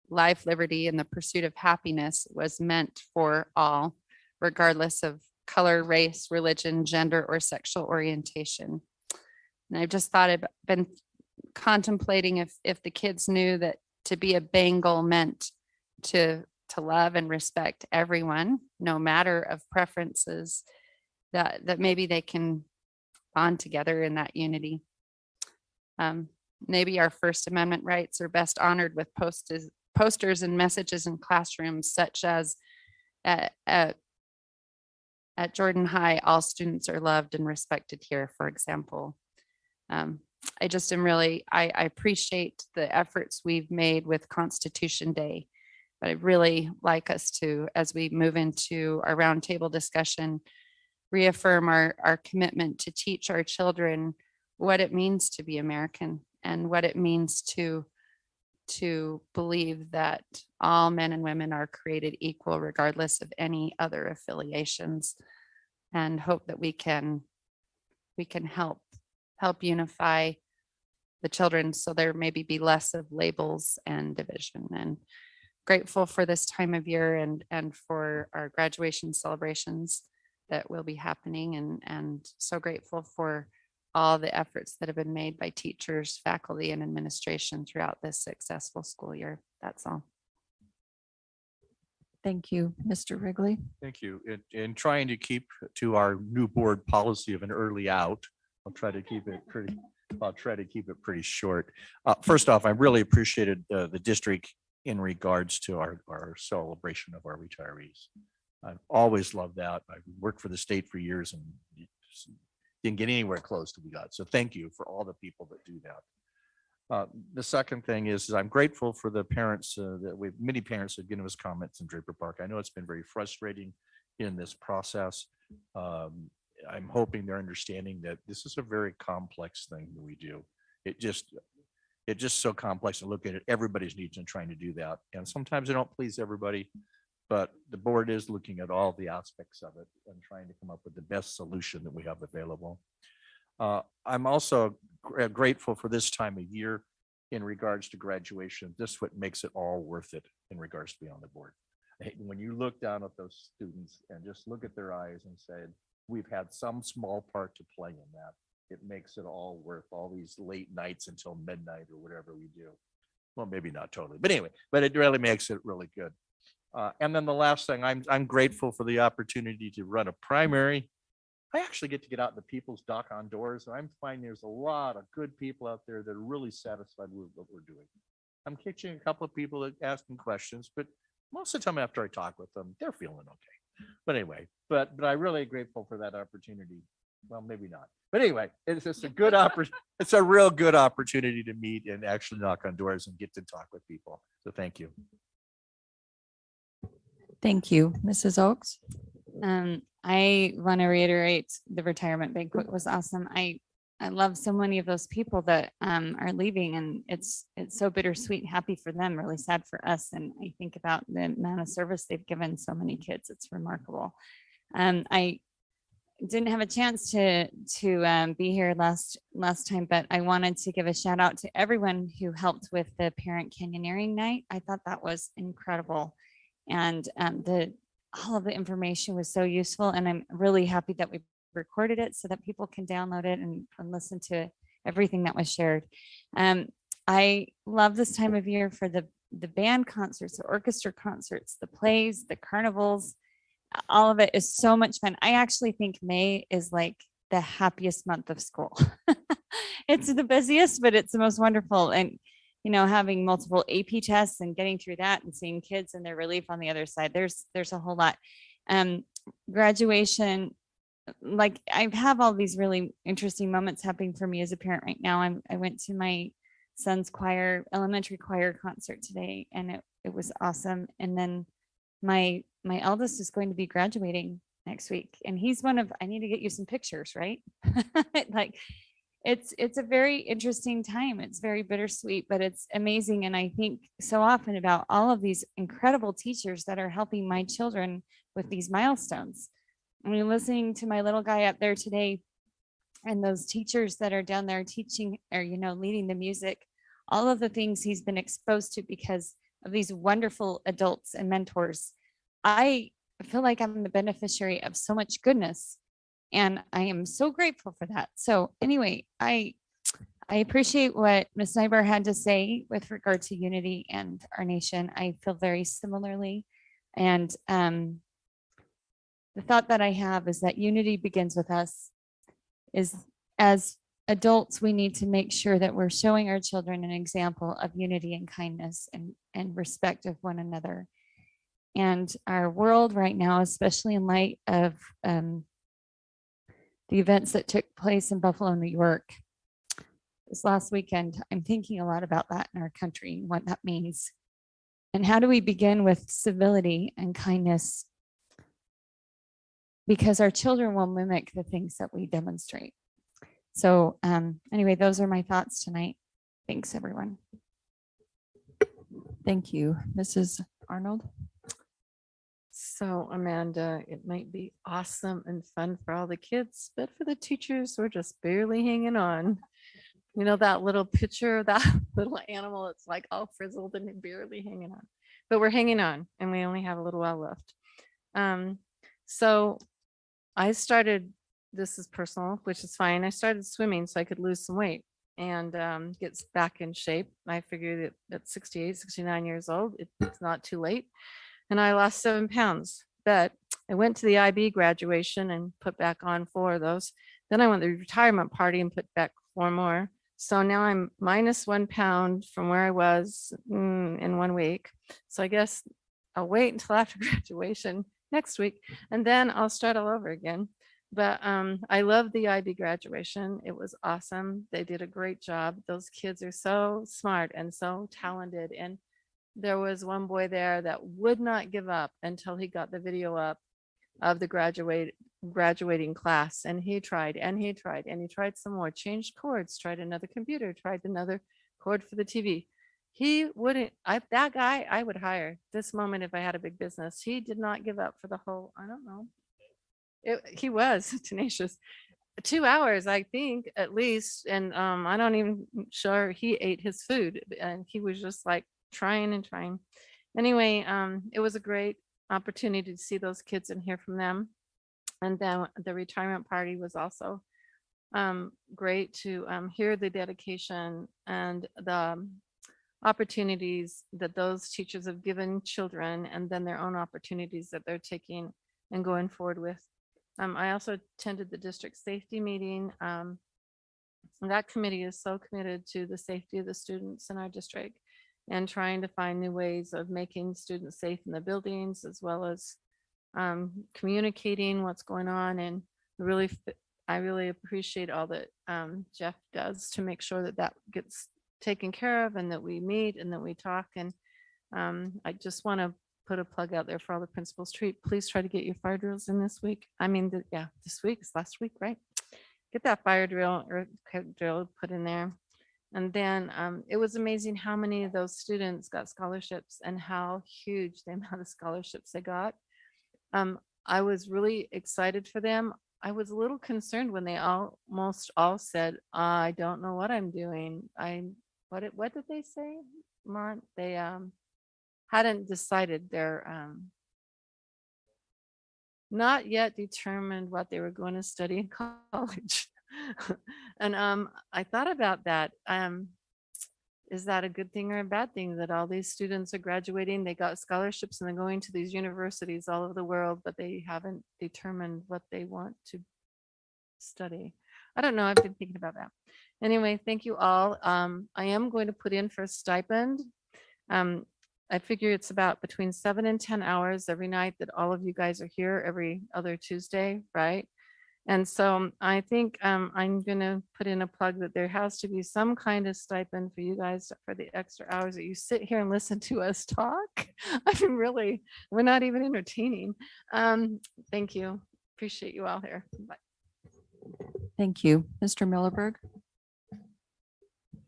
life, liberty, and the pursuit of happiness was meant for all, regardless of color, race, religion, gender, or sexual orientation. And I've just thought I've been contemplating if the kids knew that to be a Bengal meant to love and respect everyone, no matter of preferences, that maybe they can bond together in that unity. Maybe our First Amendment rights are best honored with posters and messages in classrooms, such as at Jordan High, all students are loved and respected here, for example. I just am really, I appreciate the efforts we've made with Constitution Day, but I'd really like us to, as we move into our roundtable discussion, reaffirm our commitment to teach our children what it means to be American and what it means to believe that all men and women are created equal regardless of any other affiliations, and hope that we can help unify the children so there maybe be less of labels and division. And grateful for this time of year and for our graduation celebrations that will be happening, and so grateful for all the efforts that have been made by teachers, faculty, and administration throughout this successful school year. That's all. Thank you, Mr. Wrigley. Thank you. In trying to keep to our new board policy of an early out, I'll try to keep it pretty short. First off, I really appreciated the district in regards to our celebration of our retirees. I've always loved that. I've worked for the state for years and didn't get anywhere close to we got. So thank you for all the people that do that. The second thing is I'm grateful for the parents many parents have given us comments in Draper Park. I know it's been very frustrating in this process. I'm hoping they're understanding that this is a very complex thing that we do. It's just so complex to look at it, everybody's needs and trying to do that. And sometimes they don't please everybody, but the board is looking at all the aspects of it and trying to come up with the best solution that we have available. I'm also grateful for this time of year in regards to graduation. This is what makes it all worth it in regards to being on the board. When you look down at those students and just look at their eyes and say, we've had some small part to play in that, it makes it all worth all these late nights until midnight or whatever we do. Well, maybe not totally, but anyway, but it really makes it really good. And then the last thing, I'm grateful for the opportunity to run a primary. I actually get to get out into people's knock on doors, and I'm finding there's a lot of good people out there that are really satisfied with what we're doing. I'm catching a couple of people that asking questions, but most of the time after I talk with them, they're feeling okay. But anyway, but I'm really grateful for that opportunity. Well, maybe not. But anyway, it's just a good it's a real good opportunity to meet and actually knock on doors and get to talk with people. So thank you. Thank you, Mrs. Oakes. I want to reiterate the retirement banquet was awesome. I love so many of those people that are leaving, and it's so bittersweet, happy for them, really sad for us. And I think about the amount of service they've given so many kids. It's remarkable. I didn't have a chance to be here last time, but I wanted to give a shout out to everyone who helped with the parent canyoneering night. I thought that was incredible. And all of the information was so useful, and I'm really happy that we recorded it so that people can download it and listen to everything that was shared. I love this time of year for the band concerts, the orchestra concerts, the plays, the carnivals. All of it is so much fun. I actually think May is like the happiest month of school. It's the busiest, but it's the most wonderful. And having multiple AP tests and getting through that and seeing kids and their relief on the other side, there's a whole lot. Graduation, like I have all these really interesting moments happening for me as a parent right now. I went to my son's elementary choir concert today, and it was awesome. And then my eldest is going to be graduating next week, and he's I need to get you some pictures, right? Like it's a very interesting time. It's very bittersweet, but it's amazing. And I think so often about all of these incredible teachers that are helping my children with these milestones. I mean, listening to my little guy up there today, and those teachers that are down there teaching or, leading the music, all of the things he's been exposed to because of these wonderful adults and mentors. I feel like I'm the beneficiary of so much goodness, and I am so grateful for that. So anyway, I appreciate what Ms. Nybar had to say with regard to unity and our nation. I feel very similarly. And the thought that I have is that unity begins with us. Is as adults, we need to make sure that we're showing our children an example of unity and kindness and respect of one another. And our world right now, especially in light of the events that took place in Buffalo, New York this last weekend, I'm thinking a lot about that in our country and what that means. And how do we begin with civility and kindness? Because our children will mimic the things that we demonstrate. So anyway, those are my thoughts tonight. Thanks, everyone. Thank you. Mrs. Arnold? So Amanda, it might be awesome and fun for all the kids, but for the teachers, we're just barely hanging on. That little picture of that little animal, it's like all frizzled and barely hanging on. But we're hanging on, and we only have a little while left. So I started, this is personal, which is fine. I started swimming so I could lose some weight and get back in shape. I figured that at 68, 69 years old, it's not too late. And I lost 7 pounds. But I went to the IB graduation and put back on 4 of those. Then I went to the retirement party and put back 4 more. So now I'm minus 1 pound from where I was in 1 week. So I guess I'll wait until after graduation next week, and then I'll start all over again. But I love the IB graduation. It was awesome. They did a great job. Those kids are so smart and so talented. And there was one boy there that would not give up until he got the video up of the graduating class. And he tried and he tried and he tried some more, changed cords, tried another computer, tried another cord for the TV. He wouldn't, that guy I would hire this moment if I had a big business. He did not give up for the whole, I don't know. He was tenacious. 2 hours, I think, at least. And I don't even sure he ate his food. And he was just like trying and trying. Anyway, it was a great opportunity to see those kids and hear from them. And then the retirement party was also great to hear the dedication and the opportunities that those teachers have given children, and then their own opportunities that they're taking and going forward with. I also attended the district safety meeting. That committee is so committed to the safety of the students in our district and trying to find new ways of making students safe in the buildings, as well as communicating what's going on, and I really appreciate all that Jeff does to make sure that that gets taken care of and that we meet and that we talk. And I just want to put a plug out there for all the principals. Please try to get your fire drills in this week. I mean, this week, it's last week, right? Get that fire drill or drill put in there. And then it was amazing how many of those students got scholarships and how huge the amount of scholarships they got. I was really excited for them. I was a little concerned when they almost all said, I don't know what I'm doing. What did they say? They hadn't decided. They're not yet determined what they were going to study in college. And I thought about that. Is that a good thing or a bad thing that all these students are graduating? They got scholarships and they're going to these universities all over the world, but they haven't determined what they want to study. I don't know. I've been thinking about that. Anyway, thank you all. I am going to put in for a stipend. I figure it's about between 7 and 10 hours every night that all of you guys are here every other Tuesday, right? And so I think I'm going to put in a plug that there has to be some kind of stipend for you guys for the extra hours that you sit here and listen to us talk. I mean, really, we're not even entertaining. Thank you. Appreciate you all here. Bye. Thank you. Mr. Millerberg?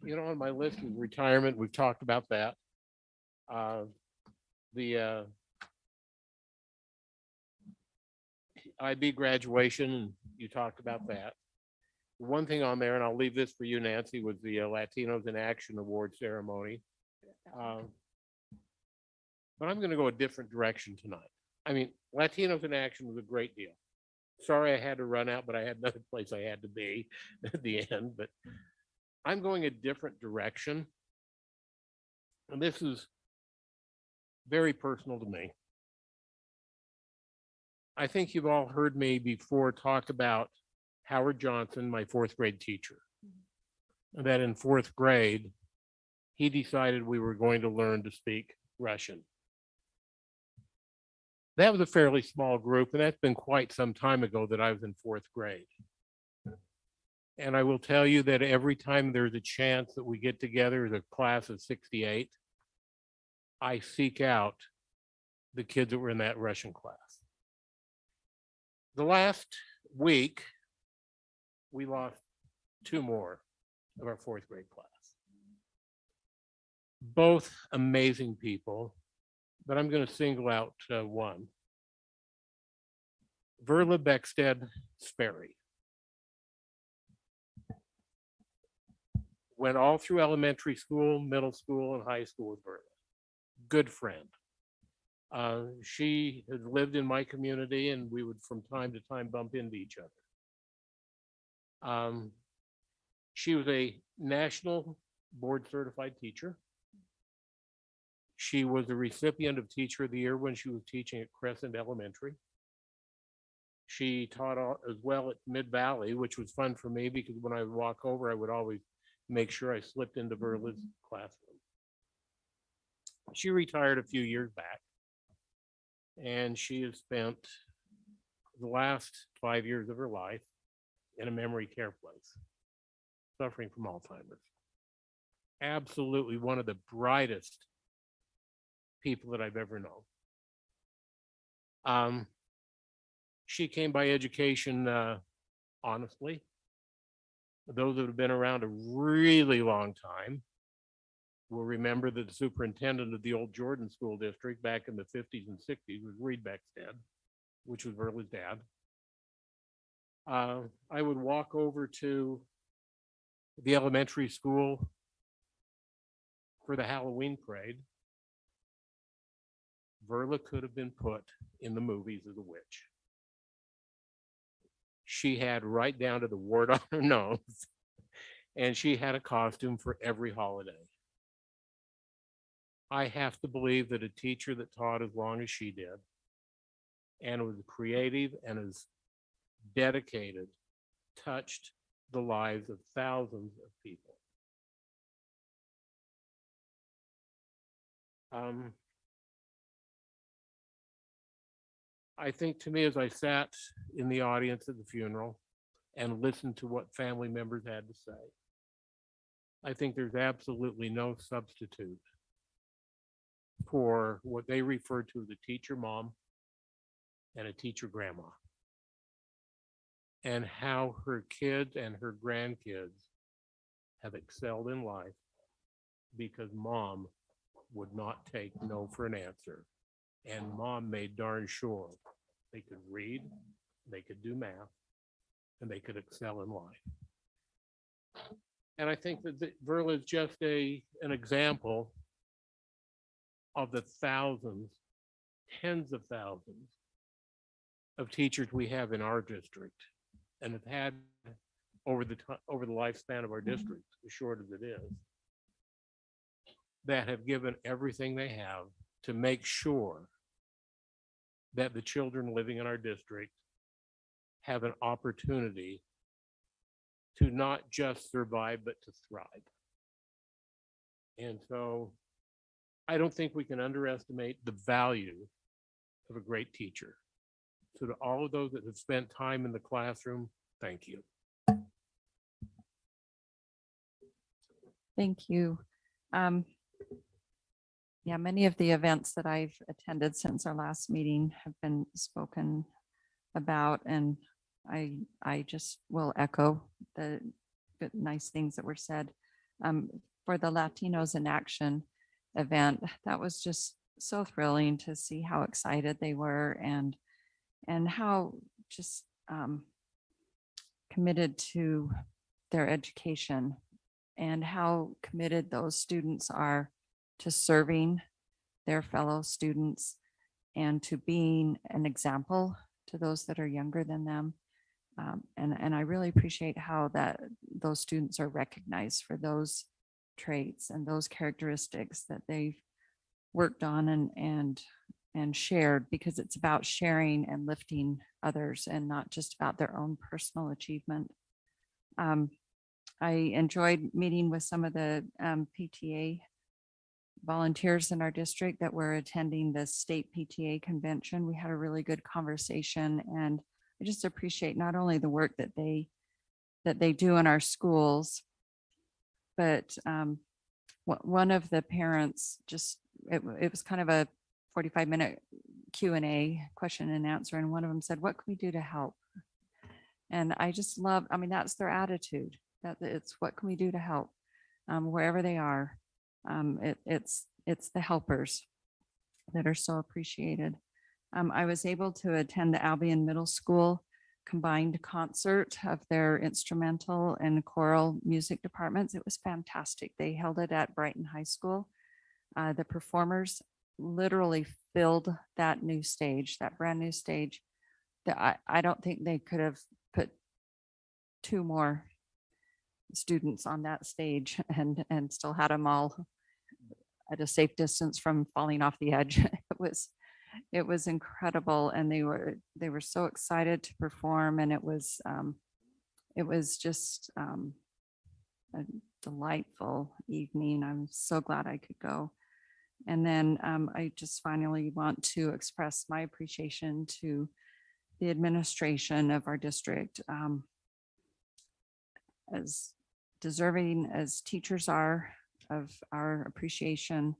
You know, on my list is retirement. We've talked about that. The IB graduation, and you talked about that. One thing on there, and I'll leave this for you, Nancy, was the Latinos in Action Award ceremony. But I'm going to go a different direction tonight. I mean, Latinos in Action was a great deal. Sorry I had to run out, but I had another place I had to be at the end. But I'm going a different direction. And this is very personal to me. I think you've all heard me before talk about Howard Johnson, my fourth grade teacher. And that in fourth grade, he decided we were going to learn to speak Russian. That was a fairly small group, and that's been quite some time ago that I was in fourth grade. And I will tell you that every time there's a chance that we get together as a class of 68, I seek out the kids that were in that Russian class. The last week, we lost two more of our fourth grade class. Both amazing people, but I'm going to single out one. Verla Beckstead Sperry went all through elementary school, middle school, and high school with Verla. Good friend. She has lived in my community, and we would from time to time bump into each other. She was a national board certified teacher. She was a recipient of Teacher of the Year when she was teaching at Crescent Elementary. She taught as well at Mid-Valley, which was fun for me because when I would walk over, I would always make sure I slipped into Verla's classroom. She retired a few years back, and she has spent the last 5 years of her life in a memory care place, suffering from Alzheimer's. Absolutely one of the brightest people that I've ever known. She came by education honestly. Those that have been around a really long time will remember that the superintendent of the old Jordan School District back in the 50s and 60s was Reed Beckstead, which was Verla's dad. I would walk over to the elementary school for the Halloween parade. Verla could have been put in the movies as a witch. She had right down to the wart on her nose, and she had a costume for every holiday. I have to believe that a teacher that taught as long as she did and was creative and as dedicated touched the lives of thousands of people. I think to me, as I sat in the audience at the funeral and listened to what family members had to say, I think there's absolutely no substitute for what they refer to as a teacher mom and a teacher grandma, and how her kids and her grandkids have excelled in life because mom would not take no for an answer. And mom made darn sure they could read, they could do math, and they could excel in life. And I think that Verla is just an example of the thousands, tens of thousands of teachers we have in our district and have had over the lifespan of our district, as short as it is, that have given everything they have to make sure that the children living in our district have an opportunity to not just survive, but to thrive. And so I don't think we can underestimate the value of a great teacher. So to all of those that have spent time in the classroom, thank you. Thank you. Yeah, many of the events that I've attended since our last meeting have been spoken about, and I just will echo the good, nice things that were said. For the Latinos in Action event, that was just so thrilling to see how excited they were and how just committed to their education and how committed those students are to serving their fellow students and to being an example to those that are younger than them. And I really appreciate how those students are recognized for those traits and those characteristics that they've worked on and shared, because it's about sharing and lifting others and not just about their own personal achievement. I enjoyed meeting with some of the PTA volunteers in our district that were attending the state PTA convention. We had a really good conversation, and I just appreciate not only the work that they do in our schools, but one of the parents it was kind of a 45-minute Q&A, question and answer, and one of them said, "What can we do to help?" And I just love, I mean, that's their attitude, that it's what can we do to help wherever they are. It's the helpers that are so appreciated. I was able to attend the Albion Middle School combined concert of their instrumental and choral music departments. It was fantastic. They held it at Brighton High School. The performers literally filled that new stage, that brand new stage. That I don't think they could have put two more students on that stage and still had them all at a safe distance from falling off the edge. It was incredible, and they were so excited to perform, and it was just a delightful evening. I'm so glad I could go. And then I just finally want to express my appreciation to the administration of our district. As deserving as teachers are of our appreciation,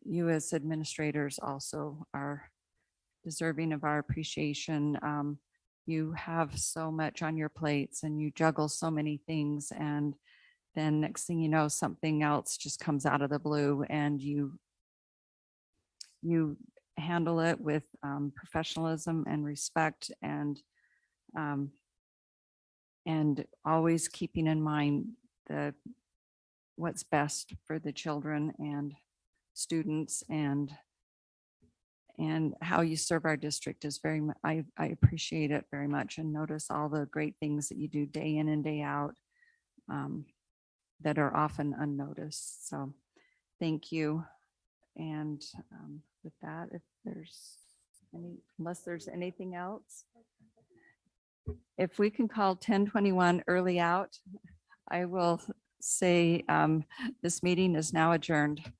you as administrators also are deserving of our appreciation. You have so much on your plates and you juggle so many things, and then next thing you know, something else just comes out of the blue, and you handle it with professionalism and respect, and always keeping in mind what's best for the children and students, and how you serve our district is very much, I appreciate it very much, and notice all the great things that you do day in and day out that are often unnoticed. So thank you. And with that, unless there's anything else, if we can call 10:21 early out, I will say this meeting is now adjourned.